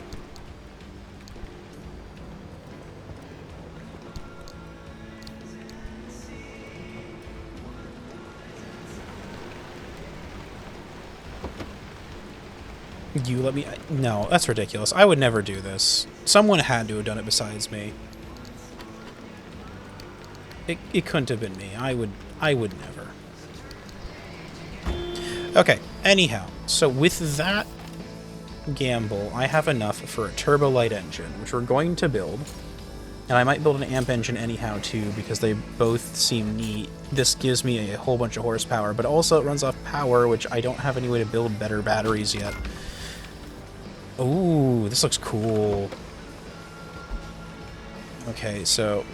You let me... No, that's ridiculous. I would never do this. Someone had to have done it besides me. It couldn't have been me. I would never. Okay, anyhow, so with that gamble, I have enough for a turbo light engine, which we're going to build. And I might build an amp engine anyhow, too, because they both seem neat. This gives me a whole bunch of horsepower, but also it runs off power, which I don't have any way to build better batteries yet. Ooh, this looks cool. Okay, so...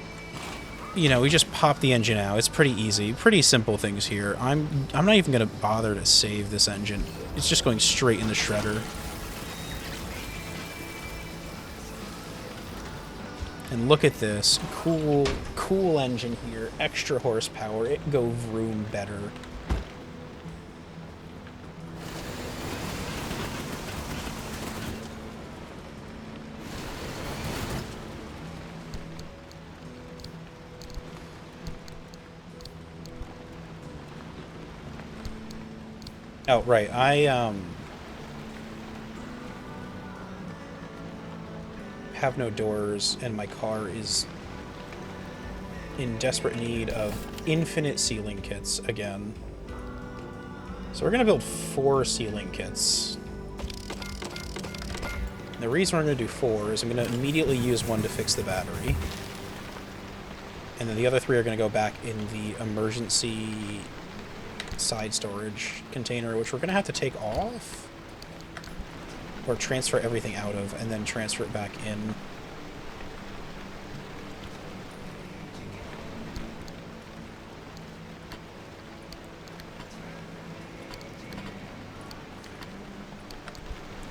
You know, we just pop the engine out. It's pretty easy. Pretty simple things here. I'm not even going to bother to save this engine. It's just going straight in the shredder. And look at this. Cool engine here. Extra horsepower. It go vroom better. Oh, right. I have no doors, and my car is in desperate need of infinite ceiling kits again. So we're going to build 4 ceiling kits. And the reason we're going to do 4 is I'm going to immediately use one to fix the battery. And then the other 3 are going to go back in the emergency side storage container, which we're going to have to take off or transfer everything out of and then transfer it back in.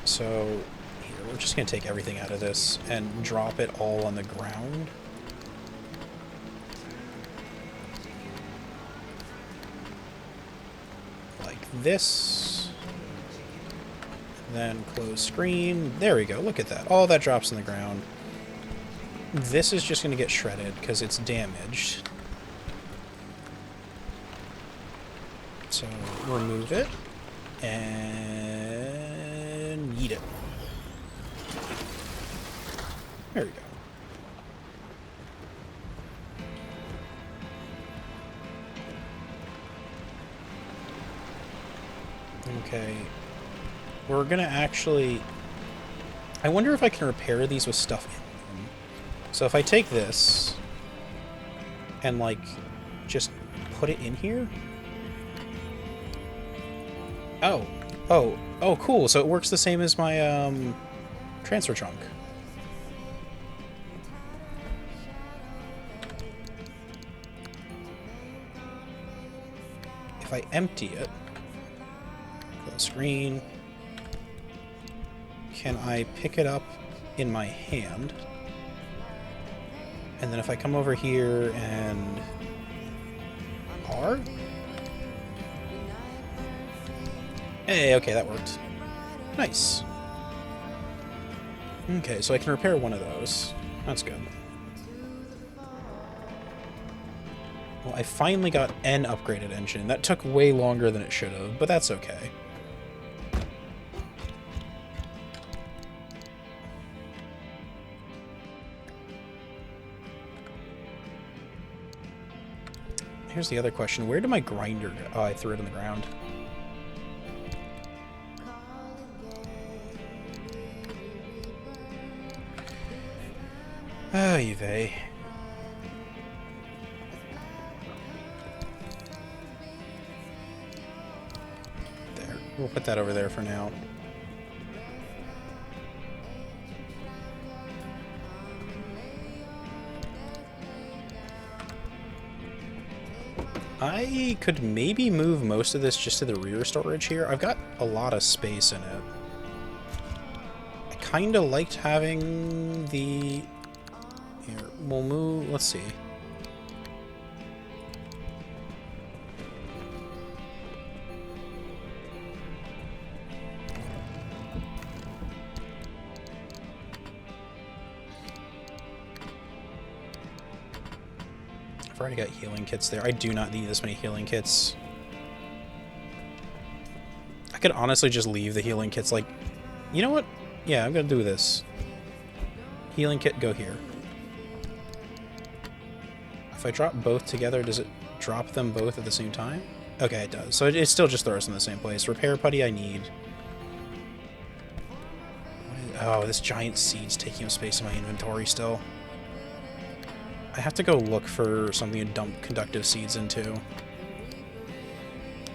So here, we're just going to take everything out of this and drop it all on the ground. This, then close screen. There we go. Look at that. All that drops on the ground. This is just going to get shredded because it's damaged. So remove it and yeet it. There we go. Okay, we're gonna actually... I wonder if I can repair these with stuff in them. So if I take this and, like, just put it in here... Oh, cool. So it works the same as my, transfer trunk. If I empty it... screen. Can I pick it up in my hand? And then if I come over here and R? Hey, okay, that worked. Nice. Okay, so I can repair one of those. That's good. Well, I finally got an upgraded engine. That took way longer than it should have, but that's okay. Here's the other question. Where did my grinder go? Oh, I threw it on the ground. Oh, Yves. We'll put that over there for now. I could maybe move most of this just to the rear storage here. I've got a lot of space in it. I kind of liked having the... Here, we'll move... Let's see. I've already got healing kits there. I do not need this many healing kits. I could honestly just leave the healing kits like... You know what? Yeah, I'm gonna do this. Healing kit, go here. If I drop both together, does it drop them both at the same time? Okay, it does. So it still just throws in the same place. Repair putty I need. Oh, this giant seed's taking up space in my inventory still. I have to go look for something to dump conductive seeds into.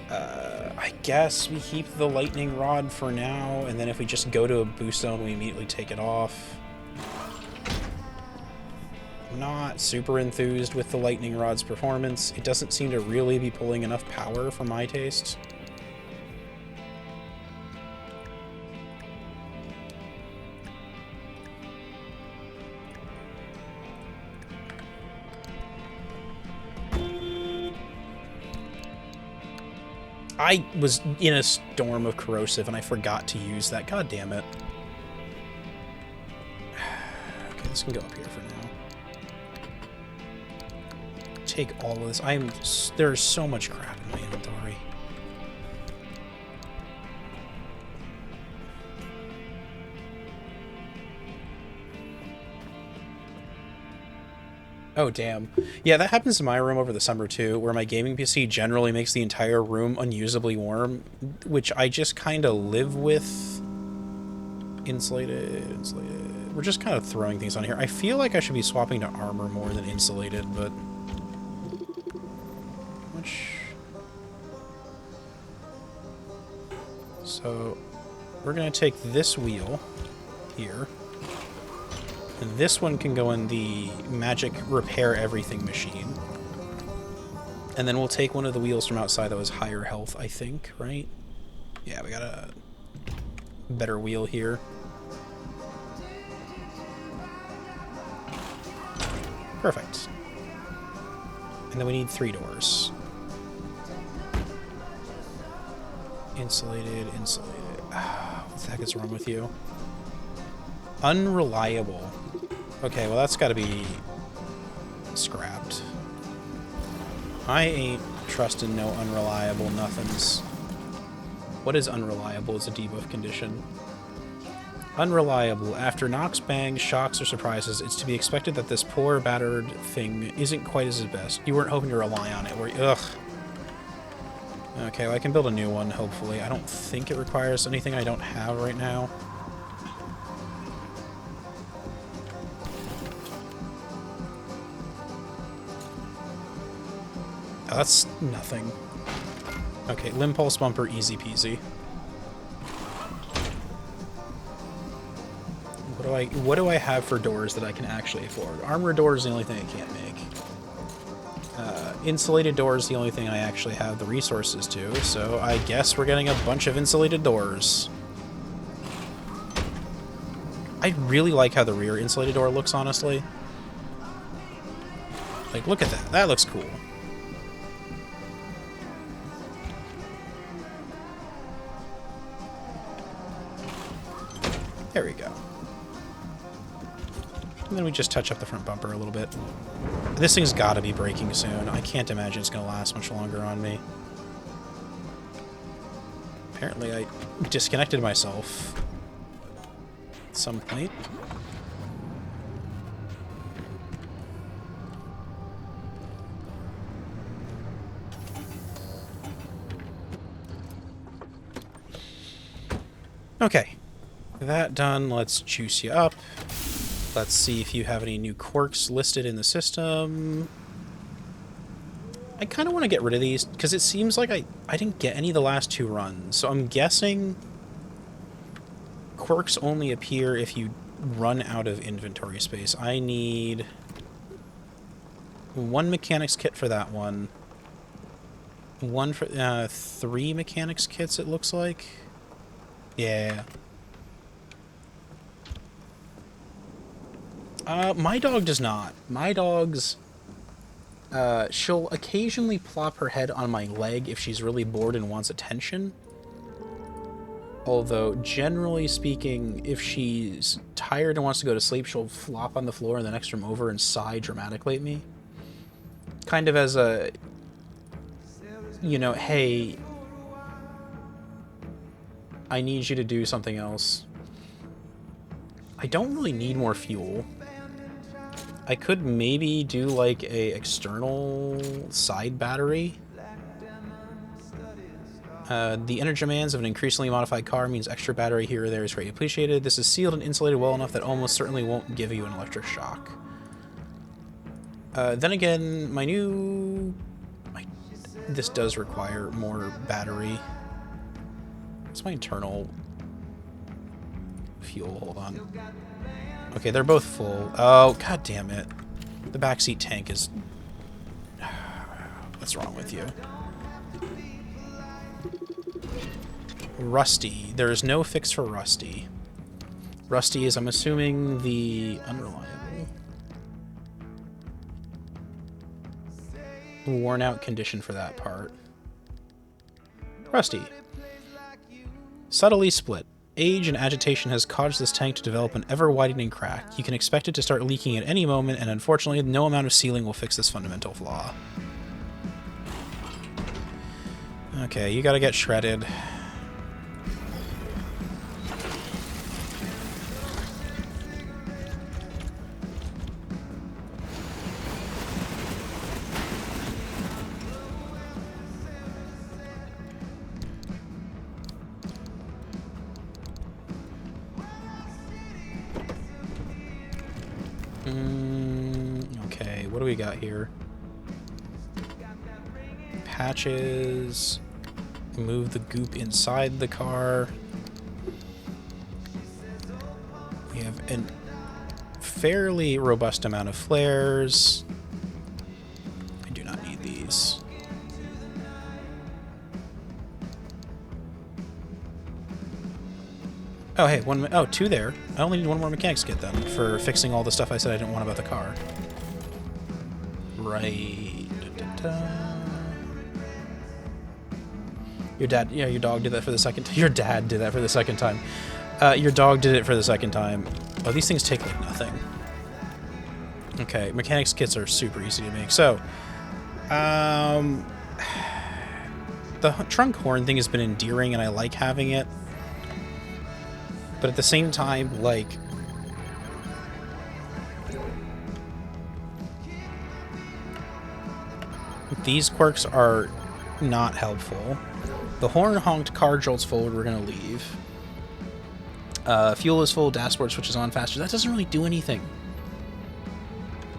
I guess we keep the lightning rod for now, and then if we just go to a boost zone, we immediately take it off. I'm not super enthused with the lightning rod's performance. It doesn't seem to really be pulling enough power for my taste. I was in a storm of corrosive and I forgot to use that. God damn it. Okay, this can go up here for now. Take all of this. There's so much crap in my inventory. Oh, damn. Yeah, that happens in my room over the summer, too, where my gaming PC generally makes the entire room unusably warm, which I just kind of live with. Insulated. We're just kind of throwing things on here. I feel like I should be swapping to armor more than insulated, but... So, we're going to take this wheel here. And this one can go in the magic repair everything machine. And then we'll take one of the wheels from outside that was higher health, I think, right? Yeah, we got a better wheel here. Perfect. And then we need 3 doors. Insulated. What the heck is wrong with you? Unreliable. Okay, well that's gotta be scrapped. I ain't trusting no unreliable nothings. What is unreliable as a debuff condition? Unreliable. After knocks, bangs, shocks, or surprises, it's to be expected that this poor, battered thing isn't quite as its best. You weren't hoping to rely on it, were you? Ugh. Okay, well I can build a new one, hopefully. I don't think it requires anything I don't have right now. Oh, that's nothing. Okay, limb pulse bumper, easy peasy. What do I have for doors that I can actually afford? Armor door is the only thing I can't make. Insulated doors is the only thing I actually have the resources to, so I guess we're getting a bunch of insulated doors. I really like how the rear insulated door looks, honestly. Like, look at that. That looks cool. There we go. And then we just touch up the front bumper a little bit. This thing's got to be breaking soon. I can't imagine it's going to last much longer on me. Apparently I disconnected myself at some point. Okay. That done, let's juice you up. Let's see if you have any new quirks listed in the system. I kind of want to get rid of these, because it seems like I didn't get any of the last 2 runs. So I'm guessing quirks only appear if you run out of inventory space. I need 1 mechanics kit for that one. 1 for 3 mechanics kits, it looks like. Yeah. My dog does not. My dog's... she'll occasionally plop her head on my leg if she's really bored and wants attention. Although, generally speaking, if she's tired and wants to go to sleep, she'll flop on the floor in the next room over and sigh dramatically at me. Kind of as a... you know, hey... I need you to do something else. I don't really need more fuel. I could maybe do like a external side battery. The energy demands of an increasingly modified car means extra battery here or there is greatly appreciated. This is sealed and insulated well enough that almost certainly won't give you an electric shock. Then again, this does require more battery. What's my internal fuel? Hold on. Okay, they're both full. Oh, god damn it. The backseat tank is... What's wrong with you? Rusty. There is no fix for Rusty. Rusty is, I'm assuming, the unreliable. Worn out condition for that part. Rusty. Subtly split. Age and agitation has caused this tank to develop an ever-widening crack. You can expect it to start leaking at any moment, and unfortunately, no amount of sealing will fix this fundamental flaw. Okay, you gotta get shredded. Okay, what do we got here? Patches. Move the goop inside the car. We have a fairly robust amount of flares. I do not need these. Oh, hey, 2 there. I only need 1 more mechanics kit then for fixing all the stuff I said I didn't want about the car. Right. Your dad, yeah, your dog did that for the second time. Your dad did that for the second time. Your dog did it for the second time. Oh, these things take like nothing. Okay, mechanics kits are super easy to make. So, the trunk horn thing has been endearing and I like having it. But at the same time, like... these quirks are not helpful. The horn honked, car jolts forward, we're gonna leave. Fuel is full, dashboard switches on faster. That doesn't really do anything.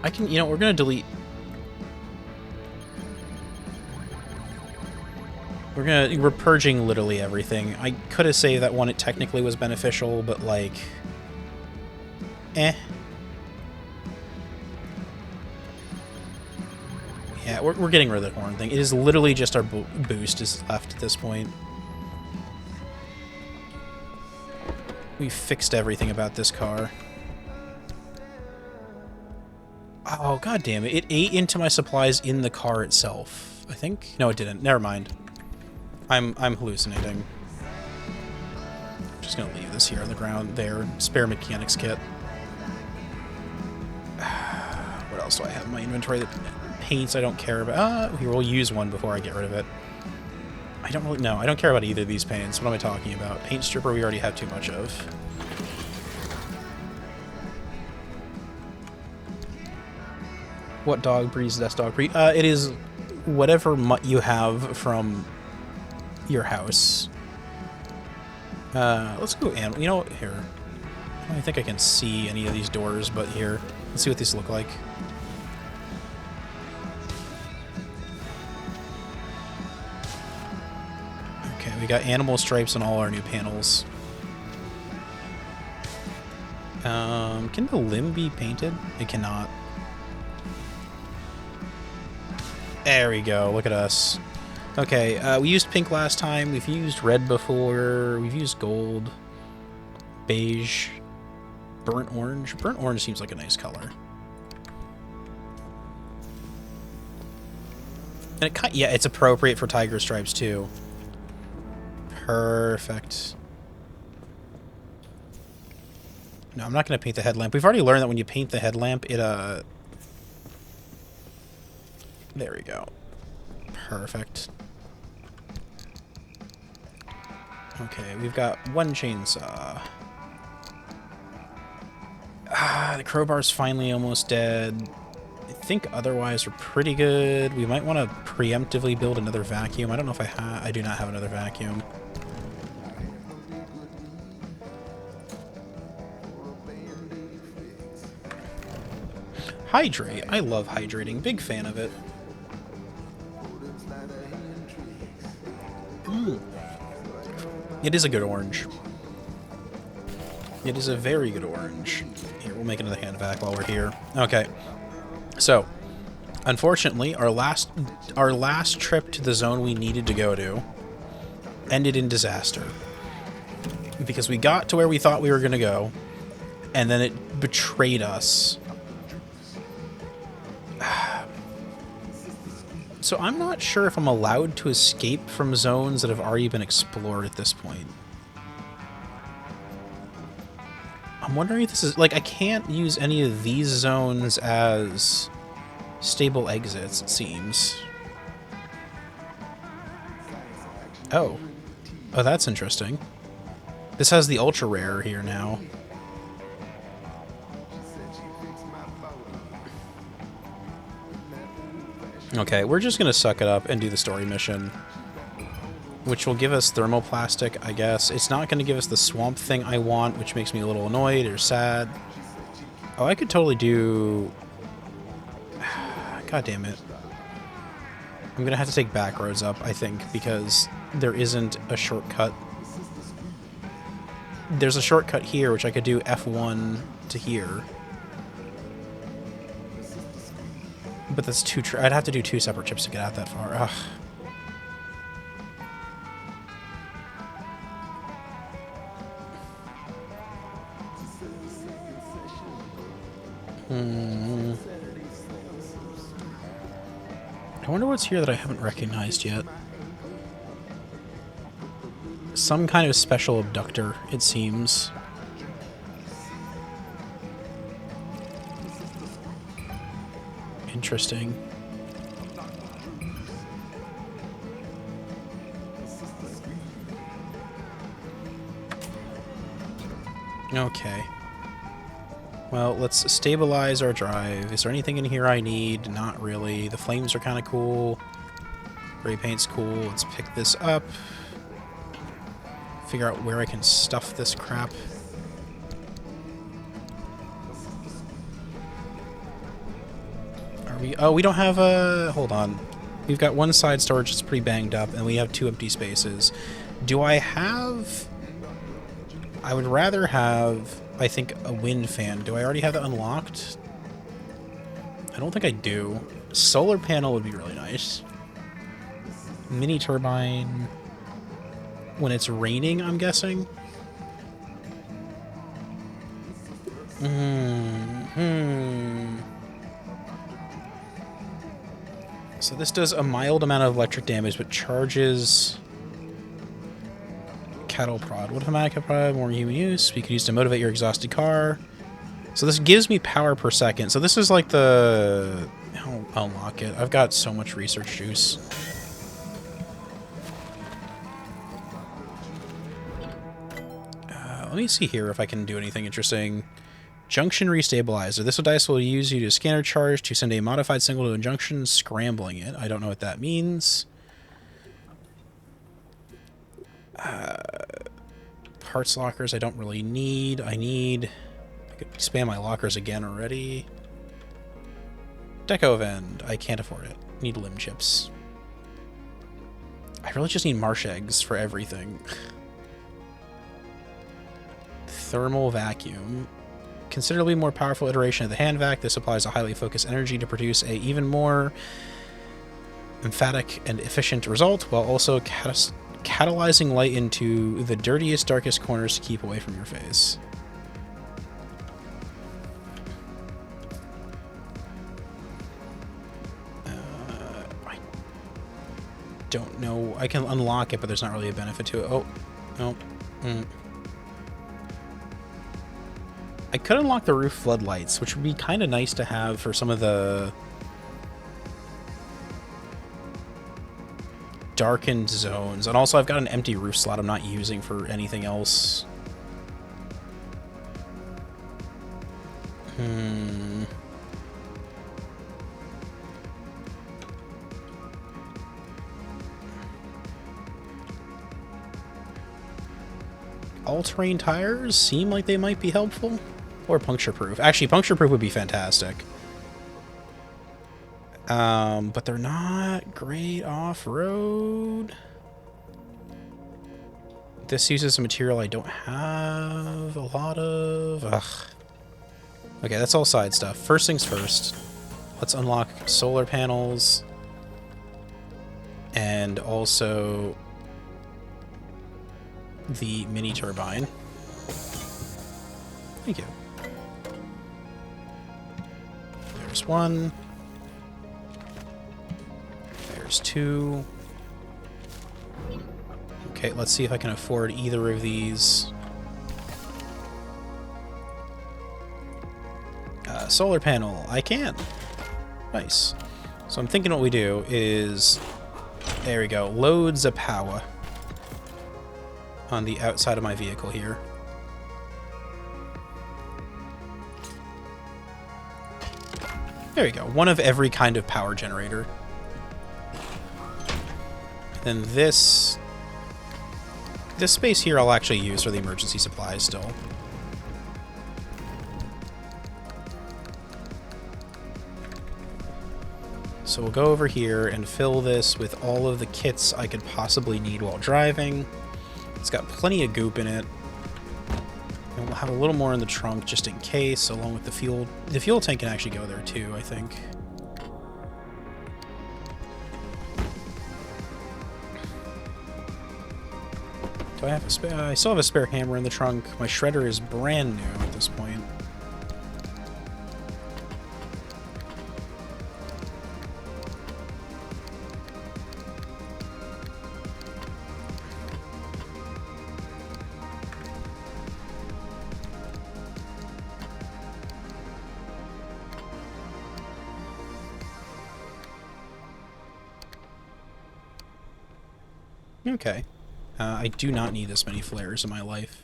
I can, you know, we're gonna delete... We're purging literally everything. I could have saved that one, it technically was beneficial, but like... eh. Yeah, we're getting rid of the horn thing. It is literally just our boost is left at this point. We fixed everything about this car. Oh, god damn it. It ate into my supplies in the car itself, I think. No, it didn't. Never mind. I'm hallucinating. I'm just gonna leave this here on the ground there. Spare mechanics kit. What else do I have in my inventory? That paints I don't care about. Here, we'll use one before I get rid of it. I don't really know. I don't care about either of these paints. What am I talking about? Paint stripper we already have too much of. What dog breeds is that dog breed? It is whatever mutt you have from your house. Let's go animal. You know what? Here. I don't think I can see any of these doors, but here. Let's see what these look like. we got animal stripes on all our new panels. Can the limb be painted? It cannot. There we go. Look at us. Okay, we used pink last time. We've used red before. We've used gold. Beige. Burnt orange. Burnt orange seems like a nice color. And yeah, it's appropriate for tiger stripes too. Perfect. No, I'm not going to paint the headlamp. We've already learned that when you paint the headlamp, it, there we go. Perfect. Okay, we've got one chainsaw. The crowbar's finally almost dead. I think otherwise we're pretty good. We might want to preemptively build another vacuum. I don't know if I do not have another vacuum. Hydrate. I love hydrating. Big fan of it. It is a good orange. It is a very good orange. Here, we'll make another hand vac while we're here. Okay. So, unfortunately, our last trip to the zone we needed to go to ended in disaster. Because we got to where we thought we were going to go, and then it betrayed us. So I'm not sure if I'm allowed to escape from zones that have already been explored at this point. I'm wondering if this is... Like, I can't use any of these zones as stable exits, it seems. Oh. Oh, that's interesting. This has the ultra rare here now. Okay, we're just gonna suck it up and do the story mission, which will give us thermoplastic, I guess. It's not gonna give us the swamp thing I want, which makes me a little annoyed or sad. Oh, I could totally do... God damn it. I'm gonna have to take back roads up, I think, because there isn't a shortcut. There's a shortcut here, which I could do F1 to here. But that's too... I'd have to do 2 separate trips to get out that far. Ugh. I wonder what's here that I haven't recognized yet. Some kind of special abductor, it seems. Interesting. Okay. Well, let's stabilize our drive. Is there anything in here I need? Not really. The flames are kind of cool. Spray paint's cool. Let's pick this up. Figure out where I can stuff this crap. Oh, we don't have a... Hold on. We've got one side storage that's pretty banged up, and we have 2 empty spaces. Do I have... I would rather have, I think, a wind fan. Do I already have that unlocked? I don't think I do. Solar panel would be really nice. Mini turbine... When it's raining, I'm guessing? So this does a mild amount of electric damage, but charges cattle prod. What if a prod more human use? We could use to motivate your exhausted car. So this gives me power per second. So this is like the... I'll unlock it. I've got so much research juice. Let me see here if I can do anything interesting. Junction restabilizer. This device will use you to scanner charge to send a modified signal to a junction, scrambling it. I don't know what that means. Parts lockers I don't really need. I could spam my lockers again already. Deco vend. I can't afford it. Need limb chips. I really just need marsh eggs for everything. Thermal vacuum. Considerably more powerful iteration of the hand vac. This applies a highly focused energy to produce a even more emphatic and efficient result, while also catalyzing light into the dirtiest, darkest corners to keep away from your face. I don't know. I can unlock it, but there's not really a benefit to it. Oh, no. I could unlock the roof floodlights, which would be kind of nice to have for some of the darkened zones. And also I've got an empty roof slot I'm not using for anything else. All-terrain tires seem like they might be helpful. Or puncture-proof. Actually, puncture-proof would be fantastic. But they're not great off-road. This uses a material I don't have a lot of. Ugh. Okay, that's all side stuff. First things first. Let's unlock solar panels. And also the mini turbine. Thank you. There's one. There's two. Okay, let's see if I can afford either of these. Solar panel. I can. Nice. So I'm thinking what we do is... There we go. Loads of power on the outside of my vehicle here. There you go. One of every kind of power generator. Then this space here I'll actually use for the emergency supplies still. So we'll go over here and fill this with all of the kits I could possibly need while driving. It's got plenty of goop in it. And we'll have a little more in the trunk just in case, along with the fuel. The fuel tank can actually go there too, I think. Do I have a spare? I still have a spare hammer in the trunk. My shredder is brand new at this point. Okay. I do not need this many flares in my life.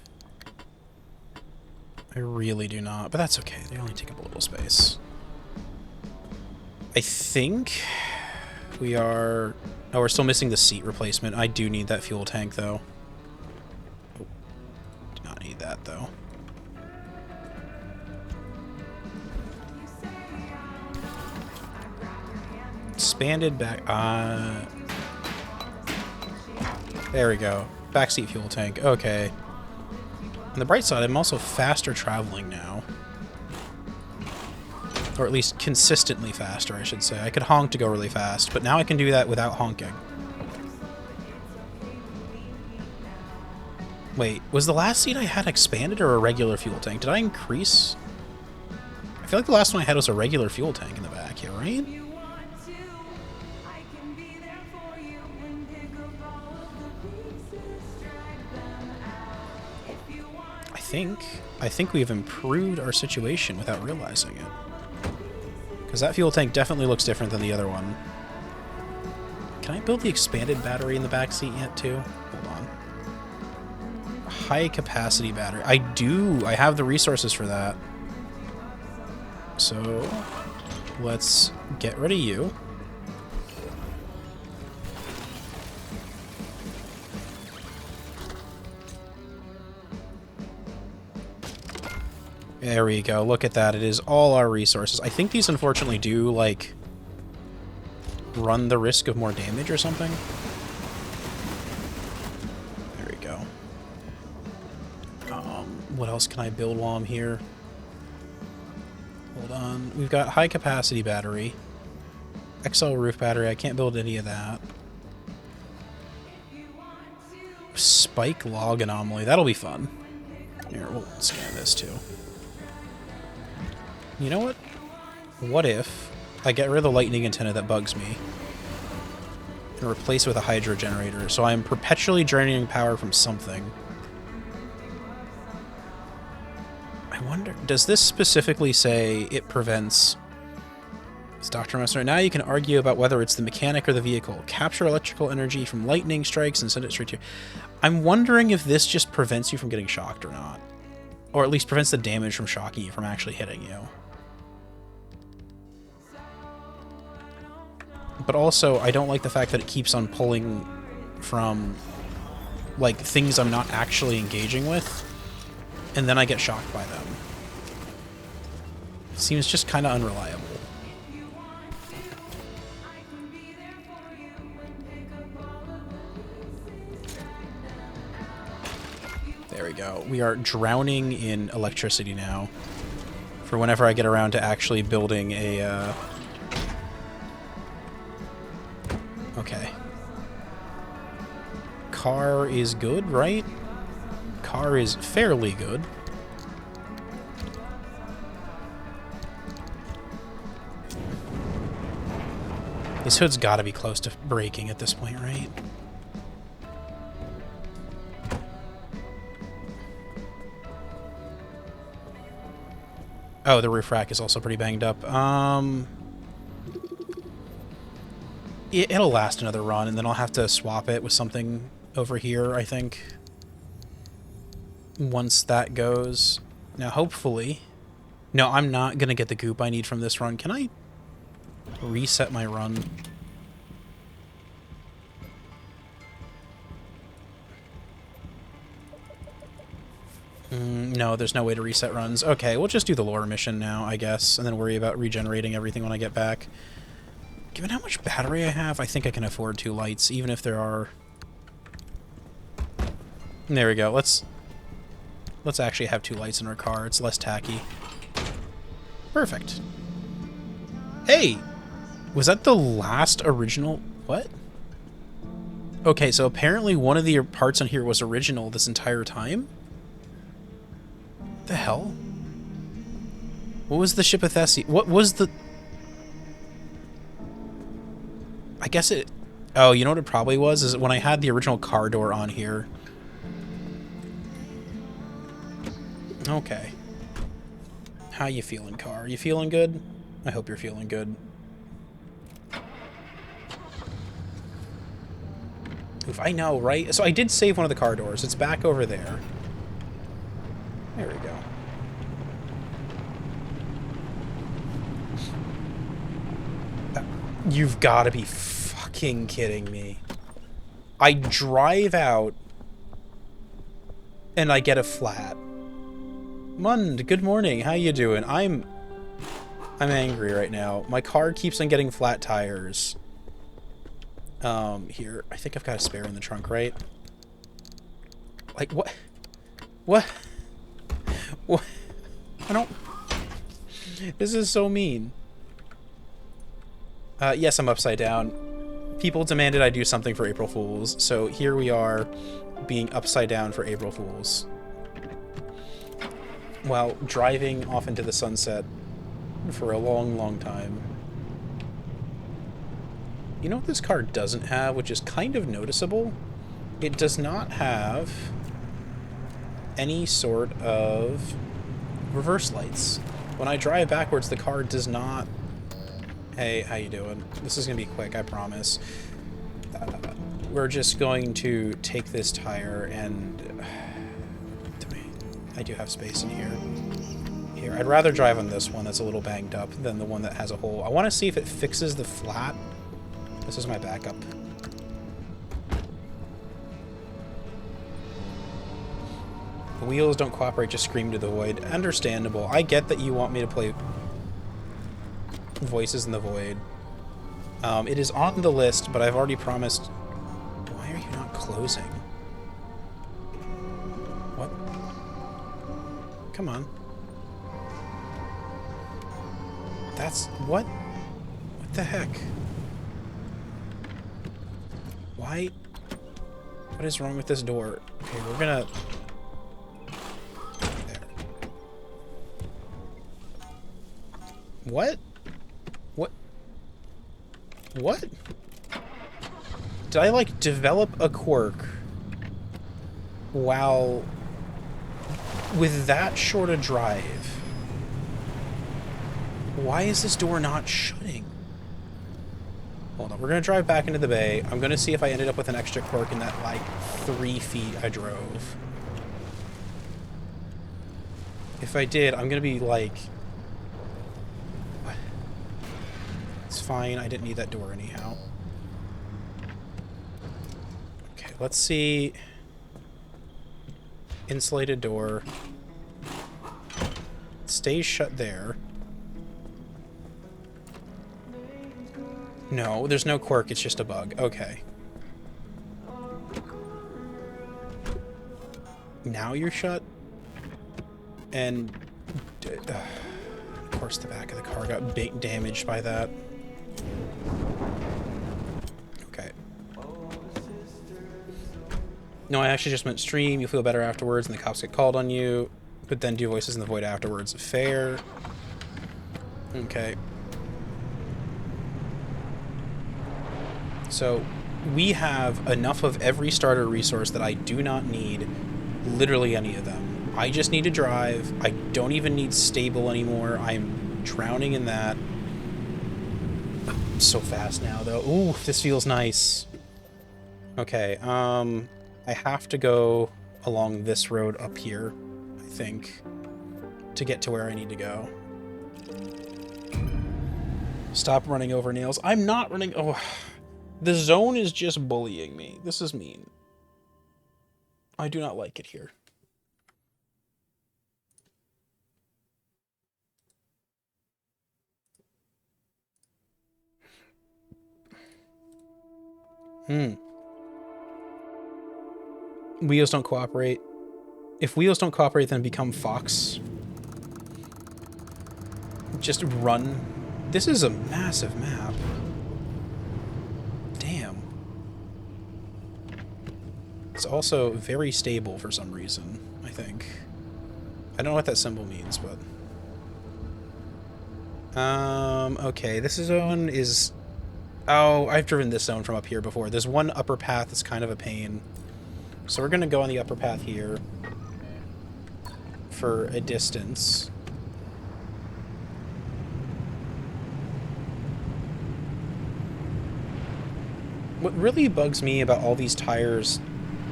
I really do not, but that's okay. They only take up a little space. I think we are... Oh, we're still missing the seat replacement. I do need that fuel tank, though. Oh, do not need that, though. Expanded back... There we go. Backseat fuel tank. Okay. On the bright side, I'm also faster traveling now. Or at least consistently faster, I should say. I could honk to go really fast, but now I can do that without honking. Wait, was the last seat I had expanded or a regular fuel tank? Did I increase? I feel like the last one I had was a regular fuel tank in the back here, right? I think we've improved our situation without realizing it. Because that fuel tank definitely looks different than the other one. Can I build the expanded battery in the back seat yet, too? Hold on. High capacity battery. I do. I have the resources for that. So, let's get rid of you. There we go. Look at that. It is all our resources. I think these unfortunately do, like, run the risk of more damage or something. What else can I build while I'm here? Hold on. We've got high capacity battery. XL roof battery. I can't build any of that. Spike log anomaly. That'll be fun. Here, we'll scan this too. You know what? What if I get rid of the lightning antenna that bugs me and replace it with a hydro generator, so I'm perpetually generating power from something? I wonder, does this specifically say it prevents... It's Dr. Messer. Now you can argue about whether it's the mechanic or the vehicle. Capture electrical energy from lightning strikes and send it straight to you. I'm wondering if this just prevents you from getting shocked or not. Or at least prevents the damage from shocking you from actually hitting you. But also, I don't like the fact that it keeps on pulling from, like, things I'm not actually engaging with, and then I get shocked by them. It seems just kind of unreliable. There we go. We are drowning in electricity now. For whenever I get around to actually building a, Okay. Car is good, right? Car is fairly good. This hood's gotta be close to breaking at this point, right? Oh, the roof rack is also pretty banged up. It'll last another run, and then I'll have to swap it with something over here, I think. Once that goes. Now, hopefully... No, I'm not going to get the goop I need from this run. Can I reset my run? No, there's no way to reset runs. Okay, we'll just do the lore mission now, I guess, and then worry about regenerating everything when I get back. Given how much battery I have, I think I can afford 2 lights, even if there are... There we go. Let's actually have 2 lights in our car. It's less tacky. Perfect. Hey! Was that the last original... What? Okay, so apparently one of the parts on here was original this entire time? What the hell? What was the ship of Thessia? What was the... I guess it... Oh, you know what it probably was? Is when I had the original car door on here. Okay. How you feeling, car? You feeling good? I hope you're feeling good. Oof, I know, right? So I did save one of the car doors. It's back over there. There we go. You've got to be fucking kidding me. I drive out and I get a flat. Mund, good morning. How you doing? I'm angry right now. My car keeps on getting flat tires. Here. I think I've got a spare in the trunk, right? Like, what? What? What? I don't... This is so mean. Yes, I'm upside down. People demanded I do something for April Fools, so here we are being upside down for April Fools. While driving off into the sunset for a long, long time. You know what this car doesn't have, which is kind of noticeable? It does not have any sort of reverse lights. When I drive backwards, the car does not... Hey, how you doing? This is going to be quick, I promise. We're just going to take this tire and... I do have space in here. Here, I'd rather drive on this one that's a little banged up than the one that has a hole. I want to see if it fixes the flat. This is my backup. The wheels don't cooperate, just scream to the void. Understandable. I get that you want me to play Voices in the Void. It is on the list, but I've already promised... Why are you not closing? What? Come on. That's... what? What the heck? Why? What is wrong with this door? Okay, we're gonna... there. What? What? What? Did I, like, develop a quirk while... with that short a drive? Why is this door not shutting? Hold on, we're gonna drive back into the bay. I'm gonna see if I ended up with an extra quirk in that, like, 3 feet I drove. If I did, I'm gonna be like... what? It's fine, I didn't need that door anyhow. Okay, let's see... insulated door. It stays shut there. No, there's no quirk, it's just a bug. Okay. Now you're shut? And... of course the back of the car got big damaged by that. Okay. No, I actually just meant stream. You'll feel better afterwards and the cops get called on you. But then do voices in the void afterwards. Fair. Okay. So, we have enough of every starter resource that I do not need literally any of them. I just need to drive. I don't even need stable anymore. I'm drowning in that. I'm so fast now, though. Ooh, this feels nice. Okay, I have to go along this road up here, I think, to get to where I need to go. Stop running over nails. I'm not running... oh... the zone is just bullying me. This is mean. I do not like it here. Wheels don't cooperate. If wheels don't cooperate, then become Fox. Just run. This is a massive map. Damn. It's also very stable for some reason, I think. I don't know what that symbol means, but... okay, this zone is... oh, I've driven this zone from up here before. There's one upper path that's kind of a pain. So we're gonna go on the upper path here for a distance. What really bugs me about all these tires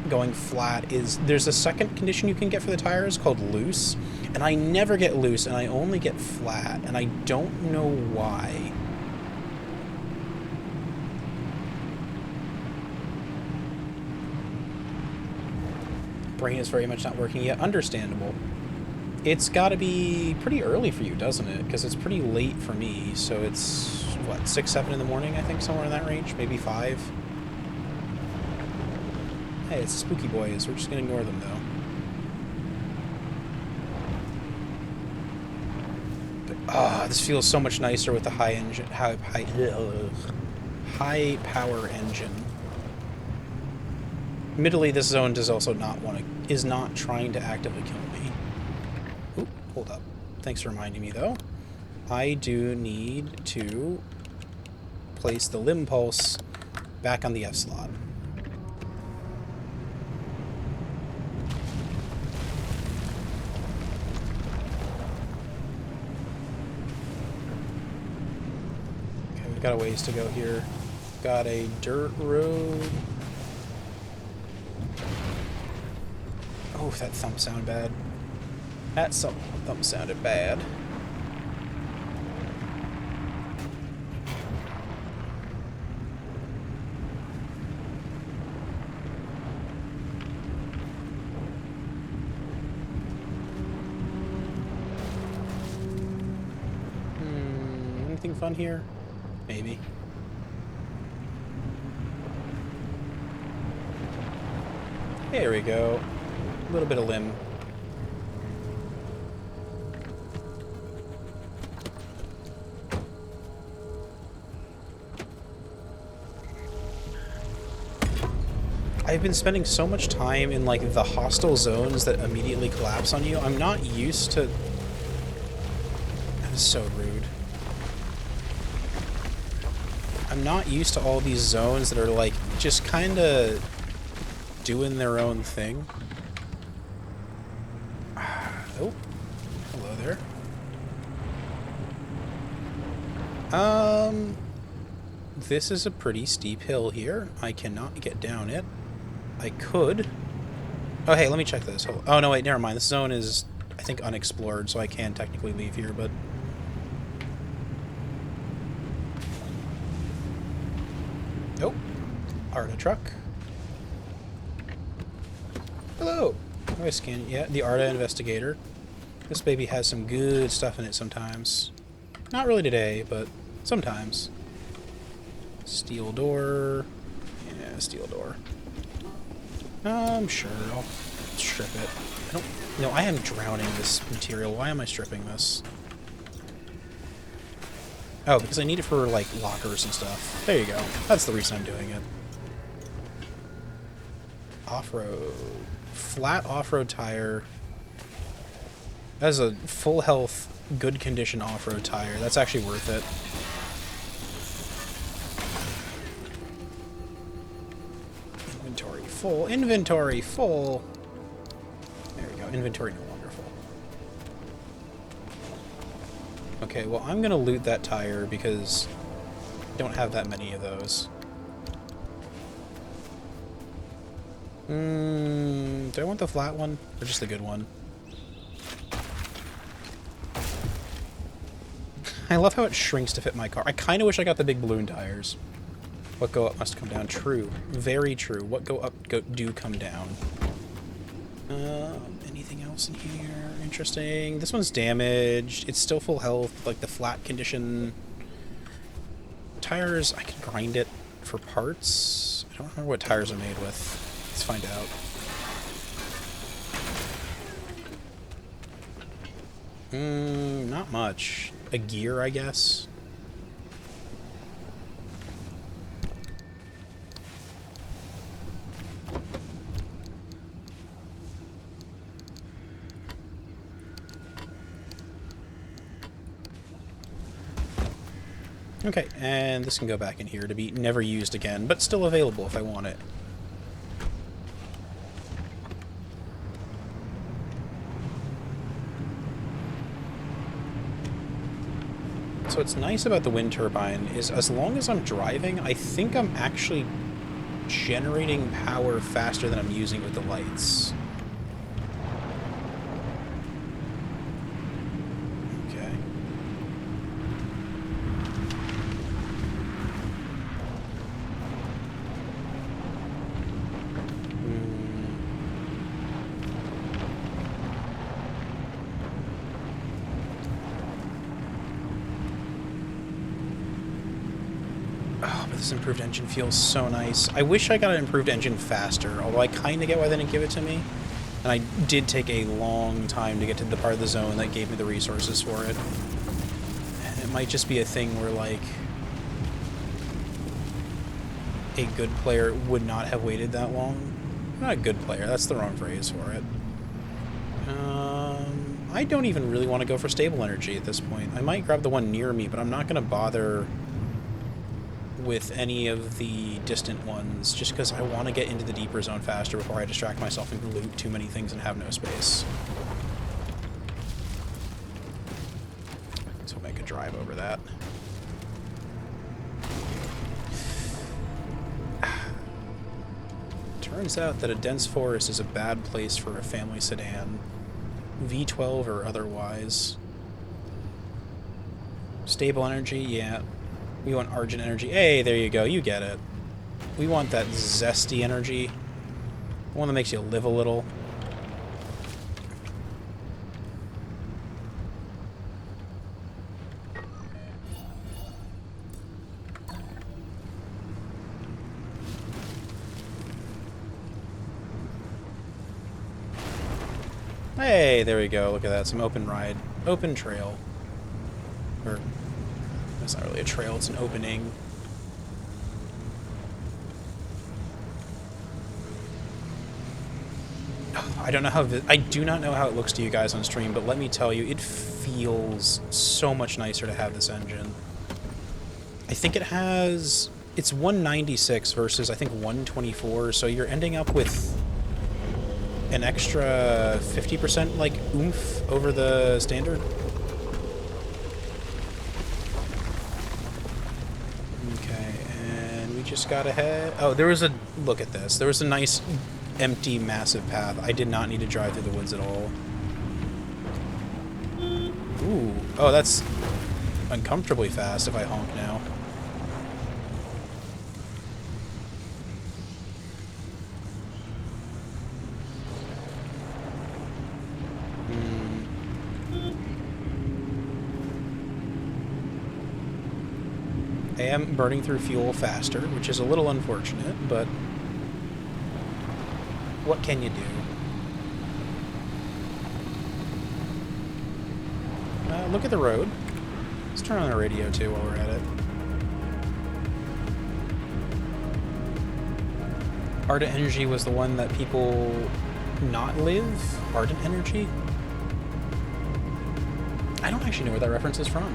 going flat is there's a second condition you can get for the tires called loose, and I never get loose, and I only get flat, and I don't know why. Brain is very much not working yet. Understandable. It's got to be pretty early for you, doesn't it? Because it's pretty late for me, so it's, what, 6, 7 in the morning, I think, somewhere in that range? Maybe 5? Hey, it's Spooky Boys. We're just going to ignore them, though. But, this feels so much nicer with the high engine, high power engine. Admittedly, this zone does also is not trying to actively kill me. Oop, hold up. Thanks for reminding me, though. I do need to place the limb pulse back on the F slot. Okay, we've got a ways to go here. Got a dirt road. Oh, that thump sounded bad. That thump sounded bad. Anything fun here? Maybe. There we go. A little bit of limb. I've been spending so much time in, like, the hostile zones that immediately collapse on you. I'm not used to... That is so rude. I'm not used to all these zones that are, like, just kind of doing their own thing. Oh. Hello there. This is a pretty steep hill here. I cannot get down it. I could. Oh, hey, let me check this. Oh, no, wait, never mind. This zone is, I think, unexplored, so I can technically leave here, but... Oh. Arda truck. Hello. Oh, I scan. Yeah, the Arda Investigator. This baby has some good stuff in it sometimes. Not really today, but sometimes. Steel door. Yeah, steel door. Sure, I'll strip it. I don't... No, I am drowning this material. Why am I stripping this? Oh, because I need it for, like, lockers and stuff. There you go. That's the reason I'm doing it. Off-road. Flat off-road tire. That is a full health, good condition off-road tire. That's actually worth it. Inventory full. Inventory full. There we go. Inventory no longer full. Okay, well, I'm gonna loot that tire because I don't have that many of those. Do I want the flat one or just the good one? I love how it shrinks to fit my car. I kind of wish I got the big balloon tires. What go up must come down. True. Very true. What go up do come down. Anything else in here? Interesting. This one's damaged. It's still full health, like the flat condition. Tires, I can grind it for parts. I don't remember what tires are made with. Let's find out. Not much. A gear, I guess. Okay, and this can go back in here to be never used again, but still available if I want it. So what's nice about the wind turbine is as long as I'm driving, I think I'm actually generating power faster than I'm using with the lights. Okay. Oh, but this improved engine feels so nice. I wish I got an improved engine faster, although I kind of get why they didn't give it to me. And I did take a long time to get to the part of the zone that gave me the resources for it. And it might just be a thing where, like, a good player would not have waited that long. Not a good player, that's the wrong phrase for it. I don't even really want to go for stable energy at this point. I might grab the one near me, but I'm not going to bother with any of the distant ones, just because I want to get into the deeper zone faster before I distract myself and loot too many things and have no space. So we'll make a drive over that. Turns out that a dense forest is a bad place for a family sedan. V12 or otherwise. Stable energy, yeah. We want Argent energy. Hey, there you go. You get it. We want that zesty energy. The one that makes you live a little. Hey, there we go. Look at that. Some open ride. Open trail. Or... it's not really a trail, it's an opening. I don't know how I do not know how it looks to you guys on stream, but let me tell you, it feels so much nicer to have this engine. I think it has... It's 196 versus, I think, 124, so you're ending up with an extra 50%, like, oomph over the standard. Okay, and we just got ahead. Oh, there was a... Look at this. There was a nice, empty, massive path. I did not need to drive through the woods at all. Ooh. Oh, that's uncomfortably fast if I honk now. I am burning through fuel faster, which is a little unfortunate, but what can you do? Look at the road. Let's turn on the radio too while we're at it. Ardent Energy was the one that people not live? Ardent Energy? I don't actually know where that reference is from.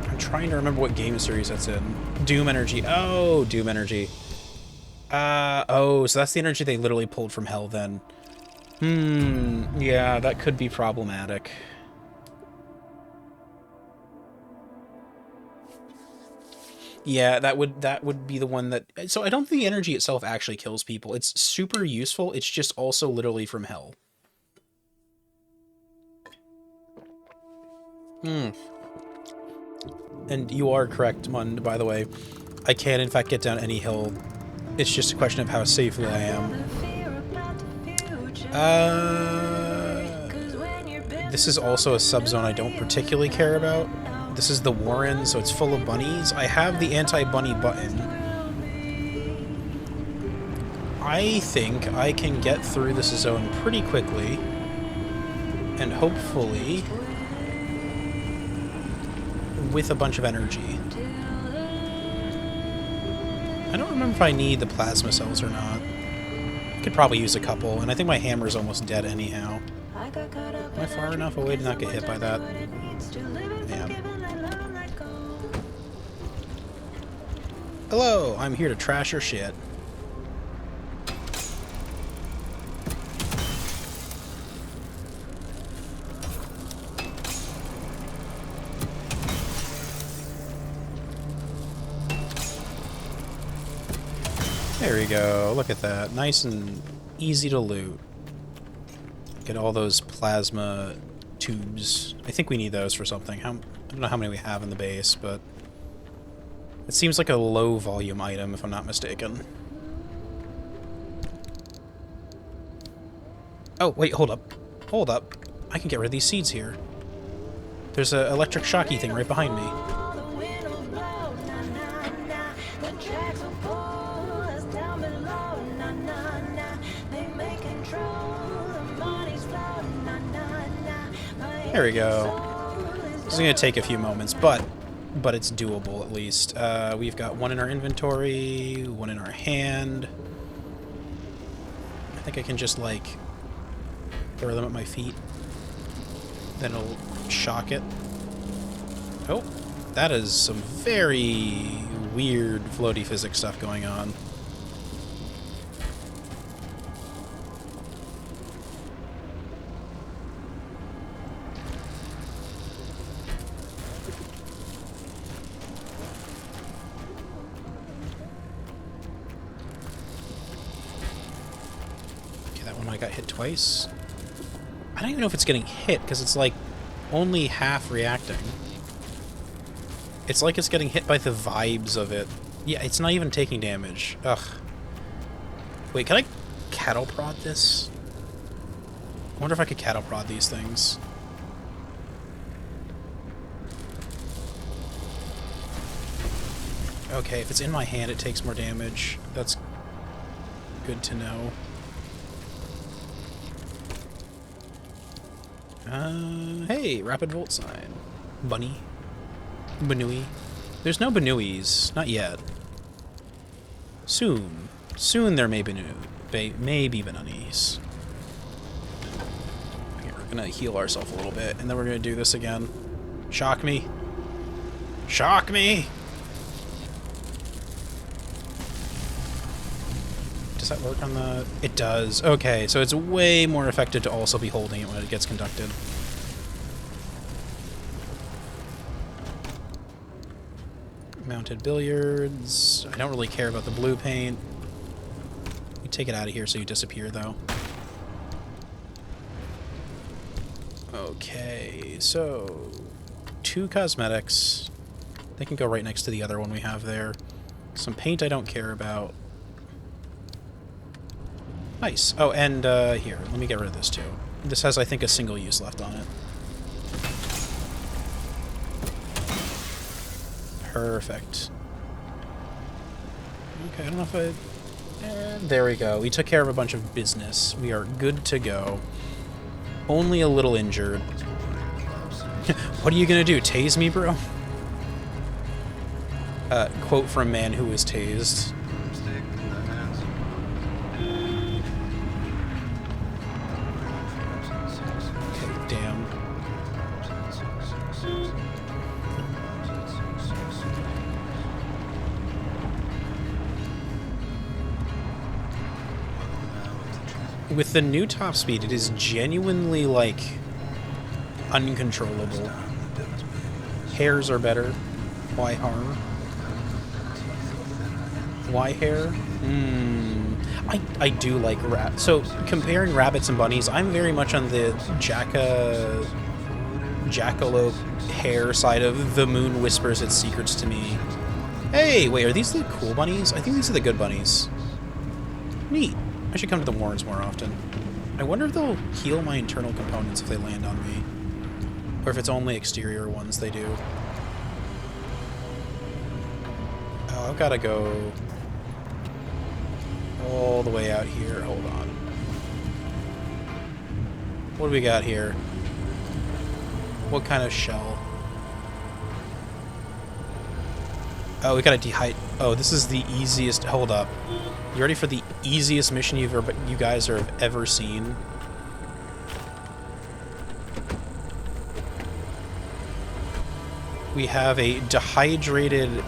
I'm trying to remember what game series that's in. Doom Energy. Oh, Doom Energy. Oh, so that's the energy they literally pulled from hell then. Yeah, that could be problematic. Yeah, that would be the one that... So I don't think the energy itself actually kills people. It's super useful. It's just also literally from hell. And you are correct, Mund, by the way. I can, in fact, get down any hill. It's just a question of how safely I am. This is also a subzone I don't particularly care about. This is the Warren, so it's full of bunnies. I have the anti-bunny button. I think I can get through this zone pretty quickly. And hopefully... with a bunch of energy. I don't remember if I need the plasma cells or not. I could probably use a couple, and I think my hammer's almost dead anyhow. Am I far enough away to not get hit by that? Yeah. Hello, I'm here to trash your shit. There we go. Look at that. Nice and easy to loot. Get all those plasma tubes. I think we need those for something. I don't know how many we have in the base, but it seems like a low volume item, if I'm not mistaken. Oh, wait, hold up. Hold up. I can get rid of these seeds here. There's an electric shocky thing right behind me. There we go. This is going to take a few moments, but it's doable at least. We've got one in our inventory, one in our hand. I think I can just, like, throw them at my feet. Then it'll shock it. Oh, that is some very weird floaty physics stuff going on. I got hit twice. I don't even know if it's getting hit, because it's like only half reacting. It's like it's getting hit by the vibes of it. Yeah, it's not even taking damage. Ugh. Wait, can I cattle prod this? I wonder if I could cattle prod these things. Okay, if it's in my hand, it takes more damage. That's good to know. Hey, rapid volt sign. Bunny. Banui. There's no Banuis. Not yet. Soon. Soon there may be even unease. Here, we're gonna heal ourselves a little bit, and then we're gonna do this again. Shock me. Shock me! Does that work on the... It does. Okay, so it's way more effective to also be holding it when it gets conducted. Mounted billiards. I don't really care about the blue paint. You take it out of here so you disappear, though. Okay, so... 2 cosmetics. They can go right next to the other one we have there. Some paint I don't care about. Nice. Oh, and here, let me get rid of this too. This has, I think, a single use left on it. Perfect. Okay, I don't know if I... there we go. We took care of a bunch of business. We are good to go. Only a little injured. What are you gonna do? Tase me, bro? Quote from man who was tased. Okay, damn. With the new top speed, it is genuinely, like, uncontrollable. Hairs are better. Why harm? Why hair? I do like so comparing rabbits and bunnies, I'm very much on the jackalope hair side of the moon whispers its secrets to me. Hey, wait, are these the cool bunnies? I think these are the good bunnies. Neat. I should come to the Warrens more often. I wonder if they'll heal my internal components if they land on me. Or if it's only exterior ones they do. Oh, I've got to go all the way out here. Hold on. What do we got here? What kind of shell? Oh, we got to dehydrate. Oh, this is the easiest. Hold up. You ready for the easiest mission you guys have ever seen? We have a dehydrated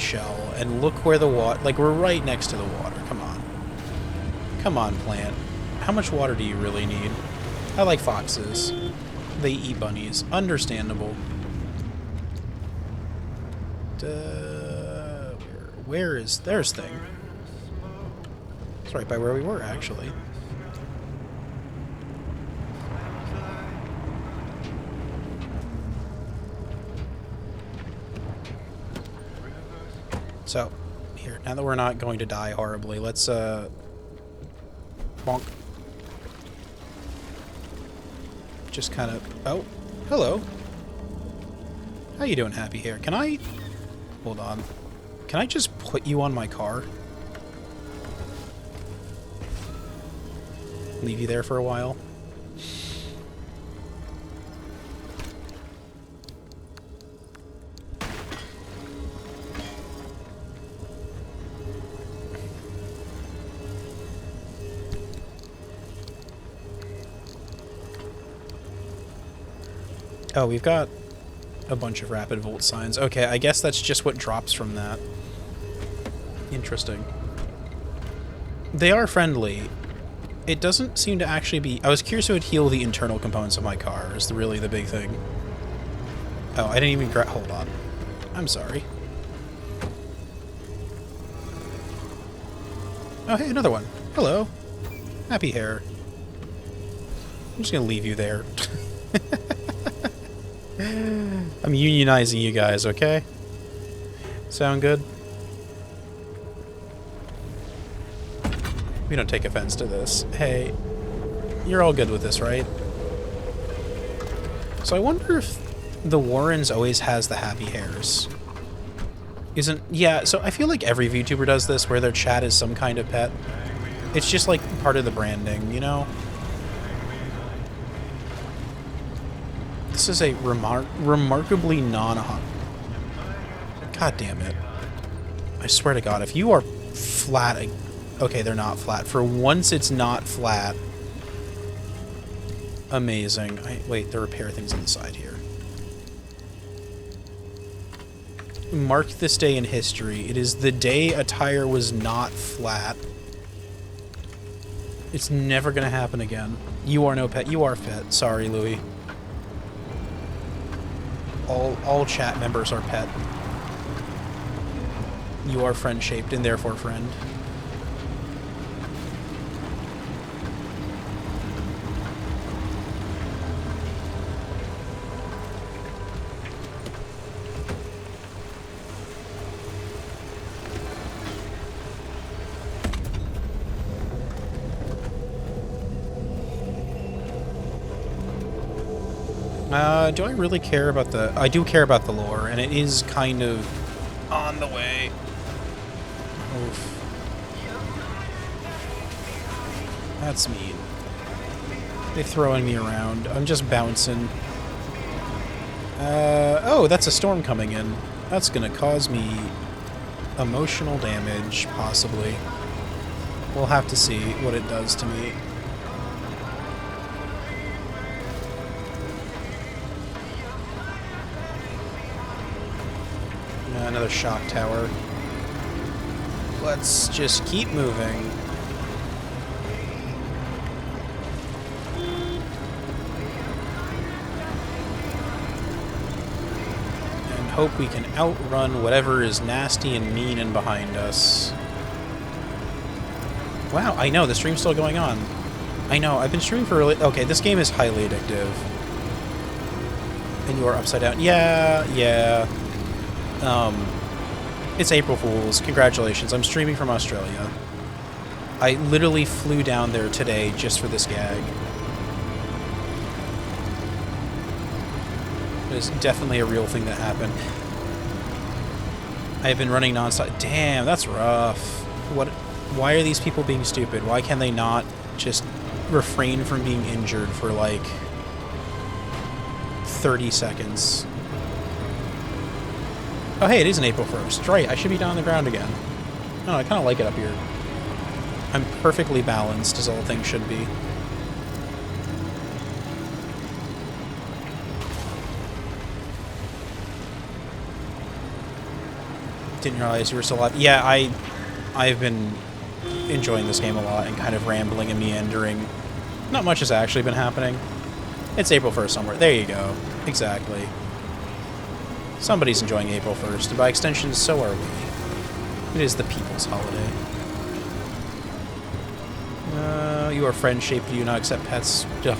shell, and look where the water, like, we're right next to the water. Come on, plant. How much water do you really need? I like foxes. They eat bunnies. Understandable. Where is... There's thing. It's right by where we were, actually. So, here, now that we're not going to die horribly, let's, bonk. Just kind of... Oh, hello. How you doing, Happy Hair? Can I... Hold on. Can I just put you on my car? Leave you there for a while? Oh, we've got a bunch of rapid volt signs. Okay, I guess that's just what drops from that. Interesting. They are friendly. It doesn't seem to actually be... I was curious if it would heal the internal components of my car, is really the big thing. Oh, I didn't even hold on. I'm sorry. Oh, hey, another one. Hello. Happy Hair. I'm just gonna leave you there. I'm unionizing you guys, okay? Sound good? We don't take offense to this. Hey, you're all good with this, right? So I wonder if the Warrens always has the Happy Hairs. Yeah, so I feel like every VTuber does this, where their chat is some kind of pet. It's just like part of the branding, you know? This is a remarkably non-hot... God damn it. I swear to God, if you are flat... Okay, they're not flat. For once, it's not flat. Amazing. Wait, the repair thing's on the side here. Mark this day in history. It is the day a tire was not flat. It's never gonna happen again. You are no pet. You are pet. Sorry, Louis. All chat members are pet. You are friend-shaped and therefore friend. Do I really care about the... I do care about the lore, and it is kind of on the way. Oof. That's mean. They're throwing me around. I'm just bouncing. Oh, that's a storm coming in. That's gonna cause me emotional damage, possibly. We'll have to see what it does to me. Another shock tower. Let's just keep moving. And hope we can outrun whatever is nasty and mean and behind us. Wow, I know, the stream's still going on. I know, I've been streaming for really... Okay, this game is highly addictive. And you are upside down. Yeah. It's April Fool's. Congratulations. I'm streaming from Australia. I literally flew down there today just for this gag. It is definitely a real thing that happened. I have been running nonstop. Damn, that's rough. Why are these people being stupid? Why can they not just refrain from being injured for, like, 30 seconds? Oh, hey, it is an April 1st. Right, I should be down on the ground again. No, I kind of like it up here. I'm perfectly balanced, as all things should be. Didn't realize you were still alive. Yeah, I've been enjoying this game a lot and kind of rambling and meandering. Not much has actually been happening. It's April 1st somewhere. There you go. Exactly. Somebody's enjoying April 1st, and by extension, so are we. It is the people's holiday. You are friend-shaped, do you not accept pets? Ugh.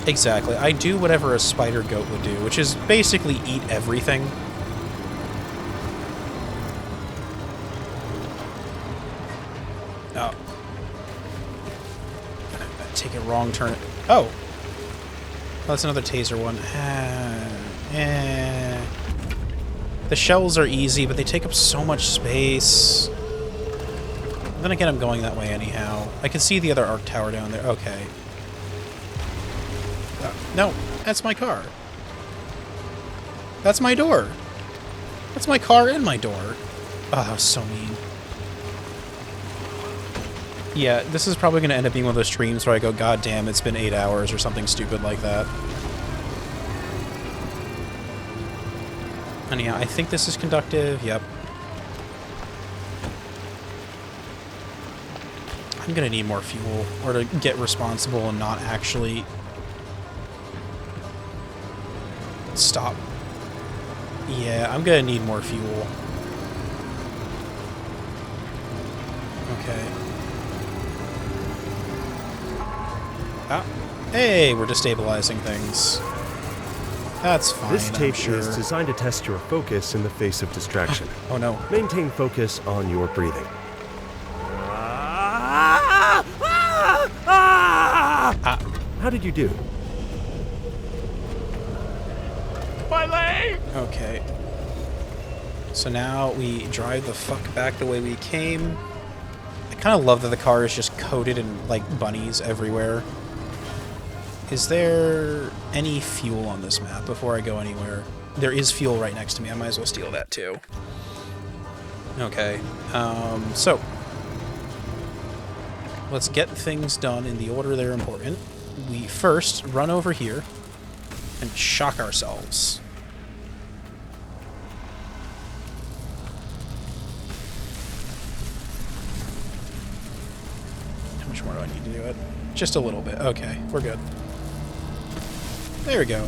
Exactly. I do whatever a spider goat would do, which is basically eat everything. Oh. Take a wrong turn. Oh! That's another taser one. The shells are easy, but they take up so much space. Then again, I'm going that way anyhow. I can see the other arc tower down there. Okay. No, that's my car. That's my door. That's my car and my door. Oh, that was so mean. Yeah, this is probably going to end up being one of those streams where I go, God damn, it's been 8 hours or something stupid like that. And yeah, I think this is conductive. Yep. I'm going to need more fuel, or to get responsible and not actually stop. Yeah, I'm going to need more fuel. Okay. Ah. Hey, we're destabilizing things. That's fine, This tape I'm sure. is designed to test your focus in the face of distraction. Oh no. Maintain focus on your breathing. How did you do? My leg! Okay. So now we drive the fuck back the way we came. I kind of love that the car is just coated in, like, bunnies everywhere. Is there any fuel on this map before I go anywhere? there is fuel right next to me. I might as well steal that too. Okay, so let's get things done in the order they're important. We first run over here and shock ourselves. How much more do I need to do it? Just a little bit. Okay, we're good. There we go.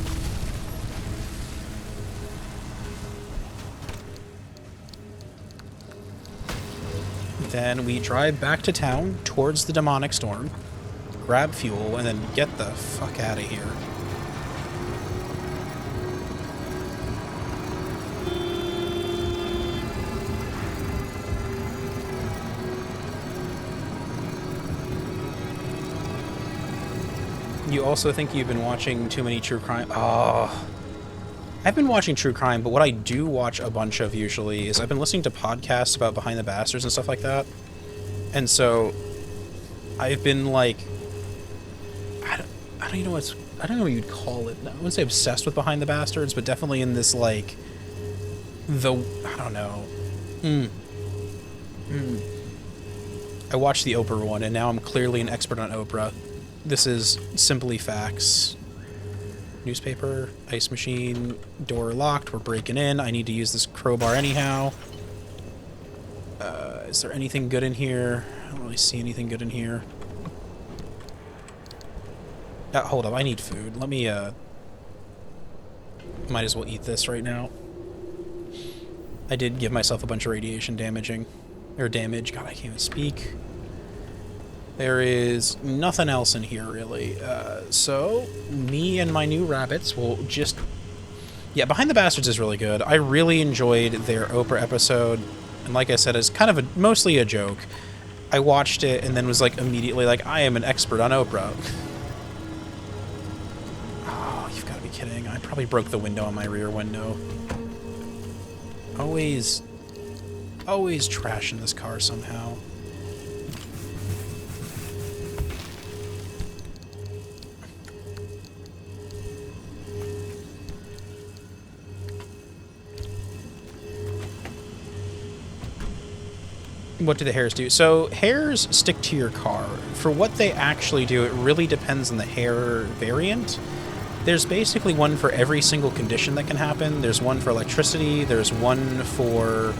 Then we drive back to town towards the demonic storm, grab fuel, and then get the fuck out of here. You also think you've been watching too many true crime? Oh. I've been watching true crime, but what I do watch a bunch of usually is I've been listening to podcasts about Behind the Bastards and stuff like that. And so I've been like, I don't know what you'd call it. I wouldn't say obsessed with Behind the Bastards, but definitely in this like I don't know. I watched the Oprah one, and now I'm clearly an expert on Oprah. This is simply facts. Newspaper, ice machine, door locked, we're breaking in. I need to use this crowbar anyhow. Is there anything good in here? I don't really see anything good in here. Hold up, I need food. Let me, might as well eat this right now. I did give myself a bunch of radiation damage. God, I can't even speak. There is nothing else in here, really. So, me and my new rabbits will just... Yeah, Behind the Bastards is really good. I really enjoyed their Oprah episode. And like I said, it's kind of mostly a joke. I watched it and then was like immediately like, I am an expert on Oprah. Oh, you've got to be kidding. I probably broke the window on my rear window. Always trashing this car somehow. What do the hairs do? So, hairs stick to your car. For what they actually do, it really depends on the hair variant. There's basically one for every single condition that can happen. There's one for electricity. There's one for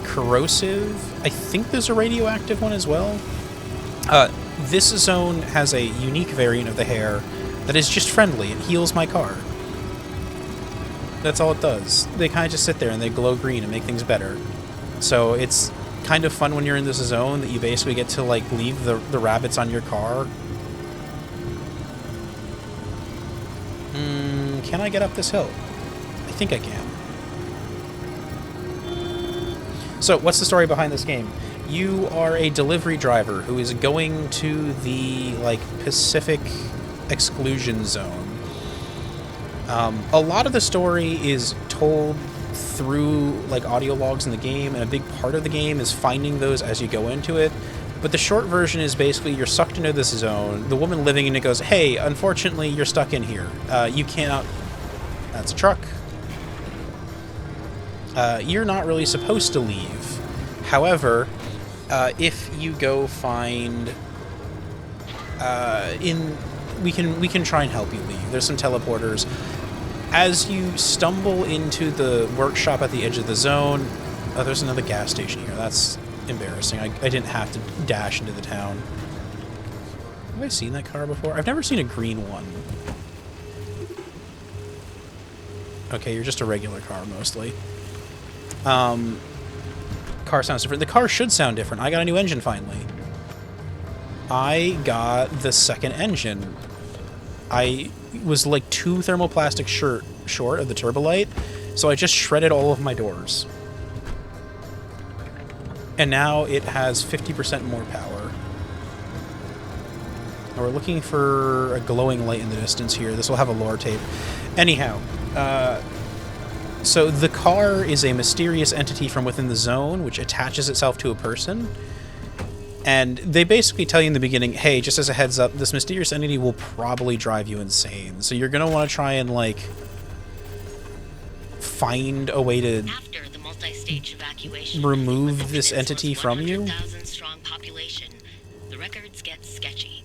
corrosive. I think there's a radioactive one as well. This zone has a unique variant of the hair that is just friendly. It heals my car. That's all it does. They kind of just sit there and they glow green and make things better. So, it's kind of fun when you're in this zone that you basically get to like leave the rabbits on your car. Can I get up this hill? I think I can. So what's the story behind this game? You are a delivery driver who is going to the like Pacific exclusion zone. A lot of the story is told through like audio logs in the game, and a big part of the game is finding those as you go into it. But the short version is basically you're sucked into this zone. The woman living in it goes, hey, unfortunately, you're stuck in here. You cannot... That's a truck. You're not really supposed to leave. However, if you go find... We can try and help you leave. There's some teleporters. As you stumble into the workshop at the edge of the zone... Oh, there's another gas station here. That's embarrassing. I didn't have to dash into the town. Have I seen that car before? I've never seen a green one. Okay, you're just a regular car, mostly. Car sounds different. The car should sound different. I got a new engine, finally. I got the second engine. I was like 2 thermoplastics short of the Turbolite, so I just shredded all of my doors. And now it has 50% more power. Now we're looking for a glowing light in the distance here. This will have a lore tape. Anyhow, so the car is a mysterious entity from within the zone, which attaches itself to a person. And they basically tell you in the beginning, hey, just as a heads up, this mysterious entity will probably drive you insane. So you're going to want to try and, like, find a way to After the multi-stage evacuation remove of the this entity from you? 100,000-strong population, the records get sketchy.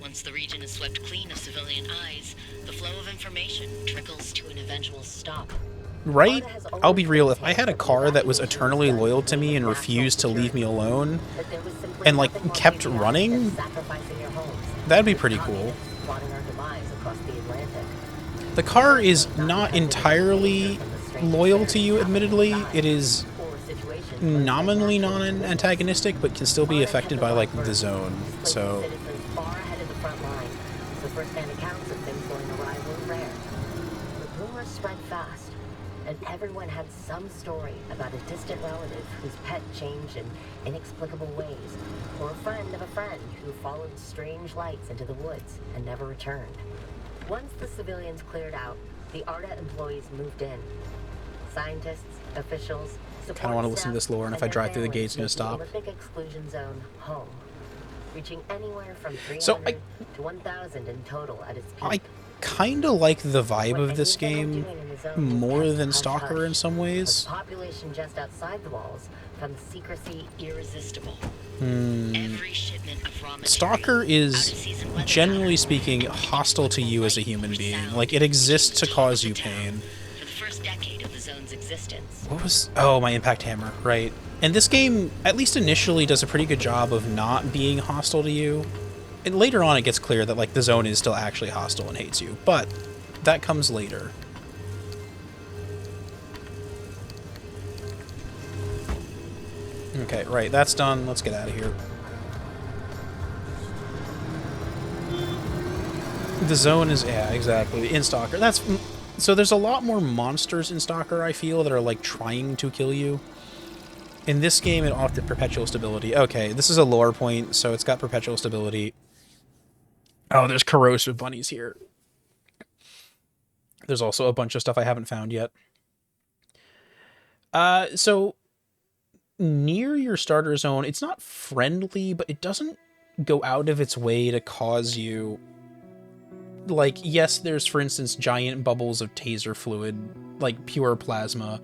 Once the region is swept clean of civilian eyes, the flow of information trickles to an eventual stop. Right? I'll be real, if I had a car that was eternally loyal to me and refused to leave me alone, and, like, kept running, that'd be pretty cool. The car is not entirely loyal to you, admittedly. It is nominally non-antagonistic, but can still be affected by, like, the zone, so... First-hand accounts of things going awry were rare. The rumors spread fast, and everyone had some story about a distant relative whose pet changed in inexplicable ways, or a friend of a friend who followed strange lights into the woods and never returned. Once the civilians cleared out, the ARDA employees moved in. Scientists, officials, support I don't want to listen to this lore, and if I drive through the gate, it's going to stop. Olympic exclusion zone home, reaching anywhere from 300 So to 1,000 in total at its peak. I kind of like the vibe of this game more than Stalker in some ways. The population just outside the walls found secrecy irresistible. Every shipment of raw material Stalker is, out-of-season weather generally patterns speaking, hostile to you as a human being. Like, it exists to cause you pain. for the first decade of the zone's existence. What was... Oh, my impact hammer, right. And this game, at least initially, does a pretty good job of not being hostile to you. And later on, it gets clear that, like, the zone is still actually hostile and hates you. But that comes later. Okay, right, that's done. Let's get out of here. The zone is... Yeah, exactly. In Stalker. That's... So there's a lot more monsters in Stalker, I feel, that are, like, trying to kill you. In this game, it offered perpetual stability. Okay, this is a lore point, so it's got perpetual stability. Oh, there's corrosive bunnies here. There's also a bunch of stuff I haven't found yet. So, near your starter zone, it's not friendly, but it doesn't go out of its way to cause you... Like, yes, there's, for instance, giant bubbles of taser fluid, like pure plasma,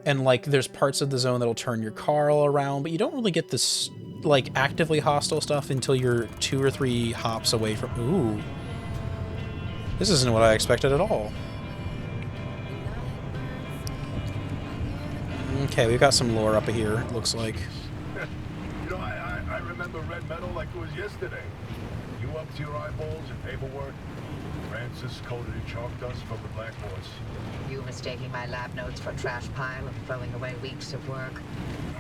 and, like, there's parts of the zone that'll turn your car all around, but you don't really get this, like, actively hostile stuff until you're 2 or 3 hops away from... Ooh. This isn't what I expected at all. Okay, we've got some lore up here, it looks like. You know, I remember Red Meadow like it was yesterday. You up to your eyeballs in paperwork. Francis coated in chalk dust from the Black Horse. You mistaking my lab notes for a trash pile and throwing away weeks of work?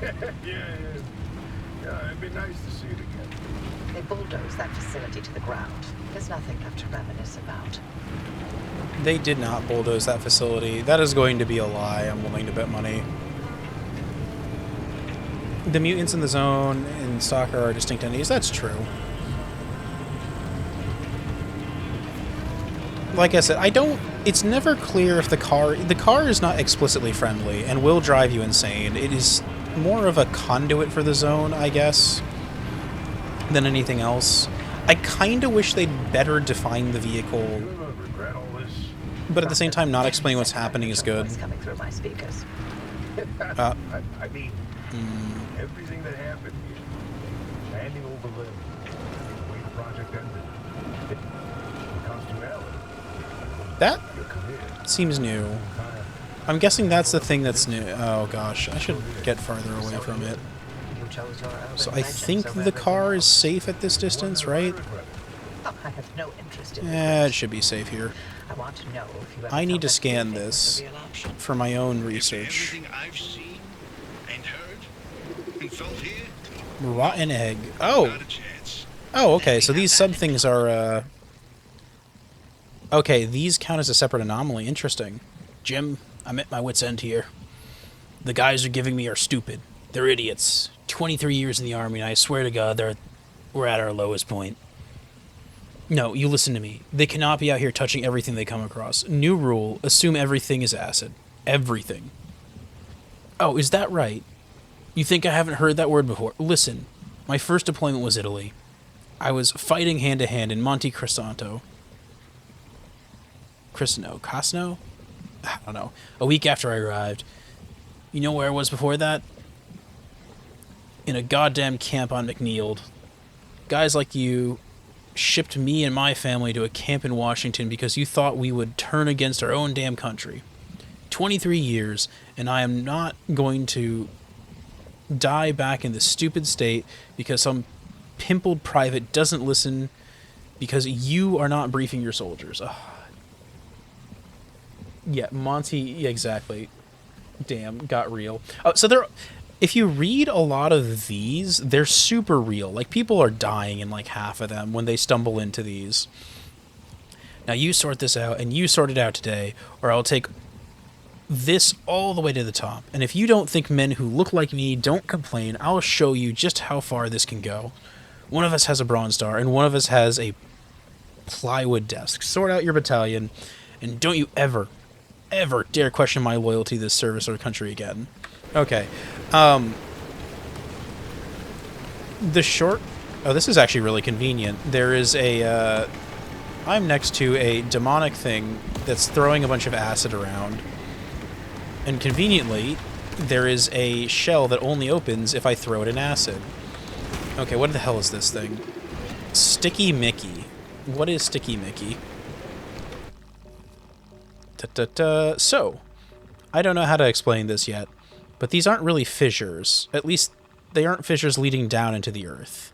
Yeah, it'd be nice to see it again. They bulldozed that facility to the ground. There's nothing left to reminisce about. They did not bulldoze that facility. That is going to be a lie, I'm willing to bet money. The mutants in the zone and Stalker are distinct entities, that's true. Like I said, it's never clear if the car is not explicitly friendly and will drive you insane. It is more of a conduit for the zone, I guess, than anything else. I kind of wish they'd better define the vehicle, but at the same time, not explain what's happening is good. Coming through my speakers. I mean, everything that happened here, handing over Lim, the way the project ended, it comes to reality. That seems new. I'm guessing that's the thing that's new. Oh gosh, I should get farther away from it. So I think the car is safe at this distance, right? I have no interest in Yeah, it should be safe here. I want to know if you I need to scan this for my own research. Everything I've seen and heard and felt here. Rotten egg. Oh. Not a chance. Oh, okay. So these sub things are, Okay, these count as a separate anomaly. Interesting. Jim, I'm at my wit's end here. The guys are giving me are stupid. They're idiots. 23 years in the army, and I swear to God, we're at our lowest point. No, you listen to me. They cannot be out here touching everything they come across. New rule, assume everything is acid. Everything. Oh, is that right? You think I haven't heard that word before? Listen, my first deployment was Italy. I was fighting hand-to-hand in Monte Crisanto. Casno? I don't know, a week after I arrived. You know where I was before that? In a goddamn camp on McNeil. Guys like you shipped me and my family to a camp in Washington because you thought we would turn against our own damn country. 23 years, and I am not going to die back in this stupid state because some pimpled private doesn't listen because you are not briefing your soldiers. Ugh. Yeah, Monty, yeah, exactly. Damn, got real. So there, if you read a lot of these, they're super real. Like, people are dying in like half of them when they stumble into these. Now you sort this out, and you sort it out today, or I'll take this all the way to the top. And if you don't think men who look like me don't complain, I'll show you just how far this can go. One of us has a Bronze Star, and one of us has a plywood desk. Sort out your battalion, and don't you ever dare question my loyalty to this service or country again. Okay. The short... Oh, this is actually really convenient. There is a... I'm next to a demonic thing that's throwing a bunch of acid around. And conveniently, there is a shell that only opens if I throw it in acid. Okay, what the hell is this thing? Sticky Mickey. What is Sticky Mickey? So, I don't know how to explain this yet, but these aren't really fissures. At least, they aren't fissures leading down into the earth.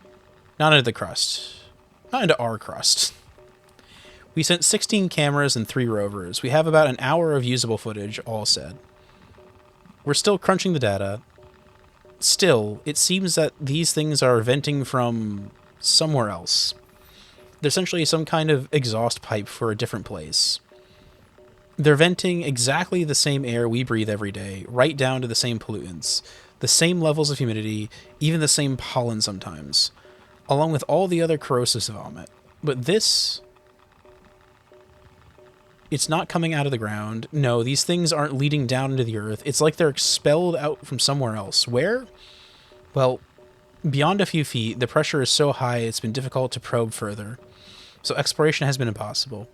Not into the crust. Not into our crust. We sent 16 cameras and 3 rovers. We have about an hour of usable footage, all said. We're still crunching the data. Still, it seems that these things are venting from somewhere else. They're essentially some kind of exhaust pipe for a different place. They're venting exactly the same air we breathe every day, right down to the same pollutants, the same levels of humidity, even the same pollen sometimes, along with all the other corrosives of vomit. But this... It's not coming out of the ground. No, these things aren't leading down into the earth. It's like they're expelled out from somewhere else. Where? Well, beyond a few feet, the pressure is so high it's been difficult to probe further. So exploration has been impossible.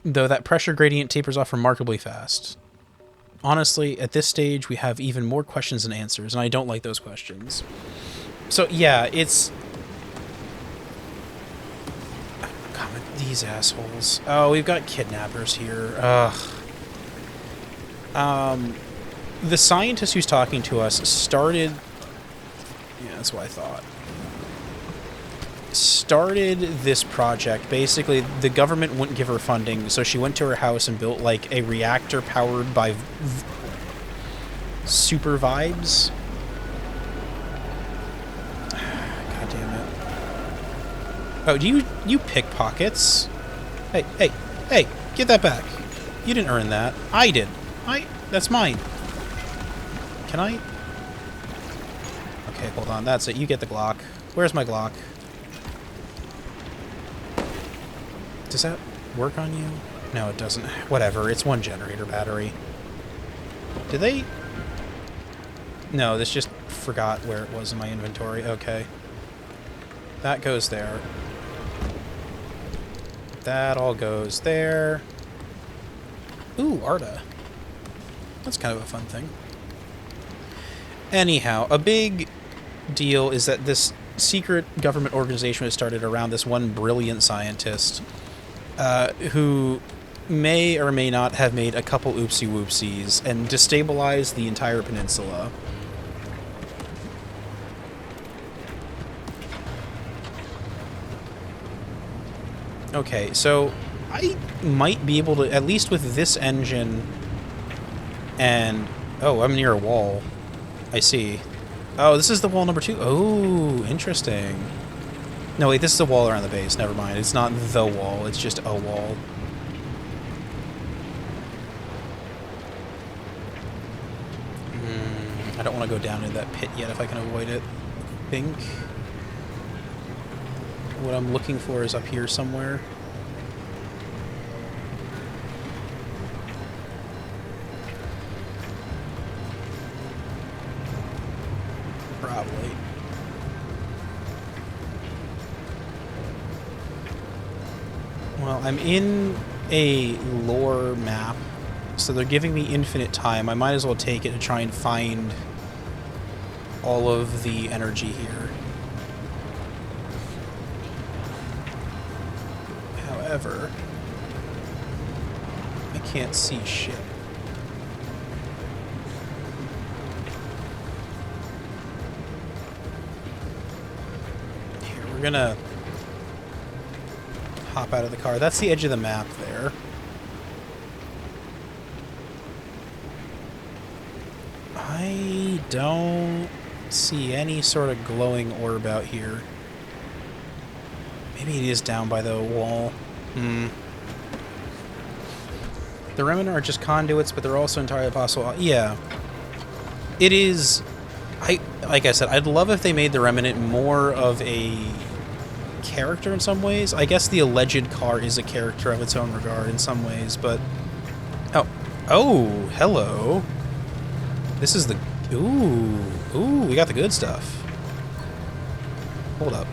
Though that pressure gradient tapers off remarkably fast. Honestly, at this stage, we have even more questions than answers, and I don't like those questions. So, yeah, it's... God, these assholes. Oh, we've got kidnappers here. Ugh. The scientist who's talking to us started... Yeah, that's what I thought. Started this project. Basically, the government wouldn't give her funding, so she went to her house and built, like, a reactor powered by super vibes. God damn it. Oh, do you pickpockets? Hey, get that back. You didn't earn that. I did. That's mine. Can I? Okay, hold on. That's it. You get the Glock. Where's my Glock? Does that work on you? No, it doesn't. Whatever, it's one generator battery. Did they... No, this just forgot where it was in my inventory. Okay. That goes there. That all goes there. Ooh, Arda. That's kind of a fun thing. Anyhow, a big deal is that this secret government organization was started around this one brilliant scientist who may or may not have made a couple oopsie-whoopsies and destabilized the entire peninsula. Okay, so I might be able to, at least with this engine and... Oh, I'm near a wall. I see. Oh, this is the wall number 2. Oh, interesting. No, wait, this is the wall around the base. Never mind. It's not the wall. It's just a wall. I don't want to go down into that pit yet if I can avoid it. I think what I'm looking for is up here somewhere. Probably. Well, I'm in a lore map So they're giving me infinite time. I might as well take it to try and find all of the energy here. However, I can't see shit. Here, we're gonna hop out of the car. That's the edge of the map there. I don't see any sort of glowing orb out here. Maybe it is down by the wall. The Remnant are just conduits, but they're also entirely possible. Yeah. It is... like I said, I'd love if they made the Remnant more of a character in some ways. I guess the alleged car is a character of its own regard in some ways, but... Oh, hello. This is the... Ooh, we got the good stuff. Hold up.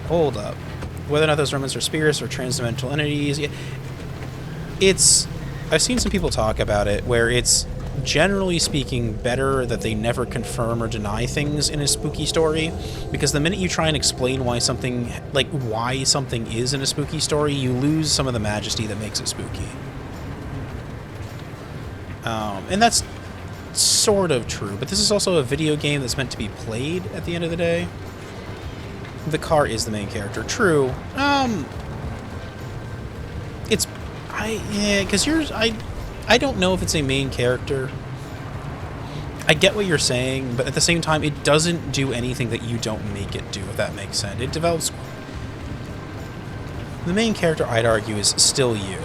Hold up. Whether or not those remnants are spirits or transdimensional entities, it's... I've seen some people talk about it, where it's, generally speaking, better that they never confirm or deny things in a spooky story, because the minute you try and explain why something, why something is in a spooky story, you lose some of the majesty that makes it spooky. And that's sort of true, but this is also a video game that's meant to be played at the end of the day. The car is the main character. True. It's... yeah, because yours... I don't know if it's a main character. I get what you're saying, but at the same time, it doesn't do anything that you don't make it do, if that makes sense. It develops... The main character, I'd argue, is still you.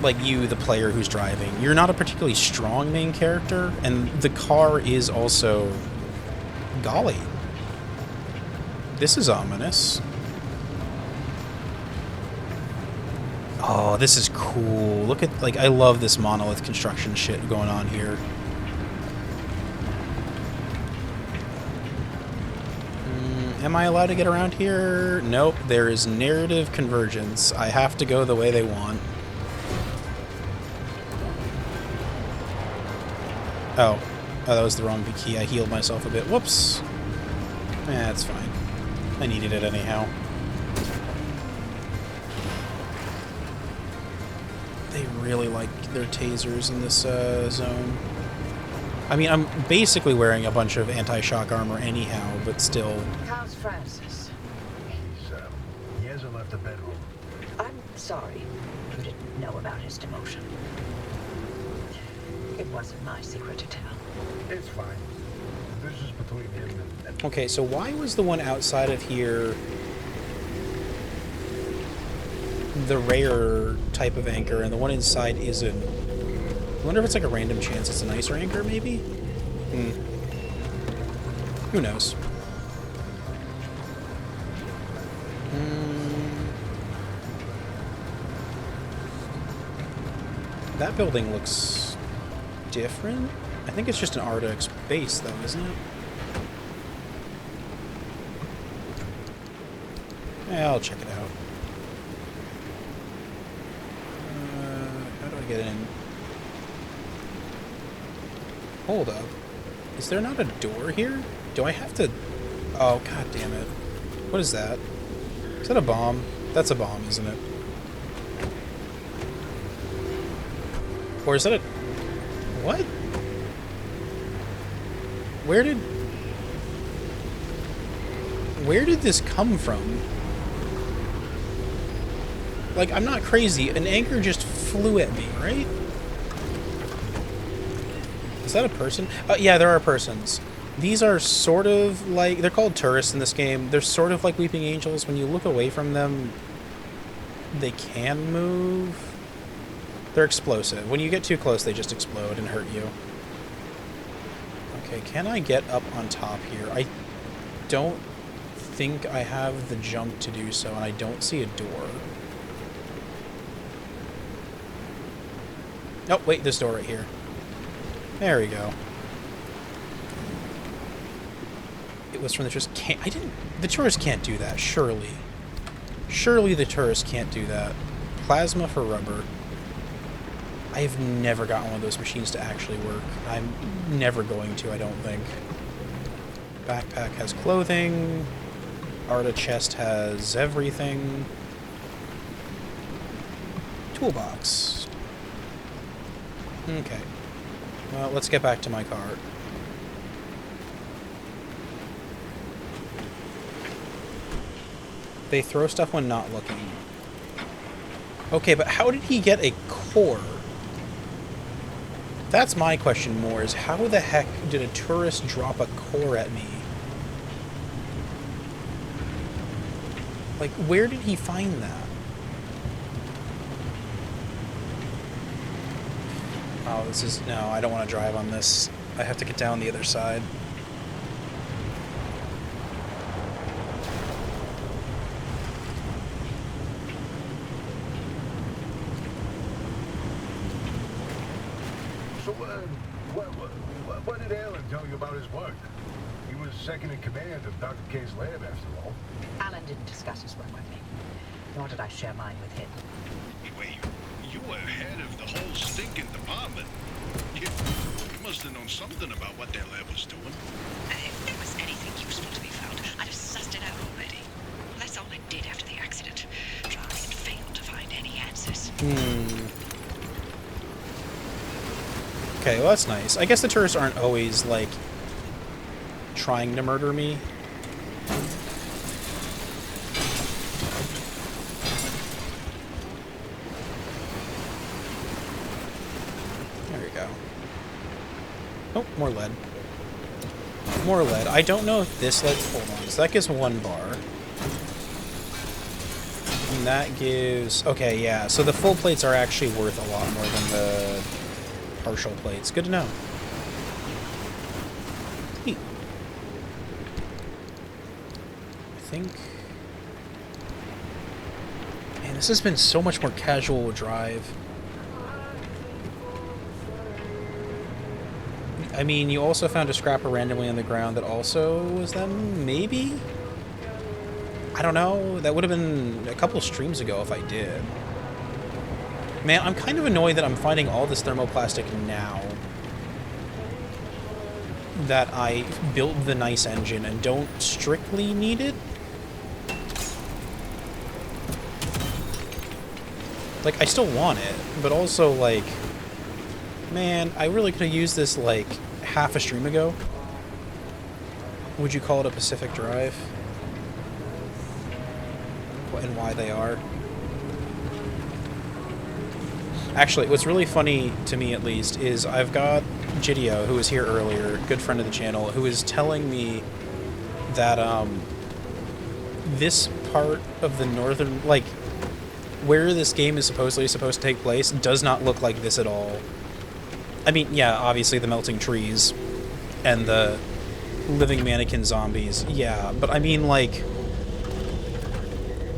Like you, the player who's driving. You're not a particularly strong main character, and the car is also... Golly. This is ominous. Oh, this is cool. Look at, I love this monolith construction shit going on here. Am I allowed to get around here? Nope, there is narrative convergence. I have to go the way they want. Oh, that was the wrong key. I healed myself a bit. Whoops. That's fine. I needed it anyhow. They really like their tasers in this zone. I mean, I'm basically wearing a bunch of anti-shock armor anyhow, but still. How's Francis? He hasn't left the bedroom. I'm sorry you didn't know about his demotion. It wasn't my secret to tell. It's fine. This is between him and... Okay, so why was the one outside of here the rare type of anchor, and the one inside isn't? I wonder if it's like a random chance it's a nicer anchor, maybe? Who knows? That building looks different. I think it's just an Ardex base, though, isn't it? Yeah, I'll check it out. How do I get in? Hold up. Is there not a door here? Do I have to... Oh, god damn it. What is that? Is that a bomb? That's a bomb, isn't it? Or is that a... What? Where did this come from? Like, I'm not crazy. An anchor just flew at me, right? Is that a person? Yeah, there are persons. These are sort of like... They're called tourists in this game. They're sort of like weeping angels. When you look away from them, they can move. They're explosive. When you get too close, they just explode and hurt you. Okay, can I get up on top here? I don't think I have the jump to do so, and I don't see a door. Oh, wait, this door right here. There we go. It was from the tourist. The tourist can't do that, surely. Surely the tourist can't do that. Plasma for rubber. I've never gotten one of those machines to actually work. I'm never going to, I don't think. Backpack has clothing. Arta chest has everything. Toolbox. Okay. Well, let's get back to my car. They throw stuff when not looking. Okay, but how did he get a core? That's my question more, is how the heck did a tourist drop a core at me? Like, where did he find that? Oh, this is... No, I don't want to drive on this. I have to get down the other side. So, what did Alan tell you about his work? He was second in command of Dr. K's lab, after all. Alan didn't discuss his work with me, nor did I share mine with him. Wait, you were head of the whole stinking department. You must have known something about what their lab was doing. If there was anything useful to be found, I'd have sussed it out already. That's all I did after the accident. Try and fail to find any answers. Okay, well that's nice. I guess the tourists aren't always, like, trying to murder me. There we go. Oh, more lead. More lead. I don't know if this lead... Hold on. So that gives 1 bar. And that gives... Okay, yeah. So the full plates are actually worth a lot more than the partial plates. Good to know. Neat. I think... Man, this has been so much more casual drive. I mean, you also found a scrapper randomly on the ground that also was them? Maybe? I don't know. That would have been a couple streams ago if I did. Man, I'm kind of annoyed that I'm finding all this thermoplastic now that I built the nice engine and don't strictly need it. Like, I still want it, but also, like... Man, I really could have used this, like, half a stream ago. Would you call it a Pacific Drive? And why they are. Actually, what's really funny, to me at least, is I've got Gidio, who was here earlier, good friend of the channel, who is telling me that, this part of the northern, like, where this game is supposedly supposed to take place does not look like this at all. I mean, yeah, obviously the melting trees and the living mannequin zombies, yeah, but I mean, like,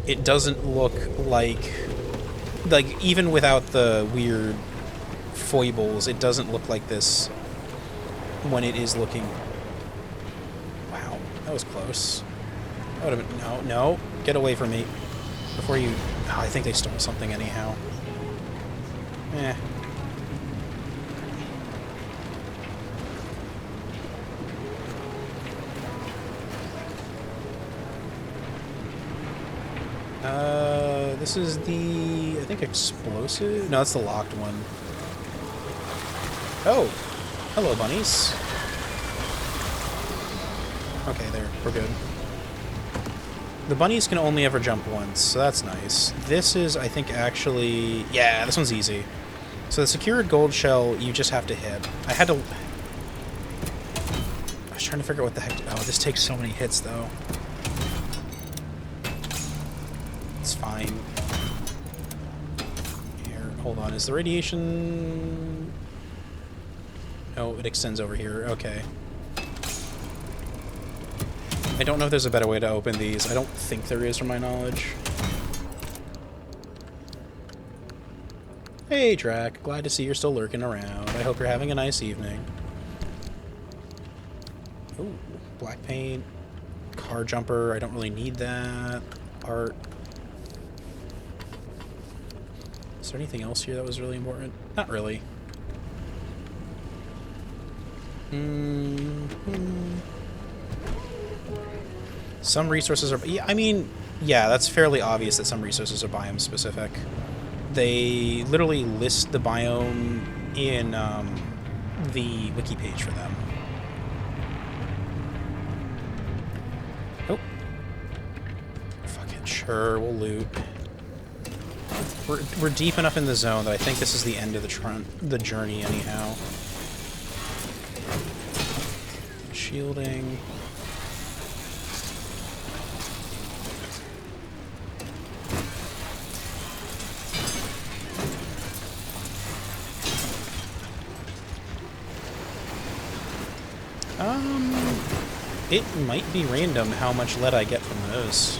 it doesn't look like, even without the weird foibles, it doesn't look like this when it is looking... Wow, that was close. That would have been... No, get away from me. Before you... Oh, I think they stole something anyhow. Eh. This is the, I think, explosive? No, that's the locked one. Oh! Hello, bunnies. Okay, there. We're good. The bunnies can only ever jump once, so that's nice. This is, I think, actually... Yeah, this one's easy. So the secured gold shell, you just have to hit. I had to... I was trying to figure out what the heck... Oh, this takes so many hits, though. It's fine. Here, hold on. Is the radiation... No, it extends over here. Okay. I don't know if there's a better way to open these. I don't think there is, from my knowledge. Hey, Drac. Glad to see you're still lurking around. I hope you're having a nice evening. Ooh, black paint. Car jumper. I don't really need that. Art. Is there anything else here that was really important? Not really. Some resources are... Yeah, I mean, yeah, that's fairly obvious that some resources are biome specific. They literally list the biome in the wiki page for them. Oh. Fuck it, sure, we'll loot. We're deep enough in the zone that I think this is the end of the journey anyhow. Shielding. It might be random how much lead I get from those.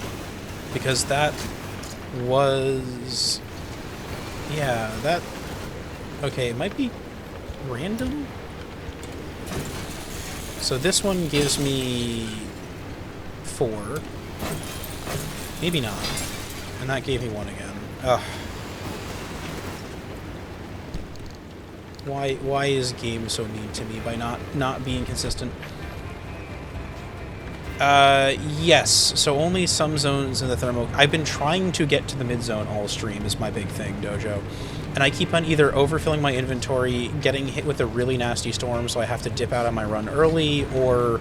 Because that was... Yeah, that... Okay, it might be random? So this one gives me 4. Maybe not. And that gave me 1 again. Ugh. Why is game so mean to me by not being consistent? Yes. So only some zones in the thermo... I've been trying to get to the mid-zone all stream is my big thing, Dojo. And I keep on either overfilling my inventory, getting hit with a really nasty storm, so I have to dip out on my run early, or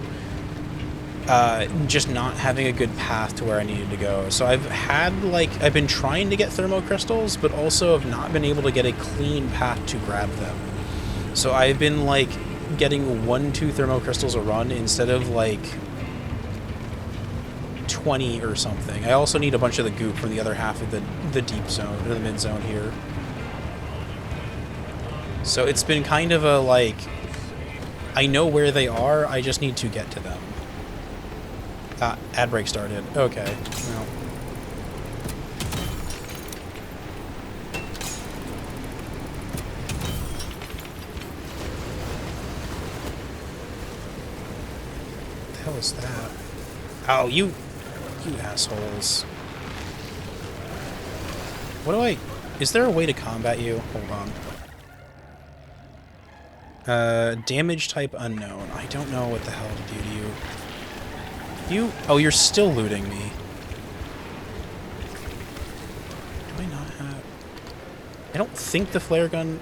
just not having a good path to where I needed to go. So I've been trying to get thermocrystals, but also have not been able to get a clean path to grab them. So I've been, like, getting 1-2 thermocrystals a run instead of, like, 20 or something. I also need a bunch of the goop from the other half of the deep zone, or the mid zone here. So it's been kind of a, like, I know where they are, I just need to get to them. Ad break started. Okay. Well. What the hell is that? Oh, you assholes. What do I... Is there a way to combat you? Hold on. Damage type unknown. I don't know what the hell to do to you. Oh, you're still looting me. Do I not have... I don't think the flare gun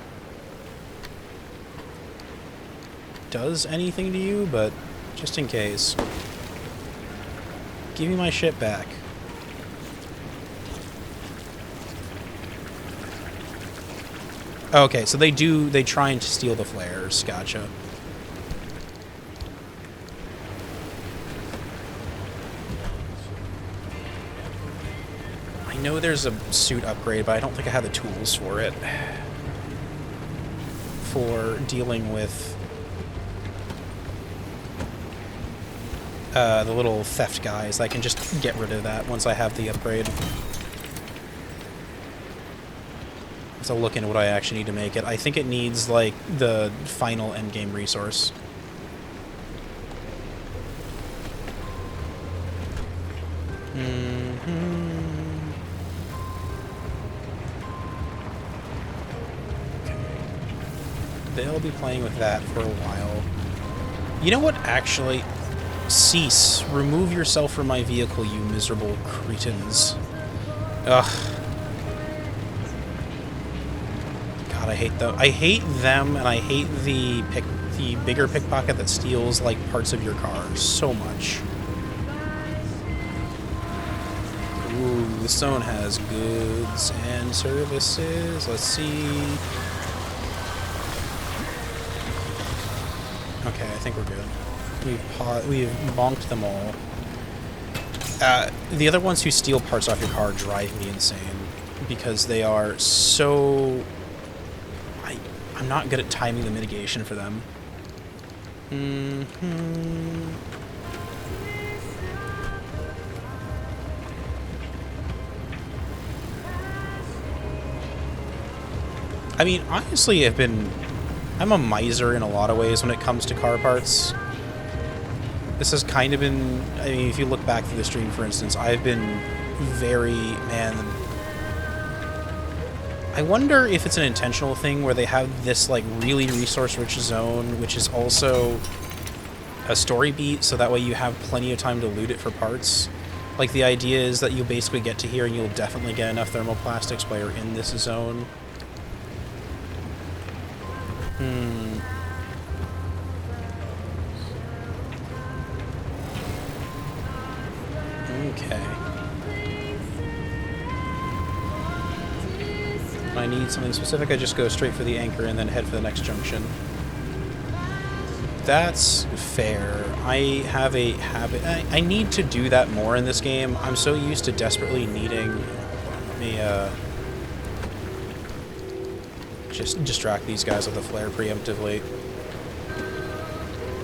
does anything to you, but just in case. Give me my shit back. Okay, so they try and steal the flares. Gotcha. I know there's a suit upgrade, but I don't think I have the tools for it. For dealing with the little theft guys. I can just get rid of that once I have the upgrade. To look into what I actually need to make it. I think it needs, like, the final endgame resource. They'll be playing with that for a while. You know what, actually? Cease. Remove yourself from my vehicle, you miserable cretins. Ugh. God, I hate them. I hate them, and I hate the bigger pickpocket that steals, like, parts of your car so much. Ooh, this zone has goods and services. Let's see. Okay, I think we're good. We've bonked them all. The other ones who steal parts off your car drive me insane because they are so... I'm not good at timing the mitigation for them. I mean, honestly, I'm a miser in a lot of ways when it comes to car parts. This has kind of been... I mean, if you look back through the stream, for instance, I've been very... Man... I wonder if it's an intentional thing where they have this like really resource-rich zone, which is also a story beat, so that way you have plenty of time to loot it for parts. Like, the idea is that you'll basically get to here and you'll definitely get enough thermoplastics while you're in this zone. Okay. If I need something specific, I just go straight for the anchor and then head for the next junction. That's fair. I have a habit. I need to do that more in this game. I'm so used to desperately needing a just distract these guys with a flare preemptively.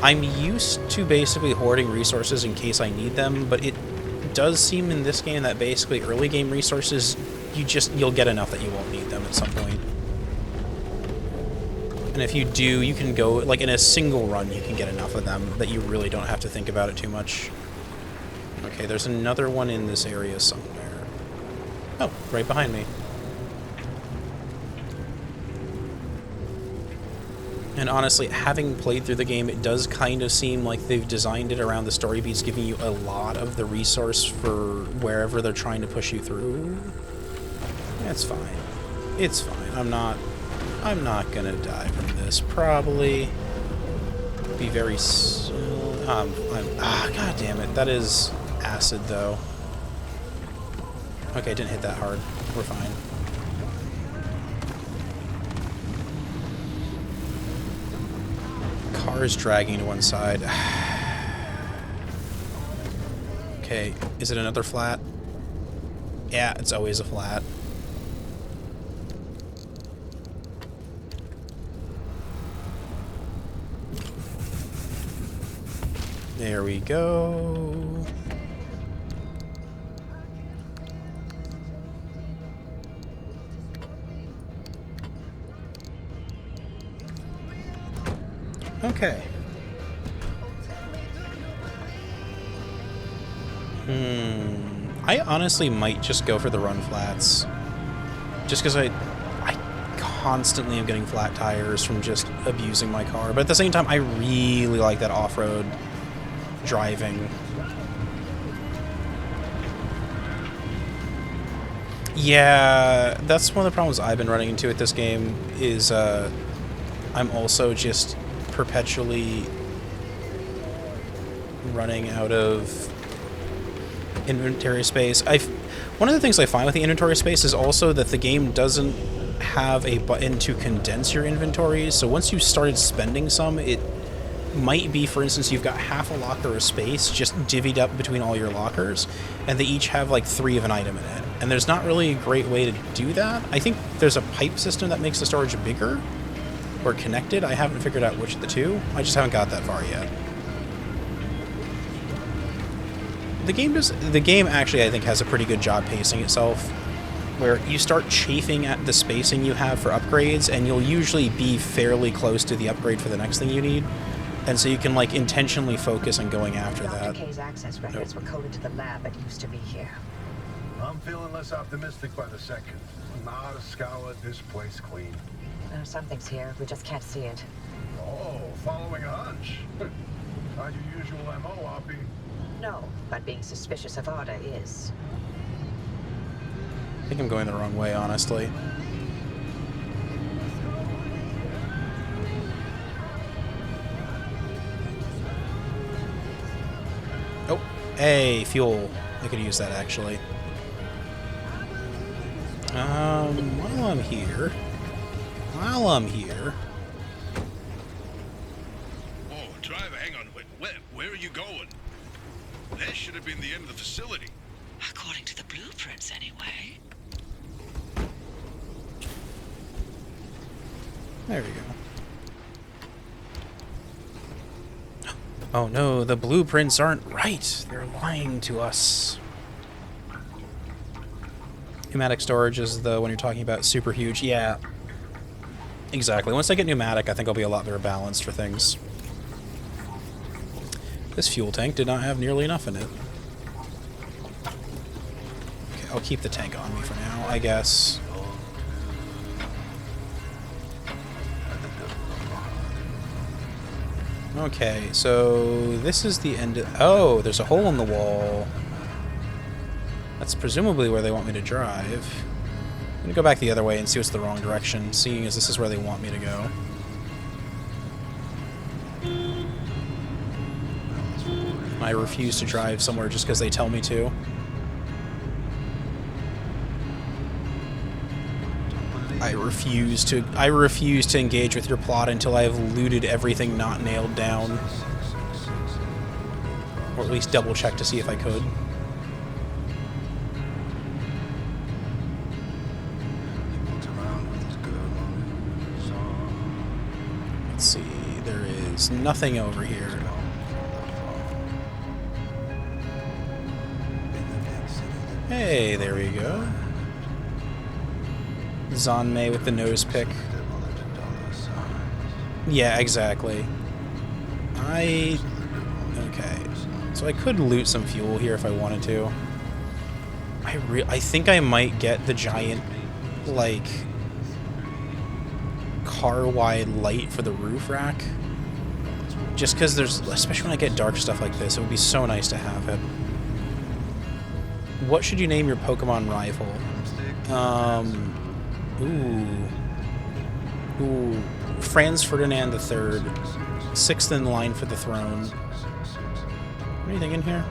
I'm used to basically hoarding resources in case I need them, but it does seem in this game that basically early game resources, you'll get enough that you won't need them at some point. And if you do, you can go, like in a single run, you can get enough of them that you really don't have to think about it too much. Okay, there's another one in this area somewhere. Oh, right behind me. And honestly, having played through the game, it does kind of seem like they've designed it around the story beats, giving you a lot of the resource for wherever they're trying to push you through. It's fine. It's fine. I'm not gonna die from this, probably. Be very god damn it. That is acid, though. Okay, I didn't hit that hard. We're fine. Car is dragging to one side. Okay, is it another flat? Yeah, it's always a flat. There we go. Okay. I honestly might just go for the run flats. Just because I constantly am getting flat tires from just abusing my car. But at the same time, I really like that off-road driving. Yeah, that's one of the problems I've been running into with this game is I'm also just perpetually running out of inventory space. One of the things I find with the inventory space is also that the game doesn't have a button to condense your inventories, so once you started spending some, it might be, for instance, you've got half a locker of space just divvied up between all your lockers, and they each have like 3 of an item in it. And there's not really a great way to do that. I think there's a pipe system that makes the storage bigger, or connected. I haven't figured out which of the two. I just haven't got that far yet. The game actually, I think, has a pretty good job pacing itself, where you start chafing at the spacing you have for upgrades, and you'll usually be fairly close to the upgrade for the next thing you need. And so you can, like, intentionally focus on going after that. Dr. K's access records were coded to the lab that used to be here. I'm feeling less optimistic by the second. Not a scour this place clean. Something's here. We just can't see it. Oh, following a hunch. Not your usual MO, Oppie. No, but being suspicious of Arda is. I think I'm going the wrong way, honestly. Oh, hey, fuel. I could use that, actually. While I'm here... Oh, driver, hang on. Where are you going? That should have been the end of the facility. According to the blueprints, anyway. There we go. Oh no, the blueprints aren't right. They're lying to us. Pneumatic storage is the one you're talking about, super huge. Yeah, exactly. Once I get pneumatic, I think I'll be a lot better balanced for things. This fuel tank did not have nearly enough in it. Okay, I'll keep the tank on me for now, I guess. Okay, so this is the end of... Oh, there's a hole in the wall. That's presumably where they want me to drive. I'm gonna go back the other way and see what's the wrong direction, seeing as this is where they want me to go. I refuse to drive somewhere just because they tell me to. I refuse to engage with your plot until I have looted everything not nailed down. Or at least double check to see if I could. Let's see, there is nothing over here. Hey, there we go. Zanmei with the nose pick. Yeah, exactly. Okay. So I could loot some fuel here if I wanted to. I think I might get the giant, like, car-wide light for the roof rack. Just because there's, especially when I get dark stuff like this, it would be so nice to have it. What should you name your Pokemon rival? Ooh. Franz Ferdinand III. 6th in line for the throne. Anything in here?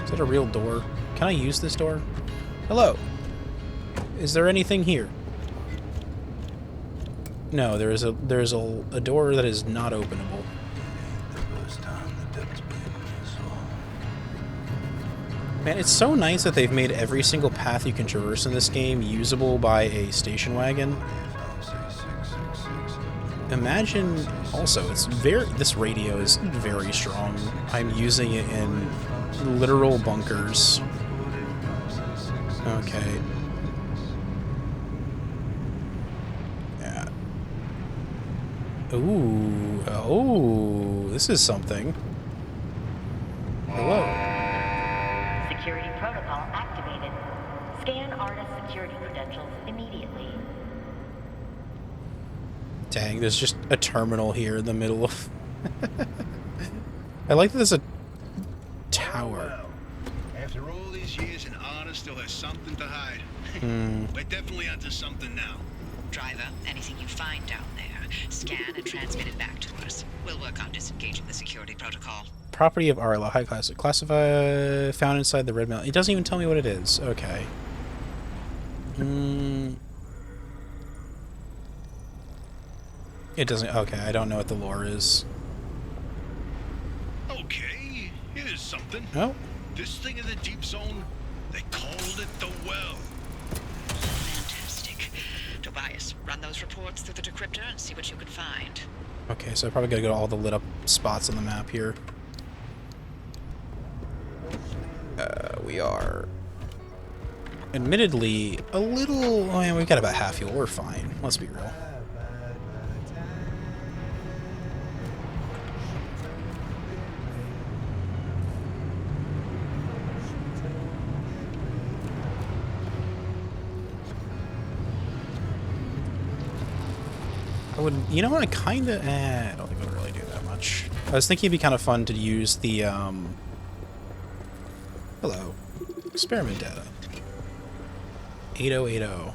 Is that a real door? Can I use this door? Hello. Is there anything here? No, there's a door that is not openable. Man, it's so nice that they've made every single path you can traverse in this game usable by a station wagon. Imagine, also, this radio is very strong. I'm using it in literal bunkers. Okay. Yeah. Ooh. Oh, this is something. Hello. Security protocol activated. Scan artist security credentials immediately. Dang, there's just a terminal here in the middle of... I like that there's a tower. After all these years, an artist still has something to hide. We're definitely onto something now. Driver, anything you find down there, scan and transmit it back to us. We'll work on disengaging the security protocol. Property of Arla, high class. Classify, found inside the red mail. It doesn't even tell me what it is. Okay. It doesn't. Okay, I don't know what the lore is. Okay, here's something. Oh. This thing in the deep zone, they called it the Well. Fantastic. Tobias, run those reports through the decryptor and see what you can find. Okay, so I probably gotta go to all the lit up spots on the map here. We are admittedly a little... Oh, yeah, we've got about half fuel. We're fine. Let's be real. I would... You know what? I kind of... I don't think it would really do that much. I was thinking it'd be kind of fun to use the... Hello. Experiment data. 8080.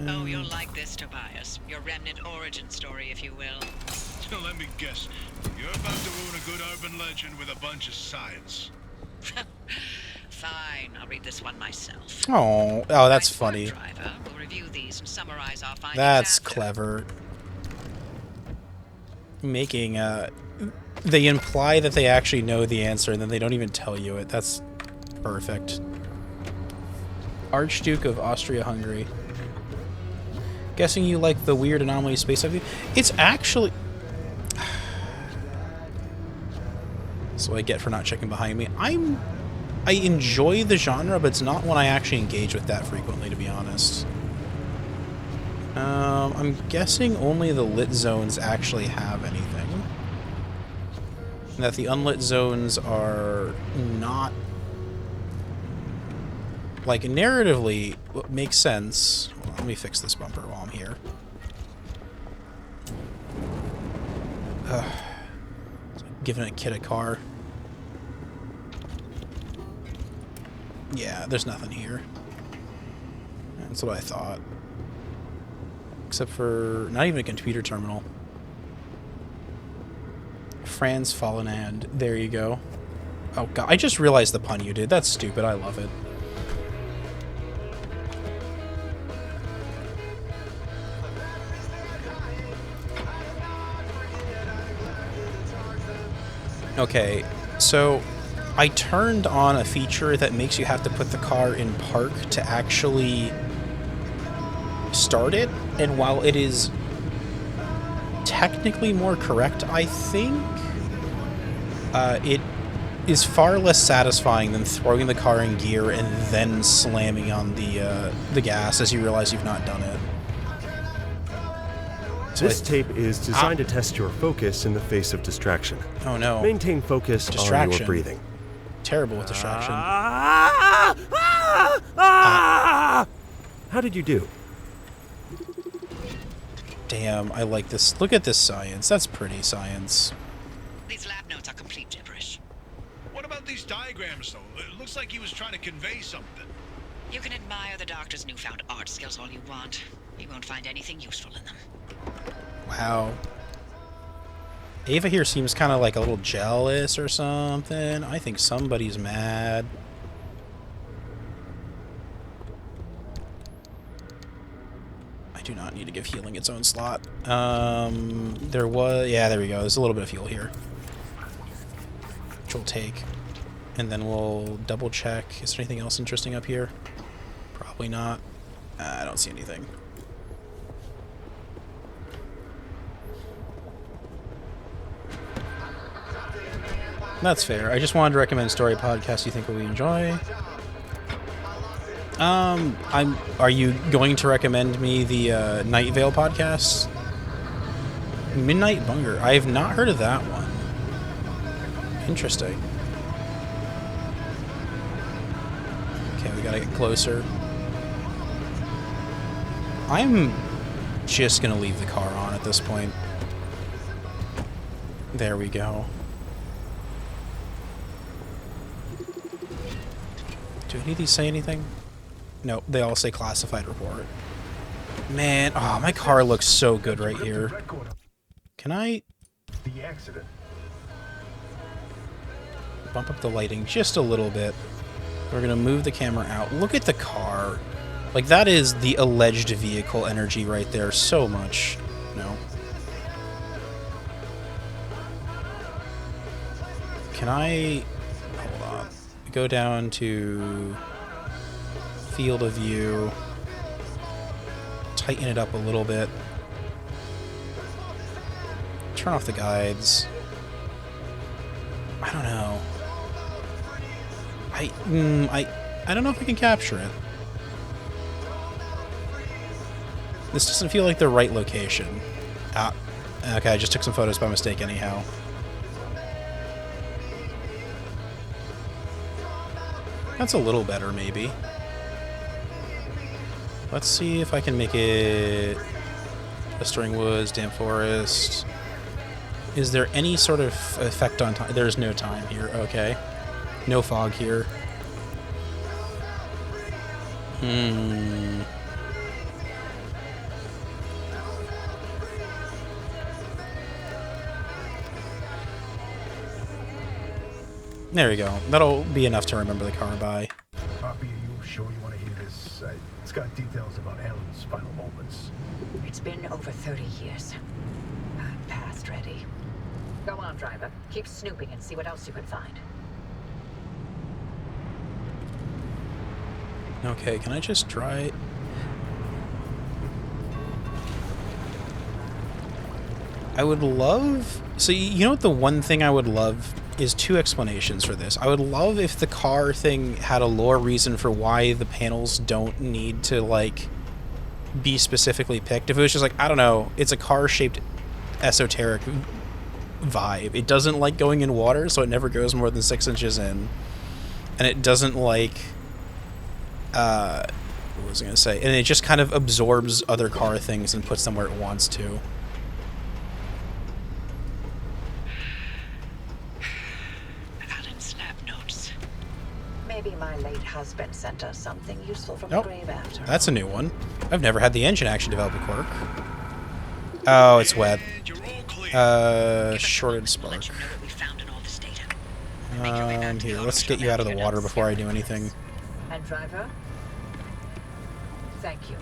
Oh, you'll like this, Tobias. Your remnant origin story, if you will. So let me guess. You're about to ruin a good urban legend with a bunch of science. Fine, I'll read this one myself. Oh, that's funny. Driver, we'll review these and summarize our findings. That's after. clever. Making they imply that they actually know the answer and then they don't even tell you it. That's perfect. Archduke of Austria-Hungary. Guessing you like the weird anomaly space I've... It's actually... That's what I get for not checking behind me. I enjoy the genre, but it's not one I actually engage with that frequently, to be honest. I'm guessing only the lit zones actually have anything. And that the unlit zones are not... Like, narratively, what makes sense... Well, let me fix this bumper while I'm here. It's like giving a kid a car. Yeah, there's nothing here. That's what I thought. Except for not even a computer terminal. Franz Ferdinand. There you go. Oh god, I just realized the pun you did. That's stupid. I love it. Okay, so I turned on a feature that makes you have to put the car in park to actually start it, and while it is technically more correct, I think, it is far less satisfying than throwing the car in gear and then slamming on the gas as you realize you've not done it. So this tape is designed to test your focus in the face of distraction. Oh no. Maintain focus on your breathing. Terrible with distraction. How did you do? Damn, I like this. Look at this science. That's pretty science. These lab notes are complete gibberish. What about these diagrams, though? It looks like he was trying to convey something. You can admire the doctor's newfound art skills all you want. You won't find anything useful in them. Wow. Ava here seems kind of like a little jealous or something. I think somebody's mad. I do not need to give healing its own slot. There was... Yeah, there we go. There's a little bit of fuel here. Which we'll take. And then we'll double check. Is there anything else interesting up here? Probably not. I don't see anything. That's fair. I just wanted to recommend story podcasts you think we enjoy. Are you going to recommend me the Night Vale podcast? Midnight Bunger. I have not heard of that one. Interesting. Okay, we gotta get closer. I'm just gonna leave the car on at this point. There we go. Do any of these say anything? No, they all say classified report. Man, oh, my car looks so good right here. Can I The accident. bump up the lighting just a little bit? We're gonna move the camera out. Look at the car. Like, that is the alleged vehicle energy right there. So much. No. Can I... Hold on. Go down to field of view. Tighten it up a little bit. Turn off the guides. I don't know. I don't know if I can capture it. This doesn't feel like the right location. Ah, okay, I just took some photos by mistake anyhow. That's a little better, maybe. Let's see if I can make it Blistering Woods, Damp Forest. Is there any sort of effect on time? There's no time here, okay. No fog here. There we go. That'll be enough to remember the car by. Poppy, are you sure you want to hear this? It's got details about Ellen's final moments. It's been over 30 years. I'm past ready. Go on, driver. Keep snooping and see what else you can find. Okay, can I just try... I would love... So, you know what the one thing I would love is two explanations for this. I would love if the car thing had a lore reason for why the panels don't need to, like, be specifically picked. If it was just like, I don't know, it's a car-shaped esoteric vibe. It doesn't like going in water, so it never goes more than 6 inches in. And it doesn't like... what was I going to say? And it just kind of absorbs other car things and puts them where it wants to. sweet husband sent us something useful from Nope. the grave after. That's a new one. I've never had the engine actually develop a quirk. Oh, it's wet. Shorted spark. Here, let's get you out of the water before I do anything. And driver? Thank you.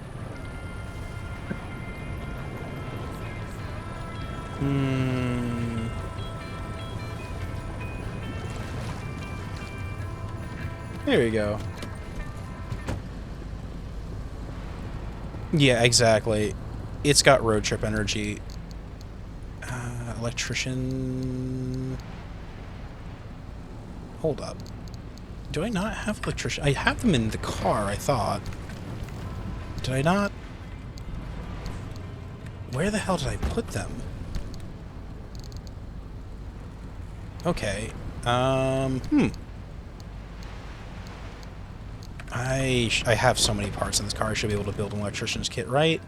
There you go. Yeah, exactly. It's got road trip energy. Electrician... Hold up. Do I not have electrician? I have them in the car, I thought. Did I not? Where the hell did I put them? Okay. I have so many parts in this car, I should be able to build an electrician's kit, right?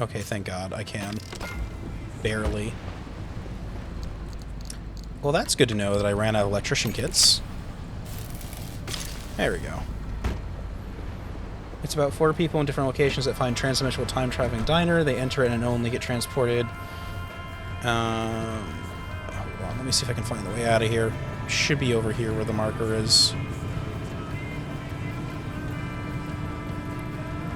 Okay, thank God, I can. Barely. Well, that's good to know that I ran out of electrician kits. There we go. It's about 4 people in different locations that find transdimensional time-traveling diner. They enter it and only get transported. Hold on, let me see if I can find the way out of here. Should be over here where the marker is.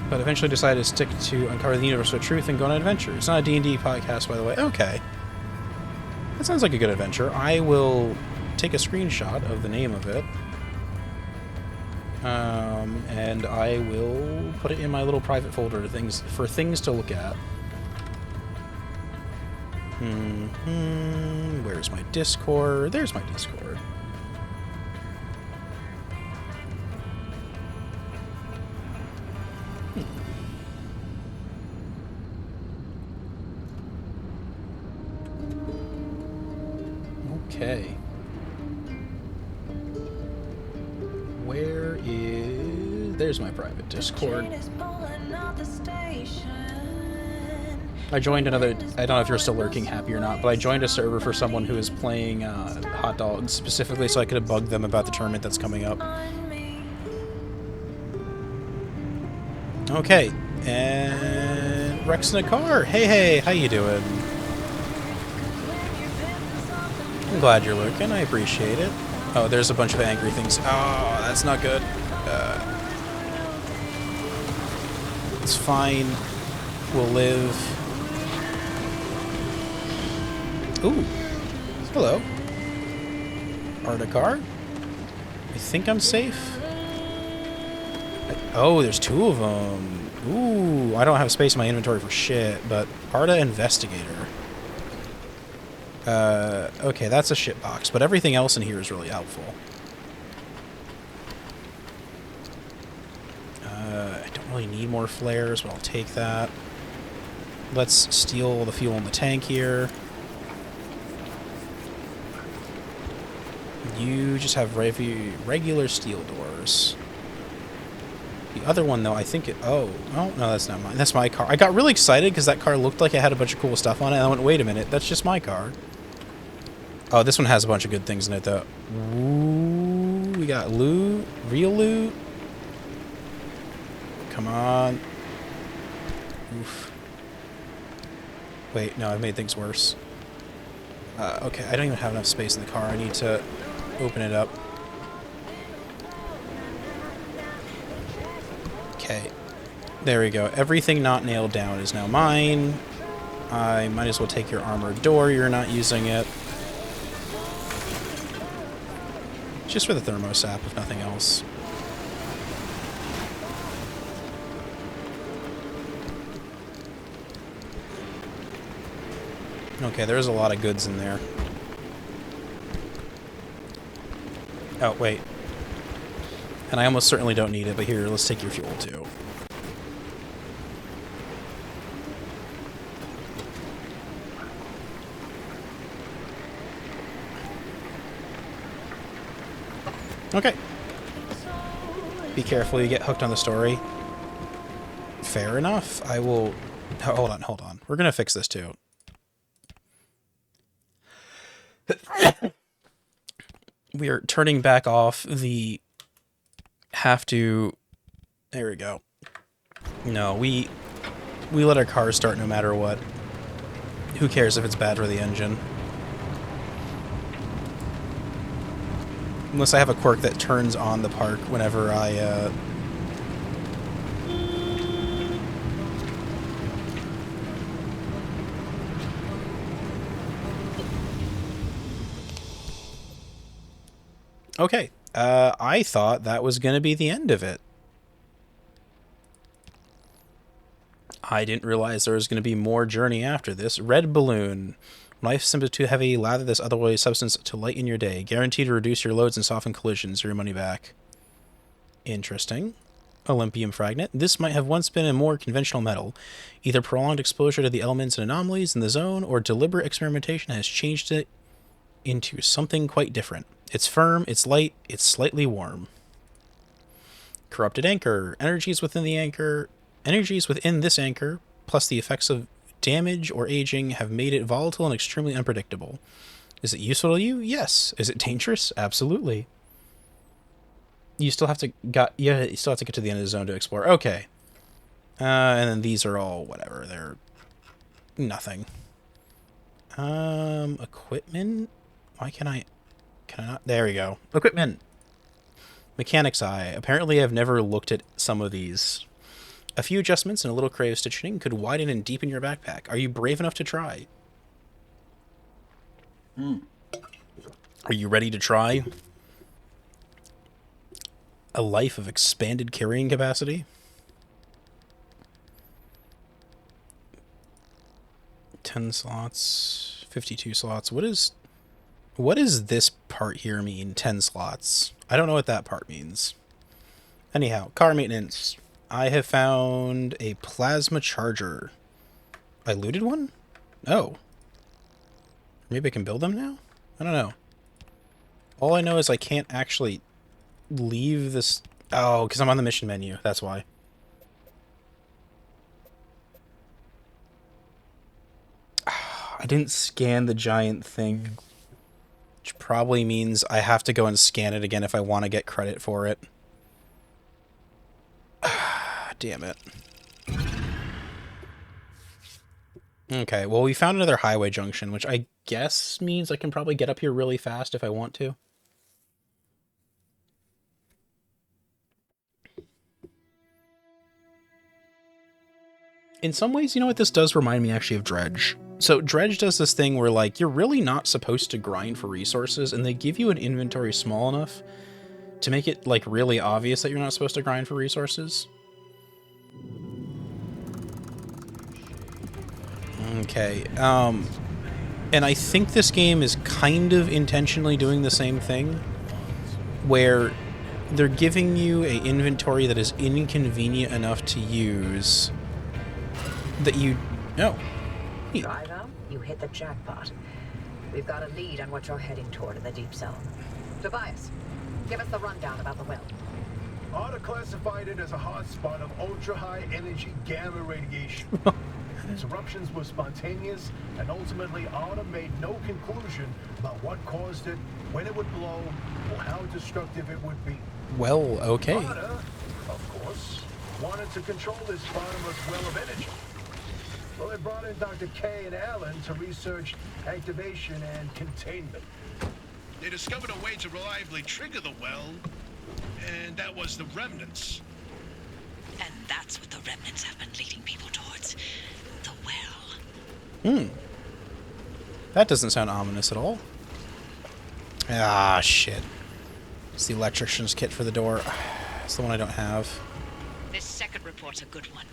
But eventually decided to stick to uncover the universal truth and go on an adventure. It's not a D&D podcast, by the way. Okay. That sounds like a good adventure. I will take a screenshot of the name of it. And I will put it in my little private folder for things to look at. Where's my Discord? There's my Discord. Okay. Where is... There's my private Discord. I joined another... I don't know if you're still lurking, Happy, or not, but I joined a server for someone who is playing Hot Dogs, specifically so I could bug them about the tournament that's coming up. Okay. And... Rex in a car! Hey, how you doing? I'm glad you're lurking. I appreciate it. Oh, there's a bunch of angry things. Oh, that's not good. It's fine. We'll live. Ooh. Hello. Articar? I think I'm safe. Oh, there's 2 of them. Ooh, I don't have space in my inventory for shit, but Arda Investigator. Okay, that's a shit box, but everything else in here is really helpful. I don't really need more flares, but I'll take that. Let's steal the fuel in the tank here. You just have regular steel doors. The other one, though, I think it... Oh, no, that's not mine. That's my car. I got really excited because that car looked like it had a bunch of cool stuff on it, and I went, wait a minute, that's just my car. Oh, this one has a bunch of good things in it, though. Ooh, we got loot. Real loot. Come on. Oof. Wait, no, I made things worse. Okay, I don't even have enough space in the car. I need to open it up. Okay. There we go. Everything not nailed down is now mine. I might as well take your armored door. You're not using it. Just for the thermosap, if nothing else. Okay, there's a lot of goods in there. Oh, wait. And I almost certainly don't need it, but here, let's take your fuel, too. Okay. Be careful, you get hooked on the story. Fair enough. I will... Hold on. We're gonna fix this, too. We are turning back off the have to... There we go. No, we let our cars start no matter what. Who cares if it's bad for the engine? Unless I have a quirk that turns on the park whenever I, Okay, I thought that was going to be the end of it. I didn't realize there was going to be more journey after this. Red balloon. Life simply too heavy. Lather this otherwise substance to lighten your day. Guaranteed to reduce your loads and soften collisions. Your money back. Interesting. Olympium fragment. This might have once been a more conventional metal. Either prolonged exposure to the elements and anomalies in the zone, or deliberate experimentation has changed it into something quite different. It's firm, it's light, it's slightly warm. Corrupted anchor. Energies within this anchor, plus the effects of damage or aging, have made it volatile and extremely unpredictable. Is it useful to you? Yes. Is it dangerous? Absolutely. You still have to get to the end of the zone to explore. Okay. And then these are all whatever. They're nothing. Equipment? Why can I not? There we go. Equipment. Mechanic's eye. Apparently I've never looked at some of these. A few adjustments and a little creative stitching could widen and deepen your backpack. Are you brave enough to try? Are you ready to try a life of expanded carrying capacity? 10 slots, 52 slots. What does this part here mean? 10 slots. I don't know what that part means. Anyhow, car maintenance. I have found a plasma charger. I looted one? Oh. Maybe I can build them now? I don't know. All I know is I can't actually leave this... Oh, because I'm on the mission menu. That's why. I didn't scan the giant thing. Which probably means I have to go and scan it again if I want to get credit for it. Damn it. Okay, well, we found another highway junction, which I guess means I can probably get up here really fast if I want to. In some ways, you know what, this does remind me actually of Dredge. So Dredge does this thing where, like, you're really not supposed to grind for resources, and they give you an inventory small enough to make it, like, really obvious that you're not supposed to grind for resources. Okay, and I think this game is kind of intentionally doing the same thing, where they're giving you an inventory that is inconvenient enough to use that you... Oh. Driver, you hit the jackpot. We've got a lead on what you're heading toward in the deep zone. Tobias, give us the rundown about the well. ARDA classified it as a hotspot of ultra-high energy gamma radiation. Its eruptions were spontaneous, and ultimately ARDA made no conclusion about what caused it, when it would blow, or how destructive it would be. Well, okay. ARDA, of course, wanted to control this bottomless well of energy. Well, they brought in Dr. K and Allen to research activation and containment. They discovered a way to reliably trigger the well, and that was the remnants. And that's what the remnants have been leading people towards. The well. That doesn't sound ominous at all. Ah, shit. It's the electrician's kit for the door. It's the one I don't have. This second report's a good one.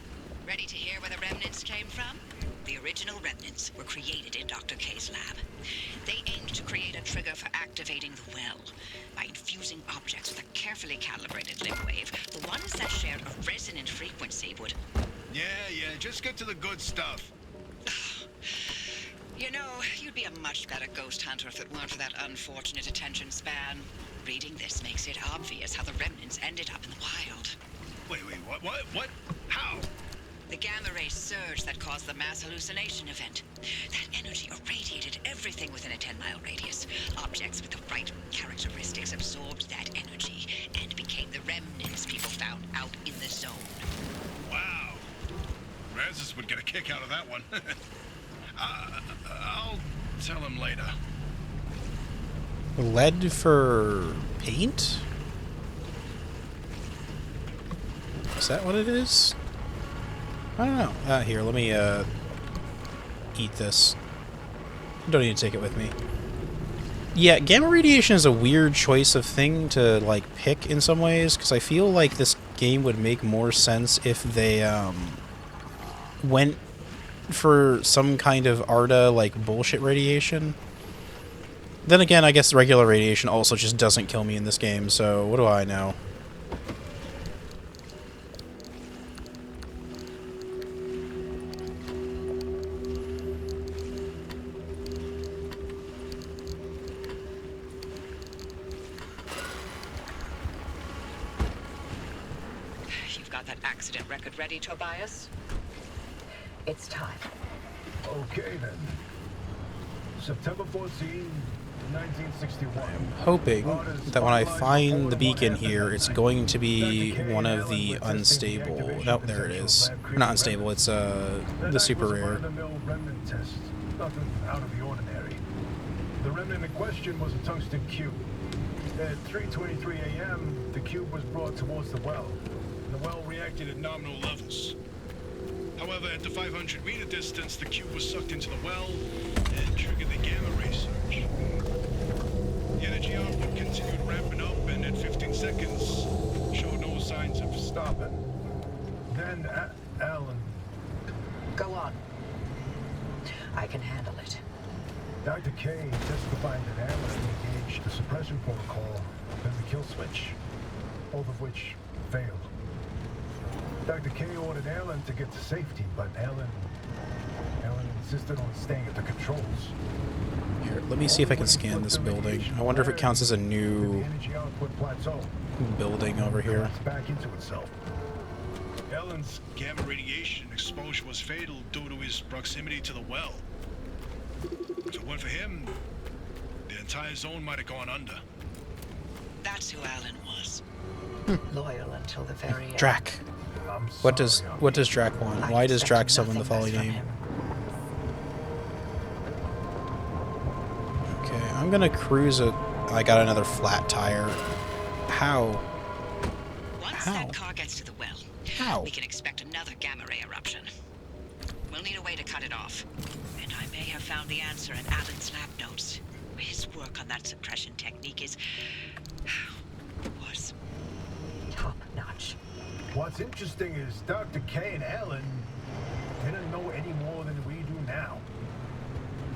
Ready to hear where the remnants came from? The original remnants were created in Dr. K's lab. They aimed to create a trigger for activating the well by infusing objects with a carefully calibrated limb wave. The ones that shared a resonant frequency would... Yeah, just get to the good stuff. You know, you'd be a much better ghost hunter if it weren't for that unfortunate attention span. Reading this makes it obvious how the remnants ended up in the wild. Wait, what? How? The gamma ray surge that caused the mass hallucination event. That energy irradiated everything within a 10-mile radius. Objects with the right characteristics absorbed that energy and became the remnants people found out in the zone. Wow. Razes would get a kick out of that one. I'll tell him later. Lead for paint? Is that what it is? I don't know. Here, let me eat this. Don't need to take it with me. Yeah, gamma radiation is a weird choice of thing to like pick in some ways, because I feel like this game would make more sense if they went for some kind of ARDA like bullshit radiation. Then again, I guess regular radiation also just doesn't kill me in this game, so what do I know? You've got that accident record ready, Tobias? It's time. Okay then. September 14, 1961. Hoping that when I find the beacon here, it's going to be one of the unstable. No, there it is. Not unstable, it's the super rare. Remnant test. Nothing out of the ordinary. The remnant in question was a tungsten cube. At 3:23 a.m., the cube was brought towards the well. The well reacted at nominal levels. However, at the 500-meter distance, the cube was sucked into the well and triggered the gamma ray surge. The energy output continued ramping up, and at 15 seconds, showed no signs of stopping. Then Alan. Go on. I can handle it. Dr. K testified that Alan engaged the suppression protocol and the kill switch, both of which failed. Dr. K ordered Alan to get to safety, but Alan insisted on staying at the controls. Here, let me see if I can scan this building. I wonder if it counts as a new building over here. Back into itself. Alan's gamma radiation exposure was fatal due to his proximity to the well. If it weren't for him, the entire zone might have gone under. That's who Alan was. Loyal until the very end. Drac. What does Drac want? Why does Drac summon the Folly game? Okay, I'm gonna cruise it. I got another flat tire. How? Once that car gets to the well, How? we can expect another gamma ray eruption. We'll need a way to cut it off. And I may have found the answer in Alan's lab notes. His work on that suppression technique was top notch. What's interesting is Dr. K and Alan didn't know any more than we do now.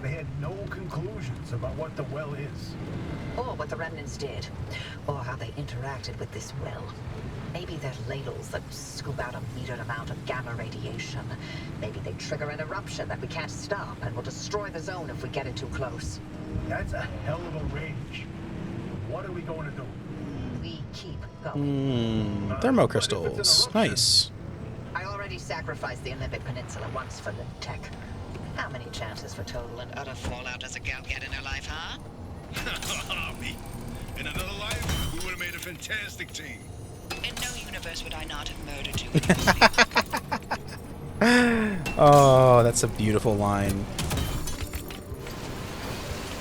They had no conclusions about what the well is. Or what the remnants did. Or how they interacted with this well. Maybe they're ladles that scoop out a metered amount of gamma radiation. Maybe they trigger an eruption that we can't stop and will destroy the zone if we get in too close. That's a hell of a range. What are we going to do? We keep going. Thermocrystals. Nice. I already sacrificed the Olympic Peninsula once for the tech. How many chances for total and utter fallout does a gal get in her life, huh? Me. In another life, we would have made a fantastic team. In no universe would I not have murdered you in your sleep. Oh, that's a beautiful line.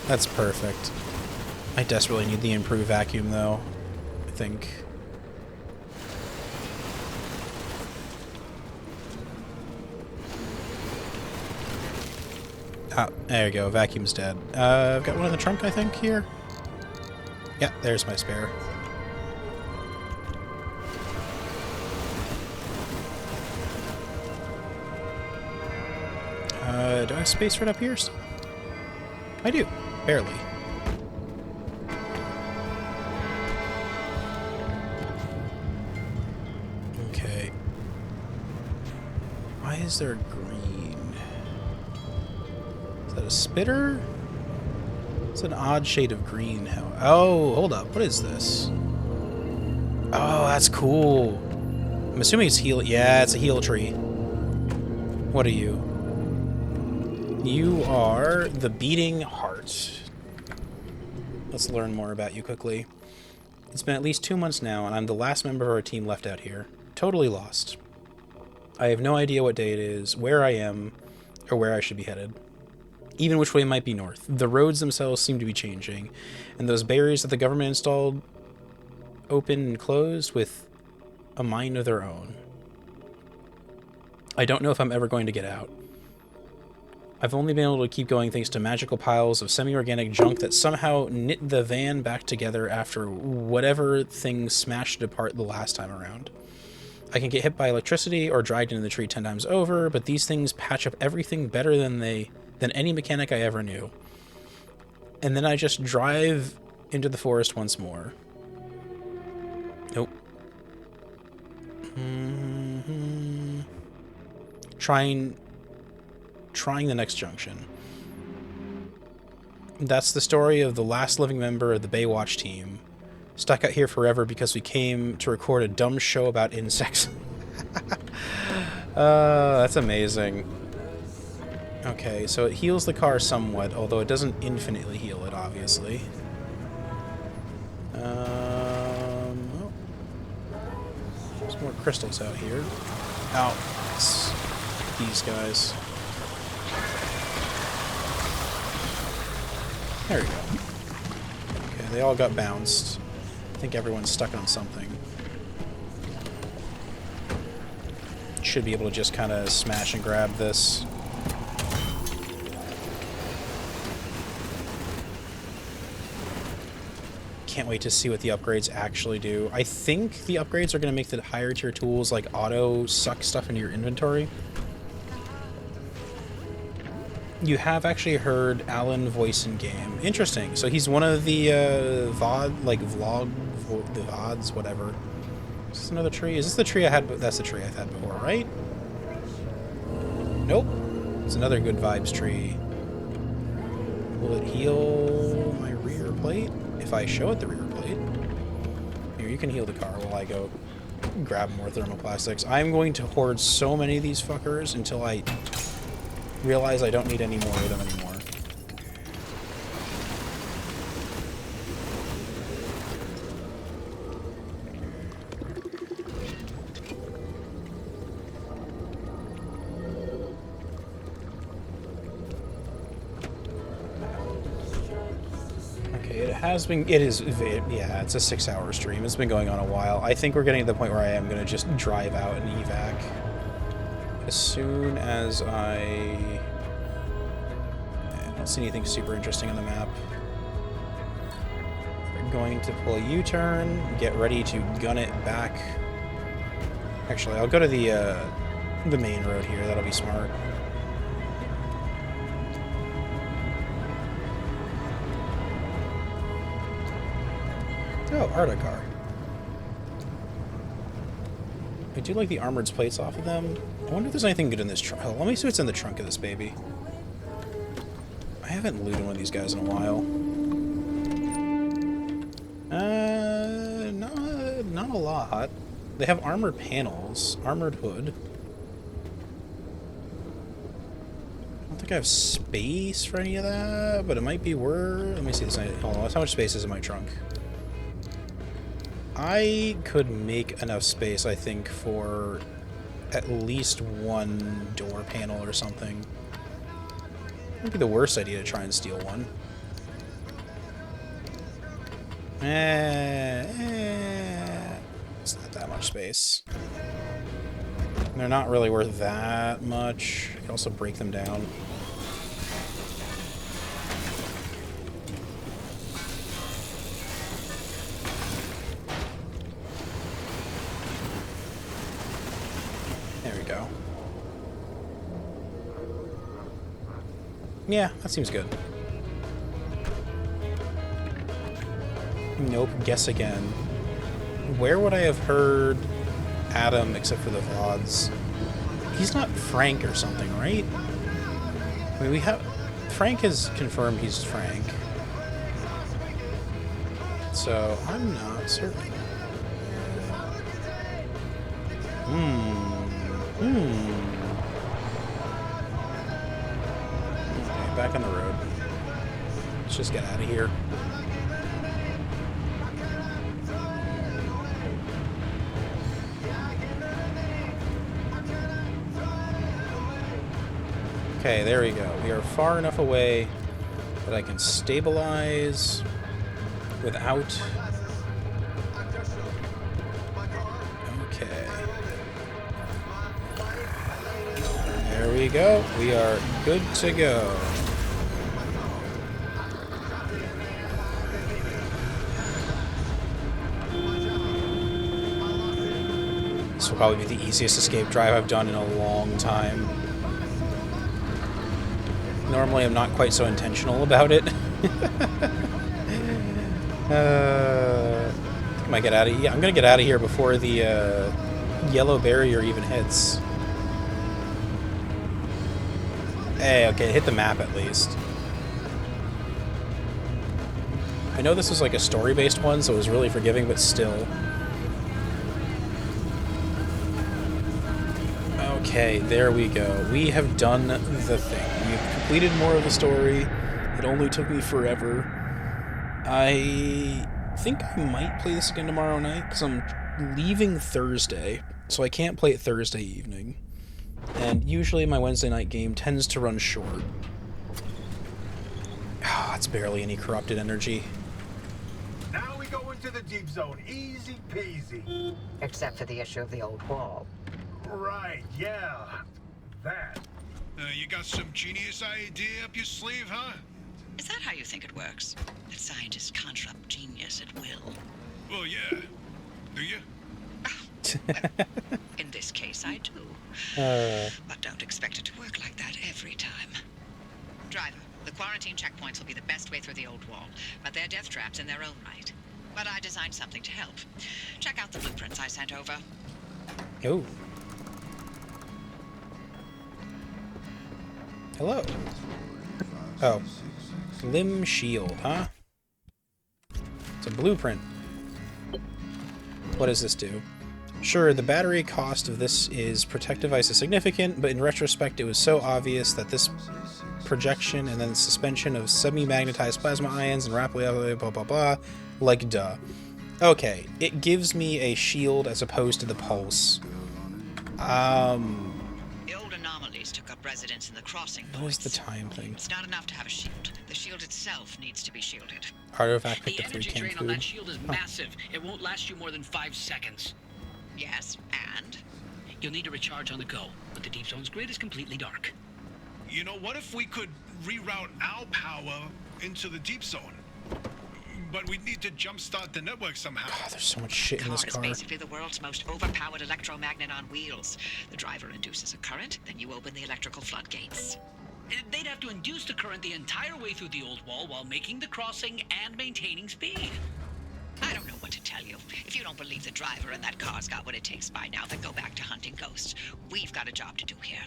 That's perfect. I desperately need the improved vacuum, though. I think. Ah, there you go. Vacuum's dead. I've got one in the trunk, I think, here. Yeah, there's my spare. Do I have space right up here still? I do. Barely. Okay. Why is there green? Is that a spitter? It's an odd shade of green. Oh, hold up. What is this? Oh, that's cool. I'm assuming it's heal. Yeah, it's a heal tree. What are you? You are the Beating Heart. Let's learn more about you quickly. It's been at least 2 months now, and I'm the last member of our team left out here. Totally lost. I have no idea what day it is, where I am, or where I should be headed. Even which way might be north. The roads themselves seem to be changing, and those barriers that the government installed open and closed with a mind of their own. I don't know if I'm ever going to get out. I've only been able to keep going thanks to magical piles of semi-organic junk that somehow knit the van back together after whatever thing smashed it apart the last time around. I can get hit by electricity or dragged into the tree 10 times over, but these things patch up everything better than any mechanic I ever knew. And then I just drive into the forest once more. Nope. Trying the next junction. That's the story of the last living member of the Baywatch team. Stuck out here forever because we came to record a dumb show about insects. That's amazing. Okay, so it heals the car somewhat, although it doesn't infinitely heal it, obviously. Oh. There's more crystals out here. Oh, it's these guys. There we go. Okay, they all got bounced. I think everyone's stuck on something. Should be able to just kind of smash and grab this. Can't wait to see what the upgrades actually do. I think the upgrades are going to make the higher tier tools like auto suck stuff into your inventory. You have actually heard Alan voice in game. Interesting. So he's one of the the VODs, whatever. Is this another tree? Is this the tree I had? That's the tree I've had before, right? Nope. It's another good vibes tree. Will it heal my rear plate? If I show it the rear plate. Here, you can heal the car while I go grab more thermoplastics. I'm going to hoard so many of these fuckers until I realize I don't need any more of them anymore. Okay, yeah, it's a 6-hour stream. It's been going on a while. I think we're getting to the point where I am going to just drive out and evac. As soon as I don't see anything super interesting on the map. We're going to pull a U-turn, get ready to gun it back. Actually, I'll go to the main road here. That'll be smart. Oh, Articar. I do like the armored plates off of them. I wonder if there's anything good in this trunk. Let me see what's in the trunk of this baby. I haven't looted one of these guys in a while. Not a lot. They have armored panels, armored hood. I don't think I have space for any of that, but it might be worth. Let me see this. Hold on, how much space is in my trunk? I could make enough space, I think, for at least one door panel or something. Might be the worst idea to try and steal one. It's not that much space. They're not really worth that much. You can also break them down. There we go. Yeah, that seems good. Nope, guess again. Where would I have heard Adam except for the VODs? He's not Frank or something, right? I mean, Frank has confirmed he's Frank. So, I'm not certain. back on the road. Let's just get out of here. Okay, there we go. We are far enough away that I can stabilize without... Okay. There we go. We are good to go. This will probably be the easiest escape drive I've done in a long time. Normally I'm not quite so intentional about it. I might get out of here. Yeah, I'm gonna get out of here before the yellow barrier even hits. Hey, okay, hit the map at least. I know this was like a story-based one, so it was really forgiving, but still. Okay, there we go. We have done the thing. We've completed more of the story. It only took me forever. I think I might play this again tomorrow night, because I'm leaving Thursday, so I can't play it Thursday evening. And usually my Wednesday night game tends to run short. Ah, it's barely any corrupted energy. Now we go into the deep zone. Easy peasy. Except for the issue of the old wall. Right, yeah. That. You got some genius idea up your sleeve, huh? Is that how you think it works? That scientists construct genius at will? Well, yeah. Do you? In this case, I do. But don't expect it to work like that every time. Driver, the quarantine checkpoints will be the best way through the old wall, but they're death traps in their own right. But I designed something to help. Check out the blueprints I sent over. Oh. Hello. Oh. Limb shield, huh? It's a blueprint. What does this do? Sure, the battery cost of this is protective ice is significant, but in retrospect it was so obvious that this projection and then suspension of semi-magnetized plasma ions and rapidly blah blah blah, like duh. Okay, it gives me a shield as opposed to the pulse. The old anomalies took up residence in the crossing points. What is the time thing? It's not enough to have a shield. The shield itself needs to be shielded. Artifact picked The up 3 energy canned drain food. on that shield is massive. It won't last you more than 5 seconds. Yes, and? You'll need to recharge on the go, but the deep zone's grid is completely dark. You know, what if we could reroute our power into the deep zone? But we need to jumpstart the network somehow. God, there's so much shit in this Is car. basically the world's most overpowered electromagnet on wheels. The driver induces a current, then you open the electrical floodgates. They'd have to induce the current the entire way through the old wall while making the crossing and maintaining speed. I don't know what to tell you. If you don't believe the driver and that car's got what it takes by now, then go back to hunting ghosts. We've got a job to do here.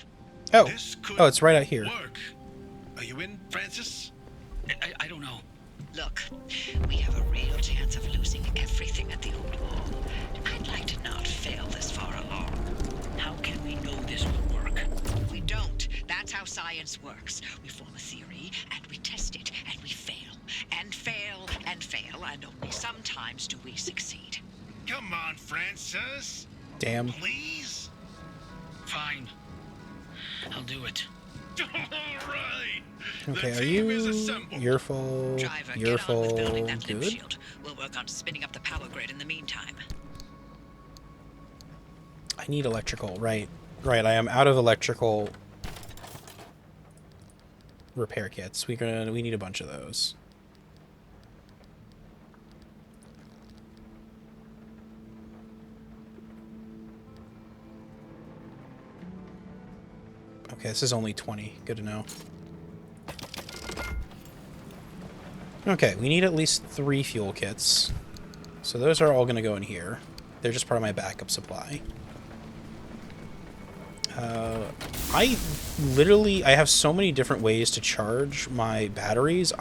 Oh, oh, it's right out here. Work. Are you in, Francis? I don't know. Look, we have a real chance of losing everything at the old wall. I'd like to not fail this far along. How can we know this will work? We don't. That's how science works. We form a theory, and we test it, and we fail. And fail, and fail, and only sometimes do we succeed. Come on, Francis. Damn. Please? Fine. I'll do it. All right. Okay, are you? You're full. Driver, You're get on with building full. that limb Good. shield. We'll work on spinning up the power grid in the meantime. I need electrical. Right. Right. I am out of electrical repair kits. We need a bunch of those. Okay, this is only 20. Good to know. Okay, we need at least 3 fuel kits. So those are all going to go in here. They're just part of my backup supply. I have so many different ways to charge my batteries.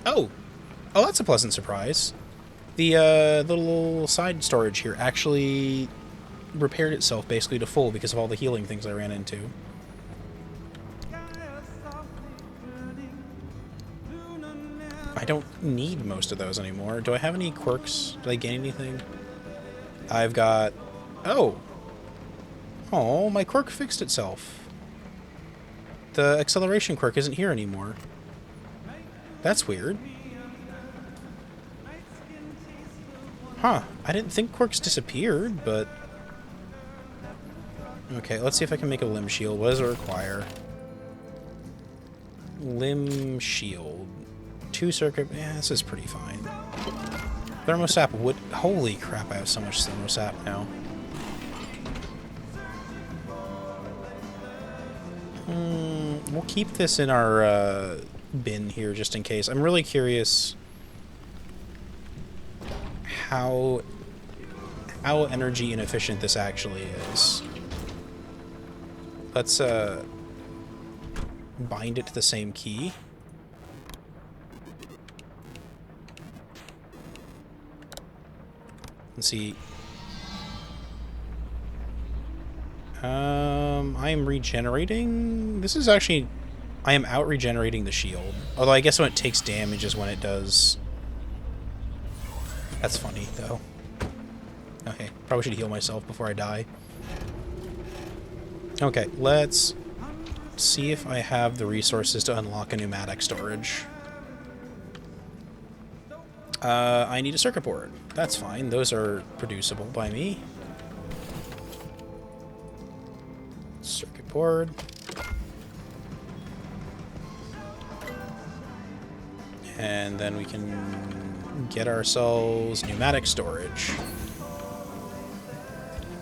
Oh, that's a pleasant surprise. The little side storage here actually repaired itself basically to full because of all the healing things I ran into. I don't need most of those anymore. Do I have any quirks? Did I gain anything? I've got... Oh! Oh, my quirk fixed itself. The acceleration quirk isn't here anymore. That's weird. Huh. I didn't think quirks disappeared, but... Okay, let's see if I can make a limb shield. What does it require? Limb shield. 2 circuit... Yeah, this is pretty fine. Thermosap would... Holy crap, I have so much thermosap now. We'll keep this in our bin here just in case. I'm really curious how energy inefficient this actually is. Let's bind it to the same key. Let's see. I am regenerating. This is actually... I am out regenerating the shield. Although I guess when it takes damage is when it does... That's funny, though. Okay, probably should heal myself before I die. Okay, let's see if I have the resources to unlock a pneumatic storage. I need a circuit board. That's fine. Those are producible by me. Circuit board. And then we can get ourselves pneumatic storage.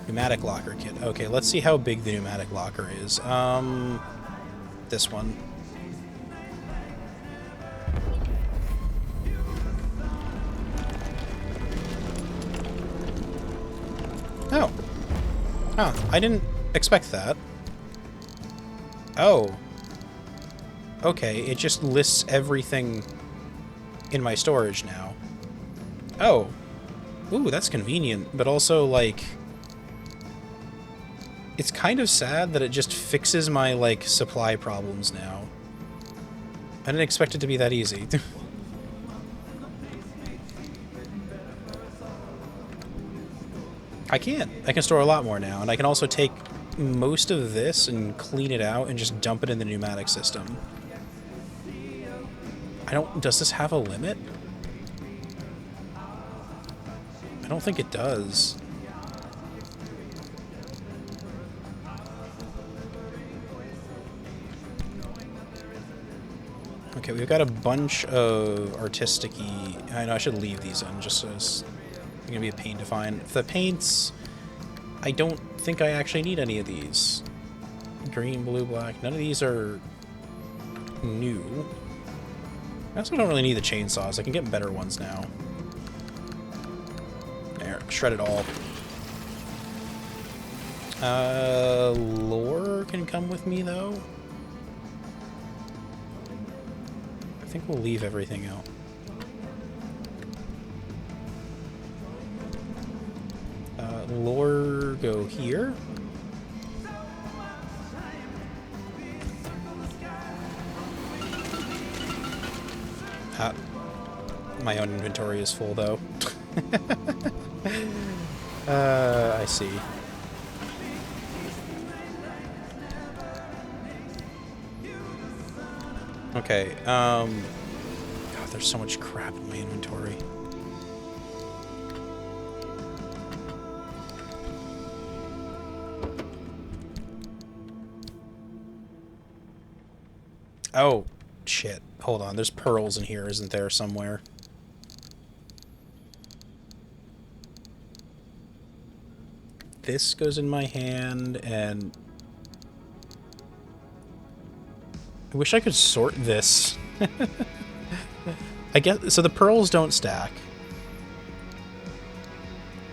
Pneumatic locker kit. Okay, let's see how big the pneumatic locker is. This one. Oh. Huh, I didn't expect that. Oh. Okay, it just lists everything in my storage now. Oh. Ooh, that's convenient, but also, like... It's kind of sad that it just fixes my, like, supply problems now. I didn't expect it to be that easy. I can. I can store a lot more now, and I can also take most of this and clean it out and just dump it in the pneumatic system. I don't... Does this have a limit? I don't think it does. Okay, we've got a bunch of artistic-y... I know I should leave these in just so it's gonna be a pain to find. The paints... I don't think I actually need any of these. Green, blue, black. None of these are new. I also don't really need the chainsaws. I can get better ones now. There, shred it all. Lore can come with me, though. I think we'll leave everything out. Lore go here. My own inventory is full, though. I see. Okay, God, there's so much crap in my inventory. Oh, shit. Hold on, there's pearls in here, isn't there, somewhere? This goes in my hand, and... I wish I could sort this. I guess... So the pearls don't stack.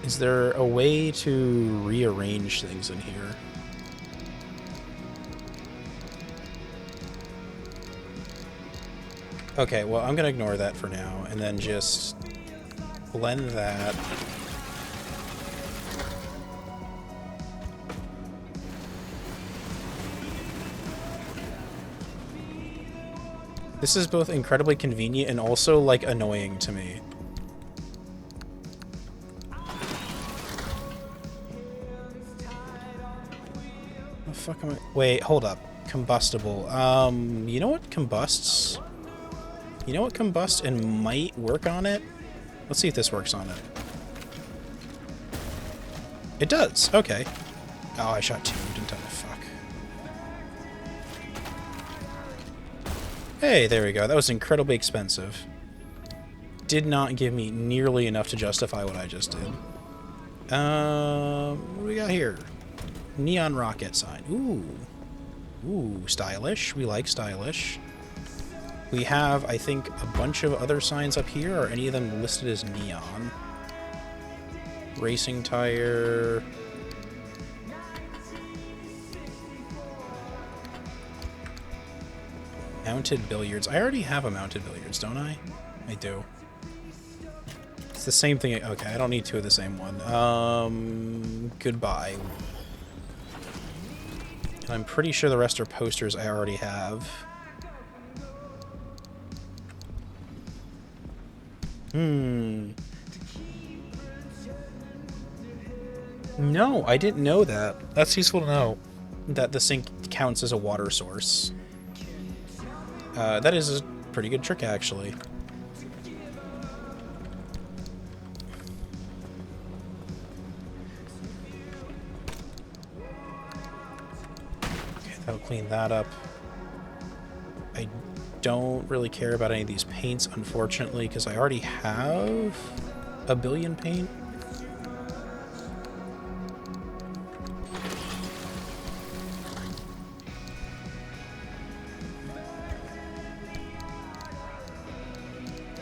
Is there a way to rearrange things in here? Okay, well, I'm gonna ignore that for now, and then just blend that. This is both incredibly convenient and also, like, annoying to me. The fuck am I... Wait, hold up. Combustible. You know what combusts? You know what combusts and might work on it? Let's see if this works on it. It does. Okay. Oh, I shot 2. Didn't I? Fuck. Hey, there we go. That was incredibly expensive. Did not give me nearly enough to justify what I just did. What do we got here? Neon rocket sign. Ooh. Ooh, stylish. We like stylish. We have, I think, a bunch of other signs up here. Are any of them listed as neon? Racing tire. Mounted billiards. I already have a mounted billiards, don't I? I do. It's the same thing. Okay, I don't need 2 of the same one. Goodbye. And I'm pretty sure the rest are posters I already have. No, I didn't know that. That's useful to know. That the sink counts as a water source. That is a pretty good trick, actually. Okay, that'll clean that up. I don't really care about any of these paints, unfortunately, because I already have a billion paint.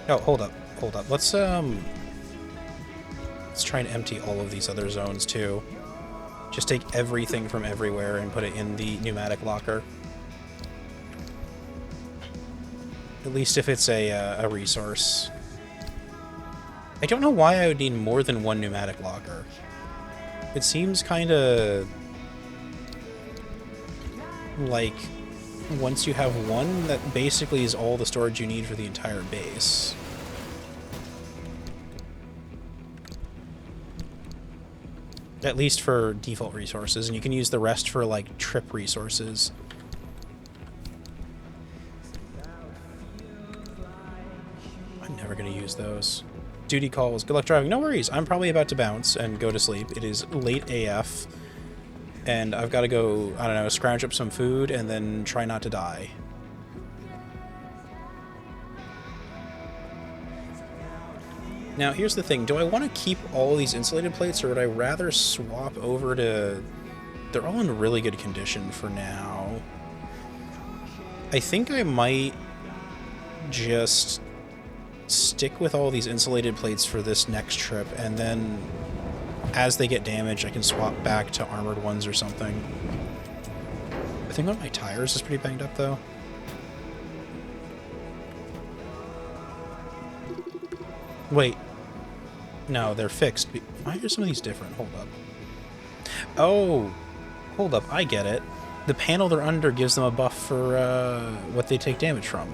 Oh, hold up. Let's try and empty all of these other zones, too. Just take everything from everywhere and put it in the pneumatic locker. At least if it's a resource. I don't know why I would need more than 1 pneumatic locker. It seems kind of like once you have 1, that basically is all the storage you need for the entire base. At least for default resources, and you can use the rest for, like, trip resources. I'm never going to use those. Duty calls. Good luck driving. No worries. I'm probably about to bounce and go to sleep. It is late AF. And I've got to go, I don't know, scrounge up some food and then try not to die. Now, here's the thing. Do I want to keep all these insulated plates, or would I rather swap over to... They're all in really good condition for now. I think I might just stick with all these insulated plates for this next trip, and then as they get damaged, I can swap back to armored ones or something. I think one of my tires is pretty banged up, though. Wait. No, they're fixed. Why are some of these different? Hold up. Oh! Hold up, I get it. The panel they're under gives them a buff for what they take damage from.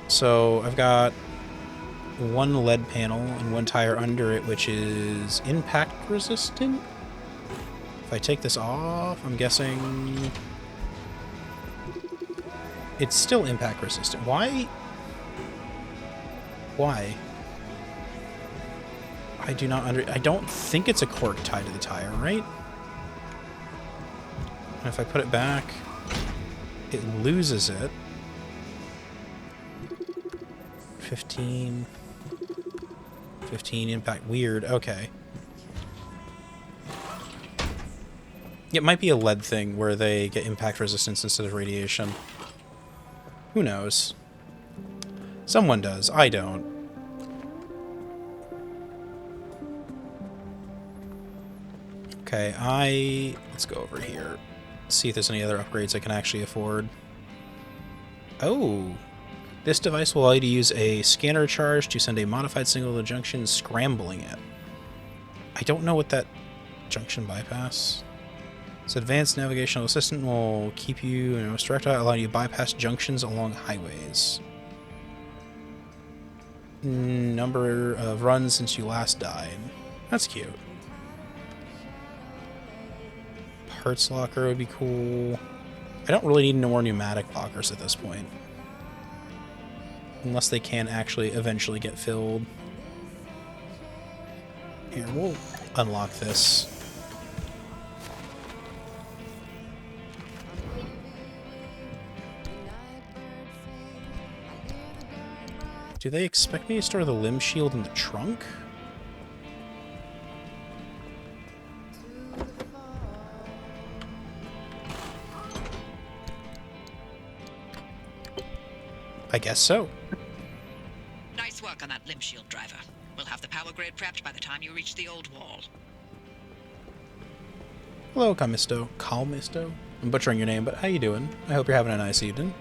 So I've got 1 lead panel and 1 tire under it, which is impact resistant. If I take this off, I'm guessing it's still impact resistant. Why? Why? I do not I don't think it's a cork tied to the tire, right? And if I put it back, it loses it. 15 impact. Weird. Okay. It might be a lead thing where they get impact resistance instead of radiation. Who knows? Someone does. I don't. Okay, let's go over here. See if there's any other upgrades I can actually afford. Oh! This device will allow you to use a scanner charge to send a modified signal to the junction, scrambling it. I don't know what that junction bypass. This advanced navigational assistant will keep you in a most direct route, allowing you to bypass junctions along highways. Number of runs since you last died. That's cute. Parts locker would be cool. I don't really need no more pneumatic lockers at this point. Unless they can actually eventually get filled. Here, we'll unlock this. Do they expect me to store the limb shield in the trunk? I guess so. Nice work on that limb shield, driver. We'll have the power grid prepped by the time you reach the old wall. Hello, Calmisto. Calmisto? I'm butchering your name, but how you doing? I hope you're having a nice evening.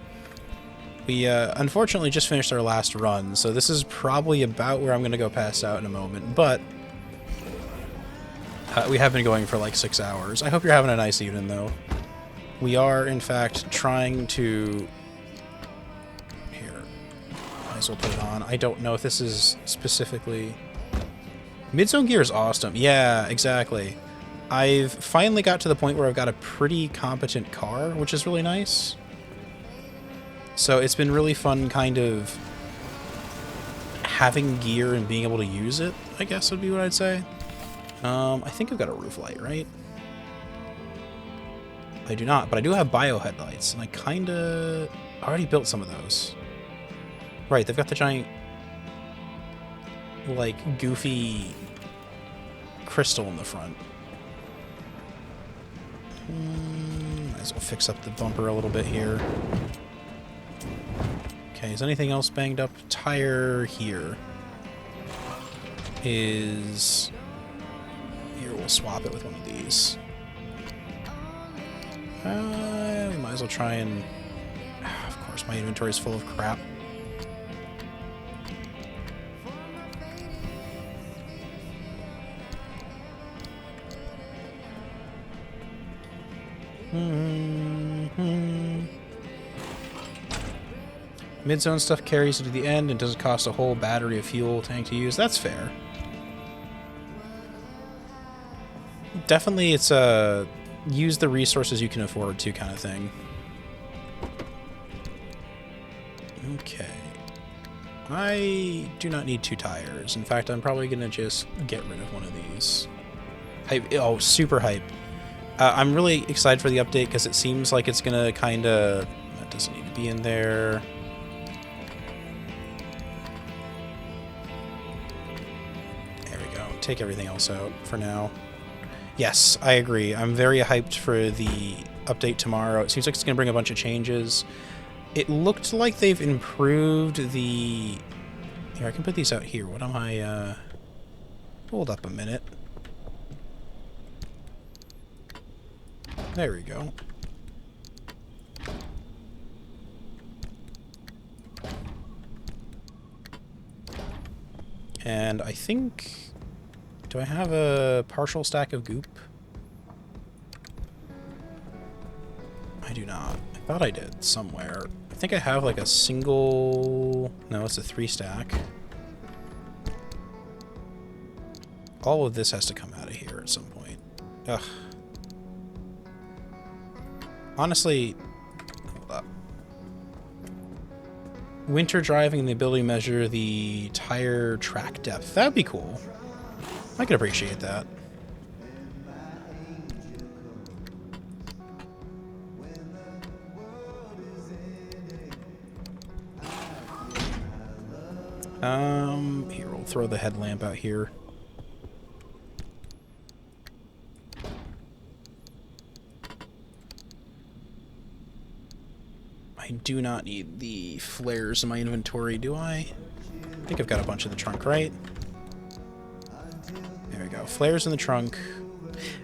We, unfortunately just finished our last run, so this is probably about where I'm going to go pass out in a moment, but we have been going for like 6 hours. I hope you're having a nice evening, though. We are, in fact, trying to... Here. Might as well put it on. I don't know if this is specifically... Midzone gear is awesome. Yeah, exactly. I've finally got to the point where I've got a pretty competent car, which is really nice. So it's been really fun kind of having gear and being able to use it, I guess would be what I'd say. I think I've got a roof light, right? I do not, but I do have bio headlights, and I kind of already built some of those. Right, they've got the giant, like, goofy crystal in the front. Might as well fix up the bumper a little bit here. Okay, is anything else banged up? Tire here is... Here, we'll swap it with one of these. We might as well try and... Of course, my inventory is full of crap. Mid-zone stuff carries you to the end and doesn't cost a whole battery of fuel tank to use. That's fair. Definitely, it's a use the resources you can afford to kind of thing. Okay. I do not need 2 tires. In fact, I'm probably going to just get rid of one of these. Hype. Oh, super hype. I'm really excited for the update because it seems like it's going to kind of... That doesn't need to be in there. Take everything else out for now. Yes, I agree. I'm very hyped for the update tomorrow. It seems like it's going to bring a bunch of changes. It looked like they've improved the... Here, I can put these out here. What am I... Hold up a minute. There we go. And I think... Do I have a partial stack of goop? I do not. I thought I did somewhere. I think I have like a single... No, it's a 3 stack. All of this has to come out of here at some point. Ugh. Honestly... Hold up. Winter driving and the ability to measure the tire track depth. That'd be cool. I could appreciate that. Here, we'll throw the headlamp out here. I do not need the flares in my inventory, do I? I think I've got a bunch in the trunk, right? There we go. Flares in the trunk.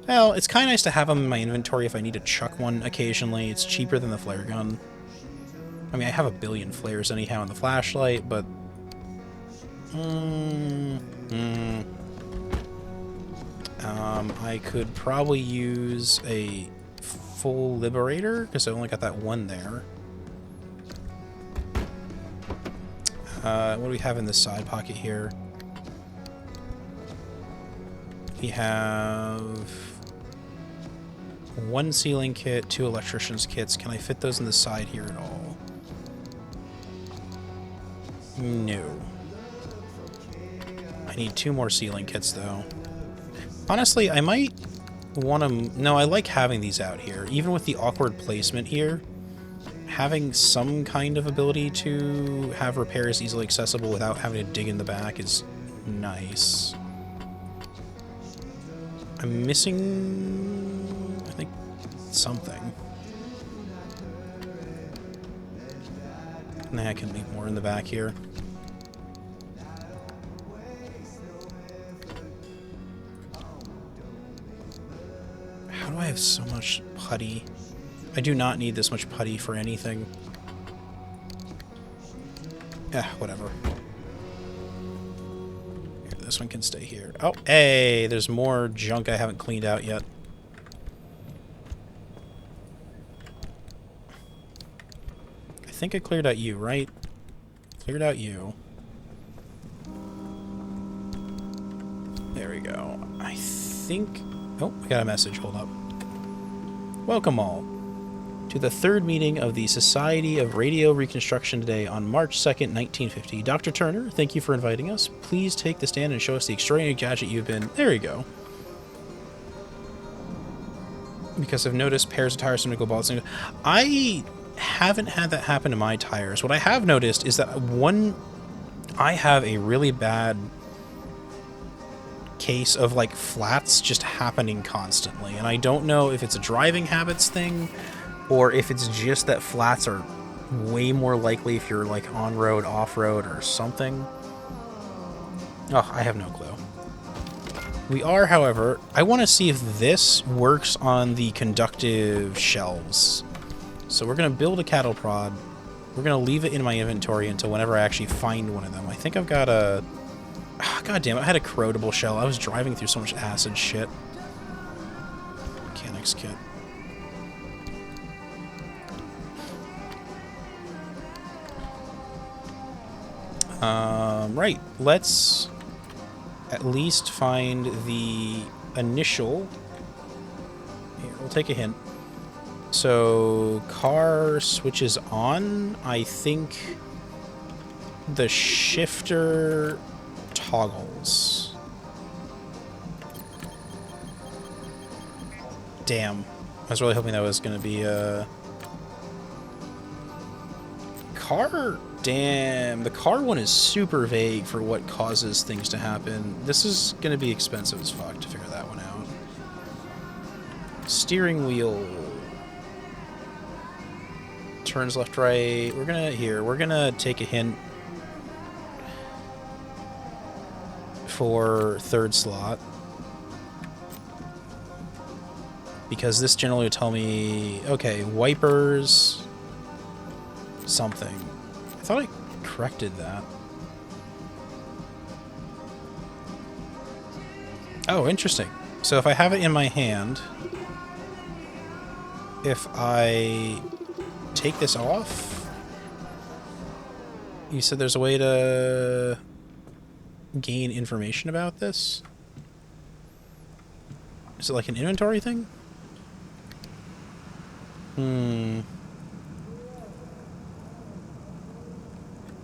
Well, it's kind of nice to have them in my inventory if I need to chuck one occasionally. It's cheaper than the flare gun. I mean, I have a billion flares anyhow in the flashlight, but... I could probably use a full Liberator, because I only got that one there. What do we have in this side pocket here? We have 1 sealing kit, 2 electrician's kits. Can I fit those in the side here at all? No. I need 2 more sealing kits, though. Honestly, I might want to... No, I like having these out here. Even with the awkward placement here, having some kind of ability to have repairs easily accessible without having to dig in the back is nice. I'm missing... I think... something. Nah, I can leave more in the back here. How do I have so much putty? I do not need this much putty for anything. Yeah, whatever. Here, this one can stay here. Oh, hey! There's more junk I haven't cleaned out yet. I think I cleared out you, right? Cleared out you. There we go. I think... Oh, we got a message. Hold up. Welcome all to the 3rd meeting of the Society of Radio Reconstruction today on March 2nd, 1950. Dr. Turner, thank you for inviting us. Please take the stand and show us the extraordinary gadget you've been... There you go. Because I've noticed pairs of tires starting to go bald. I haven't had that happen to my tires. What I have noticed is that I have a really bad case of like flats just happening constantly, and I don't know if it's a driving habits thing or if it's just that flats are way more likely if you're like on road, off road, or something. Oh, I have no clue. We are, however, I want to see if this works on the conductive shelves. So we're going to build a cattle prod. We're going to leave it in my inventory until whenever I actually find one of them. I think I've got a... God damn it, I had a corrodable shell. I was driving through so much acid shit. Mechanics kit. Right, let's at least find the initial... Here, we'll take a hint. So, car switches on. I think the shifter toggles. Damn. I was really hoping that was going to be a... Car... Damn. The car one is super vague for what causes things to happen. This is going to be expensive as fuck to figure that one out. Steering wheel... Turns left, right. We're gonna take a hint for 3rd slot, because this generally would tell me, okay, wipers, something. I thought I corrected that. Oh, interesting. So if I have it in my hand, if I take this off, you said there's a way to gain information about this? Is it like an inventory thing?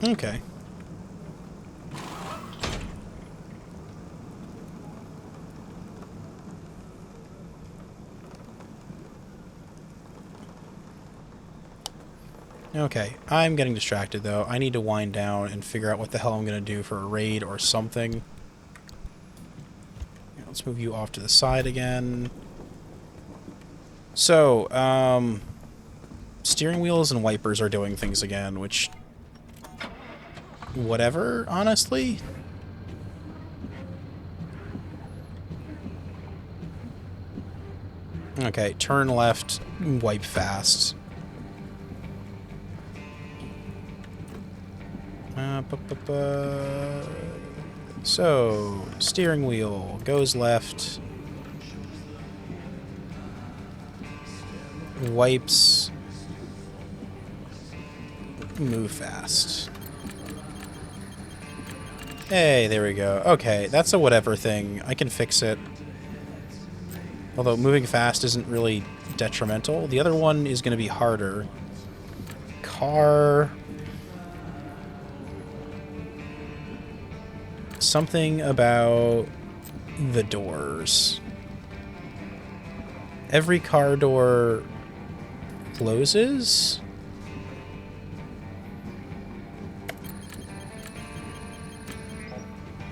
Okay. Okay, I'm getting distracted though. I need to wind down and figure out what the hell I'm going to do for a raid or something. Let's move you off to the side again. So, steering wheels and wipers are doing things again, which... Whatever, honestly. Okay, turn left, wipe fast. So, steering wheel goes left. wipes, move fast. Hey, there we go. Okay, that's a whatever thing. I can fix it. Although moving fast isn't really detrimental. The other one is going to be harder. Car. Something about the doors. Every car door closes?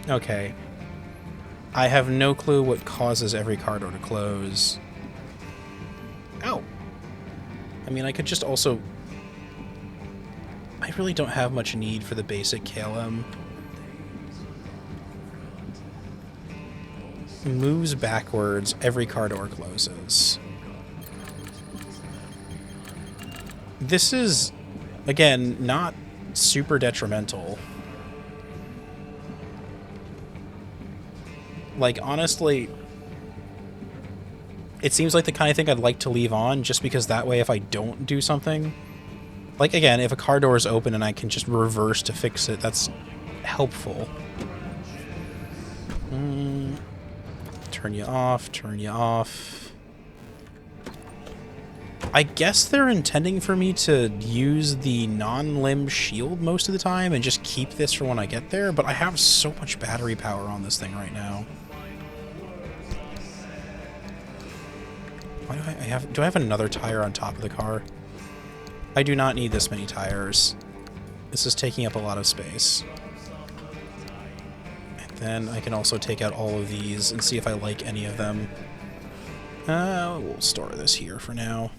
Okay. I have no clue what causes every car door to close. Ow! I mean, I could just also... I really don't have much need for the basic KLM. Moves backwards, every car door closes. This is, again, not super detrimental. Like, honestly, it seems like the kind of thing I'd like to leave on, just because that way if I don't do something... Like, again, if a car door is open and I can just reverse to fix it, that's helpful. Turn you off, turn you off. I guess they're intending for me to use the non-limb shield most of the time and just keep this for when I get there, but I have so much battery power on this thing right now. Why do I have... Do I have another tire on top of the car? I do not need this many tires. This is taking up a lot of space. And then I can also take out all of these and see if I like any of them. We'll store this here for now.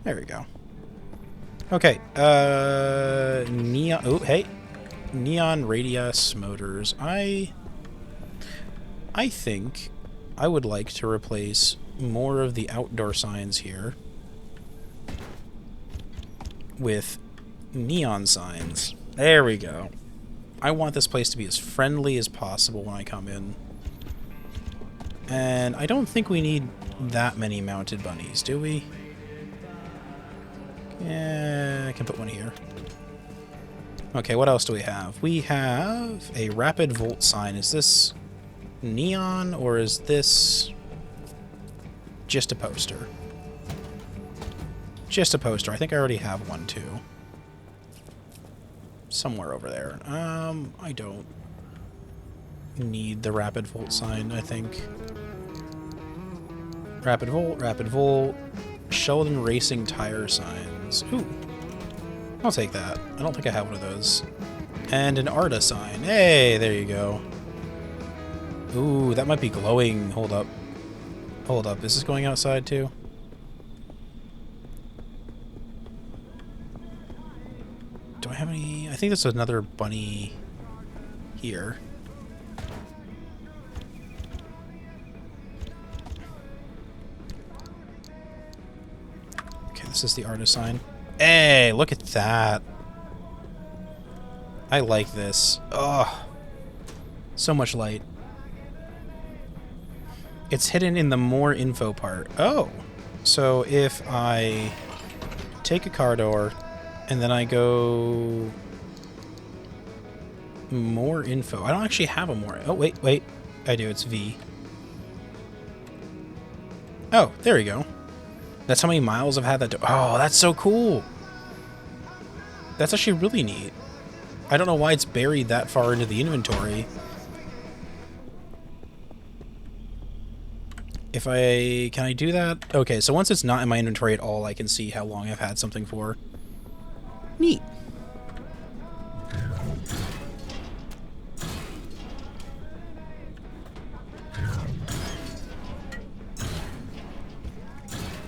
There we go. Okay, neon... Oh, hey. Neon Radius Motors. I think I would like to replace more of the outdoor signs here with neon signs. There we go. I want this place to be as friendly as possible when I come in. And I don't think we need that many mounted bunnies, do we? Yeah, I can put one here. Okay, what else do we have? We have a rapid volt sign. Is this neon or is this just a poster? Just a poster. I think I already have one too. Somewhere over there. I don't need the rapid volt sign, I think. Rapid volt. Sheldon Racing tire signs. Ooh. I'll take that. I don't think I have one of those. And an Arda sign. Hey, there you go. Ooh, that might be glowing. Hold up. Hold up. Is this going outside too? Do I have any... I think there's another bunny here. Okay, this is the artist sign. Hey, look at that. I like this. Oh, so much light. It's hidden in the more info part. Oh, so if I take a car door and then I go more info. I don't actually have a more. Oh, wait. I do. It's V. Oh, there we go. That's how many miles I've had that. Oh, that's so cool. That's actually really neat. I don't know why it's buried that far into the inventory. If I... Can I do that? Okay, so once it's not in my inventory at all, I can see how long I've had something for. Neat.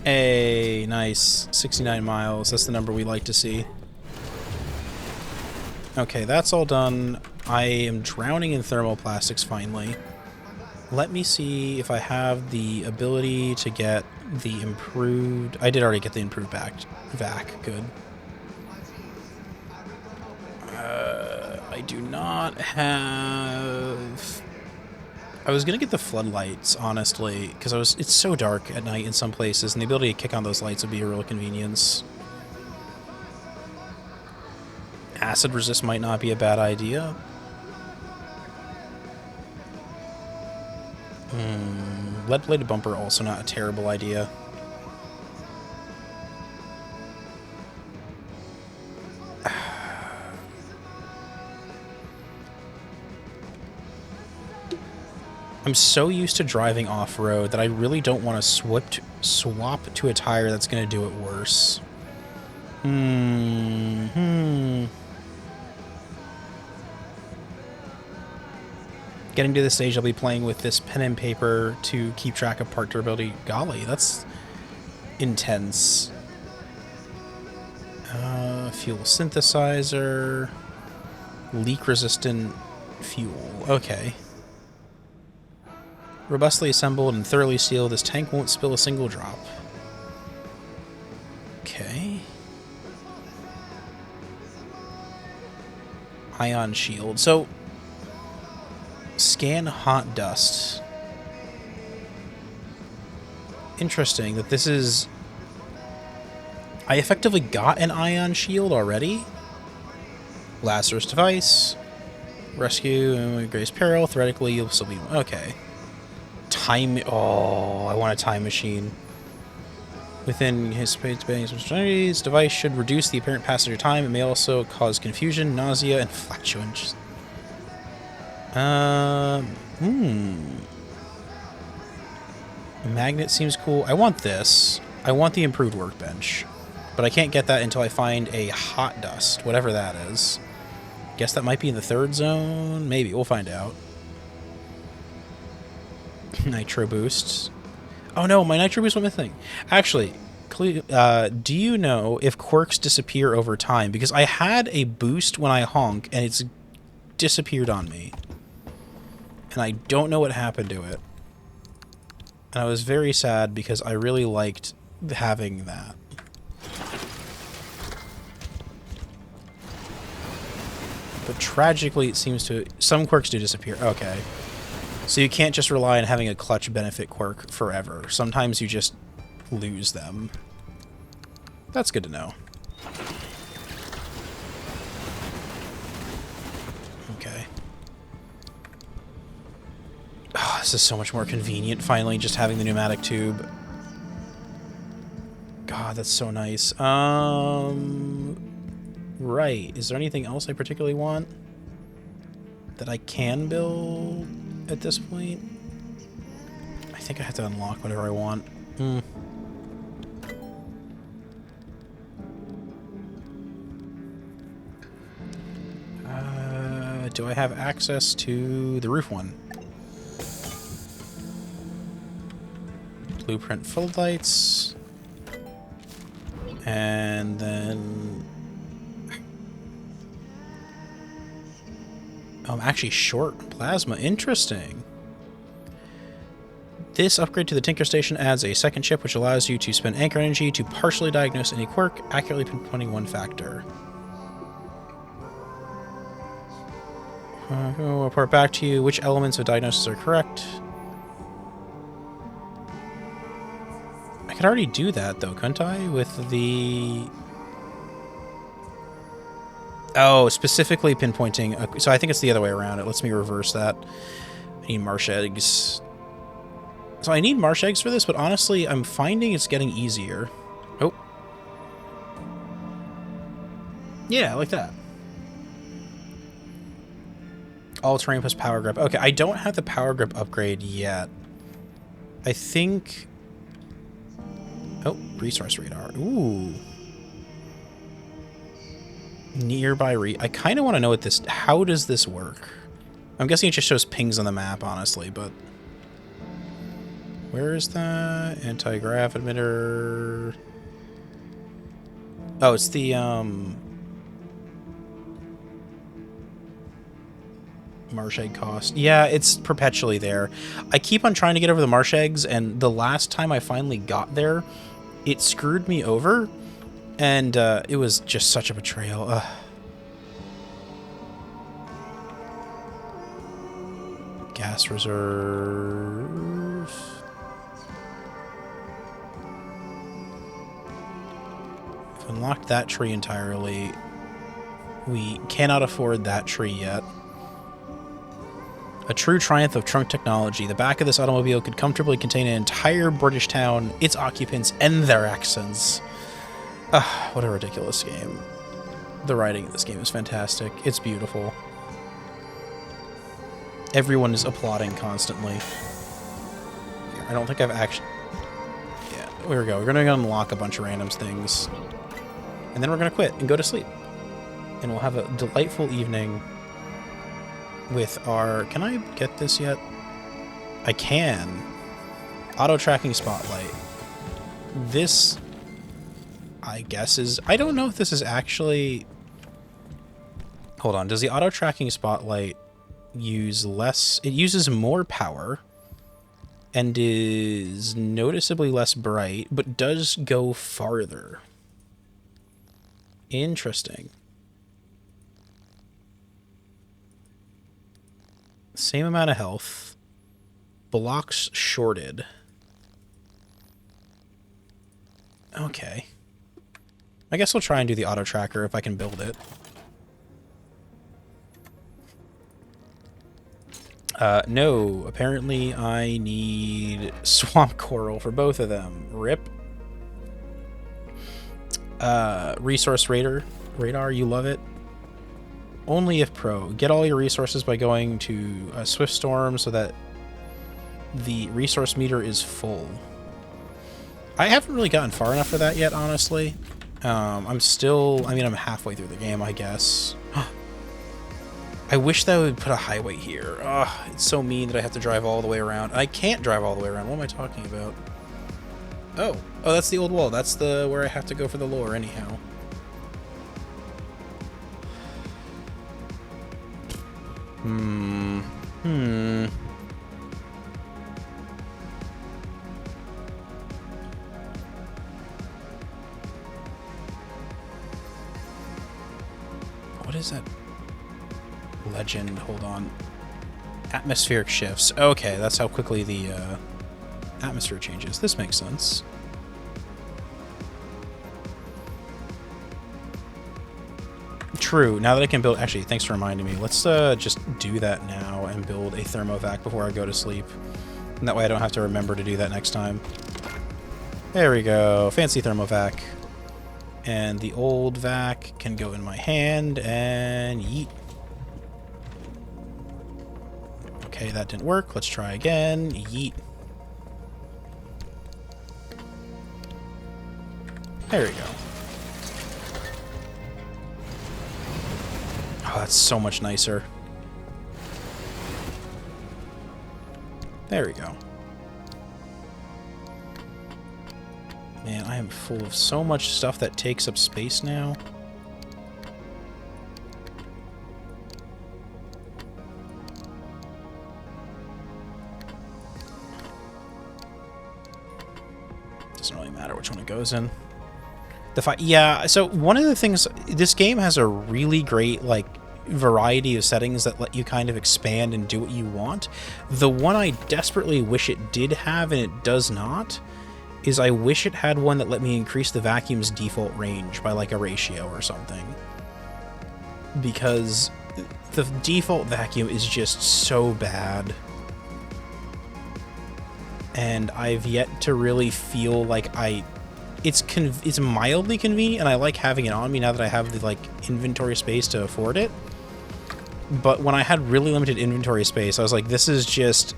Hey, nice. 69 miles. That's the number we like to see. Okay, that's all done. I am drowning in thermoplastics finally. Let me see if I have the ability to get the improved... I did already get the improved vac. Good. I do not have... I was gonna get the floodlights, honestly, because it's so dark at night in some places, and the ability to kick on those lights would be a real convenience. Acid resist might not be a bad idea. Lead-plated bumper, also not a terrible idea. I'm so used to driving off-road that I really don't want to swap to a tire that's going to do it worse. Getting to this stage, I'll be playing with this pen and paper to keep track of part durability. Golly, that's intense. Fuel synthesizer. Leak-resistant fuel. Okay. Robustly assembled and thoroughly sealed, this tank won't spill a single drop. Okay. Ion shield. So, scan hot dust. Interesting that this is... I effectively got an ion shield already. Lazarus device. Rescue, Grace Peril. Theoretically, you'll still be... Okay. Time... Oh, I want a time machine. Within his space opportunities, device should reduce the apparent passenger time. It may also cause confusion, nausea, and flatulence. Magnet seems cool. I want this. I want the improved workbench. But I can't get that until I find a hot dust, whatever that is. Guess that might be in the third zone? Maybe. We'll find out. Nitro boosts. Oh no, my nitro boost went missing. Actually, do you know if quirks disappear over time? Because I had a boost when I honk, and it's disappeared on me. And I don't know what happened to it. And I was very sad because I really liked having that. But tragically, it seems to... Some quirks do disappear. Okay. So you can't just rely on having a clutch benefit quirk forever. Sometimes you just lose them. That's good to know. Okay. Oh, this is so much more convenient, finally, just having the pneumatic tube. God, that's so nice. Right. Is there anything else I particularly want that I can build at this point? I think I have to unlock whatever I want. Do I have access to the roof one? Blueprint floodlights. And then... Oh, I'm actually short plasma. Interesting. This upgrade to the Tinker Station adds a second chip, which allows you to spend anchor energy to partially diagnose any quirk, accurately pinpointing one factor. I'll report back to you which elements of diagnosis are correct. I could already do that, though, couldn't I? With the... Oh, specifically pinpointing... So I think it's the other way around. It lets me reverse that. I need marsh eggs. So I need marsh eggs for this, but honestly, I'm finding it's getting easier. Oh. Yeah, like that. All-terrain plus power grip. Okay, I don't have the power grip upgrade yet. I think... Oh, resource radar. Ooh. Nearby I kind of want to know what this... How does this work? I'm guessing it just shows pings on the map, honestly, but... Where is that? Anti-grav emitter... Oh, it's the, marsh egg cost. Yeah, it's perpetually there. I keep on trying to get over the marsh eggs, and the last time I finally got there, it screwed me over, and it was just such a betrayal. gas reserve. We've unlocked that tree entirely. We cannot afford that tree yet. A true triumph of trunk technology. The back of this automobile could comfortably contain an entire British town, its occupants, and their accents. What a ridiculous game. The writing in this game is fantastic. It's beautiful. Everyone is applauding constantly. Here, I don't think I've actually... Yeah, here we go. We're going to unlock a bunch of random things. And then we're going to quit and go to sleep. And we'll have a delightful evening with our... Can I get this yet? I can. Auto-tracking spotlight. This, I guess, is... I don't know if this is actually... Hold on. Does the auto-tracking spotlight use less... It uses more power and is noticeably less bright, but does go farther. Interesting. Same amount of health. Blocks shorted. Okay. I guess we'll try and do the auto tracker if I can build it. No. Apparently I need swamp coral for both of them. RIP. Resource radar, you love it. Only if pro. Get all your resources by going to Swift Storm so that the resource meter is full. I haven't really gotten far enough for that yet, honestly. I'm still... I mean, I'm halfway through the game, I guess. I wish that would put a highway here. Ugh, it's so mean that I have to drive all the way around. I can't drive all the way around. What am I talking about? Oh, that's the old wall. That's the where I have to go for the lore, anyhow. What is that? Legend, hold on. Atmospheric shifts. Okay, that's how quickly the atmosphere changes. This makes sense. True. Now that I can build... Actually, thanks for reminding me. Let's just do that now and build a thermovac before I go to sleep. And that way I don't have to remember to do that next time. There we go. Fancy thermovac. And the old vac can go in my hand and yeet. Okay, that didn't work. Let's try again. Yeet. There we go. Oh, that's so much nicer. There we go. Man, I am full of so much stuff that takes up space now. Doesn't really matter which one it goes in. Yeah, so one of the things, this game has a really great, like, variety of settings that let you kind of expand and do what you want. The one I desperately wish it did have, and it does not, is I wish it had one that let me increase the vacuum's default range by, like, a ratio or something. Because the default vacuum is just so bad. And I've yet to really feel like it's mildly convenient, and I like having it on me now that I have the, like, inventory space to afford it. But when I had really limited inventory space, I was like, this is just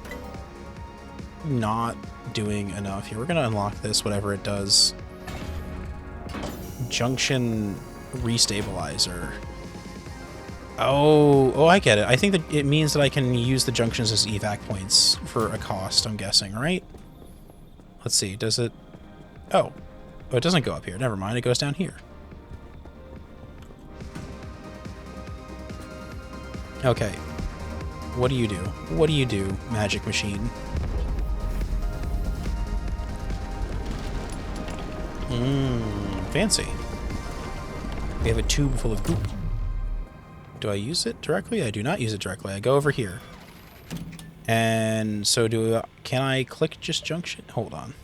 not doing enough. Here, we're going to unlock this, whatever it does. Junction restabilizer. Oh, I get it. I think that it means that I can use the junctions as evac points for a cost, I'm guessing, right? Let's see, does it... Oh, it doesn't go up here. Never mind, it goes down here. Okay. What do you do? What do you do, magic machine? Fancy. We have a tube full of goop. Do I use it directly? I do not use it directly. I go over here. And so can I click just junction? Hold on.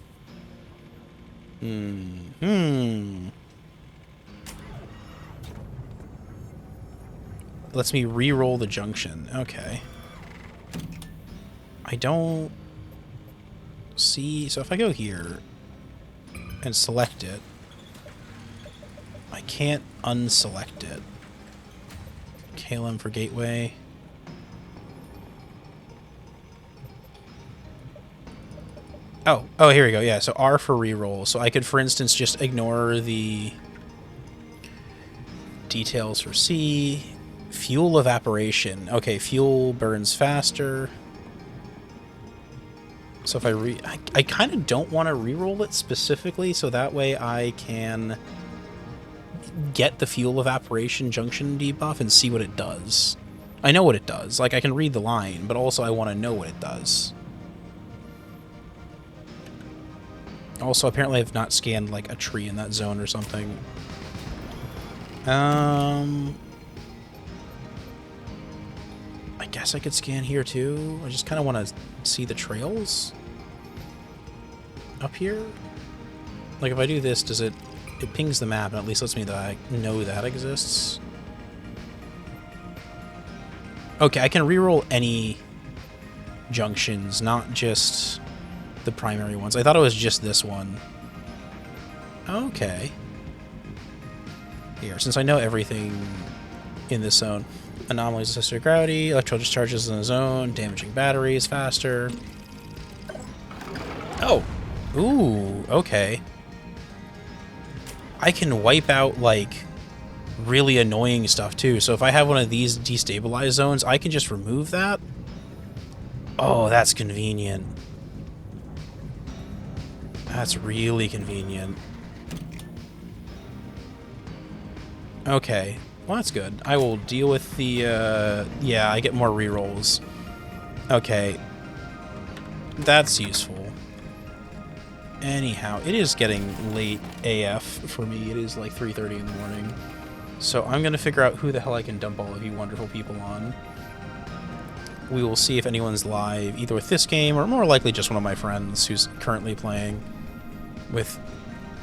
Lets me re-roll the junction. Okay. I don't see... So if I go here and select it, I can't unselect it. KLM for gateway. Oh, here we go. Yeah, so R for reroll. So I could, for instance, just ignore the details for C. Fuel evaporation. Okay, fuel burns faster. So if I kind of don't want to reroll it specifically, so that way I can get the fuel evaporation junction debuff and see what it does. I know what it does. Like, I can read the line, but also I want to know what it does. Also, apparently I've not scanned, like, a tree in that zone or something. I guess I could scan here, too. I just kind of want to see the trails up here. Like, if I do this, does it pings the map and at least lets me know that exists? Okay, I can reroll any junctions, not just the primary ones. I thought it was just this one. Okay. Here, since I know everything in this zone. Anomalies associated with gravity, electrical discharges in the zone, damaging batteries faster. Oh! Ooh, okay. I can wipe out, like, really annoying stuff, too. So if I have one of these destabilized zones, I can just remove that. Oh, that's convenient. That's really convenient. Okay. Well, that's good. I will deal with the, yeah, I get more rerolls. Okay. That's useful. Anyhow, it is getting late AF for me. It is like 3:30 in the morning. So I'm going to figure out who the hell I can dump all of you wonderful people on. We will see if anyone's live, either with this game or more likely just one of my friends who's currently playing with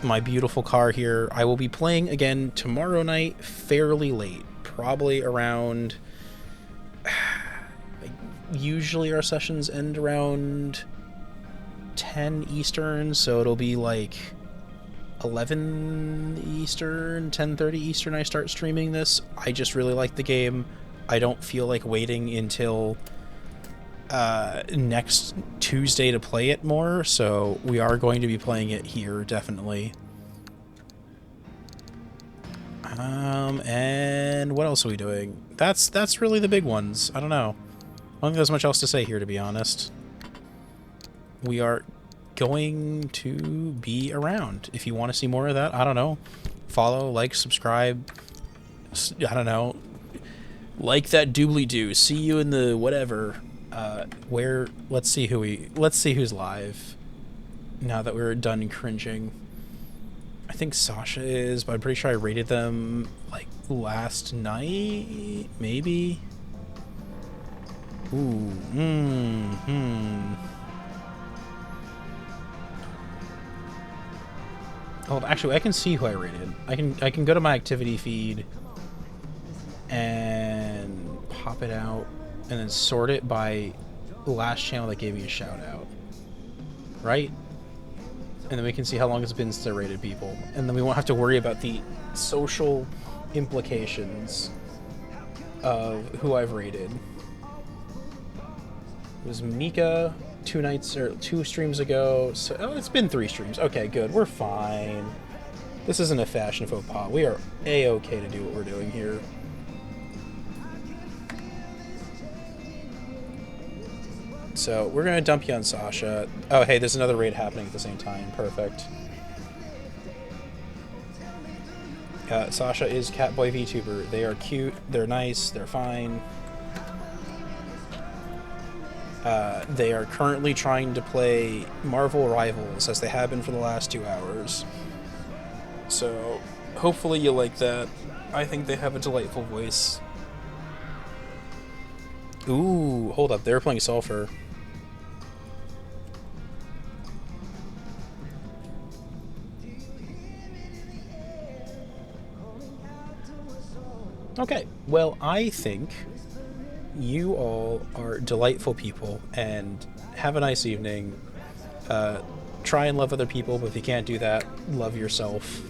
my beautiful car here. I will be playing again tomorrow night fairly late. Probably around... Usually our sessions end around 10 Eastern, so it'll be like 11 Eastern, 10:30 Eastern I start streaming this. I just really like the game. I don't feel like waiting until next Tuesday to play it more, so we are going to be playing it here, definitely. And what else are we doing? That's really the big ones. I don't know. I don't think there's much else to say here, to be honest. We are going to be around. If you want to see more of that, I don't know. Follow, like, subscribe. I don't know. Like that doobly-doo. See you in the whatever. Let's see who's live. Now that we're done cringing. I think Sasha is, but I'm pretty sure I rated them like last night, maybe. Ooh. Hold, actually, I can see who I rated. I can go to my activity feed and pop it out and then sort it by the last channel that gave me a shout out. Right? And then we can see how long it's been since I rated people. And then we won't have to worry about the social implications of who I've rated. It was Mika 2 streams ago. So, oh, it's been 3 streams. Okay, good. We're fine. This isn't a fashion faux pas. We are A-okay to do what we're doing here. So, we're going to dump you on Sasha. Oh, hey, there's another raid happening at the same time. Perfect. Sasha is Catboy VTuber. They are cute, they're nice, they're fine. They are currently trying to play Marvel Rivals, as they have been for the last 2 hours. So, hopefully you like that. I think they have a delightful voice. Ooh, hold up, they're playing Sulfur. Okay, well, I think you all are delightful people, and have a nice evening. Try and love other people, but if you can't do that, love yourself.